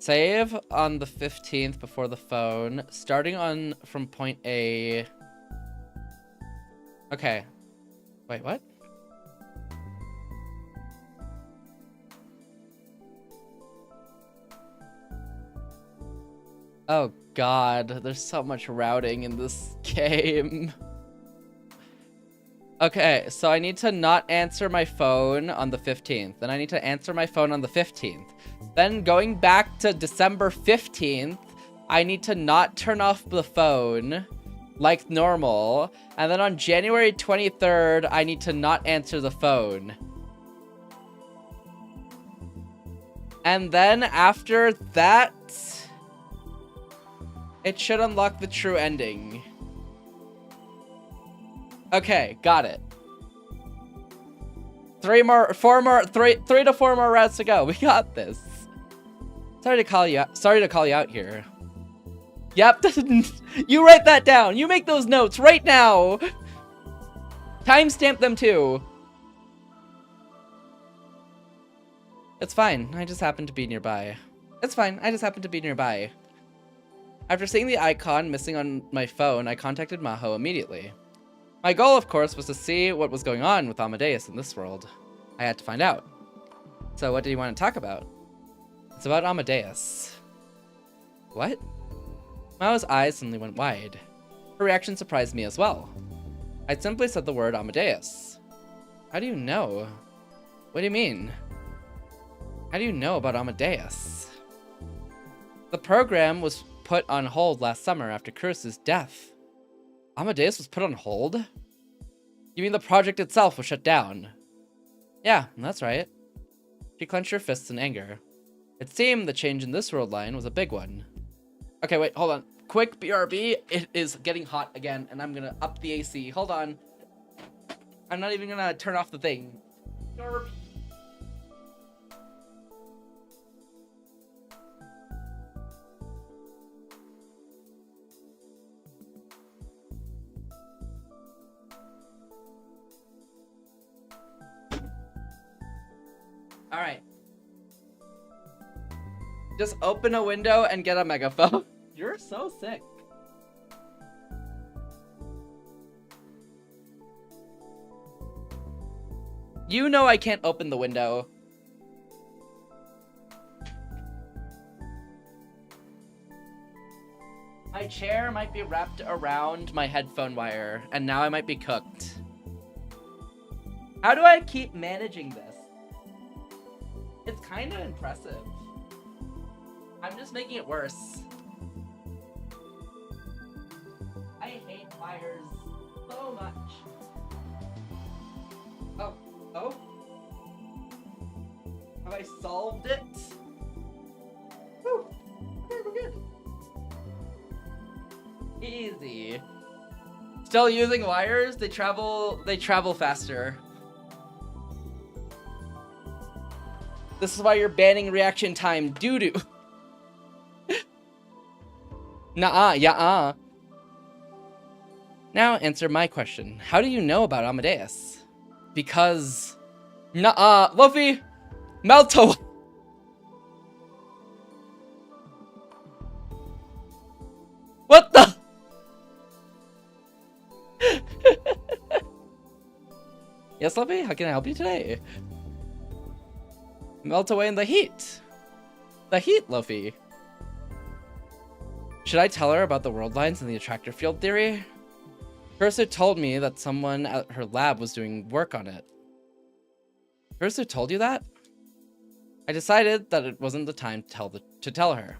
Save on the 15th before the phone, starting from point A. Okay. Wait, what? Oh god, there's so much routing in this game. Okay, so I need to not answer my phone on the 15th. Then I need to answer my phone on the 15th. Then going back to December 15th, I need to not turn off the phone like normal. And then on January 23rd, I need to not answer the phone. And then after that, it should unlock the true ending. Okay, got it. 3 to 4 more rounds to go. We got this. Sorry to call you out here. Yep. You write that down. You make those notes right now. Timestamp them too. It's fine. I just happened to be nearby. It's fine. I just happened to be nearby. After seeing the icon missing on my phone, I contacted Maho immediately. My goal, of course, was to see what was going on with Amadeus in this world. I had to find out. So what did you want to talk about? It's about Amadeus. What? Mao's eyes suddenly went wide. Her reaction surprised me as well. I simply said the word Amadeus. How do you know? What do you mean? How do you know about Amadeus? The program was put on hold last summer after Curse's death. Amadeus was put on hold? You mean the project itself was shut down? Yeah, that's right. She clenched her fists in anger. It seemed the change in this world line was a big one. Okay, wait, hold on. Quick BRB, it is getting hot again, and I'm gonna up the AC. Hold on. I'm not even gonna turn off the thing. Derp. All right. Just open a window and get a megaphone. You're so sick. You know I can't open the window. My chair might be wrapped around my headphone wire, and now I might be cooked. How do I keep managing this? It's kind of impressive. I'm just making it worse. I hate wires so much. Oh. Have I solved it? Whew. Okay, we're good. Easy. Still using wires? They travel faster. This is why you're banning reaction time, doo-doo. Nuh-uh, yeah-uh. Now answer my question. How do you know about Amadeus? Because... Nuh-uh, Luffy! Melto! What the? Yes, Luffy, how can I help you today? Melt away in the heat. The heat, Luffy. Should I tell her about the world lines and the attractor field theory? Kurusu told me that someone at her lab was doing work on it. Kurusu told you that? I decided that it wasn't the time to tell her.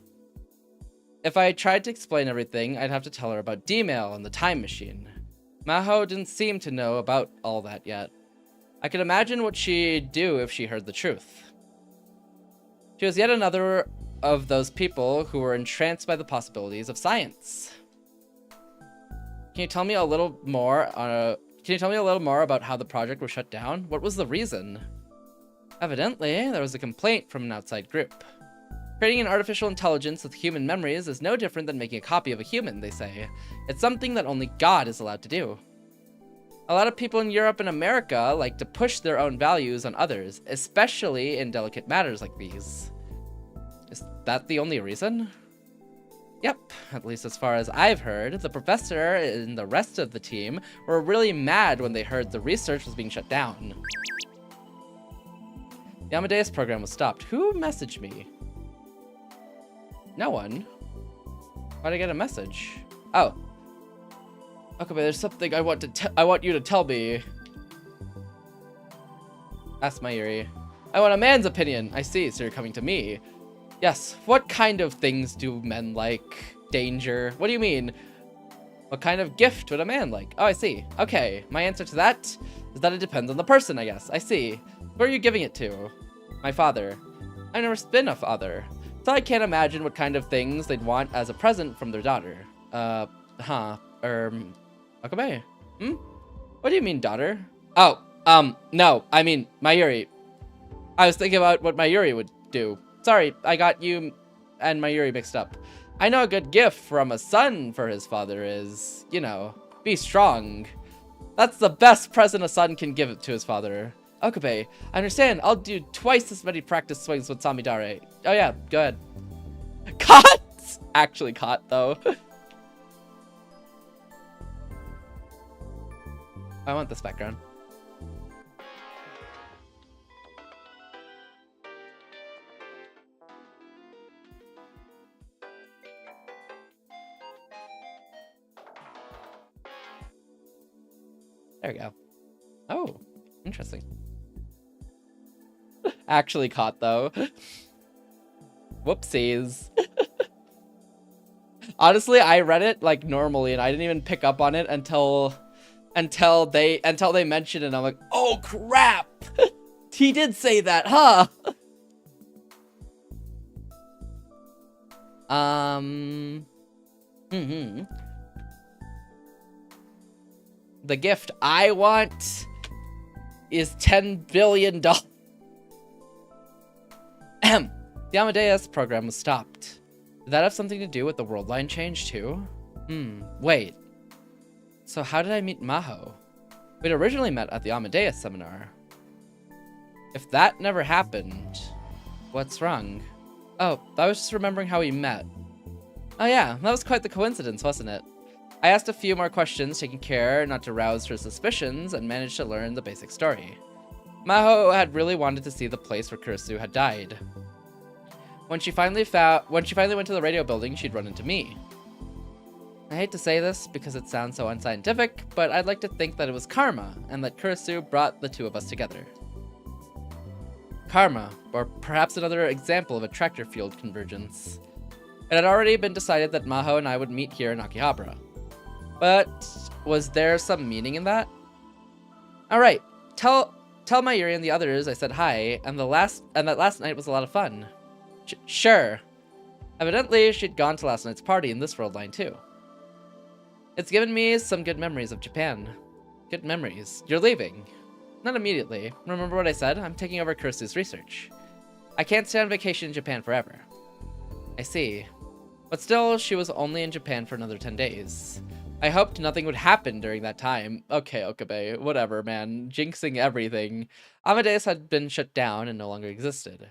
If I tried to explain everything, I'd have to tell her about D-mail and the time machine. Maho didn't seem to know about all that yet. I could imagine what she'd do if she heard the truth. She was yet another of those people who were entranced by the possibilities of science. Can you tell me a little more about how the project was shut down? What was the reason? Evidently, there was a complaint from an outside group. Creating an artificial intelligence with human memories is no different than making a copy of a human, they say. It's something that only God is allowed to do. A lot of people in Europe and America like to push their own values on others, especially in delicate matters like these. Is that the only reason? Yep, at least as far as I've heard, the professor and the rest of the team were really mad when they heard the research was being shut down. The Amadeus program was stopped. Who messaged me? No one. Why'd I get a message? Oh. Okay, but there's something I want you to tell me. Ask Mayuri. I want a man's opinion. I see, so you're coming to me. Yes, what kind of things do men like? Danger? What do you mean? What kind of gift would a man like? Oh, I see. Okay, my answer to that is that it depends on the person, I guess. I see. Who are you giving it to? My father. I've never been a father, so I can't imagine what kind of things they'd want as a present from their daughter. Okabe? What do you mean, daughter? Oh, no, I mean, Mayuri. I was thinking about what Mayuri would do. Sorry, I got you and Mayuri mixed up. I know a good gift from a son for his father is, you know, be strong. That's the best present a son can give to his father. Okabe, I understand. I'll do twice as many practice swings with Samidare. Oh yeah, go ahead. Caught! Actually caught, though. I want this background. There we go. Oh, interesting. Actually caught, though. Whoopsies. Honestly, I read it like normally, and I didn't even pick up on it until they mentioned it. And I'm like, oh crap! He did say that, huh? The gift I want is $10 billion. The Amadeus program was stopped. Did that have something to do with the world line change too? Wait. So how did I meet Maho? We'd originally met at the Amadeus seminar. If that never happened, what's wrong? Oh, I was just remembering how we met. Oh yeah, that was quite the coincidence, wasn't it? I asked a few more questions, taking care not to rouse her suspicions, and managed to learn the basic story. Maho had really wanted to see the place where Kurusu had died. When she finally went to the radio building, she'd run into me. I hate to say this because it sounds so unscientific, but I'd like to think that it was karma, and that Kurusu brought the two of us together. Karma, or perhaps another example of attractor field convergence. It had already been decided that Maho and I would meet here in Akihabara. But was there some meaning in that? Alright, tell Mayuri and the others I said hi, and that last night was a lot of fun. Sure. Evidently, she'd gone to last night's party in this world line too. It's given me some good memories of Japan. Good memories. You're leaving. Not immediately. Remember what I said? I'm taking over Kurusu's research. I can't stay on vacation in Japan forever. I see. But still, she was only in Japan for another 10 days. I hoped nothing would happen during that time. Okay, Okabe, whatever, man. Jinxing everything. Amadeus had been shut down and no longer existed.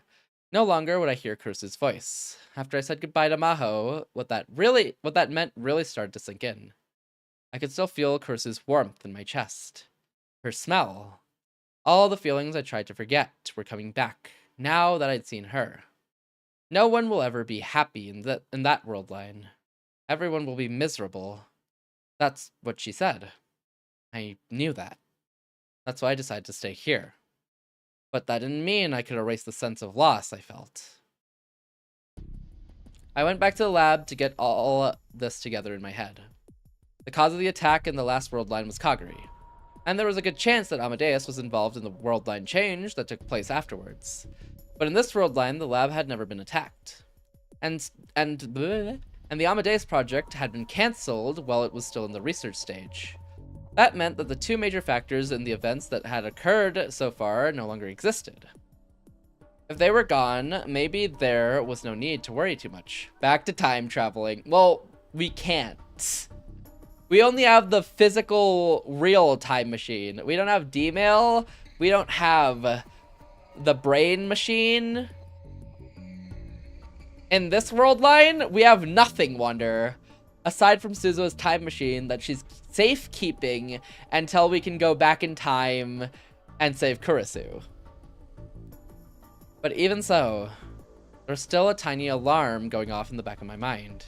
No longer would I hear Kurisu's voice. After I said goodbye to Maho, what that meant really started to sink in. I could still feel Kurisu's warmth in my chest. Her smell. All the feelings I tried to forget were coming back, now that I'd seen her. No one will ever be happy in that world line. Everyone will be miserable. That's what she said. I knew that. That's why I decided to stay here. But that didn't mean I could erase the sense of loss I felt. I went back to the lab to get all this together in my head. The cause of the attack in the last world line was Kagari, and there was a good chance that Amadeus was involved in the world line change that took place afterwards. But in this world line, the lab had never been attacked. And the Amadeus project had been cancelled while it was still in the research stage. That meant that the two major factors in the events that had occurred so far no longer existed. If they were gone, maybe there was no need to worry too much. Back to time traveling. Well, we can't. We only have the physical, real time machine. We don't have D-mail. We don't have the brain machine. In this world line, we have nothing, Wonder. Aside from Suzuha's time machine that she's safekeeping until we can go back in time and save Kurisu. But even so, there's still a tiny alarm going off in the back of my mind.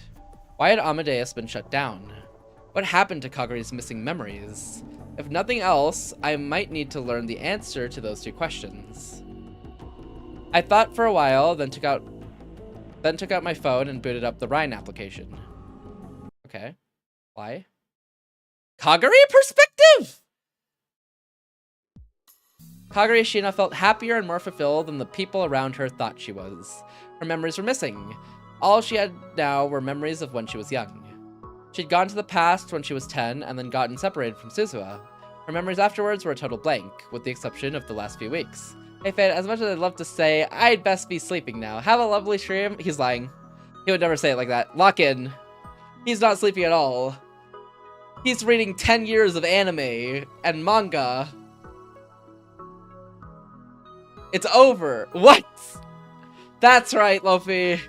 Why had Amadeus been shut down? What happened to Kagari's missing memories? If nothing else, I might need to learn the answer to those two questions. I thought for a while, then took out my phone and booted up the Rhine application. Okay. Why? Kagari perspective! Kagari Shina felt happier and more fulfilled than the people around her thought she was. Her memories were missing. All she had now were memories of when she was young. She'd gone to the past when she was 10 and then gotten separated from Suzuha. Her memories afterwards were a total blank, with the exception of the last few weeks. Hey Fade, as much as I'd love to say, I'd best be sleeping now. Have a lovely stream. He's lying. He would never say it like that. Lock in. He's not sleeping at all. He's reading 10 years of anime and manga. It's over. What? That's right, Luffy.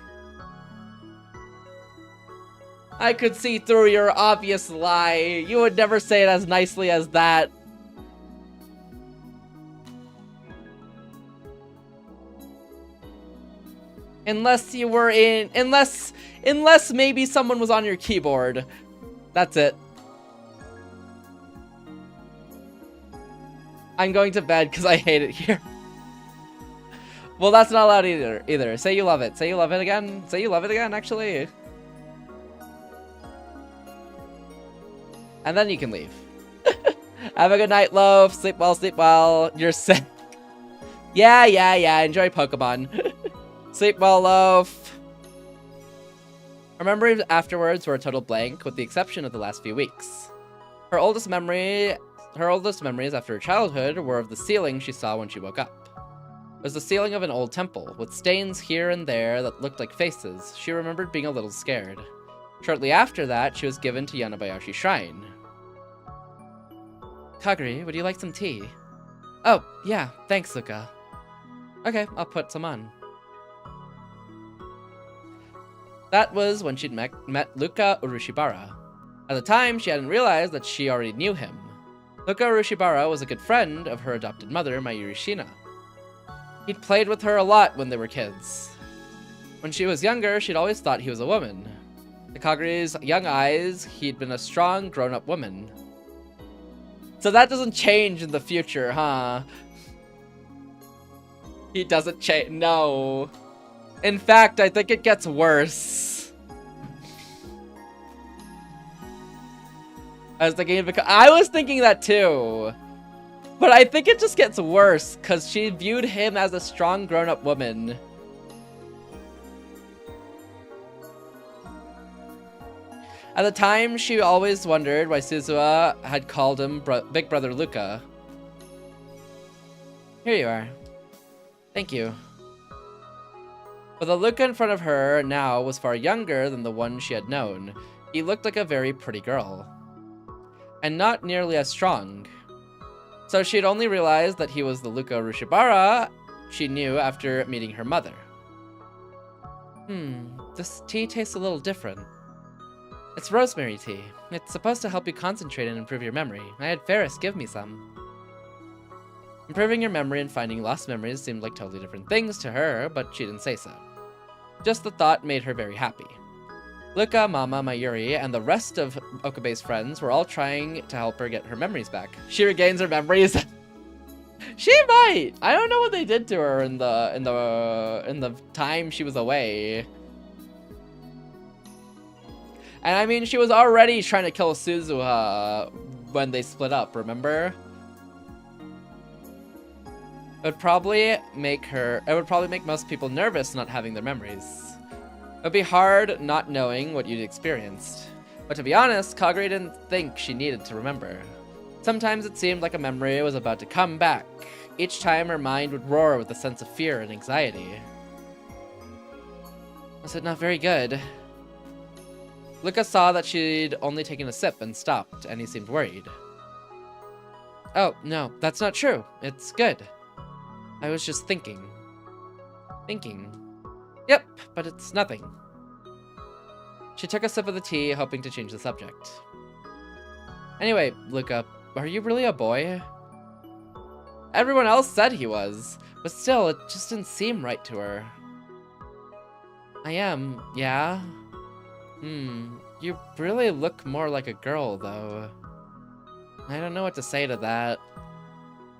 I could see through your obvious lie. You would never say it as nicely as that. Unless you were in... Unless maybe someone was on your keyboard. That's it. I'm going to bed because I hate it here. Well, that's not allowed either. Say you love it. Say you love it again. Say you love it again, actually. And then you can leave. Have a good night, Loaf. Sleep well, sleep well. You're sick. Yeah. Enjoy Pokemon. Sleep well, Loaf. Her memories afterwards were a total blank, with the exception of the last few weeks. Her oldest memories after her childhood were of the ceiling she saw when she woke up. It was the ceiling of an old temple, with stains here and there that looked like faces. She remembered being a little scared. Shortly after that, she was given to Yanabayashi Shrine. Kagari, would you like some tea? Oh, yeah, thanks, Luca. Okay, I'll put some on. That was when she'd met Luca Urushibara. At the time, she hadn't realized that she already knew him. Luca Urushibara was a good friend of her adopted mother, Mayuri Shina. He'd played with her a lot when they were kids. When she was younger, she'd always thought he was a woman. To Kagari's young eyes, he'd been a strong, grown-up woman. So that doesn't change in the future, huh? He doesn't change. No. In fact, I think it gets worse. I was thinking that too. But I think it just gets worse, because she viewed him as a strong, grown-up woman. At the time, she always wondered why Suzuha had called him Big Brother Luca. Here you are. Thank you. But the Luca in front of her now was far younger than the one she had known. He looked like a very pretty girl. And not nearly as strong. So she'd only realized that he was the Luca Urushibara she knew after meeting her mother. This tea tastes a little different. It's rosemary tea. It's supposed to help you concentrate and improve your memory. I had Ferris give me some. Improving your memory and finding lost memories seemed like totally different things to her, but she didn't say so. Just the thought made her very happy. Luca, Mama, Mayuri, and the rest of Okabe's friends were all trying to help her get her memories back. She regains her memories. She might. I don't know what they did to her in the time she was away. And I mean, she was already trying to kill Suzuha when they split up, remember? It would probably make most people nervous not having their memories. It would be hard not knowing what you'd experienced. But to be honest, Kagure didn't think she needed to remember. Sometimes it seemed like a memory was about to come back. Each time her mind would roar with a sense of fear and anxiety. Was it not very good? Luca saw that she'd only taken a sip and stopped, and he seemed worried. Oh, no, that's not true. It's good. I was just thinking. Thinking. Yep, but it's nothing. She took a sip of the tea, hoping to change the subject. Anyway, Luca, are you really a boy? Everyone else said he was, but still, it just didn't seem right to her. I am, yeah? You really look more like a girl, though. I don't know what to say to that.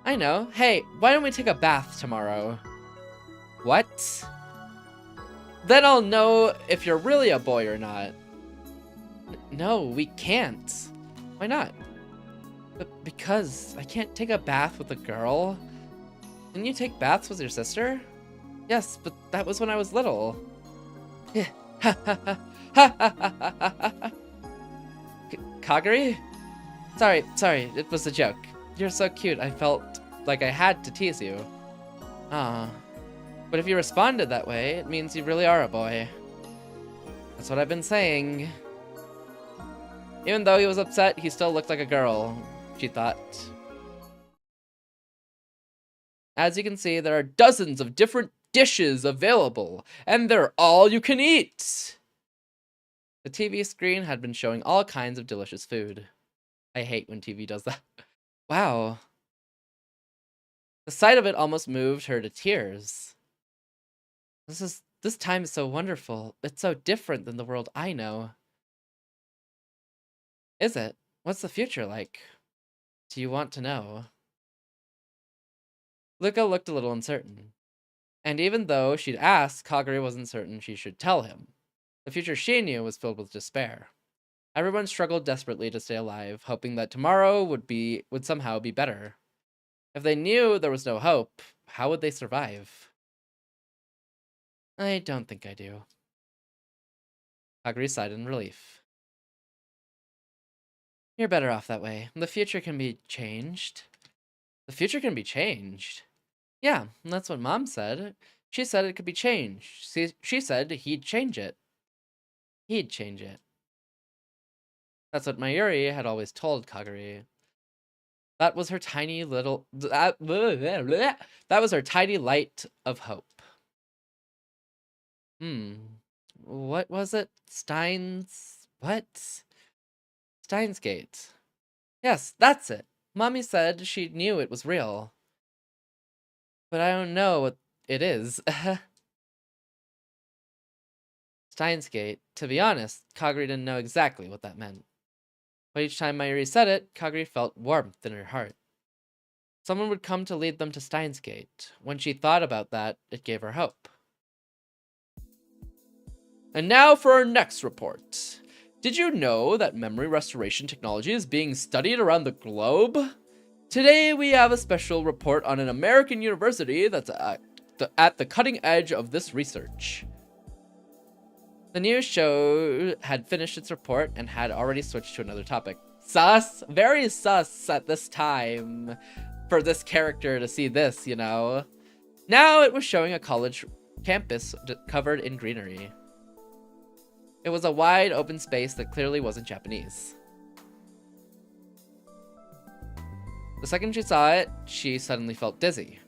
I know. Hey, why don't we take a bath tomorrow? What? Then I'll know if you're really a boy or not. No, we can't. Why not? But because I can't take a bath with a girl. Didn't you take baths with your sister? Yes, but that was when I was little. Kagure? Sorry, it was a joke. You're so cute, I felt like I had to tease you. Ah. But if you responded that way, it means you really are a boy. That's what I've been saying. Even though he was upset, he still looked like a girl, she thought. As you can see, there are dozens of different dishes available, and they're all you can eat! The TV screen had been showing all kinds of delicious food. I hate when TV does that. Wow. The sight of it almost moved her to tears. This time is so wonderful. It's so different than the world I know. Is it? What's the future like? Do you want to know? Luca looked a little uncertain. And even though she'd asked, Kagure wasn't certain she should tell him. The future she knew was filled with despair. Everyone struggled desperately to stay alive, hoping that tomorrow would somehow be better. If they knew there was no hope, how would they survive? I don't think I do. Kagure sighed in relief. You're better off that way. The future can be changed. The future can be changed? Yeah, that's what Mom said. She said it could be changed. She said he'd change it. He'd change it. That's what Mayuri had always told Kagure. That was her tiny little... That was her tiny light of hope. What was it? What? Steins Gate. Yes, that's it. Mommy said she knew it was real. But I don't know what it is. Steins Gate. To be honest, Kagure didn't know exactly what that meant. But each time Mayuri said it, Kagure felt warmth in her heart. Someone would come to lead them to Steins Gate. When she thought about that, it gave her hope. And now for our next report. Did you know that memory restoration technology is being studied around the globe? Today we have a special report on an American university that's at the cutting edge of this research. The news show had finished its report and had already switched to another topic. Sus! Very sus at this time for this character to see this, you know. Now it was showing a college campus covered in greenery. It was a wide open space that clearly wasn't Japanese. The second she saw it, she suddenly felt dizzy.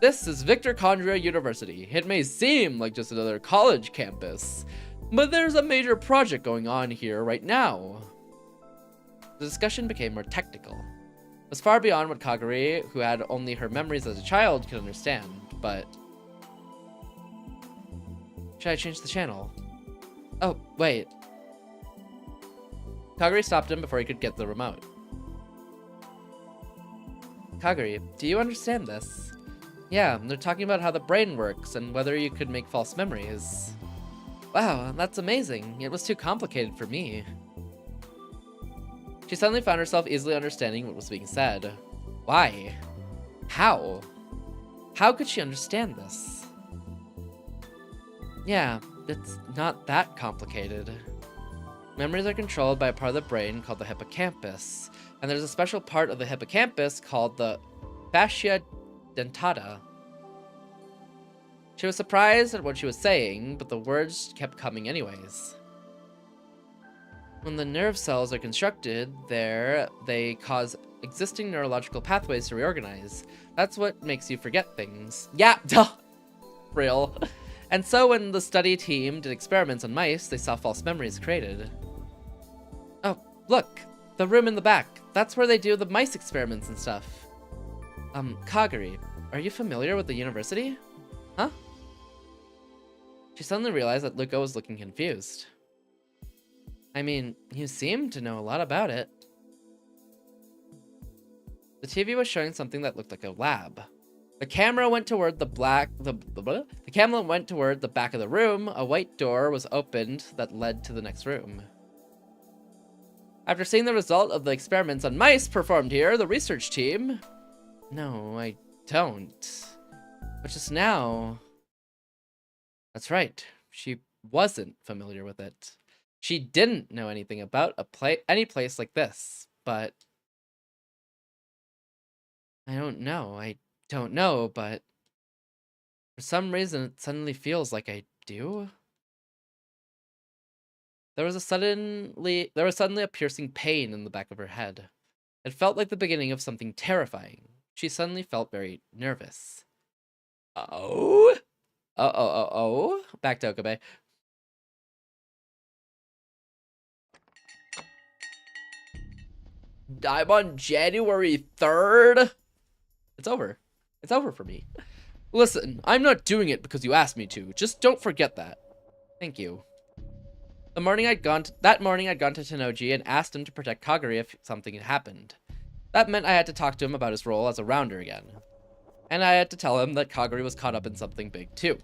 This is Victor University. It may seem like just another college campus, but there's a major project going on here right now. The discussion became more technical. It was far beyond what Kagari, who had only her memories as a child, could understand, but... Should I change the channel? Oh, wait. Kagari stopped him before he could get the remote. Kagari, do you understand this? Yeah, they're talking about how the brain works and whether you could make false memories. Wow, that's amazing. It was too complicated for me. She suddenly found herself easily understanding what was being said. Why? How? How could she understand this? Yeah, it's not that complicated. Memories are controlled by a part of the brain called the hippocampus, and there's a special part of the hippocampus called the fascia dentata. She was surprised at what she was saying, but the words kept coming anyways. When the nerve cells are constructed there, they cause existing neurological pathways to reorganize. That's what makes you forget things. Yeah, duh! Real. And so when the study team did experiments on mice, they saw false memories created. Oh, look! The room in the back. That's where they do the mice experiments and stuff. Kagari, are you familiar with the university? Huh? She suddenly realized that Luca was looking confused. I mean, you seem to know a lot about it. The TV was showing something that looked like a lab. The camera went toward the back of the room. A white door was opened that led to the next room. After seeing the result of the experiments on mice performed here, the research team... No, I don't. But just now... That's right. She wasn't familiar with it. She didn't know anything about any place like this, but... I don't know, but... For some reason, it suddenly feels like I do. There was suddenly a piercing pain in the back of her head. It felt like the beginning of something terrifying. She suddenly felt very nervous. Oh? Oh. Back to Okabe. I'm on January 3rd. It's over. It's over for me. Listen, I'm not doing it because you asked me to. Just don't forget that. Thank you. That morning I'd gone to Tenoji and asked him to protect Kagari if something had happened. That meant I had to talk to him about his role as a rounder again. And I had to tell him that Kagari was caught up in something big too.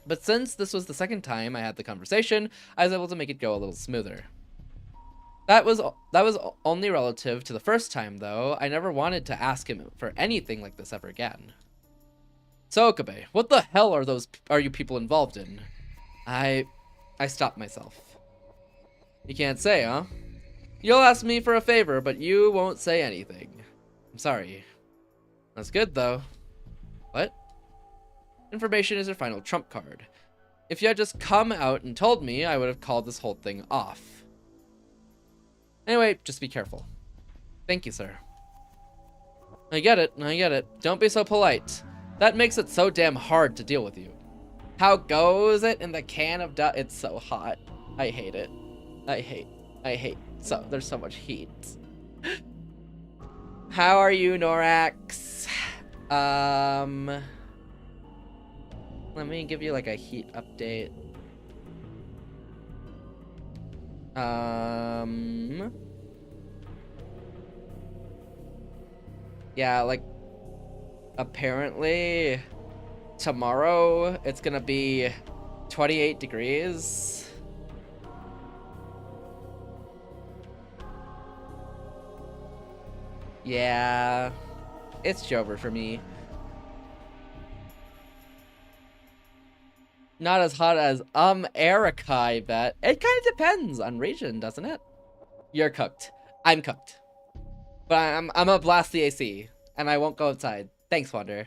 But since this was the second time I had the conversation, I was able to make it go a little smoother. That was only relative to the first time though. I never wanted to ask him for anything like this ever again. So Okabe, what the hell are you people involved in? I stopped myself. You can't say, huh? You'll ask me for a favor, but you won't say anything. I'm sorry. That's good, though. What? Information is your final trump card. If you had just come out and told me, I would have called this whole thing off. Anyway, just be careful. Thank you, sir. I get it. Don't be so polite. That makes it so damn hard to deal with you. How goes it in the can of It's so hot. I hate it. I hate. So there's so much heat. How are you, Norax? Let me give you like a heat update. Yeah, like apparently tomorrow it's gonna be 28 degrees. Yeah, it's Jover for me. Not as hot as Erica, I bet. It kind of depends on region, doesn't it? You're cooked. I'm cooked. But I'm gonna blast the AC, and I won't go outside. Thanks, Wander.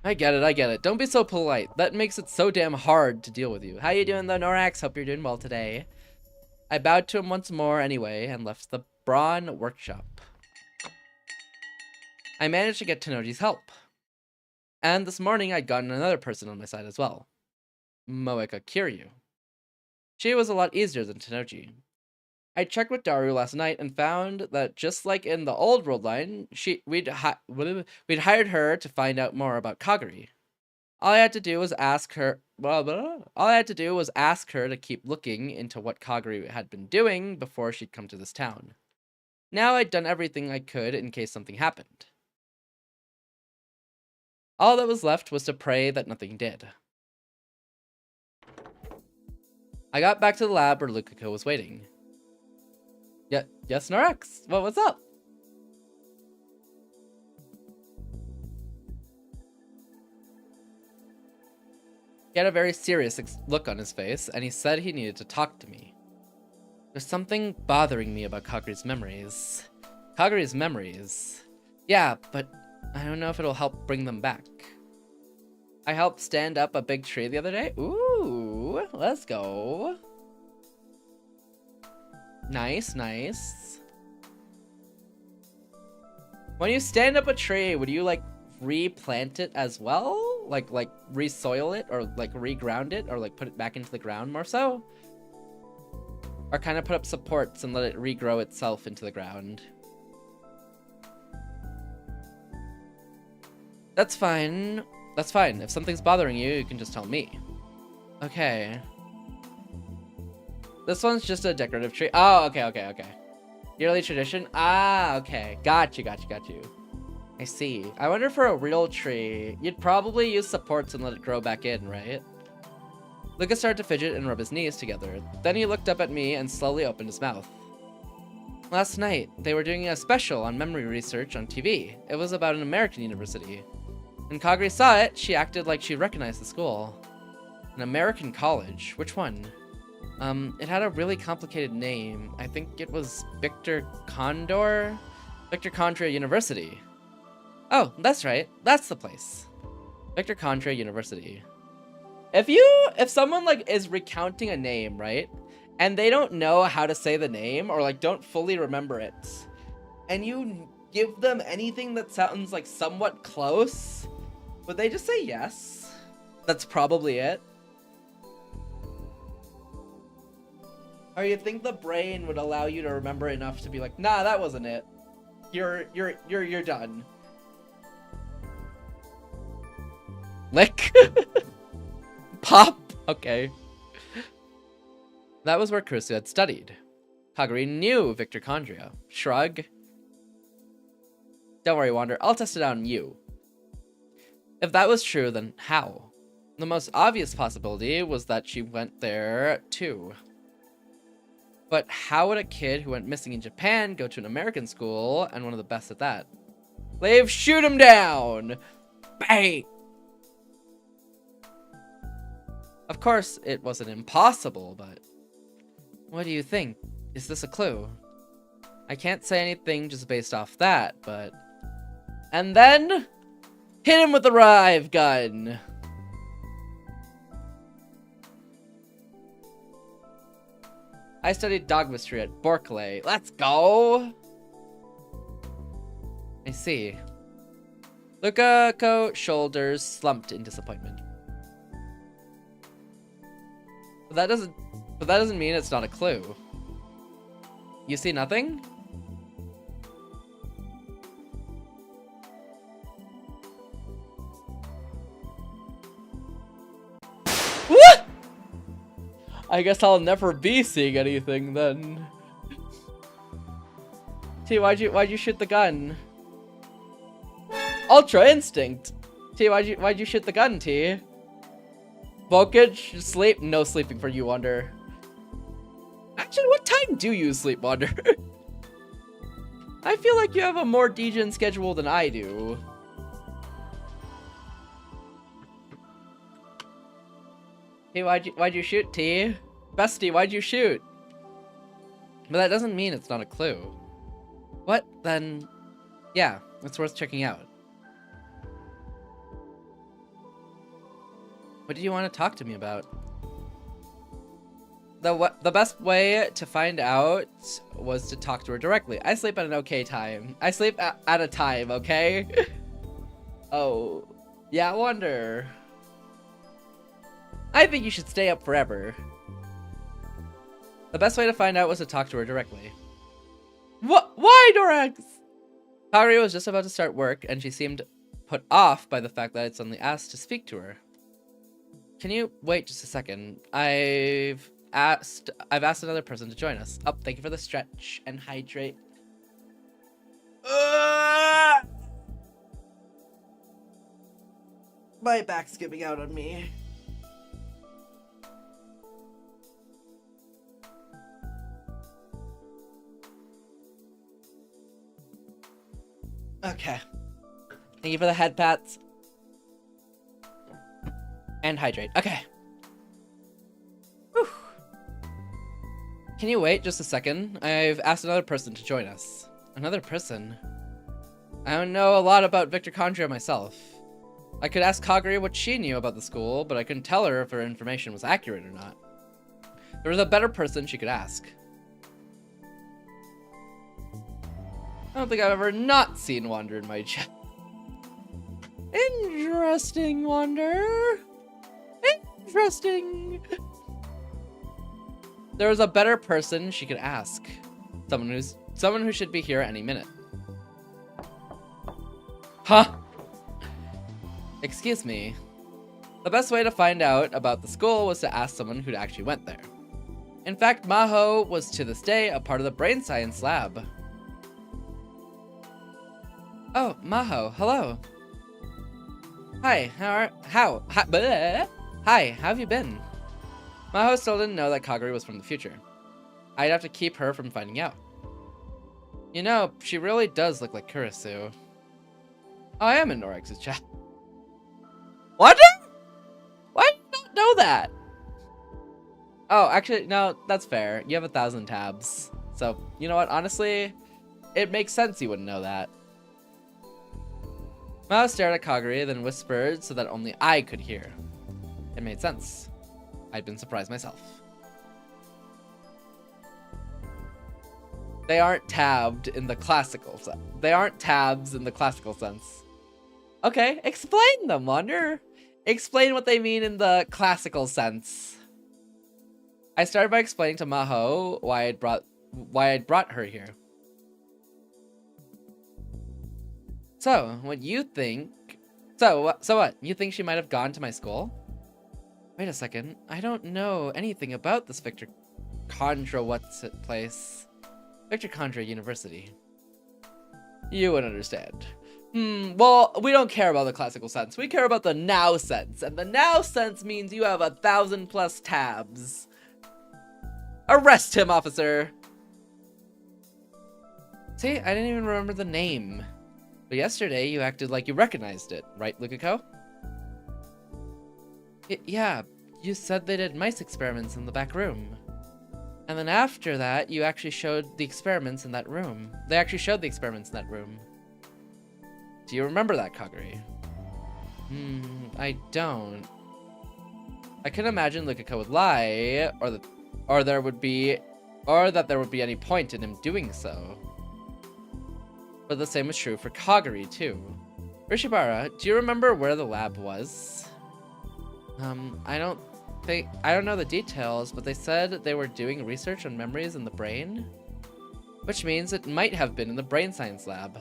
I get it. Don't be so polite. That makes it so damn hard to deal with you. How you doing, though, Norax? Hope you're doing well today. I bowed to him once more anyway, and left the Brawn workshop. I managed to get Tenoji's help. And this morning I'd gotten another person on my side as well. Moeka Kiryu. She was a lot easier than Tenoji. I checked with Daru last night and found that just like in the old world line, we'd hired her to find out more about Kagari. All I had to do was ask her. All I had to do was ask her to keep looking into what Kagari had been doing before she'd come to this town. Now I'd done everything I could in case something happened. All that was left was to pray that nothing did. I got back to the lab where Lukiko was waiting. Yes, Norex. What's up? He had a very serious look on his face, and he said he needed to talk to me. There's something bothering me about Kagari's memories. Kagari's memories? Yeah, but I don't know if it'll help bring them back. I helped stand up a big tree the other day. Ooh, let's go. Nice, nice. When you stand up a tree, would you like replant it as well? Like resoil it or like reground it or like put it back into the ground more so? Or kind of put up supports and let it regrow itself into the ground? That's fine. That's fine. If something's bothering you, you can just tell me. Okay. This one's just a decorative tree. Oh, okay. Yearly tradition? Ah, okay. Got you. I see. I wonder for a real tree, you'd probably use supports and let it grow back in, right? Lucas started to fidget and rub his knees together. Then he looked up at me and slowly opened his mouth. Last night, they were doing a special on memory research on TV. It was about an American university. When Kagari saw it, she acted like she recognized the school. An American college? Which one? It had a really complicated name. I think it was Victor Condor University. Oh, that's right. That's the place. Victor Condor University. If someone like is recounting a name, right? And they don't know how to say the name or like don't fully remember it, and you give them anything that sounds like somewhat close, would they just say yes? That's probably it. Or you think the brain would allow you to remember enough to be like, nah, that wasn't it. You're done. Lick. Pop. Okay. That was where Kurusu had studied. Kagari knew Victor Condria. Shrug. Don't worry, Wander. I'll test it out on you. If that was true, then how? The most obvious possibility was that she went there too. But how would a kid who went missing in Japan go to an American school and one of the best at that? Leave, shoot him down! Bang! Of course, it wasn't impossible, but... What do you think? Is this a clue? I can't say anything just based off that, but... And then... Hit him with the Rive gun! I studied dogmistry at Berkeley. Let's go! I see. Lukiko's shoulders slumped in disappointment. But that doesn't mean it's not a clue. You see nothing? What? I guess I'll never be seeing anything then. T, why'd you shoot the gun? Ultra instinct. T, why'd you shoot the gun, T? Volkage, sleep? No sleeping for you, Wander. Actually, what time do you sleep, Wander? I feel like you have a more degen schedule than I do. Hey, why'd you shoot, T? Bestie, why'd you shoot? But that doesn't mean it's not a clue. What, then? Yeah, it's worth checking out. What do you want to talk to me about? the best way to find out was to talk to her directly. I sleep at an okay time. I sleep at a time, okay? Oh, yeah, I wonder. I think you should stay up forever. The best way to find out was to talk to her directly. What? Why, Dorax? Kagari was just about to start work, and she seemed put off by the fact that I'd suddenly asked to speak to her. Can you wait just a second? I've asked another person to join us. Oh, thank you for the stretch and hydrate. My back's giving out on me. Okay. Thank you for the head pats. And hydrate. Okay. Whew. Can you wait just a second? I've asked another person to join us. Another person? I don't know a lot about Vtuber myself. I could ask Kagari what she knew about the school, but I couldn't tell her if her information was accurate or not. There was a better person she could ask. I don't think I've ever not seen Wander in my chat. Interesting, Wander. Interesting. There was a better person she could ask. Someone who should be here any minute. Huh? Excuse me. The best way to find out about the school was to ask someone who'd actually went there. In fact, Maho was to this day a part of the brain science lab. Oh, Maho, hello. Hi, hi, how have you been? Maho still didn't know that Kagari was from the future. I'd have to keep her from finding out. You know, she really does look like Kurisu. Oh, I am in Norex's chat. What? Why did you not know that? Oh, actually, no, that's fair. You have 1,000 tabs. So, you know what? Honestly, it makes sense you wouldn't know that. Mao stared at Kagari, then whispered so that only I could hear. It made sense. I'd been surprised myself. They aren't tabbed in the classical sense. They aren't tabs in the classical sense. Okay, explain them, Wander. Explain what they mean in the classical sense. I started by explaining to Maho why I'd brought her here. So, what you think... So what? You think she might have gone to my school? Wait a second. I don't know anything about this Vtuber what's-it-place. Vtuber University. You would understand. Well, we don't care about the classical sense. We care about the now sense. And the now sense means you have 1,000+ tabs. Arrest him, officer! See, I didn't even remember the name. But yesterday, you acted like you recognized it, right, Lukiko? Yeah, you said they did mice experiments in the back room. And then after that, you actually showed the experiments in that room. They actually showed the experiments in that room. Do you remember that, Kagari? I don't. I can imagine Lukiko would lie, or that there would be any point in him doing so. But the same was true for Kagari, too. Rishibara, do you remember where the lab was? I don't know the details, but they said they were doing research on memories in the brain. Which means it might have been in the brain science lab.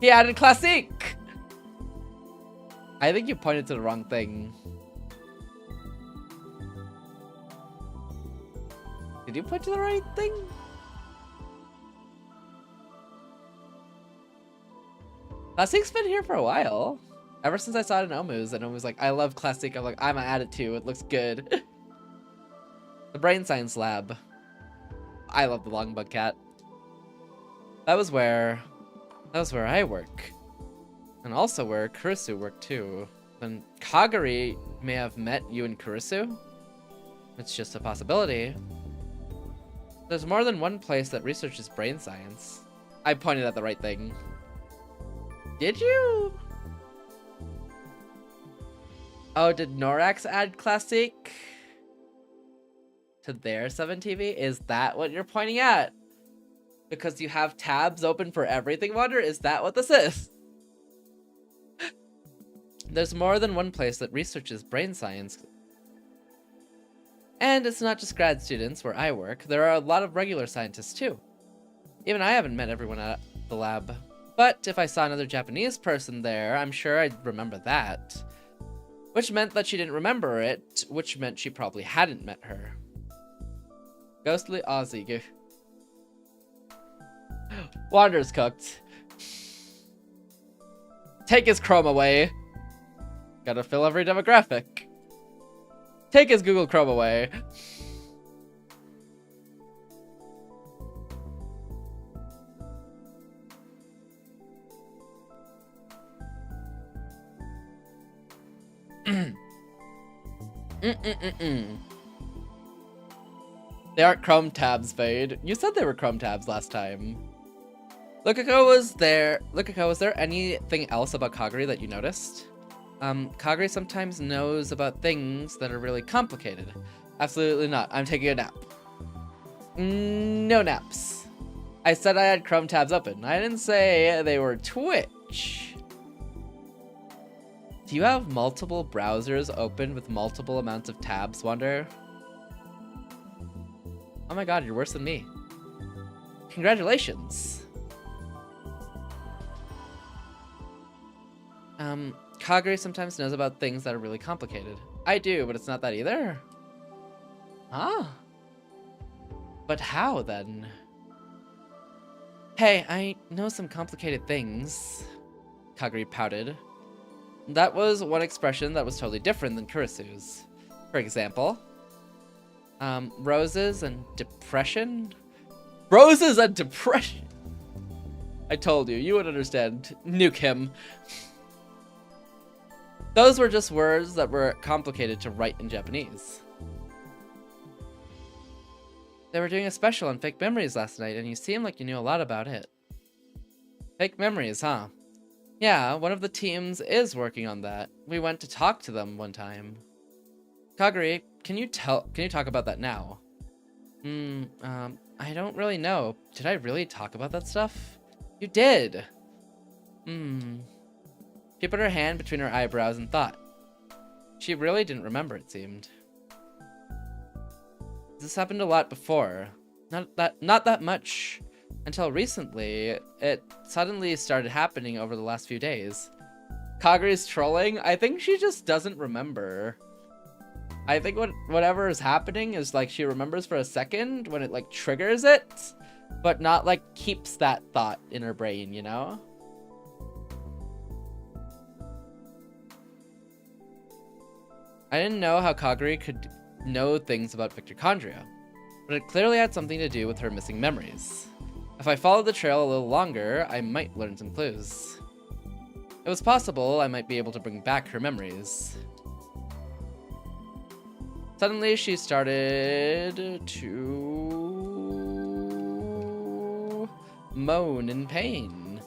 He added classique! I think you pointed to the wrong thing. Did you point to the right thing? Classique's been here for a while. Ever since I saw it in Omu's, and I was like, I love Classique. I'm like, I'm gonna add it too. It looks good. The brain science lab. I love the long bug cat. That was where I work. And also where Kurisu worked too. Then Kagari may have met you and Kurisu. It's just a possibility. There's more than one place that researches brain science. I pointed at the right thing. Did you? Oh, did Norax add Classique? to their 7TV? Is that what you're pointing at? Because you have tabs open for everything, Wonder? Is that what this is? There's more than one place that researches brain science. And it's not just grad students where I work. There are a lot of regular scientists too. Even I haven't met everyone at the lab. But if I saw another Japanese person there, I'm sure I'd remember that. Which meant that she didn't remember it, which meant she probably hadn't met her. Ghostly Aussie. Wander's cooked. Take his Chrome away. Gotta fill every demographic. Take his Google Chrome away. They aren't Chrome tabs, Fade. You said they were Chrome tabs last time. Lukako, was there anything else about Kaguri that you noticed? Kaguri sometimes knows about things that are really complicated. Absolutely not. I'm taking a nap. No naps. I said I had Chrome tabs open. I didn't say they were Twitch. Do you have multiple browsers open with multiple amounts of tabs, Wonder? Oh my god, you're worse than me. Congratulations. Kaguri sometimes knows about things that are really complicated. I do, but it's not that either. Huh? But how, then? Hey, I know some complicated things. Kaguri pouted. That was one expression that was totally different than Kurisu's. For example, roses and depression? Roses and depression? I told you, you would understand. Nuke him. Those were just words that were complicated to write in Japanese. They were doing a special on fake memories last night, and you seemed like you knew a lot about it. Fake memories, huh? Yeah, one of the teams is working on that. We went to talk to them one time. Kaguri, can you talk about that now? I don't really know. Did I really talk about that stuff? You did. She put her hand between her eyebrows and thought. She really didn't remember, it seemed. This happened a lot before. Not that much. Until recently, it suddenly started happening over the last few days. Kaguri's trolling? I think she just doesn't remember. I think whatever is happening is like she remembers for a second when it like triggers it, but not like keeps that thought in her brain, you know? I didn't know how Kaguri could know things about mitochondria, but it clearly had something to do with her missing memories. If I followed the trail a little longer, I might learn some clues. It was possible I might be able to bring back her memories. Suddenly, she started to moan in pain.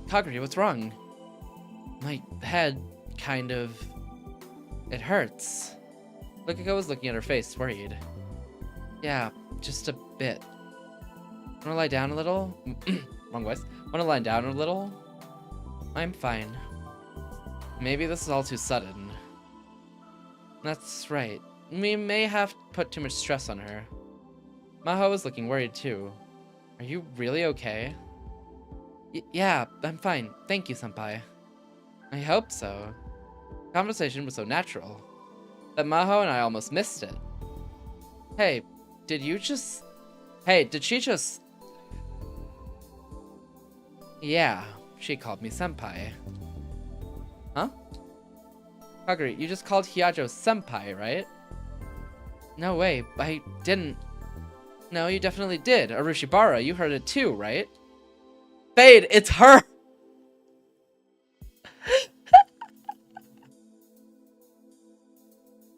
Kaguri, what's wrong? My head kind of... it hurts. Lukako was looking at her face, worried. Yeah, just a bit. Wanna lie down a little? Wrong voice. Wanna lie down a little? I'm fine. Maybe this is all too sudden. That's right. We may have put too much stress on her. Maho was looking worried too. Are you really okay? Yeah, I'm fine. Thank you, senpai. I hope so. The conversation was so natural that Maho and I almost missed it. Hey, did she just... Yeah, she called me senpai. Huh? Kaguri, you just called Hyajo senpai, right? No way, I didn't. No, you definitely did. Arushibara, you heard it too, right? Fade, it's her!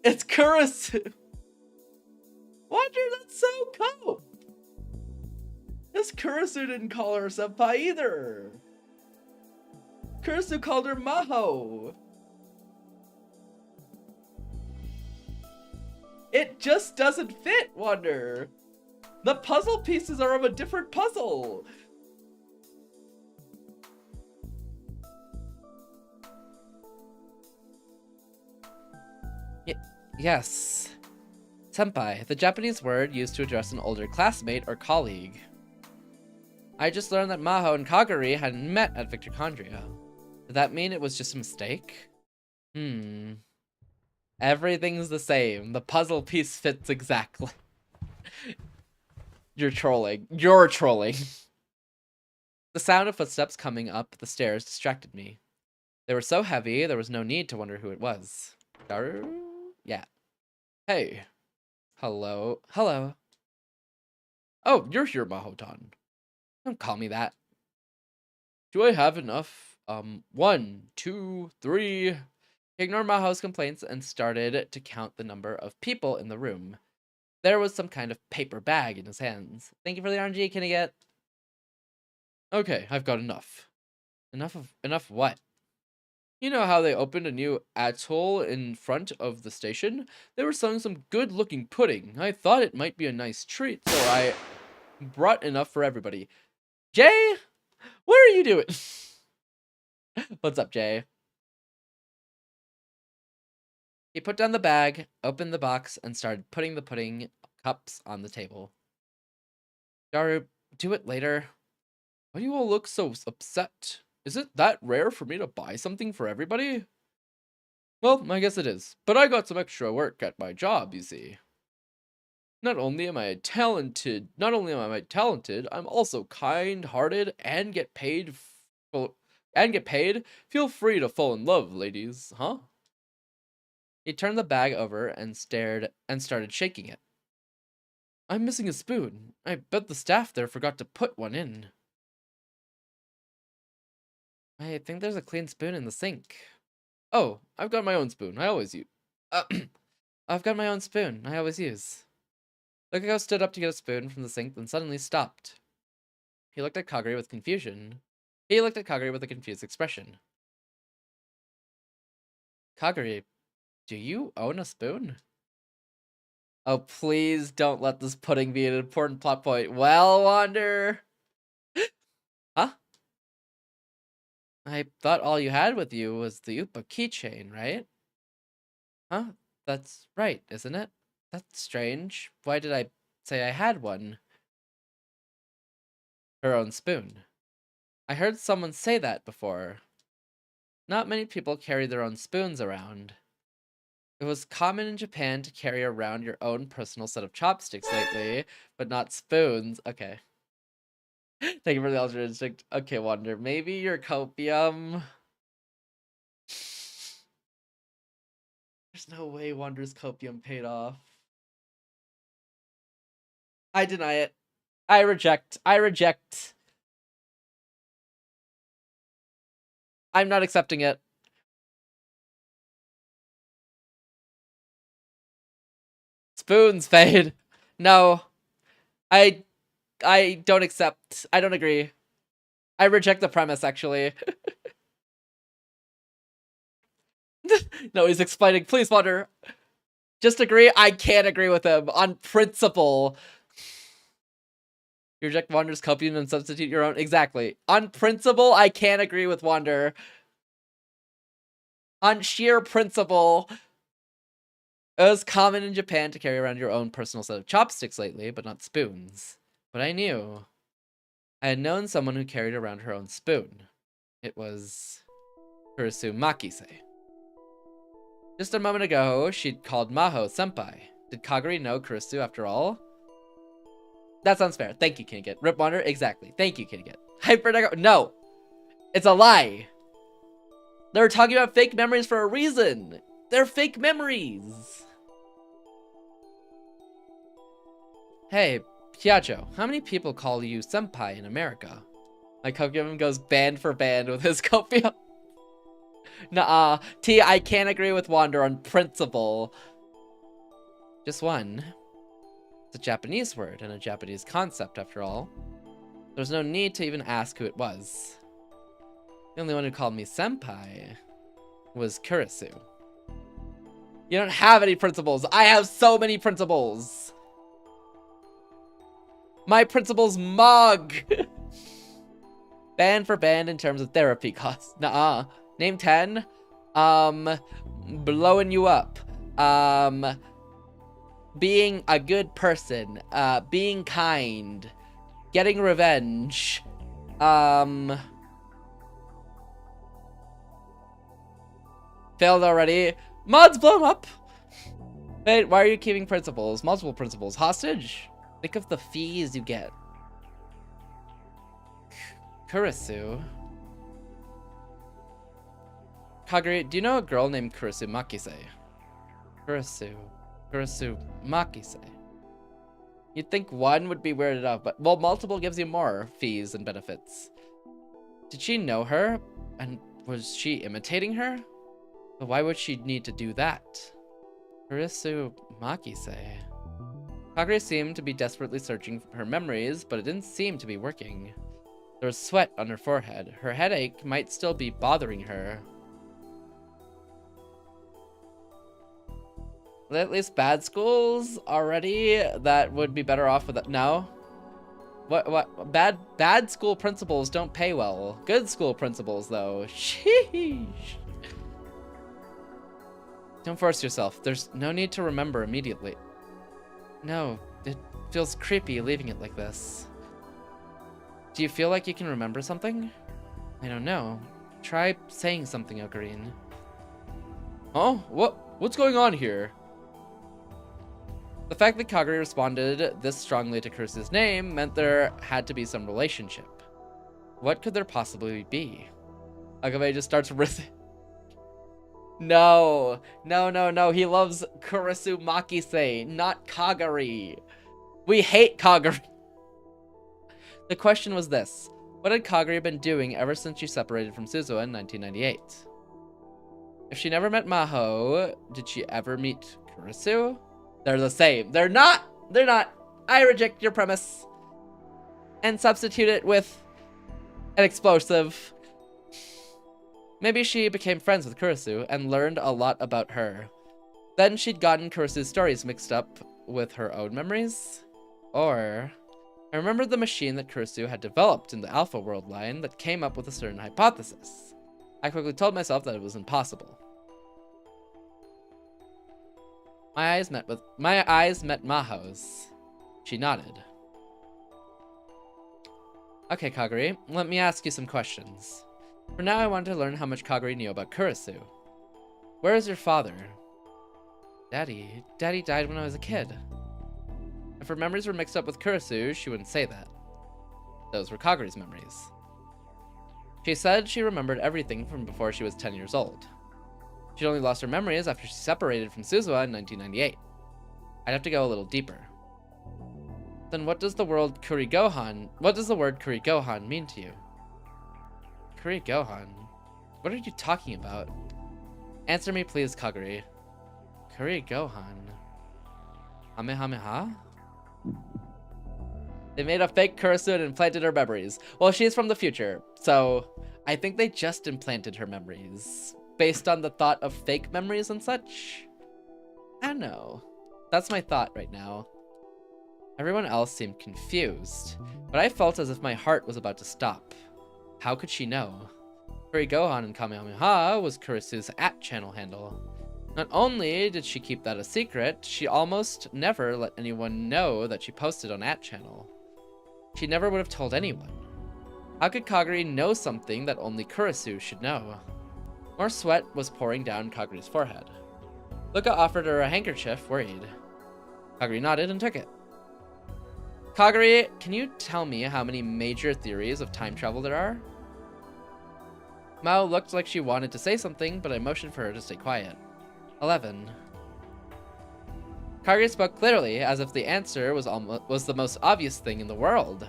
It's Kurisu! Wonder, that's so cool! This Kurisu didn't call her senpai either! Kurisu called her Maho! It just doesn't fit, Wander. The puzzle pieces are of a different puzzle. Yes. Senpai, the Japanese word used to address an older classmate or colleague. I just learned that Maho and Kagari hadn't met at Victorchondria. Did that mean it was just a mistake? Everything's the same. The puzzle piece fits exactly. You're trolling. You're trolling. The sound of footsteps coming up the stairs distracted me. They were so heavy, there was no need to wonder who it was. Yeah. Hey. Hello. Hello. Oh, you're here, Mahotan. Don't call me that. Do I have enough? 1, 2, 3. He ignored Maho's complaints and started to count the number of people in the room. There was some kind of paper bag in his hands. Thank you for the RNG, can I get? Okay, I've got enough. Enough what? You know how they opened a new atoll in front of the station? They were selling some good-looking pudding. I thought it might be a nice treat, so I brought enough for everybody. Jay? What are you doing? What's up, Jay? He put down the bag, opened the box, and started putting the pudding cups on the table. Daru, do it later. Why do you all look so upset? Is it that rare for me to buy something for everybody? Well, I guess it is. But I got some extra work at my job, you see. Not only am I talented, I'm also kind-hearted and get paid. Feel free to fall in love, ladies, huh? He turned the bag over and started shaking it. I'm missing a spoon. I bet the staff there forgot to put one in. I think there's a clean spoon in the sink. Oh, I've got my own spoon. I always use. I've got my own spoon. I always use. Lokiko stood up to get a spoon from the sink, then suddenly stopped. He looked at Kagari with confusion. He looked at Kagari with a confused expression. Kagari, do you own a spoon? Oh, please don't let this pudding be an important plot point. Well, Wander. Huh? I thought all you had with you was the Upa keychain, right? Huh? That's right, isn't it? That's strange. Why did I say I had one? Her own spoon. I heard someone say that before. Not many people carry their own spoons around. It was common in Japan to carry around your own personal set of chopsticks lately, but not spoons. Okay. Thank you for the alternate instinct. Okay, Wonder. Maybe your copium. There's no way Wonder's copium paid off. I deny it. I reject. I'm not accepting it. Spoons fade. No. I don't accept. I don't agree. I reject the premise, actually. No, he's explaining. Please, Wonder. Just agree. I can't agree with him. On principle. You reject Wander's copium and substitute your own. Exactly. On principle, I can't agree with Wander. On sheer principle. It was common in Japan to carry around your own personal set of chopsticks lately, but not spoons. But I knew. I had known someone who carried around her own spoon. It was Kurisu Makise. Just a moment ago, she'd called Maho senpai. Did Kagari know Kurisu after all? That sounds fair. Thank you, Kinnigat. Rip Wander, exactly. Thank you, Kinnigat. Hyper no! It's a lie! They were talking about fake memories for a reason! They're fake memories! Hey, Piaggio, how many people call you senpai in America? My copium goes band for band with his copium. Nuh-uh. T, I can't agree with Wander on principle. Just one. It's a Japanese word and a Japanese concept, after all. There's no need to even ask who it was. The only one who called me senpai was Kurisu. You don't have any principles. I have so many principles. My principles mug. Band for band in terms of therapy costs. Nuh-uh. Name 10. Blowing you up. Being a good person. Being kind. Getting revenge. Failed already. Mods, blow them up. Wait, why are you keeping principles? Multiple principles. Hostage? Think of the fees you get. Kurisu. Kaguri, do you know a girl named Kurisu Makise? Kurisu Makise. You'd think one would be weirded out, but well, multiple gives you more fees and benefits. Did she know her? And was she imitating her? But why would she need to do that? Kurisu Makise. Kaguri seemed to be desperately searching for her memories, but it didn't seem to be working. There was sweat on her forehead. Her headache might still be bothering her. At least bad schools already that would be better off with it. No. What bad school principals don't pay well. Good school principals though. Sheesh. Don't force yourself. There's no need to remember immediately. No, it feels creepy leaving it like this. Do you feel like you can remember something? I don't know. Try saying something, Ocarine. Oh, what's going on here? The fact that Kaguri responded this strongly to Kurisu's name meant there had to be some relationship. What could there possibly be? Agave just starts riffing. No, he loves Kurisu Makise, not Kaguri. We hate Kaguri. The question was this: what had Kaguri been doing ever since she separated from Suzuha in 1998? If she never met Maho, did she ever meet Kurisu? They're the same. They're not. I reject your premise. And substitute it with an explosive. Maybe she became friends with Kurisu and learned a lot about her. Then she'd gotten Kurisu's stories mixed up with her own memories? Or I remembered the machine that Kurisu had developed in the Alpha World line that came up with a certain hypothesis. I quickly told myself that it was impossible. My eyes met Maho's. She nodded. Okay, Kaguri, let me ask you some questions. For now, I wanted to learn how much Kaguri knew about Kurisu. Where is your father? Daddy died when I was a kid. If her memories were mixed up with Kurisu, she wouldn't say that. Those were Kaguri's memories. She said she remembered everything from before she was 10 years old. She'd only lost her memories after she separated from Suzuha in 1998. I'd have to go a little deeper. Then what does the word Kurigohan mean to you? Kurigohan? What are you talking about? Answer me please, Kaguri. Kurigohan. Kamehameha? They made a fake Kurisu and implanted her memories. Well, she's from the future, so I think they just implanted her memories. Based on the thought of fake memories and such? I don't know. That's my thought right now. Everyone else seemed confused, but I felt as if my heart was about to stop. How could she know? Kurigohan and Kamehameha was Kurisu's @channel handle. Not only did she keep that a secret, she almost never let anyone know that she posted on @channel. She never would have told anyone. How could Kaguri know something that only Kurisu should know? More sweat was pouring down Kaguri's forehead. Luca offered her a handkerchief, worried. Kaguri nodded and took it. Kaguri, can you tell me how many major theories of time travel there are? Mao looked like she wanted to say something, but I motioned for her to stay quiet. 11. Kaguri spoke clearly, as if the answer was the most obvious thing in the world.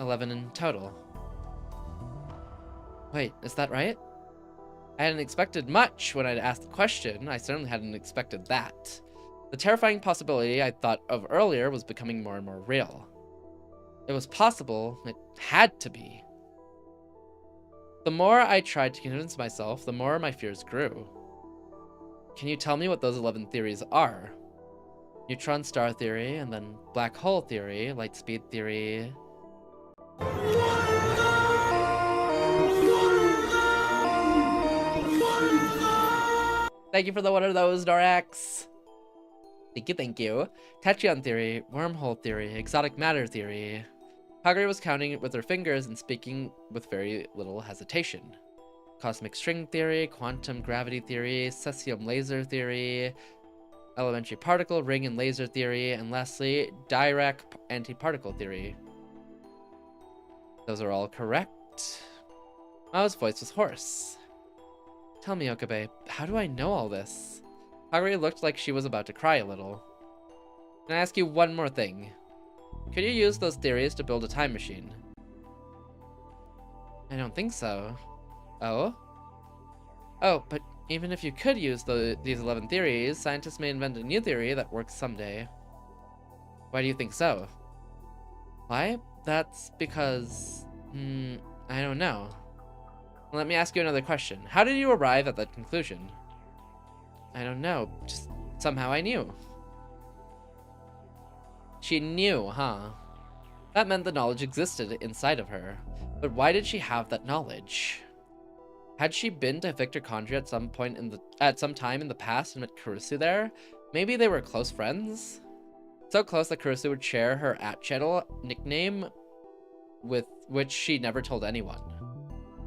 11 in total. Wait, is that right? I hadn't expected much when I'd asked the question. I certainly hadn't expected that. The terrifying possibility I thought of earlier was becoming more and more real. It was possible. It had to be. The more I tried to convince myself, the more my fears grew. Can you tell me what those 11 theories are? Neutron star theory, and then black hole theory, light speed theory. Thank you for the one of those, Dorax. Thank you. Tachyon theory, wormhole theory, exotic matter theory. Kagura was counting with her fingers and speaking with very little hesitation. Cosmic string theory, quantum gravity theory, cesium laser theory, elementary particle, ring and laser theory, and lastly, Dirac antiparticle theory. Those are all correct. Mao's voice was hoarse. Tell me, Okabe, how do I know all this? Kagura looked like she was about to cry a little. Can I ask you one more thing? Could you use those theories to build a time machine? I don't think so. Oh? Oh, but even if you could use these 11 theories, scientists may invent a new theory that works someday. Why do you think so? Why? That's because... I don't know. Let me ask you another question. How did you arrive at that conclusion? I don't know. Just somehow I knew. She knew, huh? That meant the knowledge existed inside of her. But why did she have that knowledge? Had she been to Victor Condria at some time in the past and met Kurusu there? Maybe they were close friends? So close that Kurusu would share her @channel nickname with which she never told anyone.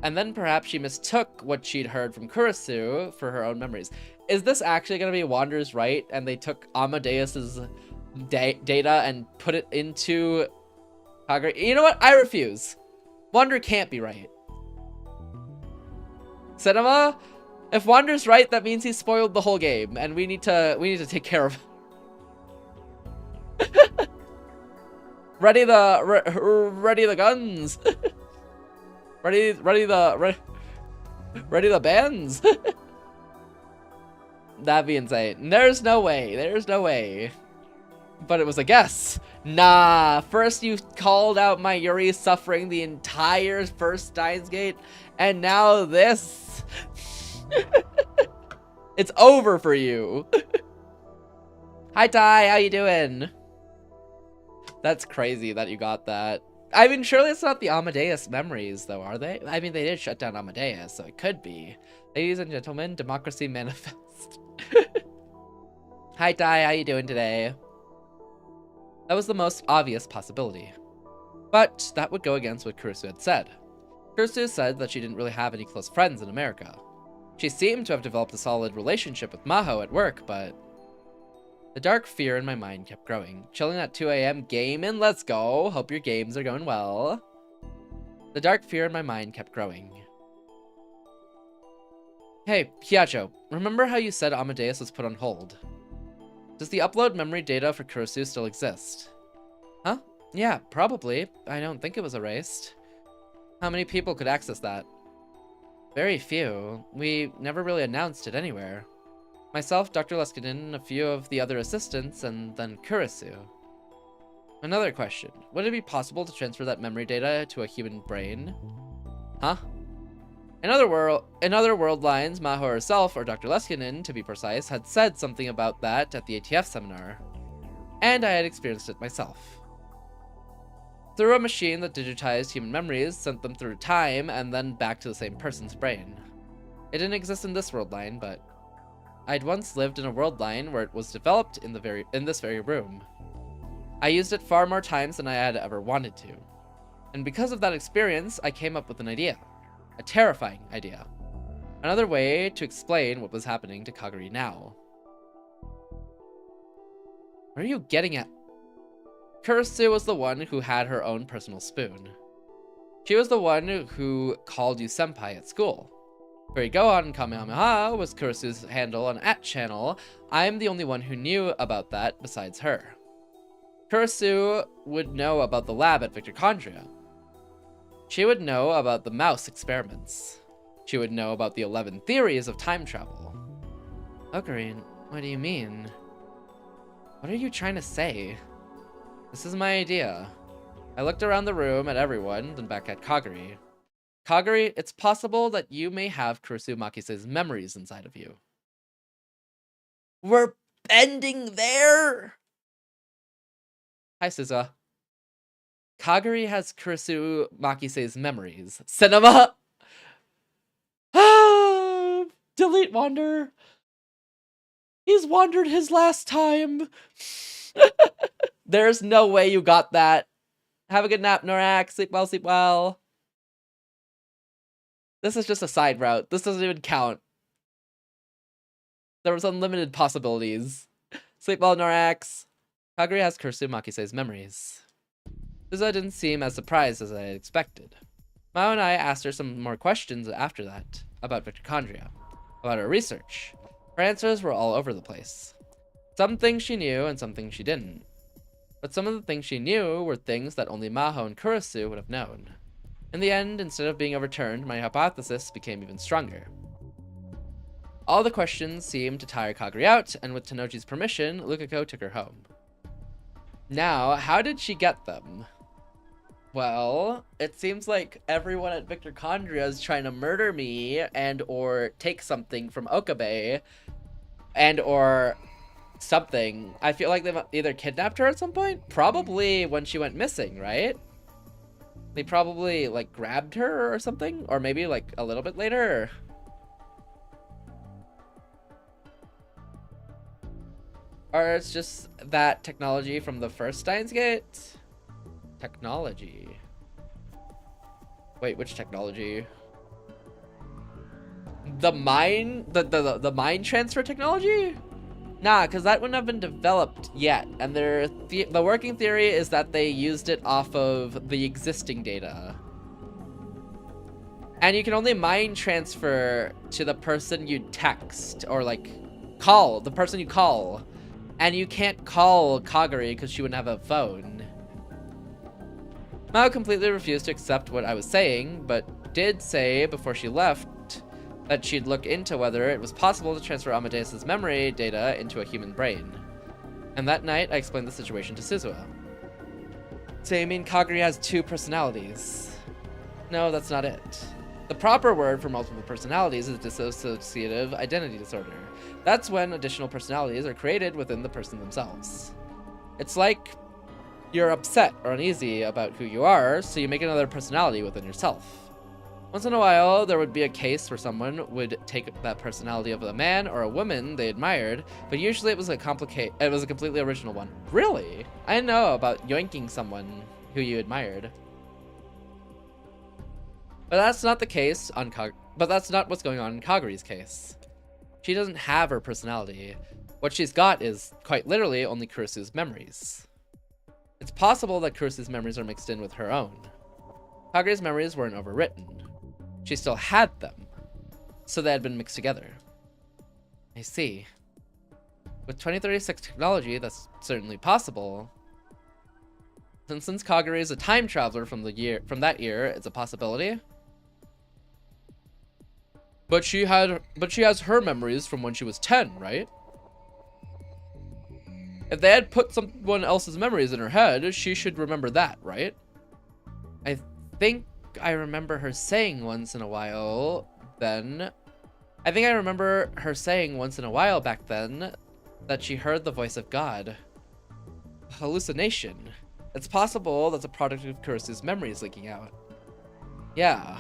And then perhaps she mistook what she'd heard from Kurusu for her own memories. Is this actually going to be Wander's right? And they took Amadeus's data and put it into Kagura? You know what? I refuse. Wander can't be right. Cinema? If Wander's right, that means he spoiled the whole game, and we need to take care of it. Ready the guns. Ready the bands. That'd be insane. There's no way. But it was a guess. Nah, first you called out my Yuri suffering the entire first Steins Gate, and now this. It's over for you. Hi Ty, how you doing? That's crazy that you got that. I mean, surely it's not the Amadeus memories, though, are they? I mean, they did shut down Amadeus, so it could be. Ladies and gentlemen, democracy manifest. Hi Ty, how you doing today? That was the most obvious possibility. But that would go against what Kurusu had said. Kurusu said that she didn't really have any close friends in America. She seemed to have developed a solid relationship with Maho at work, but... The dark fear in my mind kept growing. Chilling at 2 AM, gaming, let's go. Hope your games are going well. The dark fear in my mind kept growing. Hey, Hyacho, remember how you said Amadeus was put on hold? Does the upload memory data for Kurusu still exist? Huh? Yeah, probably. I don't think it was erased. How many people could access that? Very few. We never really announced it anywhere. Myself, Dr. Leskinen, a few of the other assistants, and then Kurusu. Another question. Would it be possible to transfer that memory data to a human brain? Huh? In other world lines, Maho herself, or Dr. Leskinen, to be precise, had said something about that at the ATF seminar. And I had experienced it myself. Through a machine that digitized human memories, sent them through time, and then back to the same person's brain. It didn't exist in this world line, but I'd once lived in a world line where it was developed in this very room. I used it far more times than I had ever wanted to. And because of that experience, I came up with an idea. A terrifying idea. Another way to explain what was happening to Kagura now. What are you getting at? Kurusu was the one who had her own personal spoon. She was the one who called you senpai at school. Furigohan Kamehameha was Kurusu's handle on @channel. I'm the only one who knew about that besides her. Kurusu would know about the lab at Victor Condria. She would know about the mouse experiments. She would know about the 11 theories of time travel. Ocarine, what do you mean? What are you trying to say? This is my idea. I looked around the room at everyone, then back at Kagura. Kagura, it's possible that you may have Kurusu Makise's memories inside of you. We're ending there? Hi, Suza. Kagari has Kurisu Makise's memories. Cinema! Delete wander. He's wandered his last time. There's no way you got that. Have a good nap, Norak. Sleep well, sleep well. This is just a side route. This doesn't even count. There was unlimited possibilities. Sleep well, Norax. Kagari has Kurisu Makise's memories. Suza didn't seem as surprised as I had expected. Mao and I asked her some more questions after that, about mitochondria, about her research. Her answers were all over the place. Some things she knew and some things she didn't. But some of the things she knew were things that only Maho and Kurisu would have known. In the end, instead of being overturned, my hypothesis became even stronger. All the questions seemed to tire Kagari out, and with Tenochi's permission, Lukako took her home. Now, how did she get them? Well, it seems like everyone at Mitochondria is trying to murder me and or take something from Okabe and or something. I feel like they've either kidnapped her at some point, probably when she went missing, right? They probably like grabbed her or something, or maybe like a little bit later. Or it's just that technology from the first Steins Gate? Technology. Wait, which technology? The mind transfer technology? Nah, because that wouldn't have been developed yet. And the working theory is that they used it off of the existing data. And you can only mind transfer to the person you text or like call, the person you call. And you can't call Kagari because she wouldn't have a phone. Mao completely refused to accept what I was saying, but did say before she left that she'd look into whether it was possible to transfer Amadeus's memory data into a human brain. And that night, I explained the situation to Suzuha. So you mean Kagari has two personalities? No, that's not it. The proper word for multiple personalities is dissociative identity disorder. That's when additional personalities are created within the person themselves. It's like you're upset or uneasy about who you are, so you make another personality within yourself. Once in a while, there would be a case where someone would take that personality of a man or a woman they admired, but usually it was a completely original one. Really? I didn't know about yoinking someone who you admired. But that's not the case on but that's not what's going on in Kagari's case. She doesn't have her personality. What she's got is, quite literally, only Kurisu's memories. It's possible that Kurisu's memories are mixed in with her own. Kagari's memories weren't overwritten. She still had them, so they had been mixed together. I see. With 2036 technology, that's certainly possible. And since Kagari is a time traveler from that year, it's a possibility. But she has her memories from when she was 10, right? If they had put someone else's memories in her head, she should remember that, right? I think I remember her saying once in a while then. I think I remember her saying once in a while back then that she heard the voice of God. Hallucination. It's possible that's a product of Kurisu's memories leaking out. Yeah.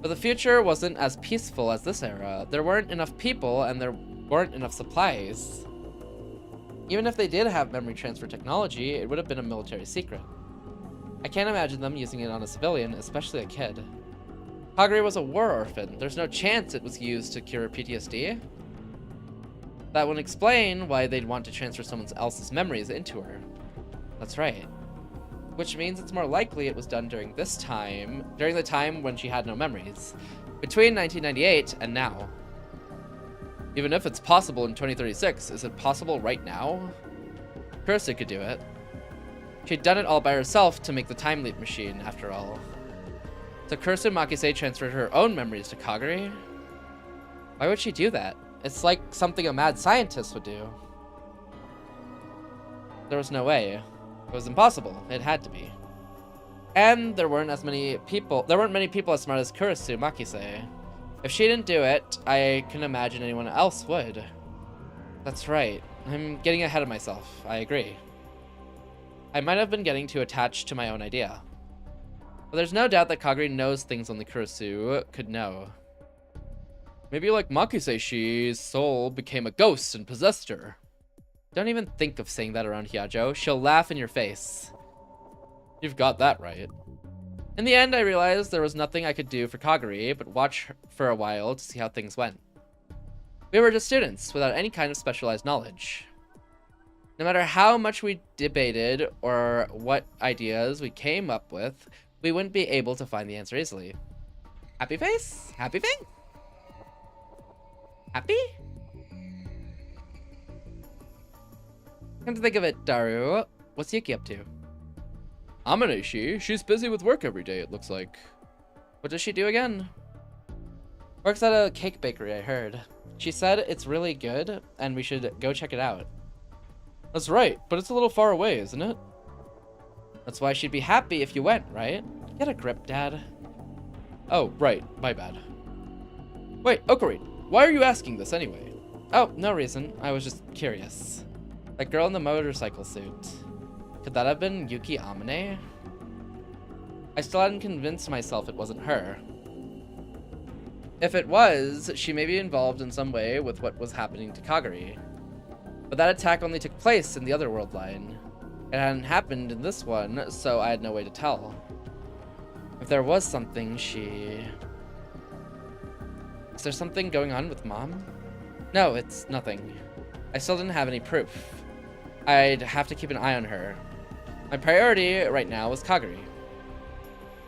But the future wasn't as peaceful as this era. There weren't enough people and there weren't enough supplies. Even if they did have memory transfer technology, it would have been a military secret. I can't imagine them using it on a civilian, especially a kid. Kagari was a war orphan. There's no chance it was used to cure PTSD. That would explain why they'd want to transfer someone else's memories into her. That's right. Which means it's more likely it was done during the time when she had no memories. Between 1998 and now. Even if it's possible in 2036, is it possible right now? Kurisu could do it. She'd done it all by herself to make the time leap machine, after all. So Kurisu Makise transferred her own memories to Kagari? Why would she do that? It's like something a mad scientist would do. There was no way. It was impossible. It had to be. And there weren't many people as smart as Kurisu Makise. If she didn't do it, I can imagine anyone else would. That's right. I'm getting ahead of myself. I agree. I might have been getting too attached to my own idea. But there's no doubt that Kaguri knows things only Kurisu could know. Maybe like Makusei's soul became a ghost and possessed her. Don't even think of saying that around Hyajo. She'll laugh in your face. You've got that right. In the end, I realized there was nothing I could do for Kaguri but watch her for a while to see how things went. We were just students without any kind of specialized knowledge. No matter how much we debated or what ideas we came up with, we wouldn't be able to find the answer easily. Happy face? Happy thing? Happy? Come to think of it, Daru, what's Yuki up to? Amaneshi, she's busy with work every day, it looks like. What does she do again? Works at a cake bakery, I heard. She said it's really good, and we should go check it out. That's right, but it's a little far away, isn't it? That's why she'd be happy if you went, right? Get a grip, Dad. Oh, right, my bad. Wait, Okari, why are you asking this anyway? Oh, no reason, I was just curious. That girl in the motorcycle suit. Could that have been Yuki Amane? I still hadn't convinced myself it wasn't her. If it was, she may be involved in some way with what was happening to Kaguri. But that attack only took place in the other world line. It hadn't happened in this one, so I had no way to tell. If there was something, Is there something going on with Mom? No, it's nothing. I still didn't have any proof. I'd have to keep an eye on her. My priority right now was Kaguri.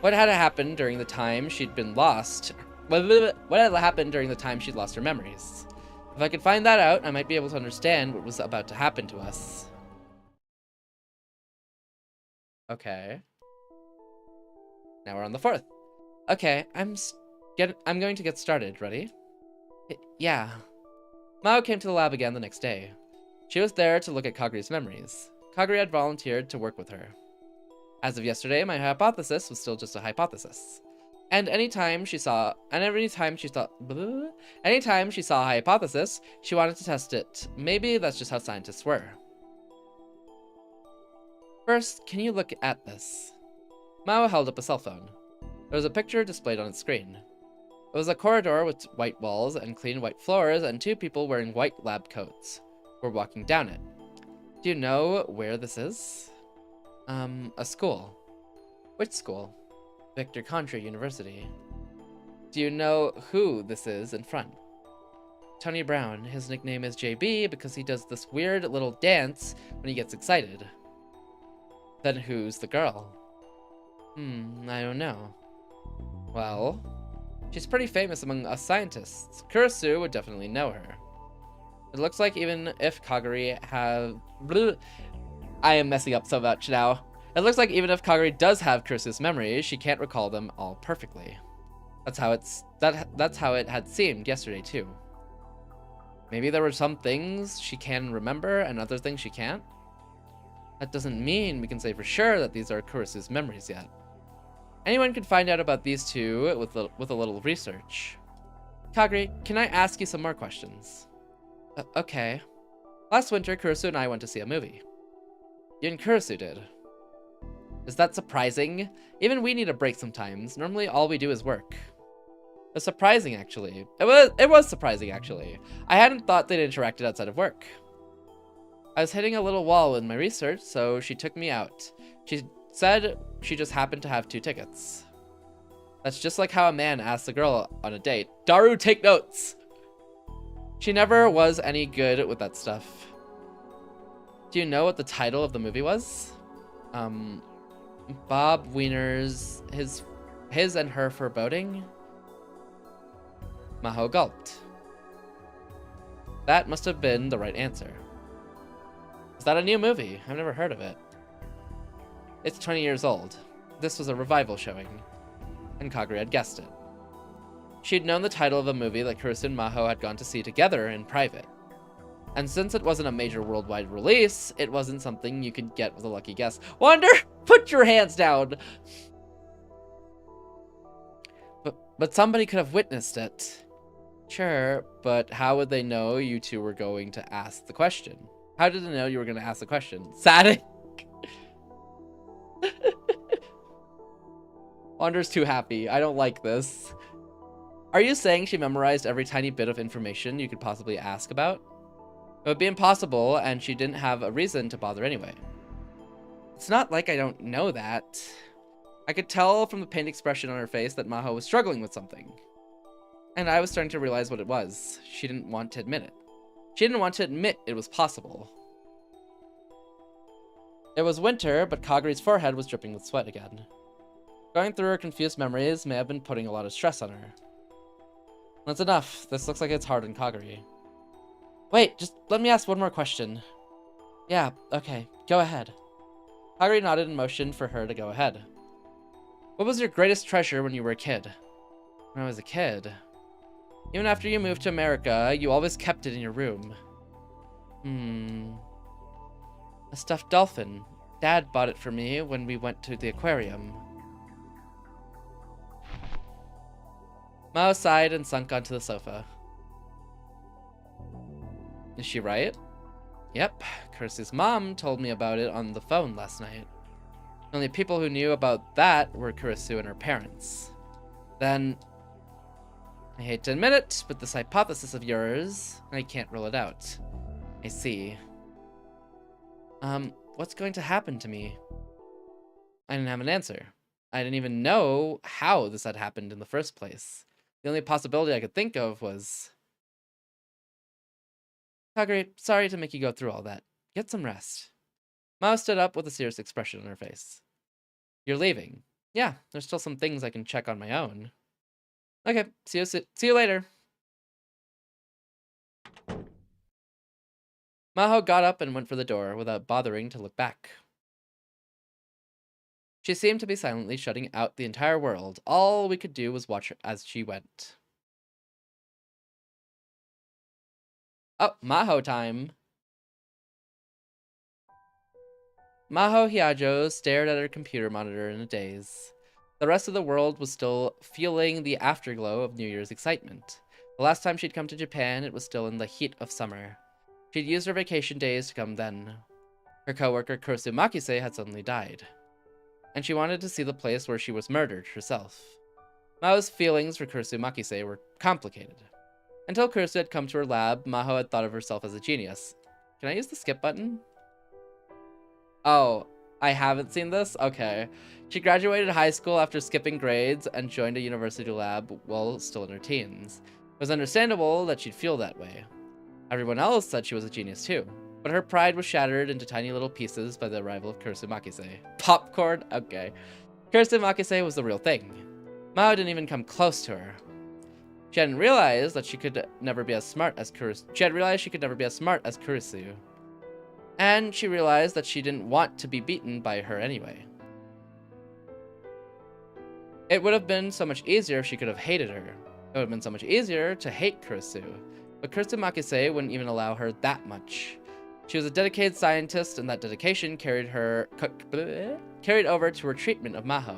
What had happened during the time she'd been lost? What had happened during the time she'd lost her memories? If I could find that out, I might be able to understand what was about to happen to us. Okay. Now we're on the 4th. Okay, I'm going to get started. Ready? Yeah. Mao came to the lab again the next day. She was there to look at Kaguri's memories. Kaguri had volunteered to work with her. As of yesterday, my hypothesis was still just a hypothesis. And anytime she saw a hypothesis, she wanted to test it. Maybe that's just how scientists were. First, can you look at this? Mao held up a cell phone. There was a picture displayed on its screen. It was a corridor with white walls and clean white floors, and 2 people wearing white lab coats were walking down it. Do you know where this is? A school. Which school? Victor Contra University. Do you know who this is in front? Tony Brown. His nickname is JB because he does this weird little dance when he gets excited. Then who's the girl? I don't know. Well, she's pretty famous among us scientists. Kurisu would definitely know her. It looks like even if Kaguri I am messing up so much now. It looks like even if Kaguri does have Kurisu's memories, she can't recall them all perfectly. That's how it had seemed yesterday too. Maybe there were some things she can remember and other things she can't. That doesn't mean we can say for sure that these are Kurisu's memories yet. Anyone could find out about these 2 with a little research. Kaguri, can I ask you some more questions? Okay. Last winter, Kurisu and I went to see a movie. You and Kurisu did. Is that surprising? Even we need a break sometimes. Normally all we do is work. It's surprising, actually. It was surprising, actually. I hadn't thought they'd interacted outside of work. I was hitting a little wall in my research, so she took me out. She said she just happened to have 2 tickets. That's just like how a man asks a girl on a date. Daru, take notes! She never was any good with that stuff. Do you know what the title of the movie was? Bob Wiener's His and Her Foreboding? Maho gulped. That must have been the right answer. Is that a new movie? I've never heard of it. It's 20 years old. This was a revival showing, and Kaguri had guessed it. She'd known the title of a movie that Kurisu and Maho had gone to see together in private. And since it wasn't a major worldwide release, it wasn't something you could get with a lucky guess. Wander, put your hands down! But somebody could have witnessed it. Sure, but how would they know you two were going to ask the question? How did they know you were going to ask the question? Sadek? Wander's too happy. I don't like this. Are you saying she memorized every tiny bit of information you could possibly ask about? It would be impossible, and she didn't have a reason to bother anyway. It's not like I don't know that. I could tell from the pained expression on her face that Maho was struggling with something. And I was starting to realize what it was. She didn't want to admit it. She didn't want to admit it was possible. It was winter, but Kaguri's forehead was dripping with sweat again. Going through her confused memories may have been putting a lot of stress on her. That's enough. This looks like it's hard on Kaguri. Wait, just let me ask one more question. Yeah, okay, go ahead. Kaguri nodded in motion for her to go ahead. What was your greatest treasure when you were a kid? When I was a kid? Even after you moved to America, you always kept it in your room. A stuffed dolphin. Dad bought it for me when we went to the aquarium. Mao sighed and sunk onto the sofa. Is she right? Yep, Kursu's mom told me about it on the phone last night. The only people who knew about that were Kursu and her parents. Then, I hate to admit it, but this hypothesis of yours, I can't rule it out. I see. What's going to happen to me? I didn't have an answer. I didn't even know how this had happened in the first place. The only possibility I could think of was... Kaguri, sorry to make you go through all that. Get some rest. Mao stood up with a serious expression on her face. You're leaving? Yeah, there's still some things I can check on my own. Okay, see you later. Maho got up and went for the door without bothering to look back. She seemed to be silently shutting out the entire world. All we could do was watch her as she went. Oh, Maho time. Maho Hyajo stared at her computer monitor in a daze. The rest of the world was still feeling the afterglow of New Year's excitement. The last time she'd come to Japan, it was still in the heat of summer. She'd used her vacation days to come then. Her coworker Kursu Makise had suddenly died, and she wanted to see the place where she was murdered herself. Mao's feelings for Kursu Makise were complicated. Until Kursu had come to her lab, Maho had thought of herself as a genius. Can I use the skip button? Oh, I haven't seen this? Okay. She graduated high school after skipping grades and joined a university lab while still in her teens. It was understandable that she'd feel that way. Everyone else said she was a genius too, but her pride was shattered into tiny little pieces by the arrival of Kursu Makise. Popcorn? Okay. Kursu Makise was the real thing. Mao didn't even come close to her. She hadn't realized that she could never be as smart as Kursu. She had realized she could never be as smart as Kursu. And she realized that she didn't want to be beaten by her anyway. It would have been so much easier if she could have hated her. It would have been so much easier to hate Kursu. But Kursu Makise wouldn't even allow her that much. She was a dedicated scientist, and that dedication carried over to her treatment of Maho.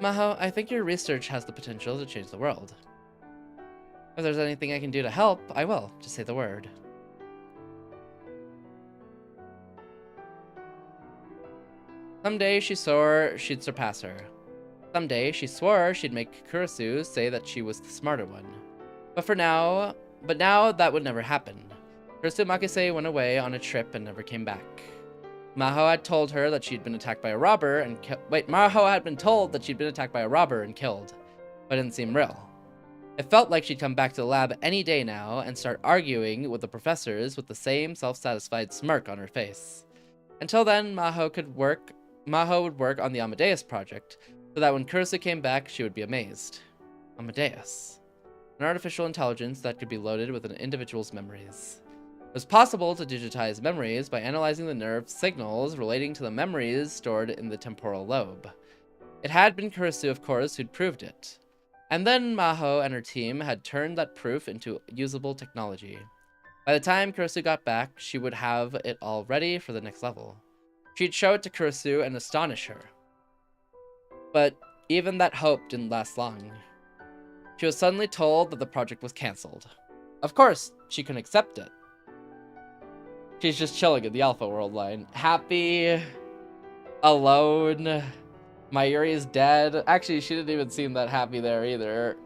Maho, I think your research has the potential to change the world. If there's anything I can do to help, I will. Just say the word. Someday she swore she'd surpass her. Someday she swore she'd make Kursu say that she was the smarter one. But now that would never happen. Kursu Makise went away on a trip and never came back. Maho had told her that she'd been attacked by a robber and Maho had been told that she'd been attacked by a robber and killed, but it didn't seem real. It felt like she'd come back to the lab any day now and start arguing with the professors with the same self-satisfied smirk on her face. Until then, Maho would work on the Amadeus project, so that when Kursu came back, she would be amazed. Amadeus. An artificial intelligence that could be loaded with an individual's memories. It was possible to digitize memories by analyzing the nerve signals relating to the memories stored in the temporal lobe. It had been Kursu, of course, who'd proved it. And then Maho and her team had turned that proof into usable technology. By the time Kursu got back, she would have it all ready for the next level. She'd show it to Kursu and astonish her. But even that hope didn't last long. She was suddenly told that the project was cancelled. Of course, she couldn't accept it. She's just chilling in the Alpha World line. Happy, alone, Mayuri is dead. Actually, she didn't even seem that happy there either.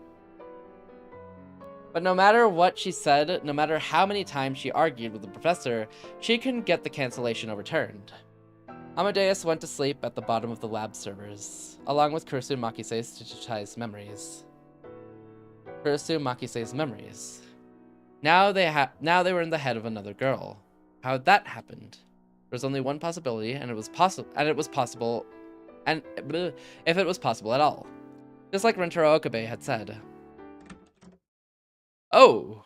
But no matter what she said, no matter how many times she argued with the professor, she couldn't get the cancellation overturned. Amadeus went to sleep at the bottom of the lab servers, along with Kurisu Makisei's digitized memories. Now they were in the head of another girl. How had that happened? There was only one possibility, and if it was possible at all. Just like Rentaro Okabe had said. Oh!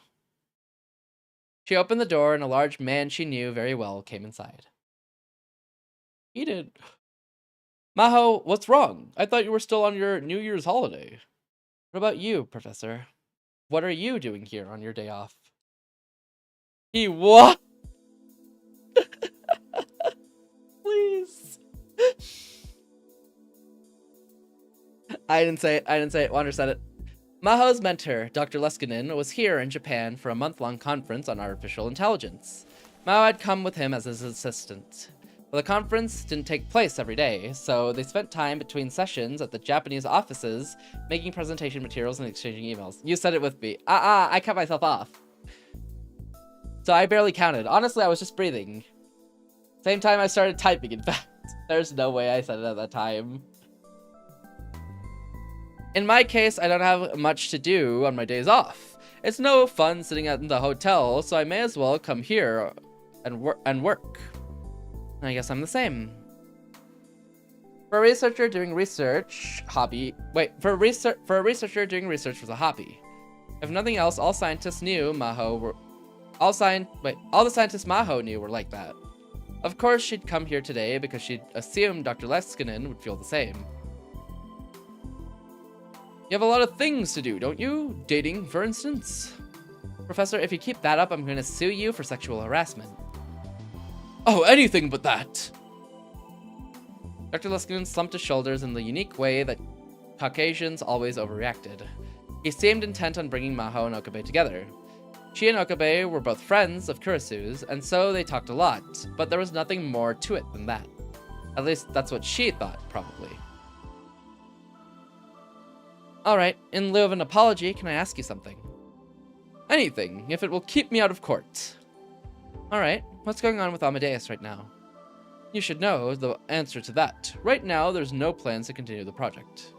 She opened the door, and a large man she knew very well came inside. He did. Maho, what's wrong? I thought you were still on your New Year's holiday. What about you, Professor? What are you doing here on your day off? He what? Please. I didn't say it. Wander said it. Maho's mentor, Dr. Leskinen, was here in Japan for a month-long conference on artificial intelligence. Maho had come with him as his assistant. Well, the conference didn't take place every day, so they spent time between sessions at the Japanese offices making presentation materials and exchanging emails. You said it with me. I cut myself off. So I barely counted. Honestly, I was just breathing. Same time I started typing, in fact. There's no way I said it at that time. In my case, I don't have much to do on my days off. It's no fun sitting in the hotel, so I may as well come here and work. I guess I'm the same. For a researcher doing research, for a researcher doing research was a hobby. If nothing else, all the scientists Maho knew were like that. Of course, she'd come here today because she'd assumed Dr. Leskinen would feel the same. You have a lot of things to do, don't you? Dating, for instance? Professor, if you keep that up, I'm going to sue you for sexual harassment. Oh, anything but that! Dr. Leskinen slumped his shoulders in the unique way that Caucasians always overreacted. He seemed intent on bringing Maho and Okabe together. She and Okabe were both friends of Kurisu's, and so they talked a lot, but there was nothing more to it than that. At least that's what she thought, probably. Alright, in lieu of an apology, can I ask you something? Anything, if it will keep me out of court. Alright, what's going on with Amadeus right now? You should know the answer to that. Right now, there's no plans to continue the project.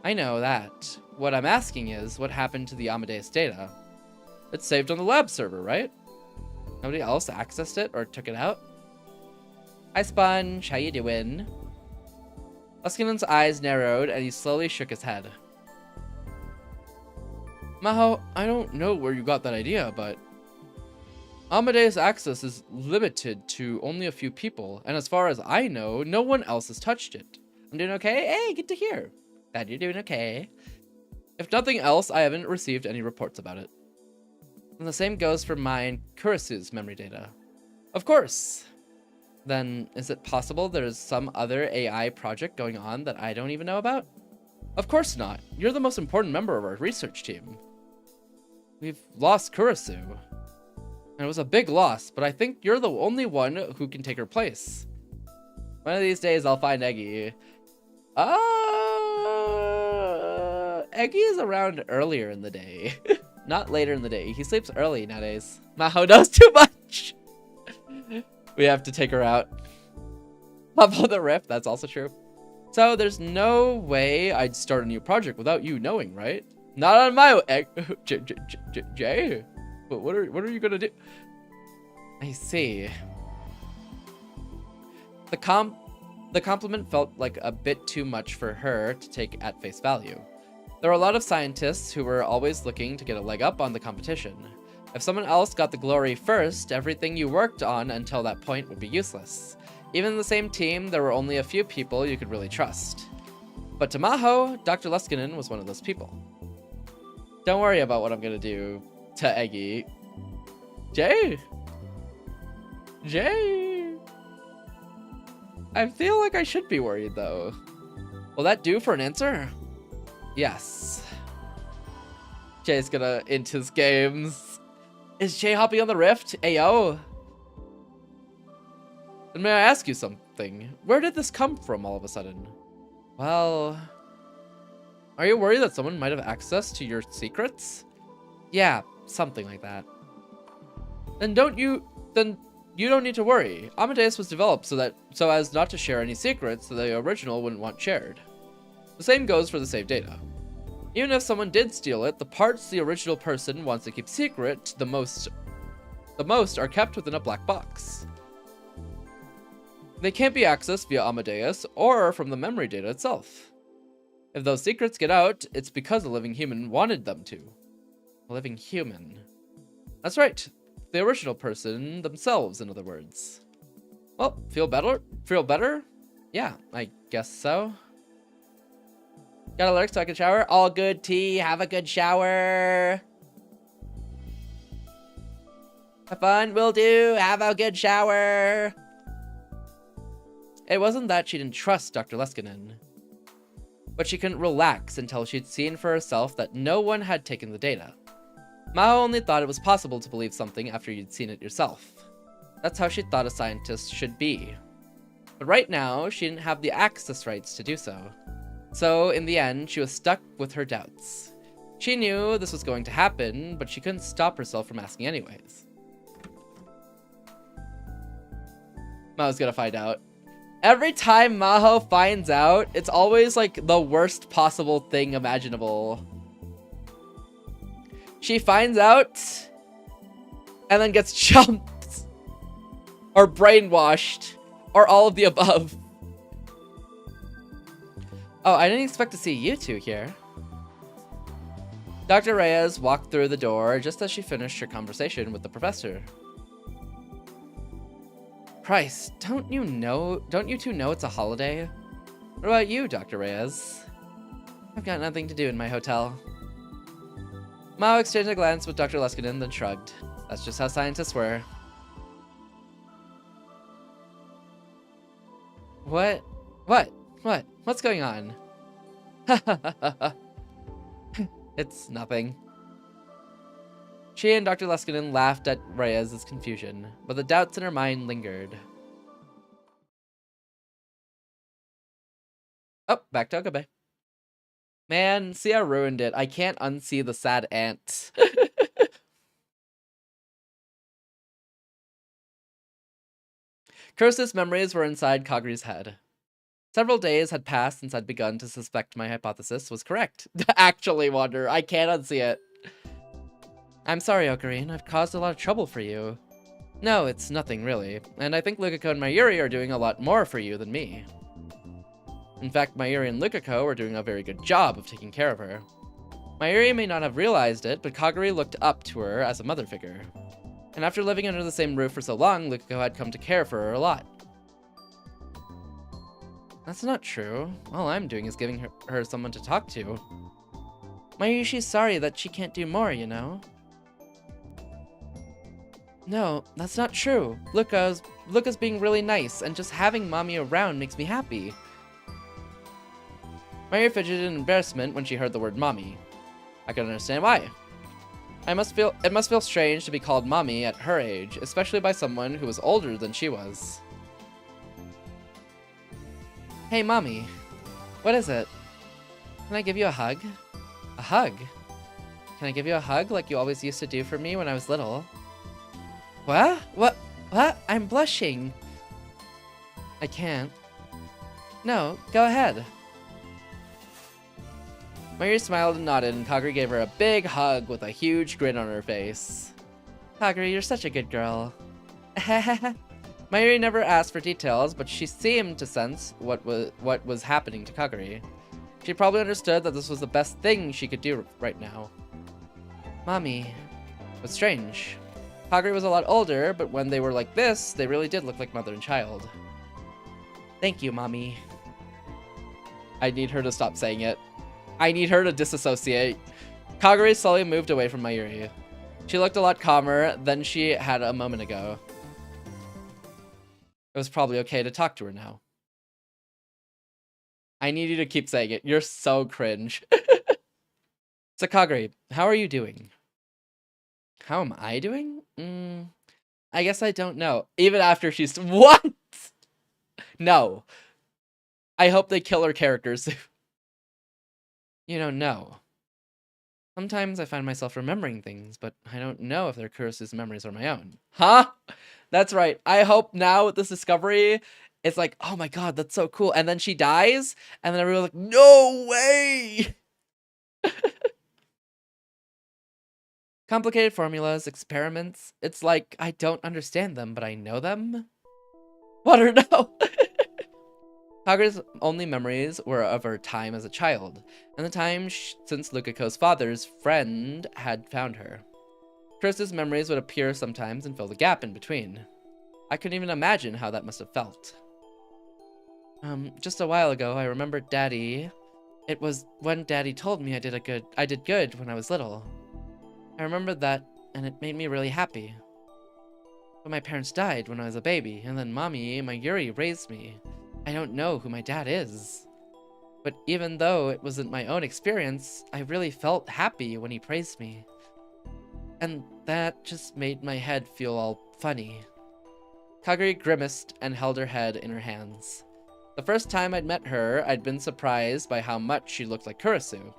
I know that. What I'm asking is, what happened to the Amadeus data? It's saved on the lab server, right? Nobody else accessed it or took it out? Hi, Sponge. How you doing? Leskinen's eyes narrowed, and he slowly shook his head. Maho, I don't know where you got that idea, but Amadeus access is limited to only a few people, and as far as I know, no one else has touched it. I'm doing okay? Hey, good to hear. Glad you're doing okay. If nothing else, I haven't received any reports about it. And the same goes for mine, Kurisu's memory data. Of course. Then, is it possible there's some other AI project going on that I don't even know about? Of course not. You're the most important member of our research team. We've lost Kurisu. And it was a big loss, but I think you're the only one who can take her place. One of these days, I'll find Eggy. Eggy is around earlier in the day. Not later in the day. He sleeps early nowadays. Maho knows too much. We have to take her out. Pop on the rift, that's also true. So there's no way I'd start a new project without you knowing, right? Not on my Jay. But what are you gonna do? I see. The compliment felt like a bit too much for her to take at face value. There were a lot of scientists who were always looking to get a leg up on the competition. If someone else got the glory first, everything you worked on until that point would be useless. Even in the same team, there were only a few people you could really trust. But to Maho, Dr. Leskinen was one of those people. Don't worry about what I'm gonna do to Eggy. Jay? I feel like I should be worried though. Will that do for an answer? Yes. Jay's gonna into his games. Is Jay hopping on the rift? Ayo. And may I ask you something? Where did this come from all of a sudden? Well, are you worried that someone might have access to your secrets? Yeah, something like that. Then you don't need to worry. Amadeus was developed so as not to share any secrets that the original wouldn't want shared. The same goes for the saved data. Even if someone did steal it, the parts the original person wants to keep secret the most are kept within a black box. They can't be accessed via Amadeus or from the memory data itself. If those secrets get out, it's because a living human wanted them to. A living human. That's right. The original person themselves, in other words. Well, feel better? Feel better? Yeah, I guess so. Got a lurk so I can shower? All good, T. Have a good shower. Have fun, will do. Have a good shower. It wasn't that she didn't trust Dr. Leskinen, but she couldn't relax until she'd seen for herself that no one had taken the data. Mao only thought it was possible to believe something after you'd seen it yourself. That's how she thought a scientist should be. But right now, she didn't have the access rights to do so. So, in the end, she was stuck with her doubts. She knew this was going to happen, but she couldn't stop herself from asking anyways. Mao's gonna find out. Every time Maho finds out, it's always like the worst possible thing imaginable. She finds out and then gets jumped or brainwashed or all of the above. Oh, I didn't expect to see you two here. Dr. Reyes walked through the door just as she finished her conversation with the professor. Christ, don't you two know it's a holiday? What about you, Dr. Reyes? I've got nothing to do in my hotel. Mao exchanged a glance with Dr. Leskinen, then shrugged. That's just how scientists were. What? What's going on? It's nothing. She and Dr. Leskinen laughed at Reyes' confusion, but the doubts in her mind lingered. Oh, back to Okabe. Man, see, I ruined it. I can't unsee the sad ant. Kurse's memories were inside Kaguri's head. Several days had passed since I'd begun to suspect my hypothesis was correct. Actually, Wander, I can't unsee it. I'm sorry, Ocarine. I've caused a lot of trouble for you. No, it's nothing, really. And I think Lukako and Mayuri are doing a lot more for you than me. In fact, Mayuri and Lukako are doing a very good job of taking care of her. Mayuri may not have realized it, but Kaguri looked up to her as a mother figure. And after living under the same roof for so long, Lukako had come to care for her a lot. That's not true. All I'm doing is giving her someone to talk to. Mayuri's sorry that she can't do more, you know? No, that's not true. Luca's being really nice, and just having Mommy around makes me happy. Mayuri fidgeted in embarrassment when she heard the word Mommy. I could understand why. It must feel strange to be called Mommy at her age, especially by someone who was older than she was. Hey, Mommy. What is it? Can I give you a hug? A hug? Can I give you a hug like you always used to do for me when I was little? What? What? I'm blushing. I can't. No, go ahead. Mayuri smiled and nodded, and Kaguri gave her a big hug with a huge grin on her face. Kaguri, you're such a good girl. Mayuri never asked for details, but she seemed to sense what was happening to Kaguri. She probably understood that this was the best thing she could do right now. Mommy. It was strange. Kaguri was a lot older, but when they were like this, they really did look like mother and child. Thank you, Mommy. I need her to stop saying it. I need her to disassociate. Kaguri slowly moved away from Mayuri. She looked a lot calmer than she had a moment ago. It was probably okay to talk to her now. I need you to keep saying it. You're so cringe. So Kagari, how are you doing? How am I doing? I guess I don't know. Even after she's... What? No. I hope they kill her characters. You don't know. Sometimes I find myself remembering things, but I don't know if they're Kurisu's memories or my own. Huh? That's right. I hope now with this discovery, it's like, oh my god, that's so cool. And then she dies, and then everyone's like, no way! Complicated formulas, experiments. It's like I don't understand them, but I know them. What or no? Kaguri's only memories were of her time as a child, and the time since Lukiko's father's friend had found her. Kurisu's memories would appear sometimes and fill the gap in between. I couldn't even imagine how that must have felt. Just a while ago, I remembered Daddy. It was when Daddy told me I did good when I was little. I remembered that, and it made me really happy. But my parents died when I was a baby, and then Mommy, my Yuri, raised me. I don't know who my dad is. But even though it wasn't my own experience, I really felt happy when he praised me. And that just made my head feel all funny. Kaguri grimaced and held her head in her hands. The first time I'd met her, I'd been surprised by how much she looked like Kurisu.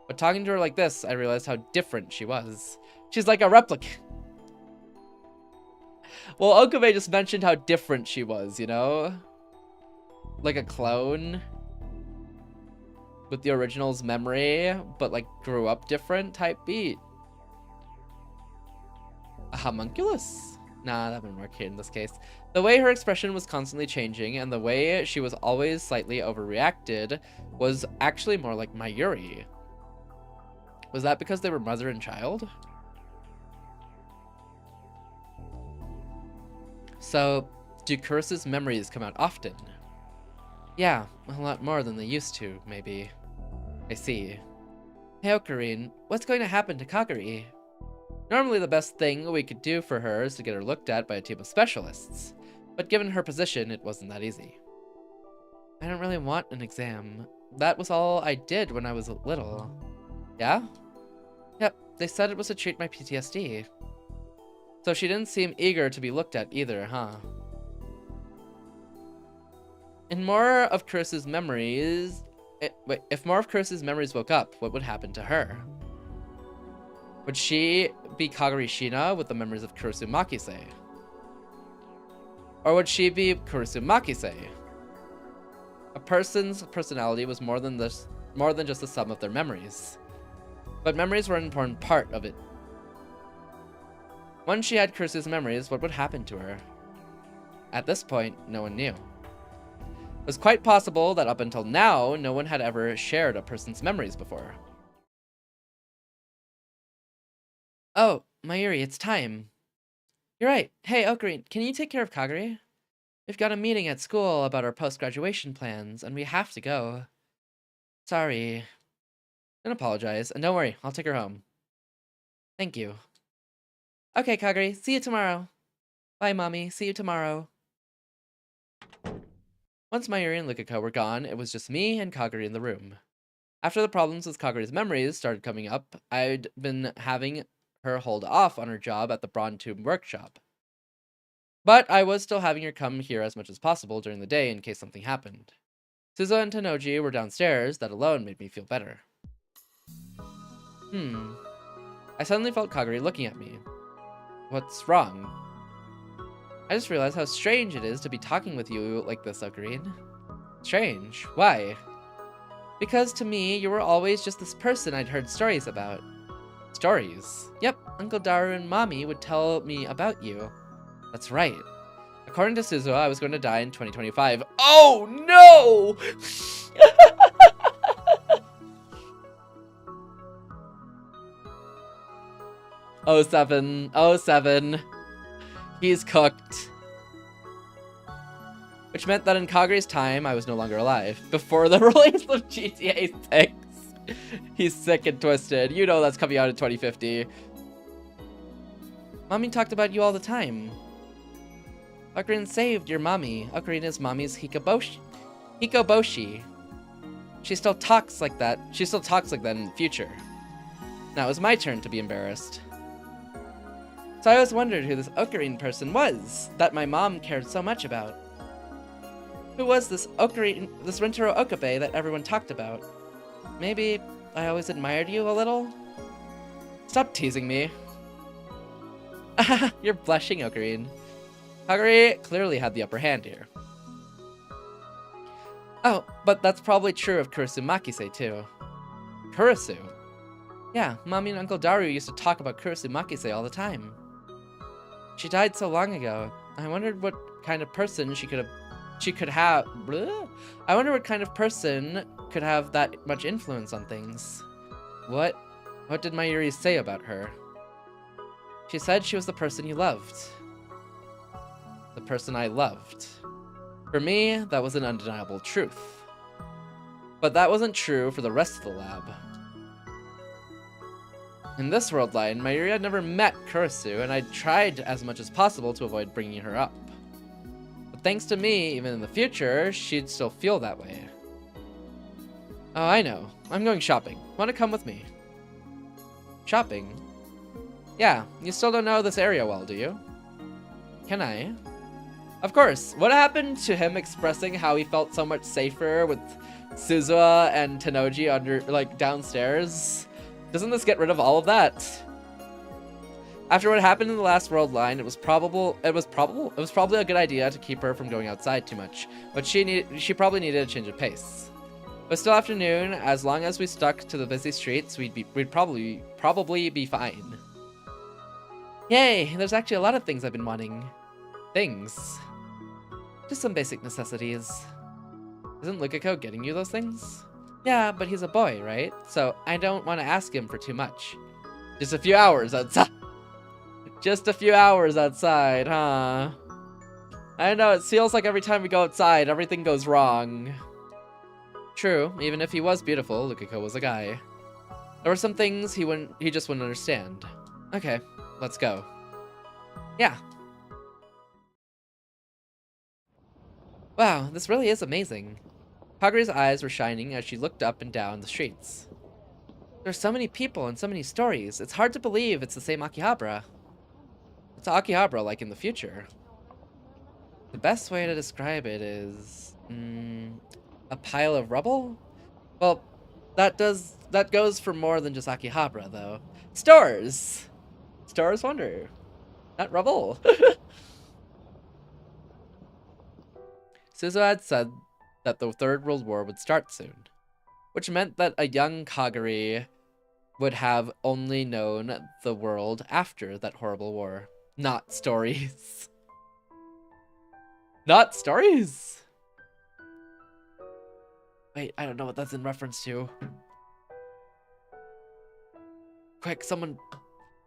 But talking to her like this, I realized how different she was. She's like a replica. Well, Okabe just mentioned how different she was, you know? Like a clone. With the original's memory, but like grew up different type beat. A homunculus? Nah, that wouldn't work here in this case. The way her expression was constantly changing and the way she was always slightly overreacted was actually more like Mayuri. Was that because they were mother and child? So, do Kurisu's memories come out often? Yeah, a lot more than they used to, maybe. I see. Hey, Ocarine, what's going to happen to Kaguri? Normally the best thing we could do for her is to get her looked at by a team of specialists, but given her position, it wasn't that easy. I don't really want an exam. That was all I did when I was little. Yeah? Yep, they said it was to treat my PTSD. So she didn't seem eager to be looked at either, huh? If more of Kurisu's memories woke up, what would happen to her? Would she be Kaguri Shina with the memories of Kurisu Makise? Or would she be Kurisu Makise? A person's personality was more than just the sum of their memories. But memories were an important part of it. Once she had Kurisu's memories, what would happen to her? At this point, no one knew. It was quite possible that up until now, no one had ever shared a person's memories before. Oh, Mayuri, it's time. You're right. Hey, Ocarine, can you take care of Kaguri? We've got a meeting at school about our post-graduation plans, and we have to go. Sorry. Don't apologize, and don't worry, I'll take her home. Thank you. Okay, Kaguri, see you tomorrow. Bye, Mommy, see you tomorrow. Once Mayuri and Lukiko were gone, it was just me and Kaguri in the room. After the problems with Kaguri's memories started coming up, I'd been having her hold off on her job at the Vtuber workshop. But I was still having her come here as much as possible during the day in case something happened. Suzo and Tanoji were downstairs. That alone made me feel better. I suddenly felt Kaguri looking at me. What's wrong? I just realized how strange it is to be talking with you like this, Ocarine. Strange? Why? Because to me, you were always just this person I'd heard stories about. Stories? Yep, Uncle Daru and Mommy would tell me about you. That's right. According to Suzo, I was going to die in 2025. Oh no! 07. 07. He's cooked. Which meant that in Kaguri's time, I was no longer alive. Before the release of GTA 6. He's sick and twisted. You know that's coming out in 2050. Mommy talked about you all the time. Ocarina saved your mommy. Ocarina is mommy's Hikoboshi. She still talks like that. She still talks like that in the future. Now it was my turn to be embarrassed. So I always wondered who this ocarine person was that my mom cared so much about. Who was this ocarine, this Rintaro Okabe that everyone talked about? Maybe I always admired you a little? Stop teasing me. You're blushing, Ocarine. Kagari clearly had the upper hand here. Oh, but that's probably true of Kurisu Makise too. Kurisu? Yeah, Mommy and Uncle Daru used to talk about Kurisu Makise all the time. She died so long ago. I wondered what kind of person she could have. Bleh? I wonder what kind of person could have that much influence on things. What did Mayuri say about her? She said she was the person you loved. The person I loved. For me, that was an undeniable truth. But that wasn't true for the rest of the lab. In this world line, Mayuri had never met Kurisu, and I tried as much as possible to avoid bringing her up. But thanks to me, even in the future, she'd still feel that way. Oh, I know. I'm going shopping. Want to come with me? Shopping? Yeah, you still don't know this area well, do you? Can I? Of course. What happened to him expressing how he felt so much safer with Suzuha and Tennoji downstairs? Doesn't this get rid of all of that? After what happened in the last world line, it was probably a good idea to keep her from going outside too much, but she probably needed a change of pace. But still afternoon, as long as we stuck to the busy streets, we'd probably be fine. Yay, there's actually a lot of things I've been wanting. Things. Just some basic necessities. Isn't Lukiko getting you those things? Yeah, but he's a boy, right? So I don't want to ask him for too much. Just a few hours outside. Just a few hours outside, huh? I know, it feels like every time we go outside, everything goes wrong. True, even if he was beautiful, Lukiko was a guy. There were some things he just wouldn't understand. Okay, let's go. Yeah. Wow, this really is amazing. Kaguri's eyes were shining as she looked up and down the streets. There's so many people and so many stories. It's hard to believe it's the same Akihabara. It's Akihabara like in the future. The best way to describe it is... a pile of rubble? Well, that goes for more than just Akihabara, though. Stores! Stores wonder. Not rubble. Suzuha had said that the Third World War would start soon, which meant that a young Kaguri would have only known the world after that horrible war. Not stories. Not stories? Wait, I don't know what that's in reference to. Quick, someone...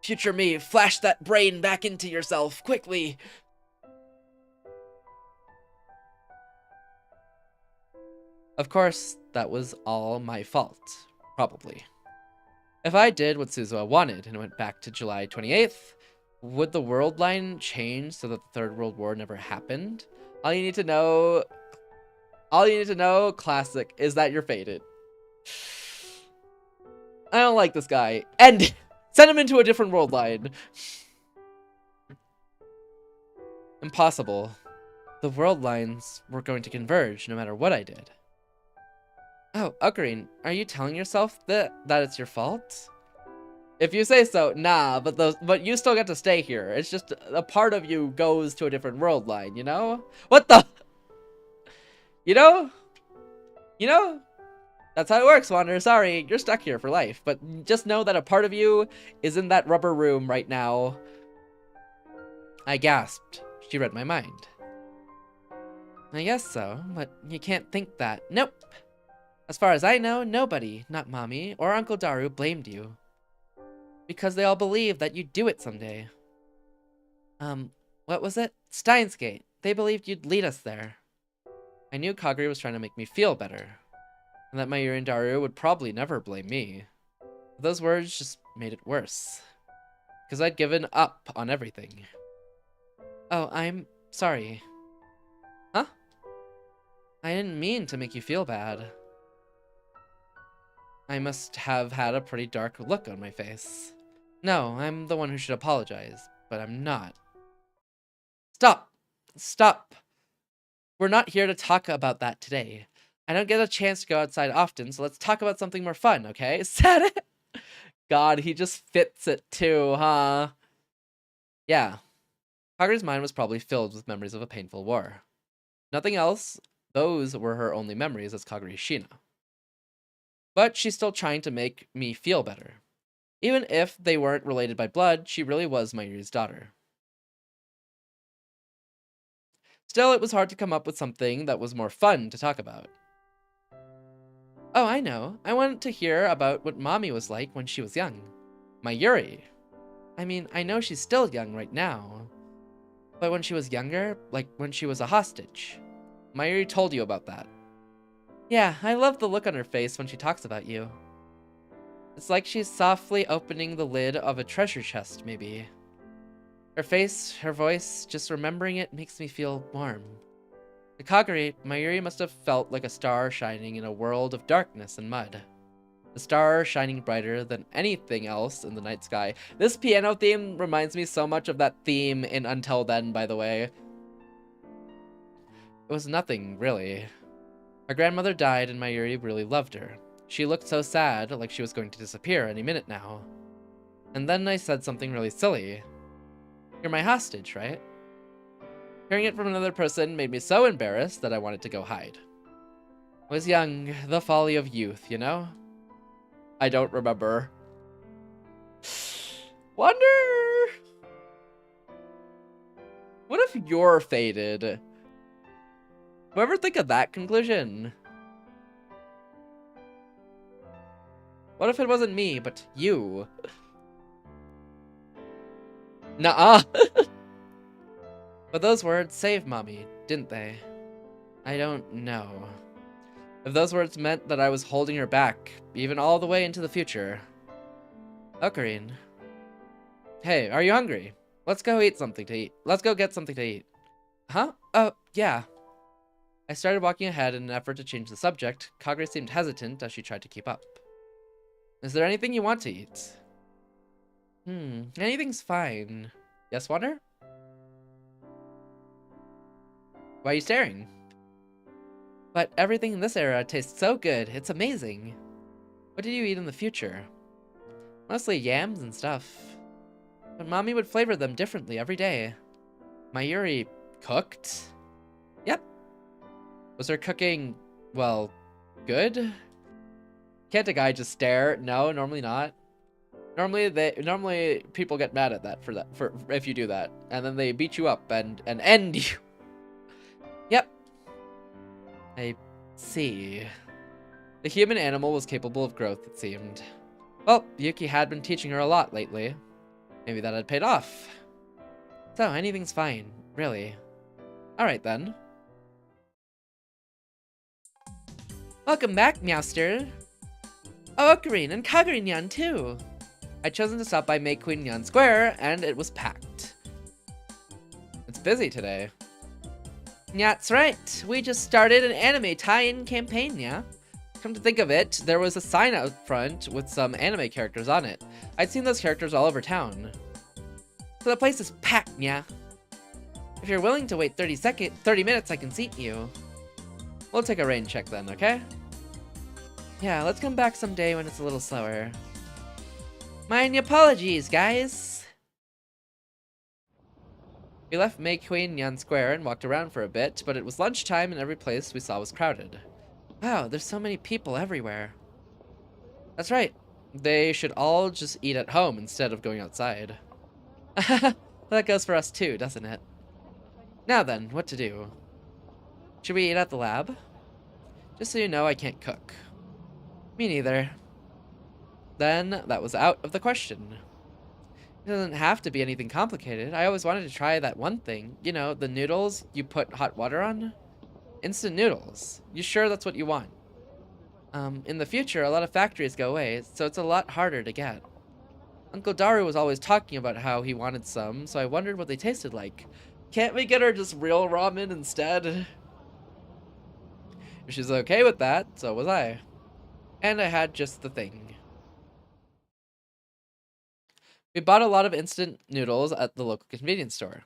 Future me, flash that brain back into yourself, quickly! Of course, that was all my fault. Probably. If I did what Suzuha wanted and went back to July 28th, would the world line change so that the Third World War never happened? All you need to know, classic, is that you're fated. I don't like this guy. And send him into a different world line. Impossible. The world lines were going to converge no matter what I did. Oh, Ocarine, are you telling yourself that it's your fault? If you say so, nah, but you still get to stay here. It's just a part of you goes to a different world line, you know? What the? You know? You know? That's how it works, Wanderer. Sorry, you're stuck here for life. But just know that a part of you is in that rubber room right now. I gasped. She read my mind. I guess so, but you can't think that. Nope. As far as I know, nobody, not Mommy or Uncle Daru, blamed you. Because they all believed that you'd do it someday. What was it? Steins Gate. They believed you'd lead us there. I knew Kaguri was trying to make me feel better. And that Mayuri and Daru would probably never blame me. But those words just made it worse. Because I'd given up on everything. Oh, I'm sorry. Huh? I didn't mean to make you feel bad. I must have had a pretty dark look on my face. No, I'm the one who should apologize, but I'm not. Stop! Stop! We're not here to talk about that today. I don't get a chance to go outside often, so let's talk about something more fun, okay? Is that it? God, he just fits it too, huh? Yeah. Kaguri's mind was probably filled with memories of a painful war. Nothing else. Those were her only memories as Kaguri Shina. But she's still trying to make me feel better. Even if they weren't related by blood, she really was Mayuri's daughter. Still, it was hard to come up with something that was more fun to talk about. Oh, I know. I wanted to hear about what Mommy was like when she was young. Mayuri. I mean, I know she's still young right now. But when she was younger, like when she was a hostage. Mayuri told you about that. Yeah, I love the look on her face when she talks about you. It's like she's softly opening the lid of a treasure chest, maybe. Her face, her voice, just remembering it makes me feel warm. To Kaguri, Mayuri must have felt like a star shining in a world of darkness and mud. A star shining brighter than anything else in the night sky. This piano theme reminds me so much of that theme in Until Then, by the way. It was nothing, really. Her grandmother died and Mayuri really loved her. She looked so sad, like she was going to disappear any minute now. And then I said something really silly. You're my hostage, right? Hearing it from another person made me so embarrassed that I wanted to go hide. I was young, the folly of youth, you know? I don't remember. Wonder... What if you're fated? Whoever think of that conclusion? What if it wasn't me, but you? Nuh-uh. But those words saved Mommy, didn't they? I don't know. If those words meant that I was holding her back, even all the way into the future. Ocarine. Hey, are you hungry? Let's go eat something to eat. Let's go get something to eat. Huh? Oh, yeah. I started walking ahead in an effort to change the subject. Kaguri seemed hesitant as she tried to keep up. Is there anything you want to eat? Anything's fine. Yes, Wander? Why are you staring? But everything in this era tastes so good. It's amazing. What did you eat in the future? Mostly yams and stuff. But Mommy would flavor them differently every day. Mayuri cooked? Yep. Was her cooking, well, good? Can't a guy just stare? No, normally not. Normally people get mad at that for if you do that. And then they beat you up and end you. Yep. I see. The human animal was capable of growth, it seemed. Well, Yuki had been teaching her a lot lately. Maybe that had paid off. So, anything's fine, really. Alright then. Welcome back, Meowster. Oh, Ocarine and Kaguri-nyan too. I'd chosen to stop by May Queen Nyan Square, and it was packed. It's busy today. Yeah, that's right. We just started an anime tie-in campaign, yeah? Come to think of it, there was a sign out front with some anime characters on it. I'd seen those characters all over town. So the place is packed, yeah? If you're willing to wait 30 minutes, I can seat you. We'll take a rain check then, okay? Yeah, let's come back someday when it's a little slower. My apologies, guys. We left May Queen Nyan Square and walked around for a bit, but it was lunchtime and every place we saw was crowded. Wow, there's so many people everywhere. That's right. They should all just eat at home instead of going outside. That goes for us too, doesn't it? Now then, what to do? Should we eat at the lab? Just so you know, I can't cook. Me neither. Then, that was out of the question. It doesn't have to be anything complicated. I always wanted to try that one thing. You know, the noodles you put hot water on? Instant noodles. You sure that's what you want? In the future, a lot of factories go away, so it's a lot harder to get. Uncle Daru was always talking about how he wanted some, so I wondered what they tasted like. Can't we get her just real ramen instead? If she's okay with that, so was I. And I had just the thing. We bought a lot of instant noodles at the local convenience store.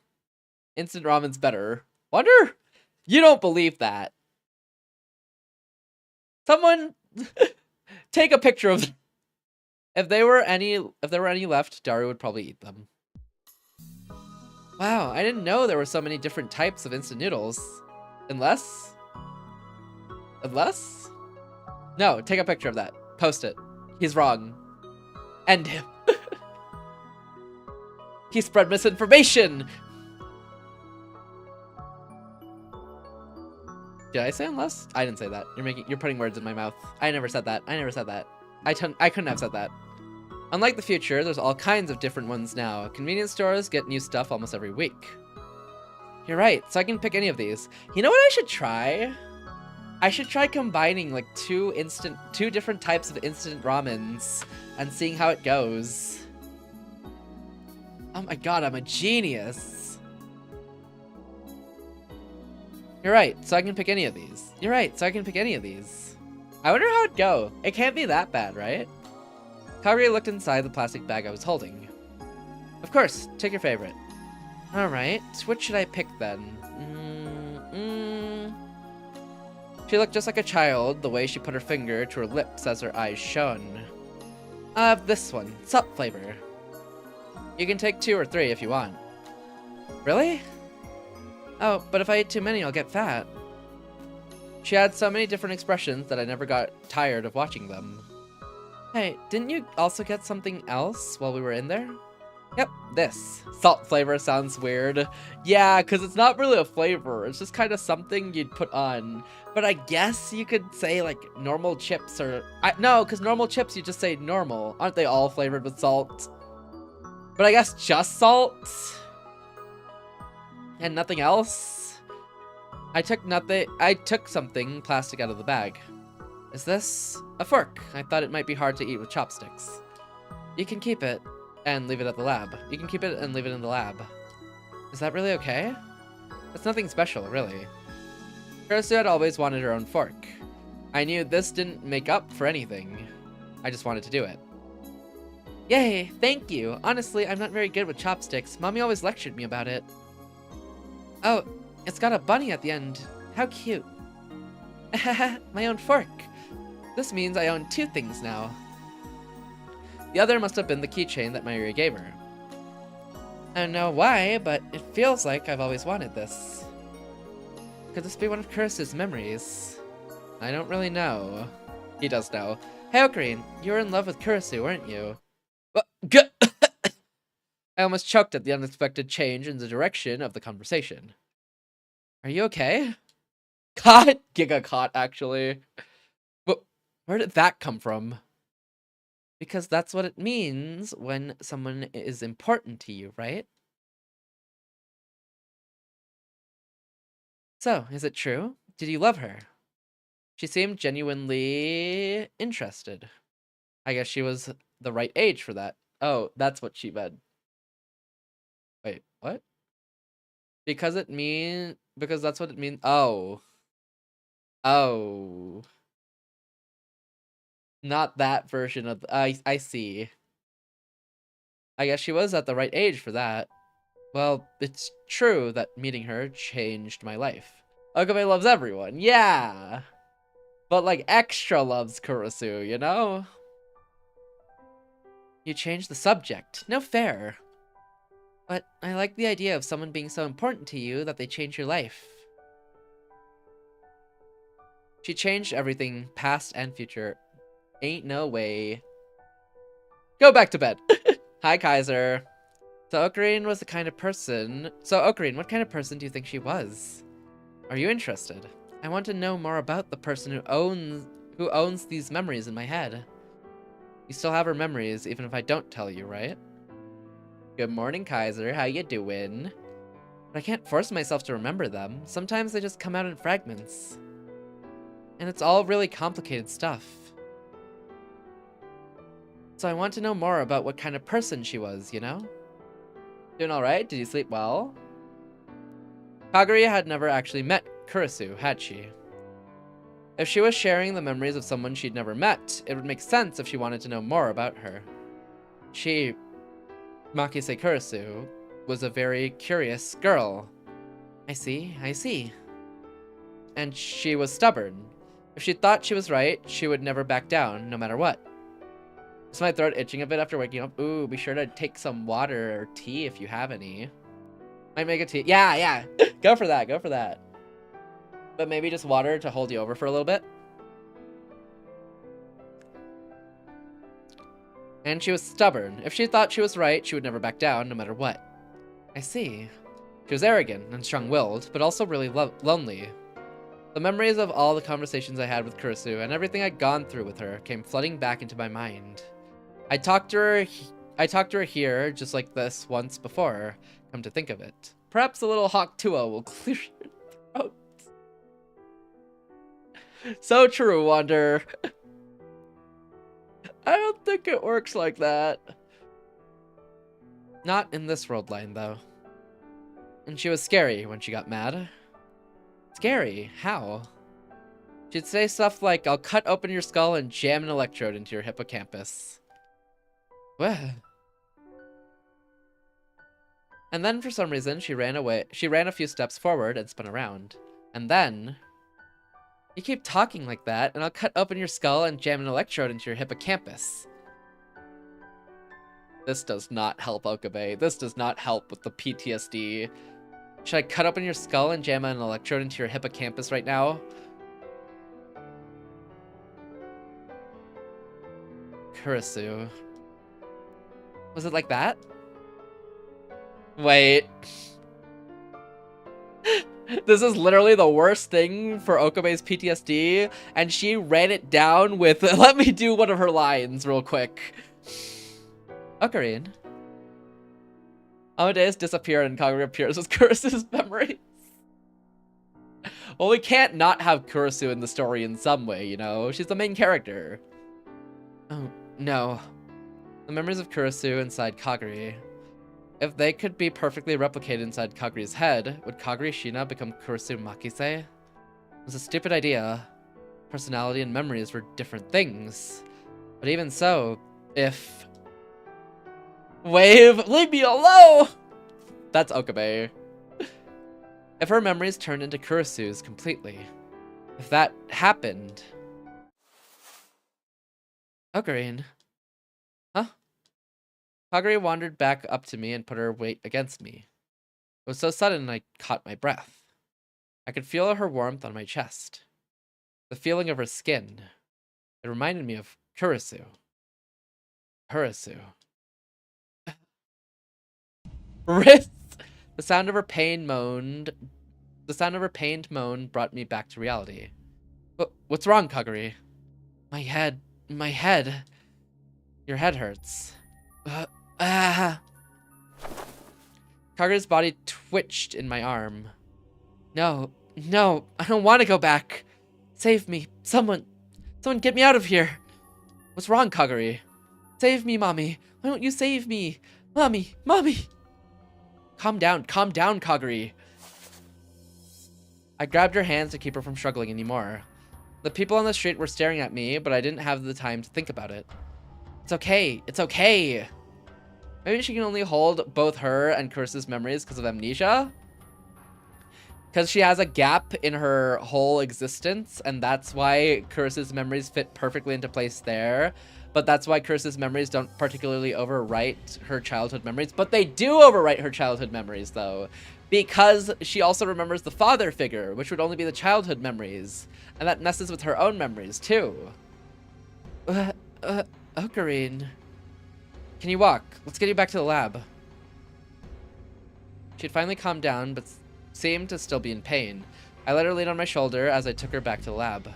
Instant ramen's better. Wonder? You don't believe that. Someone take a picture of them. If there were any left, Daru would probably eat them. Wow, I didn't know there were so many different types of instant noodles. Unless? No, take a picture of that. Post it. He's wrong. End him. He spread misinformation. Did I say unless? I didn't say that. You're putting words in my mouth. I never said that. I couldn't have said that. Unlike the future, there's all kinds of different ones now. Convenience stores get new stuff almost every week. You're right, so I can pick any of these. You know what I should try? I should try combining like two different types of instant ramens and seeing how it goes. Oh my god, I'm a genius. You're right, so I can pick any of these. You're right, so I can pick any of these. I wonder how it'd go. It can't be that bad, right? Kagure looked inside the plastic bag I was holding. Of course, take your favorite. Alright, which should I pick then? She looked just like a child, the way she put her finger to her lips as her eyes shone. This one, salt flavor. You can take 2 or 3 if you want. Really? Oh, but if I eat too many, I'll get fat. She had so many different expressions that I never got tired of watching them. Hey, didn't you also get something else while we were in there? Yep, this. Salt flavor sounds weird. Yeah, because it's not really a flavor. It's just kind of something you'd put on. But I guess you could say, like, normal chips or... No, because normal chips, you just say normal. Aren't they all flavored with salt? But I guess just salt? And nothing else? I took something plastic out of the bag. Is this a fork? I thought it might be hard to eat with chopsticks. You can keep it and leave it at the lab. You can keep it and leave it in the lab. Is that really okay? It's nothing special, really. Kurisu had always wanted her own fork. I knew this didn't make up for anything. I just wanted to do it. Yay, thank you. Honestly, I'm not very good with chopsticks. Mommy always lectured me about it. Oh, it's got a bunny at the end. How cute. My own fork. This means I own 2 things now. The other must have been the keychain that Mayuri gave her. I don't know why, but it feels like I've always wanted this. Could this be one of Kurisu's memories? I don't really know. He does know. Hey, Ocarine, you were in love with Kurisu, weren't you? I almost choked at the unexpected change in the direction of the conversation. Are you okay? Caught? Giga caught, actually. But where did that come from? Because that's what it means when someone is important to you, right? So, is it true? Did you love her? She seemed genuinely interested. I guess she was the right age for that. Oh, that's what she meant. Wait, what? Because that's what it means. Oh. Oh. Not that version of I see. I guess she was at the right age for that. Well, it's true that meeting her changed my life. Okabe loves everyone, yeah! But like extra loves Kurisu, you know? You changed the subject. No fair. But I like the idea of someone being so important to you that they change your life. She changed everything, past and future. Ain't no way. Go back to bed. Hi, Kaiser. So Ocarine was the kind of person... So Ocarine, what kind of person do you think she was? Are you interested? I want to know more about the person who owns these memories in my head. You still have her memories, even if I don't tell you, right? Good morning, Kaiser. How you doing? But I can't force myself to remember them. Sometimes they just come out in fragments. And it's all really complicated stuff. So I want to know more about what kind of person she was, you know? Doing alright? Did you sleep well? Kagure had never actually met Kurisu, had she? If she was sharing the memories of someone she'd never met, it would make sense if she wanted to know more about her. She, Makise Kurisu, was a very curious girl. I see, I see. And she was stubborn. If she thought she was right, she would never back down, no matter what. Is my throat itching a bit after waking up? Ooh, be sure to take some water or tea if you have any. Might make a tea. Yeah. Go for that, go for that. But maybe just water to hold you over for a little bit. And she was stubborn. If she thought she was right, she would never back down, no matter what. I see. She was arrogant and strong-willed, but also really lonely. The memories of all the conversations I had with Kurisu and everything I'd gone through with her came flooding back into my mind. I talked to her here, just like this, once before, come to think of it. Perhaps a little hawk tuo will clear your throat. So true, Wander. I don't think it works like that. Not in this world line, though. And she was scary when she got mad. Scary? How? She'd say stuff like, I'll cut open your skull and jam an electrode into your hippocampus. What? And then, for some reason, she ran away. She ran a few steps forward and spun around. And then... You keep talking like that, and I'll cut open your skull and jam an electrode into your hippocampus. This does not help, Okabe. This does not help with the PTSD. Should I cut open your skull and jam an electrode into your hippocampus right now? Kurisu. Was it like that? Wait. This is literally the worst thing for Okabe's PTSD, and she ran it down with, let me do one of her lines real quick. Ocarine. Amadeus disappeared and Kagura appears with Kurisu's memories. Well, we can't not have Kurisu in the story in some way, you know? She's the main character. Oh, no. The memories of Kurisu inside Kagura. If they could be perfectly replicated inside Kaguri's head, would Kagura Shina become Kurisu Makise? It was a stupid idea. Personality and memories were different things. But even so, if... Wave, leave me alone! That's Okabe. If her memories turned into Kurisu's completely. If that happened... Ocarine. Huh? Kagura wandered back up to me and put her weight against me. It was so sudden I caught my breath. I could feel her warmth on my chest. The feeling of her skin. It reminded me of Kurisu. Kurisu. Wrist! The sound of her pained moan brought me back to reality. What's wrong, Kagura? My head. Your head hurts. Kagura's body twitched in my arm. No, I don't want to go back. Save me. Someone get me out of here. What's wrong, Kagura? Save me, Mommy. Why don't you save me? Mommy. Calm down, Kagura. I grabbed her hands to keep her from struggling anymore. The people on the street were staring at me, but I didn't have the time to think about it. It's okay. Maybe she can only hold both her and Kurisu's memories because of amnesia? Because she has a gap in her whole existence, and that's why Kurisu's memories fit perfectly into place there. But that's why Kurisu's memories don't particularly overwrite her childhood memories. But they do overwrite her childhood memories, though. Because she also remembers the father figure, which would only be the childhood memories. And that messes with her own memories, too. Ocarine. Can you walk? Let's get you back to the lab. She'd finally calmed down, but seemed to still be in pain. I let her lean on my shoulder as I took her back to the lab.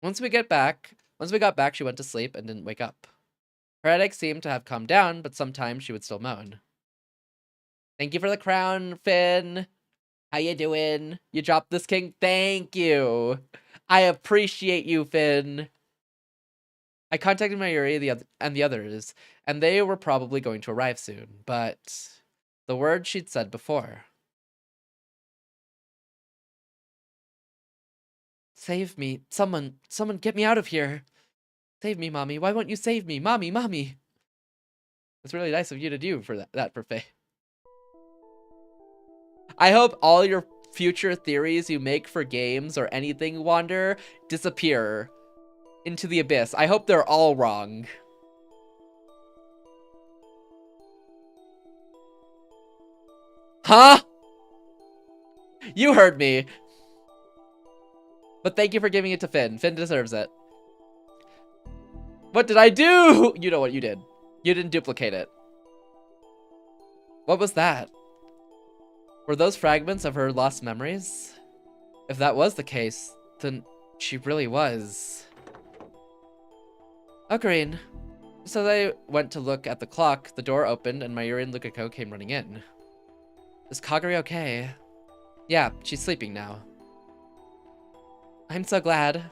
Once we got back, she went to sleep and didn't wake up. Her headache seemed to have calmed down, but sometimes she would still moan. Thank you for the crown, Finn. How you doing? You dropped this king? Thank you. I appreciate you, Finn. I contacted Mayuri and the others, and they were probably going to arrive soon, but the word she'd said before. Save me. Someone get me out of here. Save me, Mommy. Why won't you save me? Mommy. It's really nice of you to do for that for Faye. I hope all your future theories you make for games or anything, Wander, disappear into the abyss. I hope they're all wrong. Huh? You heard me. But thank you for giving it to Finn. Finn deserves it. What did I do? You know what you did. You didn't duplicate it. What was that? Were those fragments of her lost memories? If that was the case, then she really was. Ocarine. Just as I went to look at the clock, the door opened and Mayuri and Lukako came running in. Is Kaguri okay? Yeah, she's sleeping now. I'm so glad.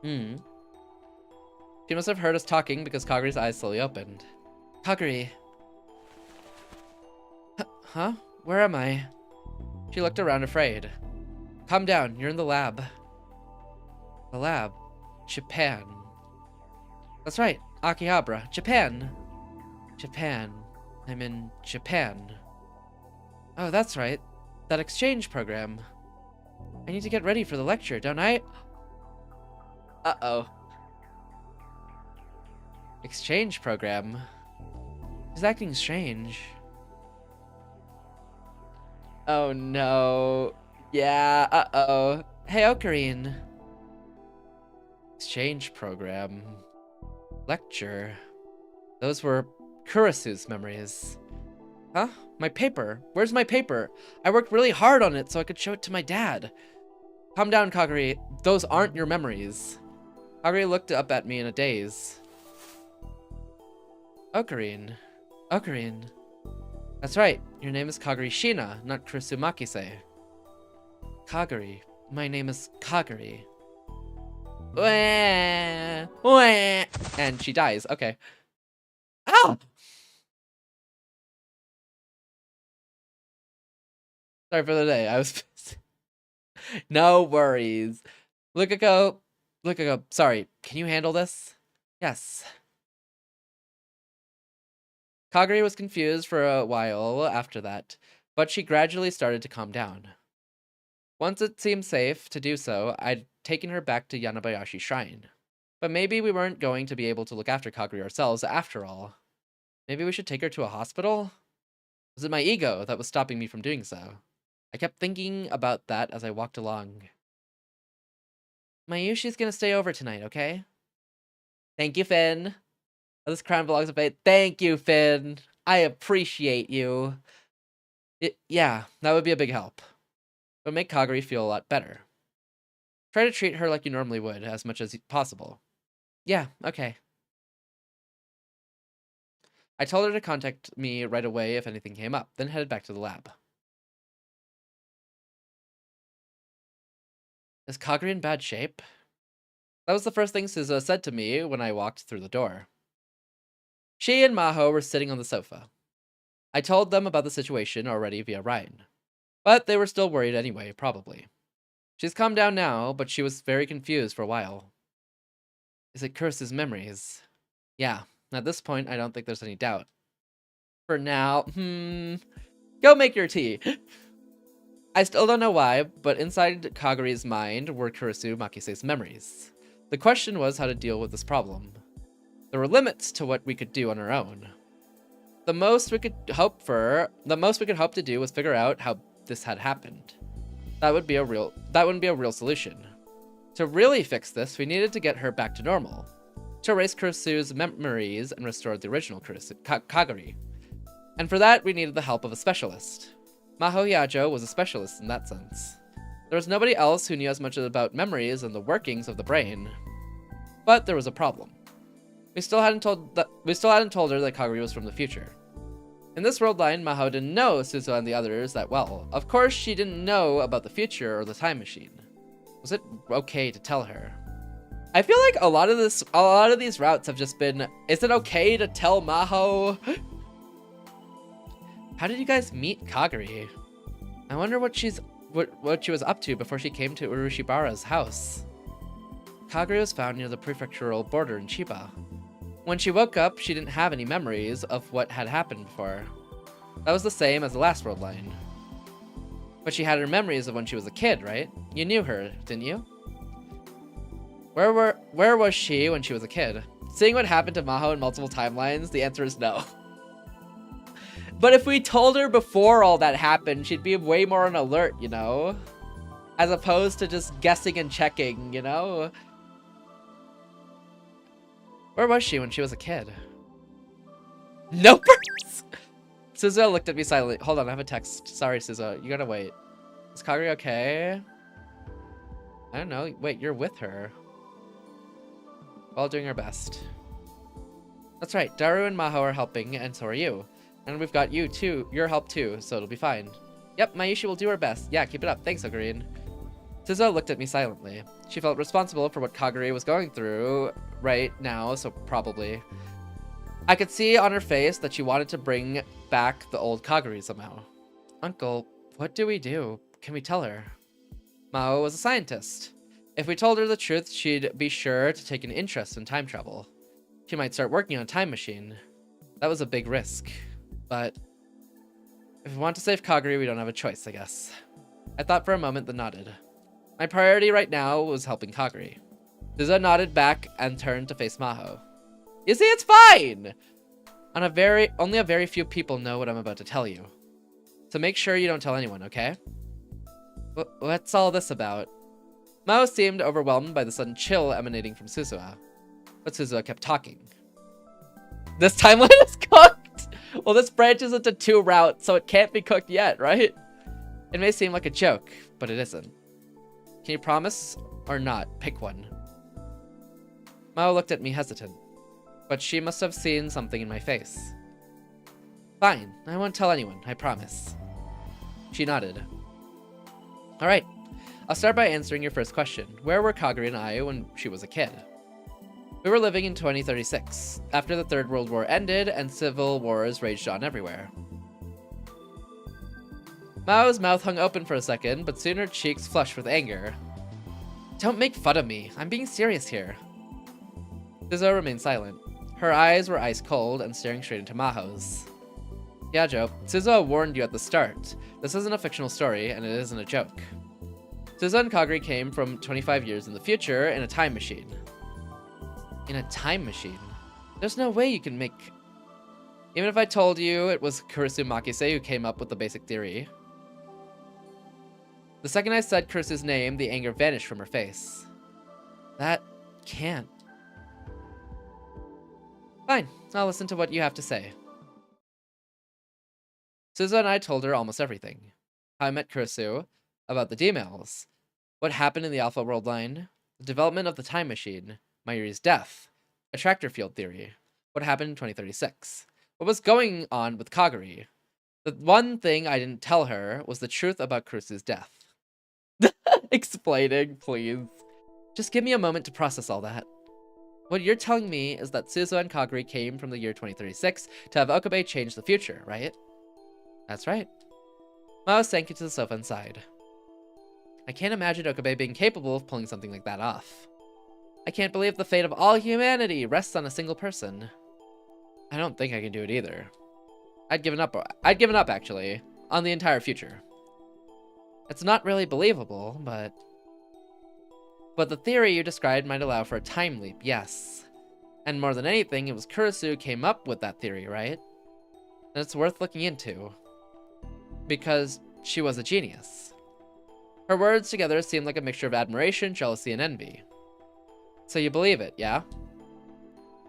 She must have heard us talking because Kaguri's eyes slowly opened. Kaguri. Huh? Where am I? She looked around afraid. Calm down, you're in the lab. The lab? Japan. That's right, Akihabara. Japan. Japan. I'm in Japan. Oh, that's right. That exchange program. I need to get ready for the lecture, don't I? Uh-oh. Exchange program? He's acting strange. Oh no. Yeah, uh-oh. Hey, Ocarine. Exchange program. Lecture. Those were Kurisu's memories. Huh? My paper. Where's my paper? I worked really hard on it so I could show it to my dad. Calm down, Kaguri. Those aren't your memories. Kaguri looked up at me in a daze. Ocarine. Ocarine. That's right. Your name is Kaguri Shina, not Kurisu Makise. Kaguri. My name is Kaguri. Wah, wah. And she dies. Okay. Ow! Sorry for the day. I was pissed. No worries. Lukako. Sorry. Can you handle this? Yes. Kaguri was confused for a while after that, but she gradually started to calm down. Once it seemed safe to do so, I'd taken her back to Yanabayashi Shrine. But maybe we weren't going to be able to look after Kaguri ourselves after all. Maybe we should take her to a hospital? Was it my ego that was stopping me from doing so? I kept thinking about that as I walked along. Mayushi's gonna stay over tonight, okay? Thank you, Finn. This crown belongs to Fate. Thank you, Finn. I appreciate you. Yeah, that would be a big help. It would make Kaguri feel a lot better. Try to treat her like you normally would, as much as possible. Yeah, okay. I told her to contact me right away if anything came up, then headed back to the lab. Is Kaguri in bad shape? That was the first thing Suzuha said to me when I walked through the door. She and Maho were sitting on the sofa. I told them about the situation already via Ryan, but they were still worried anyway, probably. She's calmed down now, but she was very confused for a while. Is it Kurisu's memories? Yeah, at this point, I don't think there's any doubt. For now, go make your tea. I still don't know why, but inside Kaguri's mind were Kurisu Makise's memories. The question was how to deal with this problem. There were limits to what we could do on our own. The most we could hope to do was figure out how this had happened. That wouldn't be a real solution. To really fix this, we needed to get her back to normal. To erase Kurisu's memories and restore the original Kaguri. And for that, we needed the help of a specialist. Maho Yajo was a specialist in that sense. There was nobody else who knew as much about memories and the workings of the brain. But there was a problem. We still hadn't told her that Kaguri was from the future. In this world line, Maho didn't know Suzuha and the others that well. Of course, she didn't know about the future or the time machine. Was it okay to tell her? I feel like a lot of these routes have just been, is it okay to tell Maho? How did you guys meet Kaguri? I wonder what she's what she was up to before she came to Urushibara's house. Kaguri was found near the prefectural border in Chiba. When she woke up, she didn't have any memories of what had happened before. That was the same as the last world line. But she had her memories of when she was a kid, right? You knew her, didn't you? Where was she when she was a kid? Seeing what happened to Maho in multiple timelines, the answer is no. But if we told her before all that happened, she'd be way more on alert, you know? As opposed to just guessing and checking, you know? Where was she when she was a kid? Nope. Suzuha looked at me silently. Hold on, I have a text. Sorry, Suzuha. You gotta wait. Is Kaguri okay? I don't know. Wait, you're with her. While doing her best. That's right. Daru and Maho are helping, and so are you. And we've got you, too. Your help, too, so it'll be fine. Yep, Mayushi will do her best. Yeah, keep it up. Thanks, Ocarine. Suzuha looked at me silently. She felt responsible for what Kaguri was going through right now, so probably. I could see on her face that she wanted to bring back the old Kaguri somehow. Uncle, what do we do? Can we tell her? Mao was a scientist. If we told her the truth, she'd be sure to take an interest in time travel. She might start working on a time machine. That was a big risk. But if we want to save Kaguri, we don't have a choice, I guess. I thought for a moment, then nodded. My priority right now was helping Kaguri. Suzuha nodded back and turned to face Maho. You see, it's fine! Only a very few people know what I'm about to tell you. So make sure you don't tell anyone, okay? What's all this about? Maho seemed overwhelmed by the sudden chill emanating from Suzuha. But Suzuha kept talking. This timeline is cooked! Well, this branches into 2 routes, so it can't be cooked yet, right? It may seem like a joke, but it isn't. Can you promise or not? Pick one. Mao looked at me hesitant, but she must have seen something in my face. Fine, I won't tell anyone, I promise. She nodded. Alright, I'll start by answering your first question. Where were Kaguri and I when she was a kid? We were living in 2036, after the Third World War ended and civil wars raged on everywhere. Mao's mouth hung open for a second, but soon her cheeks flushed with anger. Don't make fun of me. I'm being serious here. Suzuha remained silent. Her eyes were ice cold and staring straight into Maho's. Yeah, Joe. Suzuha warned you at the start. This isn't a fictional story, and it isn't a joke. Suzuha and Kaguri came from 25 years in the future in a time machine. In a time machine? There's no way you can make... Even if I told you it was Kurisu Makise who came up with the basic theory. The second I said Kurisu's name, the anger vanished from her face. That can't. Fine, I'll listen to what you have to say. Suzuha and I told her almost everything. How I met Kurisu, about the D-mails, what happened in the Alpha World line, the development of the time machine, Mayuri's death, attractor field theory, what happened in 2036, what was going on with Kaguri. The one thing I didn't tell her was the truth about Kurisu's death. Explaining, please. Just give me a moment to process all that. What you're telling me is that Suzuha and Kaguri came from the year 2036 to have Okabe change the future, right? That's right. Mao sank into the sofa and sighed. I can't imagine Okabe being capable of pulling something like that off. I can't believe the fate of all humanity rests on a single person. I don't think I can do it either. I'd given up, actually, on the entire future. It's not really believable, but the theory you described might allow for a time leap, yes. And more than anything, it was Kurisu who came up with that theory, right? And it's worth looking into. Because she was a genius. Her words together seemed like a mixture of admiration, jealousy, and envy. So you believe it, yeah?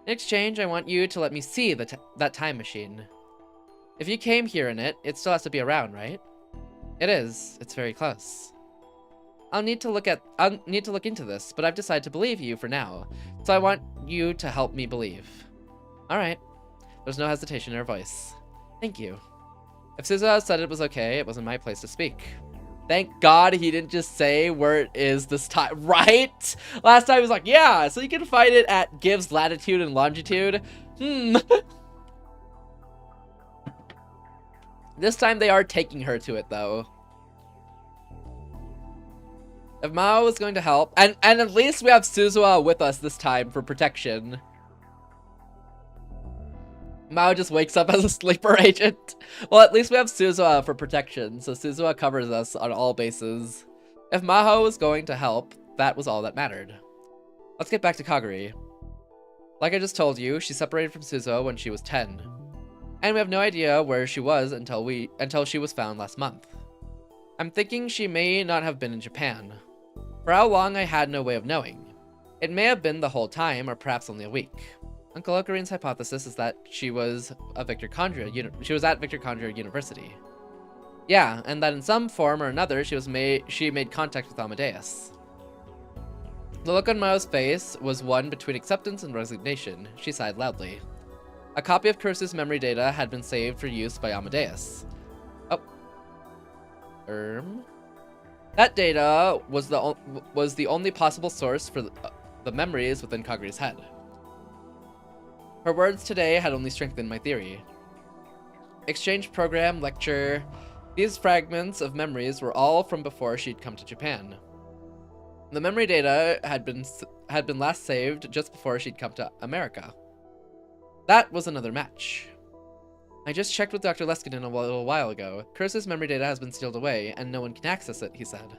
In exchange, I want you to let me see that time machine. If you came here in it, it still has to be around, right? It is. It's very close. I'll need to look into this, but I've decided to believe you for now. So I want you to help me believe. Alright. There's no hesitation in her voice. Thank you. If Suzuha said it was okay, it wasn't my place to speak. Thank God he didn't just say where it is this time, right? Last time he was like, yeah, so you can find it at gives latitude and longitude. This time they are taking her to it, though. If Mao was going to help, and at least we have Suzuha with us this time for protection. Mao just wakes up as a sleeper agent. Well, at least we have Suzuha for protection, so Suzuha covers us on all bases. If Maho was going to help, that was all that mattered. Let's get back to Kaguri. Like I just told you, she separated from Suzuha when she was 10. And we have no idea where she was until she was found last month. I'm thinking she may not have been in Japan. For how long, I had no way of knowing. It may have been the whole time, or perhaps only a week. Uncle Okarin's hypothesis is that she was at Victor Kandria University. Yeah, and that in some form or another she made contact with Amadeus. The look on Mao's face was one between acceptance and resignation. She sighed loudly. A copy of Kursu's memory data had been saved for use by Amadeus. That data was the only possible source for the memories within Kaguri's head. Her words today had only strengthened my theory. Exchange program, lecture, these fragments of memories were all from before she'd come to Japan. The memory data had been last saved just before she'd come to America. That was another match. I just checked with Dr. Leskinen a little while ago. Kursu's memory data has been sealed away, and no one can access it, he said.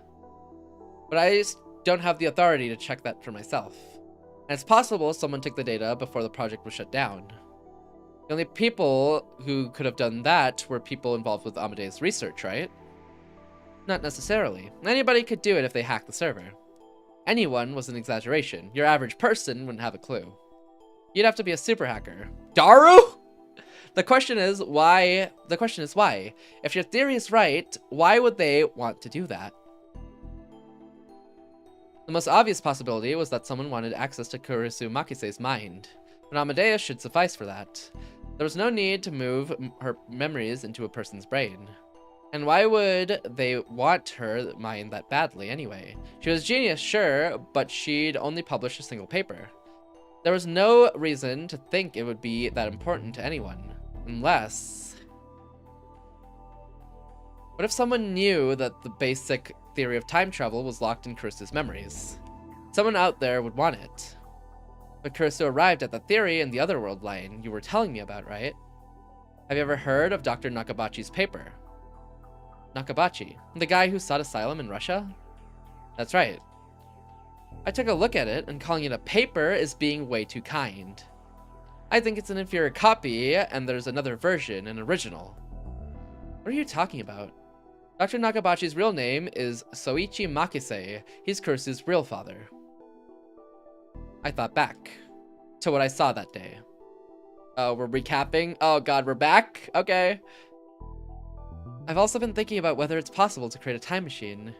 But I don't have the authority to check that for myself. And it's possible someone took the data before the project was shut down. The only people who could have done that were people involved with Amadeus research, right? Not necessarily. Anybody could do it if they hacked the server. Anyone was an exaggeration. Your average person wouldn't have a clue. You'd have to be a super hacker. Daru? The question is why? If your theory is right, why would they want to do that? The most obvious possibility was that someone wanted access to Kurisu Makise's mind, but Amadeus should suffice for that. There was no need to move her memories into a person's brain. And why would they want her mind that badly anyway? She was a genius, sure, but she'd only published a single paper. There was no reason to think it would be that important to anyone. Unless... What if someone knew that the basic theory of time travel was locked in Kursu's memories? Someone out there would want it. But Kursu arrived at the theory in the other world line you were telling me about, right? Have you ever heard of Dr. Nakabachi's paper? Nakabachi, the guy who sought asylum in Russia? That's right. I took a look at it, and calling it a paper is being way too kind. I think it's an inferior copy, and there's another version, an original. What are you talking about? Dr. Nakabachi's real name is Soichi Makise. He's Kursu's real father. I thought back to what I saw that day. Oh, we're recapping? Oh god, we're back? Okay. I've also been thinking about whether it's possible to create a time machine.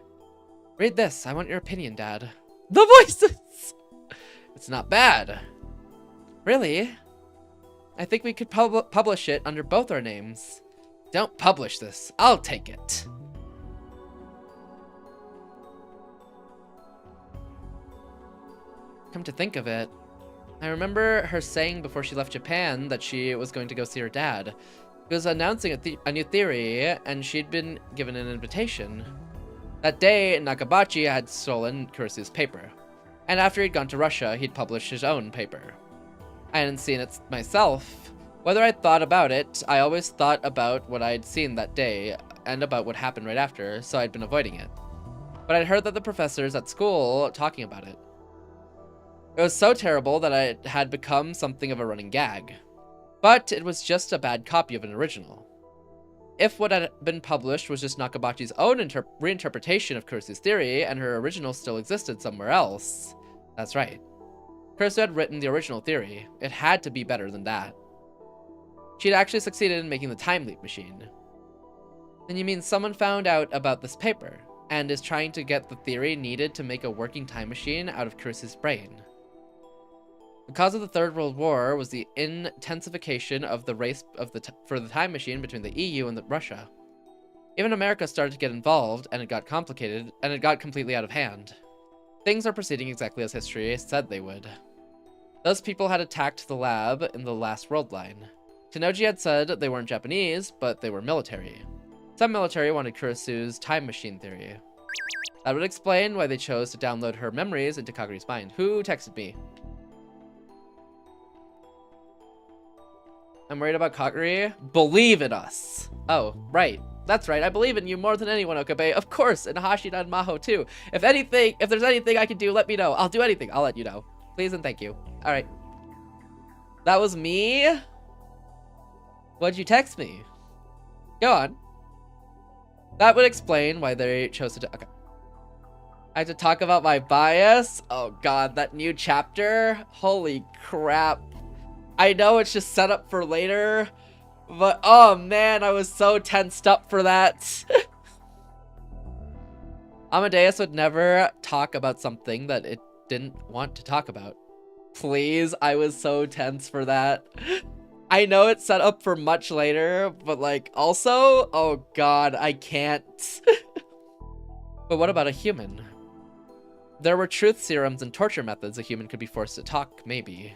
Read this. I want your opinion, Dad. The voices! It's not bad. Really? I think we could publish it under both our names. Don't publish this. I'll take it. Come to think of it, I remember her saying before she left Japan that she was going to go see her dad. He was announcing a new theory, and she'd been given an invitation. That day, Nakabachi had stolen Kursu's paper, and after he'd gone to Russia, he'd published his own paper. I hadn't seen it myself. Whether I'd thought about it, I always thought about what I'd seen that day, and about what happened right after, so I'd been avoiding it. But I'd heard that the professors at school talking about it. It was so terrible that it had become something of a running gag. But it was just a bad copy of an original. If what had been published was just Nakabachi's own reinterpretation of Kursu's theory, and her original still existed somewhere else, that's right. Kursu had written the original theory. It had to be better than that. She had actually succeeded in making the time leap machine. Then you mean someone found out about this paper, and is trying to get the theory needed to make a working time machine out of Kursu's brain. The cause of the Third World War was the intensification of the race for the time machine between the EU and Russia. Even America started to get involved, and it got complicated, and it got completely out of hand. Things are proceeding exactly as history said they would. Those people had attacked the lab in the last world line. Tenoji had said they weren't Japanese, but they were military. Some military wanted Kurasu's time machine theory. That would explain why they chose to download her memories into Kaguri's mind. Who texted me? I'm worried about Kaguri. Believe in us. Oh, right. That's right. I believe in you more than anyone, Okabe. Of course, and Hashira and Maho too. If there's anything I can do, let me know. I'll do anything. I'll let you know. Please and thank you. All right. That was me. What'd you text me? Go on. That would explain why they chose to. Okay. I have to talk about my bias. Oh god, that new chapter. Holy crap. I know it's just set up for later, but oh man, I was so tensed up for that. Amadeus would never talk about something that it didn't want to talk about. Please, I was so tense for that. I know it's set up for much later, but like also, oh god, I can't. But what about a human? There were truth serums and torture methods a human could be forced to talk, maybe.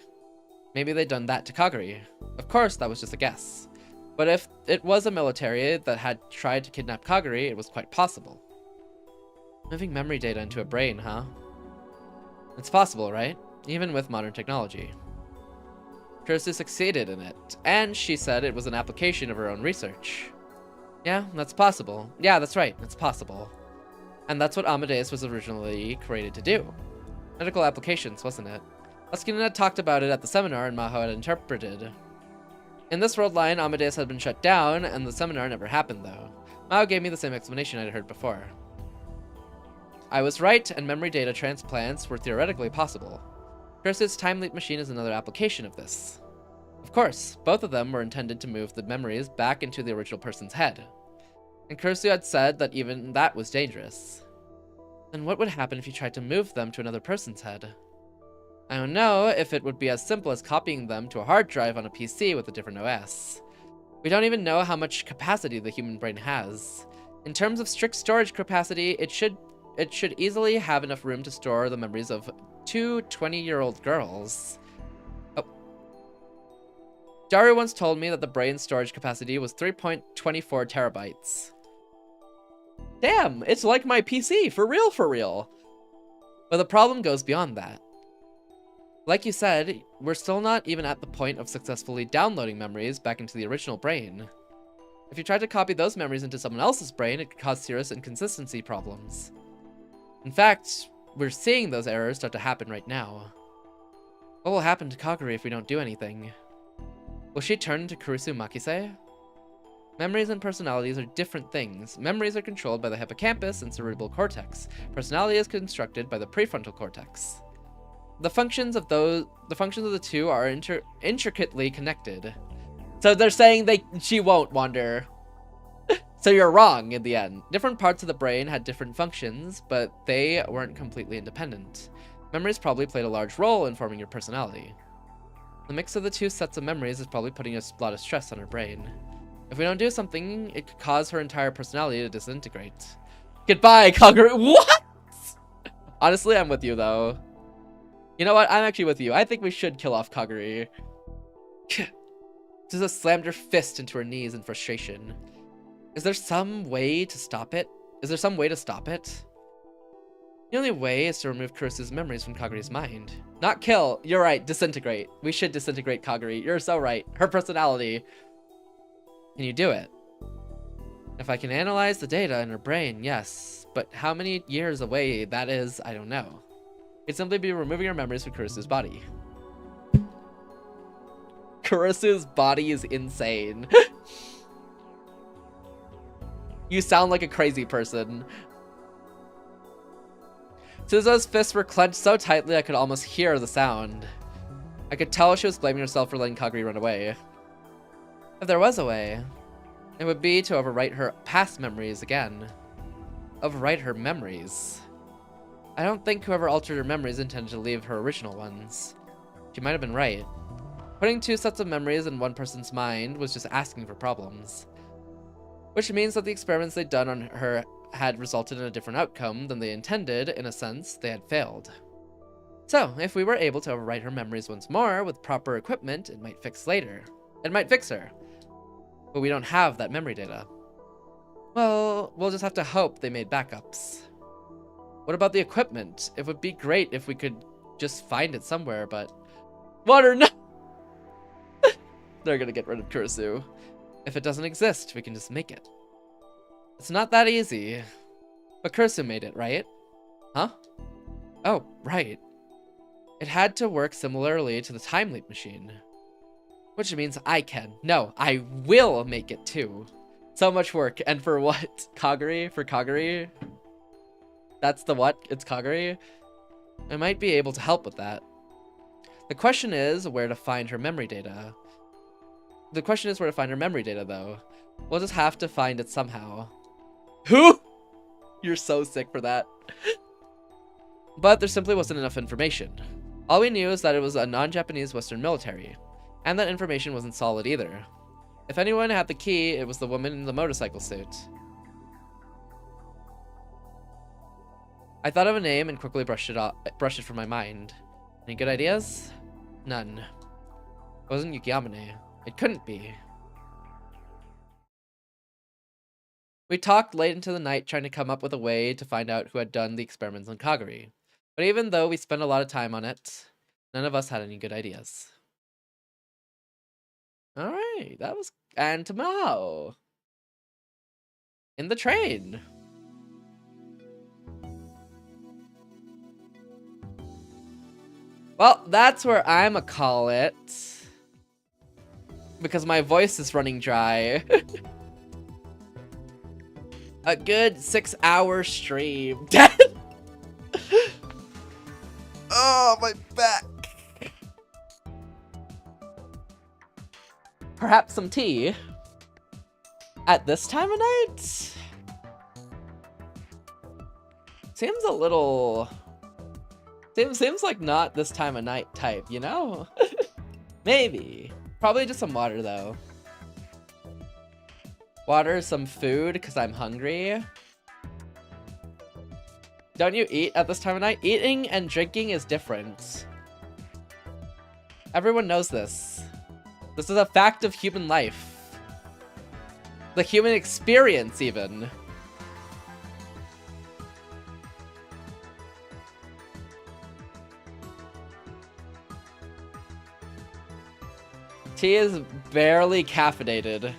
Maybe they'd done that to Kaguri. Of course, that was just a guess. But if it was a military that had tried to kidnap Kaguri, it was quite possible. Moving memory data into a brain, huh? It's possible, right? Even with modern technology. Kurisu succeeded in it, and she said it was an application of her own research. Yeah, that's possible. Yeah, that's right, it's possible. And that's what Amadeus was originally created to do. Medical applications, wasn't it? Eskinen had talked about it at the seminar and Maho had interpreted. In this world line, Amadeus had been shut down, and the seminar never happened though. Maho gave me the same explanation I'd heard before. I was right, and memory data transplants were theoretically possible. Kurisu's time leap machine is another application of this. Of course, both of them were intended to move the memories back into the original person's head. And Kurisu had said that even that was dangerous. Then what would happen if you tried to move them to another person's head? I don't know if it would be as simple as copying them to a hard drive on a PC with a different OS. We don't even know how much capacity the human brain has. In terms of strict storage capacity, it should easily have enough room to store the memories of two 20-year-old girls. Oh. Daru once told me that the brain's storage capacity was 3.24 terabytes. Damn, it's like my PC, for real, for real. But the problem goes beyond that. Like you said, we're still not even at the point of successfully downloading memories back into the original brain. If you tried to copy those memories into someone else's brain, it could cause serious inconsistency problems. In fact, we're seeing those errors start to happen right now. What will happen to Kaguri if we don't do anything? Will she turn into Kurisu Makise? Memories and personalities are different things. Memories are controlled by the hippocampus and cerebral cortex. Personality is constructed by the prefrontal cortex. The functions of the two are intricately connected. So they're saying she won't wander. So you're wrong in the end. Different parts of the brain had different functions, but they weren't completely independent. Memories probably played a large role in forming your personality. The mix of the two sets of memories is probably putting a lot of stress on her brain. If we don't do something, it could cause her entire personality to disintegrate. Goodbye, Kaguri. What? Honestly, I'm with you though. You know what? I'm actually with you. I think we should kill off Kaguri. Suza slammed her fist into her knees in frustration. Is there some way to stop it? The only way is to remove Kurisu's memories from Kaguri's mind. Not kill. You're right. Disintegrate. We should disintegrate Kaguri. You're so right. Her personality. Can you do it? If I can analyze the data in her brain, yes. But how many years away that is, I don't know. It'd simply be removing her memories from Kurisu's body. Kurisu's body is insane. You sound like a crazy person. Suza's fists were clenched so tightly I could almost hear the sound. I could tell she was blaming herself for letting Kaguri run away. If there was a way, it would be to overwrite her past memories again. Overwrite her memories. I don't think whoever altered her memories intended to leave her original ones. She might have been right. Putting two sets of memories in one person's mind was just asking for problems. Which means that the experiments they'd done on her had resulted in a different outcome than they intended. In a sense, they had failed. So, if we were able to overwrite her memories once more with proper equipment, it might fix her. But we don't have that memory data. Well, we'll just have to hope they made backups. What about the equipment? It would be great if we could just find it somewhere, but... Water, no! They're gonna get rid of Kurisu. If it doesn't exist, we can just make it. It's not that easy. But Kurisu made it, right? Huh? Oh, right. It had to work similarly to the time leap machine. Which means I can. No, I will make it too. So much work. And for what? Kaguri? For Kaguri? That's the what? It's Kaguri? I might be able to help with that. The question is where to find her memory data. Though. We'll just have to find it somehow. Who? You're so sick for that. But there simply wasn't enough information. All we knew is that it was a non-Japanese Western military. And that information wasn't solid either. If anyone had the key, it was the woman in the motorcycle suit. I thought of a name and quickly brushed it from my mind. Any good ideas? None. It wasn't Yukiyamane. It couldn't be. We talked late into the night trying to come up with a way to find out who had done the experiments on Kaguri. But even though we spent a lot of time on it, none of us had any good ideas. Alright, that was... And Tamao! In the train! Well, that's where I'ma call it. Because my voice is running dry. A good 6-hour stream. Oh, my back. Perhaps some tea. At this time of night? Seems a little... Seems like not this time of night type, you know? Maybe. Probably just some water, though. Water, some food, because I'm hungry. Don't you eat at this time of night? Eating and drinking is different. Everyone knows this. This is a fact of human life. The human experience, even. Tea is barely caffeinated.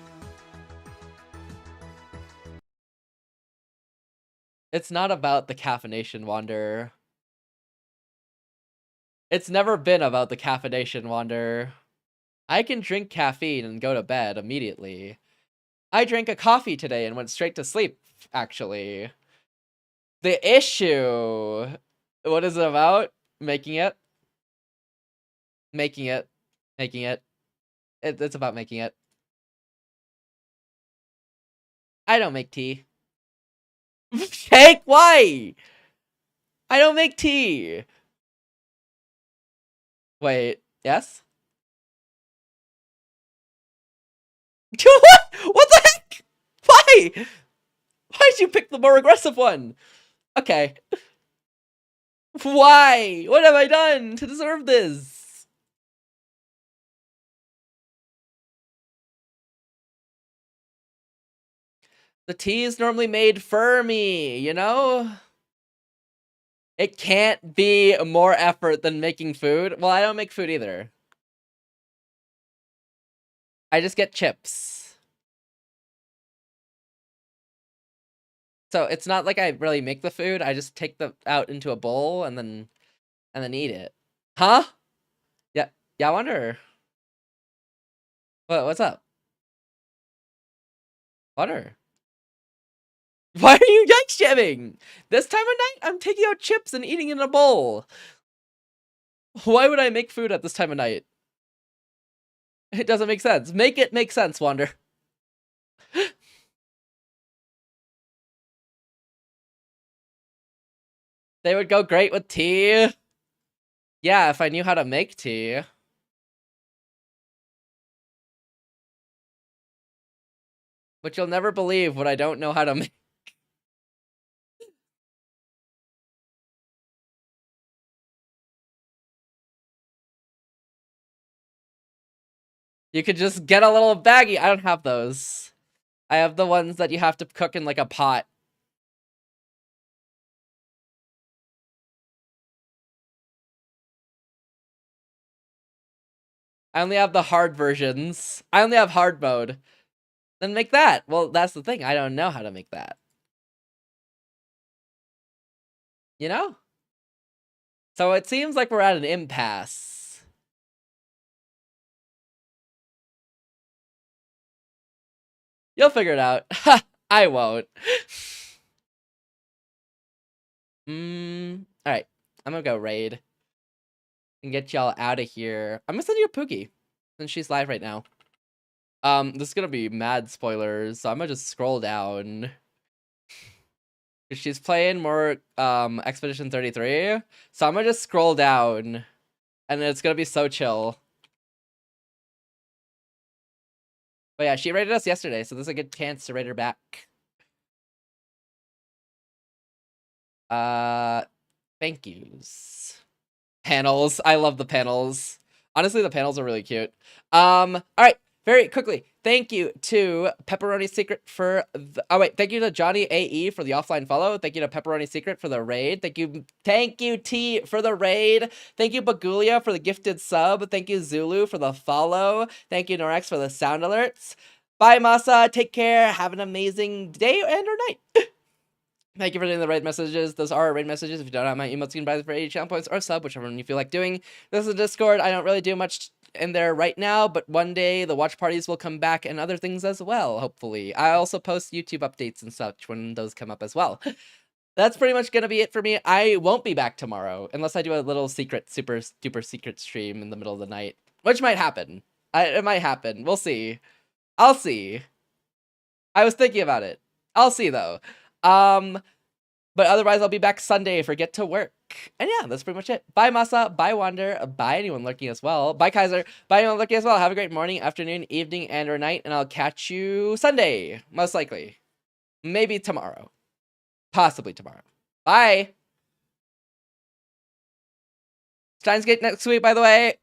It's not about the caffeination, Wanderer. It's never been about the caffeination, Wanderer. I can drink caffeine and go to bed immediately. I drank a coffee today and went straight to sleep, actually. The issue... What is it about? Making it. It's about making it. I don't make tea. Cake? Why? I don't make tea. Wait, yes? What? What the heck? Why? Why'd you pick the more aggressive one? Okay. Why? What have I done to deserve this? The tea is normally made for me, you know? It can't be more effort than making food. Well, I don't make food either. I just get chips. So it's not like I really make the food. I just take them out into a bowl and then eat it. Huh? Yeah, I wonder. What's up? Water. Why are you yikes jamming? This time of night, I'm taking out chips and eating in a bowl. Why would I make food at this time of night? It doesn't make sense. Make it make sense, Wander. They would go great with tea. Yeah, if I knew how to make tea. But you'll never believe what I don't know how to make. You could just get a little baggie. I don't have those. I have the ones that you have to cook in like a pot. I only have the hard versions. I only have hard mode. Then make that. Well, that's the thing. I don't know how to make that. You know? So it seems like we're at an impasse. You'll figure it out. I won't. Alright. I'm gonna go raid. And get y'all out of here. I'm gonna send you a Pookie. Since she's live right now. This is gonna be mad spoilers, so I'm gonna just scroll down. She's playing more Expedition 33. So I'm gonna just scroll down. And it's gonna be so chill. But yeah, she rated us yesterday, so this is a good chance to rate her back. Thank yous. Panels. I love the panels. Honestly, the panels are really cute. Alright, very quickly. Thank you to Pepperoni Secret for the, oh wait, thank you to Johnny AE for the offline follow. Thank you to Pepperoni Secret for the raid. Thank you T for the raid. Thank you Bagulia for the gifted sub. Thank you Zulu for the follow. Thank you Norex for the sound alerts. Bye Masa, take care, have an amazing day and or night. Thank you for doing the raid messages. Those are raid messages. If you don't have my emotes, you can buy them for 80 channel points or sub, whichever one you feel like doing. This is a Discord. I don't really do much in there right now, but one day the watch parties will come back and other things as well, hopefully. I also post YouTube updates and such when those come up as well. That's pretty much going to be it for me. I won't be back tomorrow unless I do a little secret, super duper secret stream in the middle of the night, which might happen. It might happen. We'll see. I'll see. I was thinking about it. I'll see though. But otherwise, I'll be back Sunday for Get to Work. And yeah, that's pretty much it. Bye, Masa. Bye, Wander. Bye, anyone lurking as well. Bye, Kaiser. Bye, anyone lurking as well. Have a great morning, afternoon, evening, and or night. And I'll catch you Sunday, most likely. Maybe tomorrow. Possibly tomorrow. Bye. Steins Gate next week, by the way.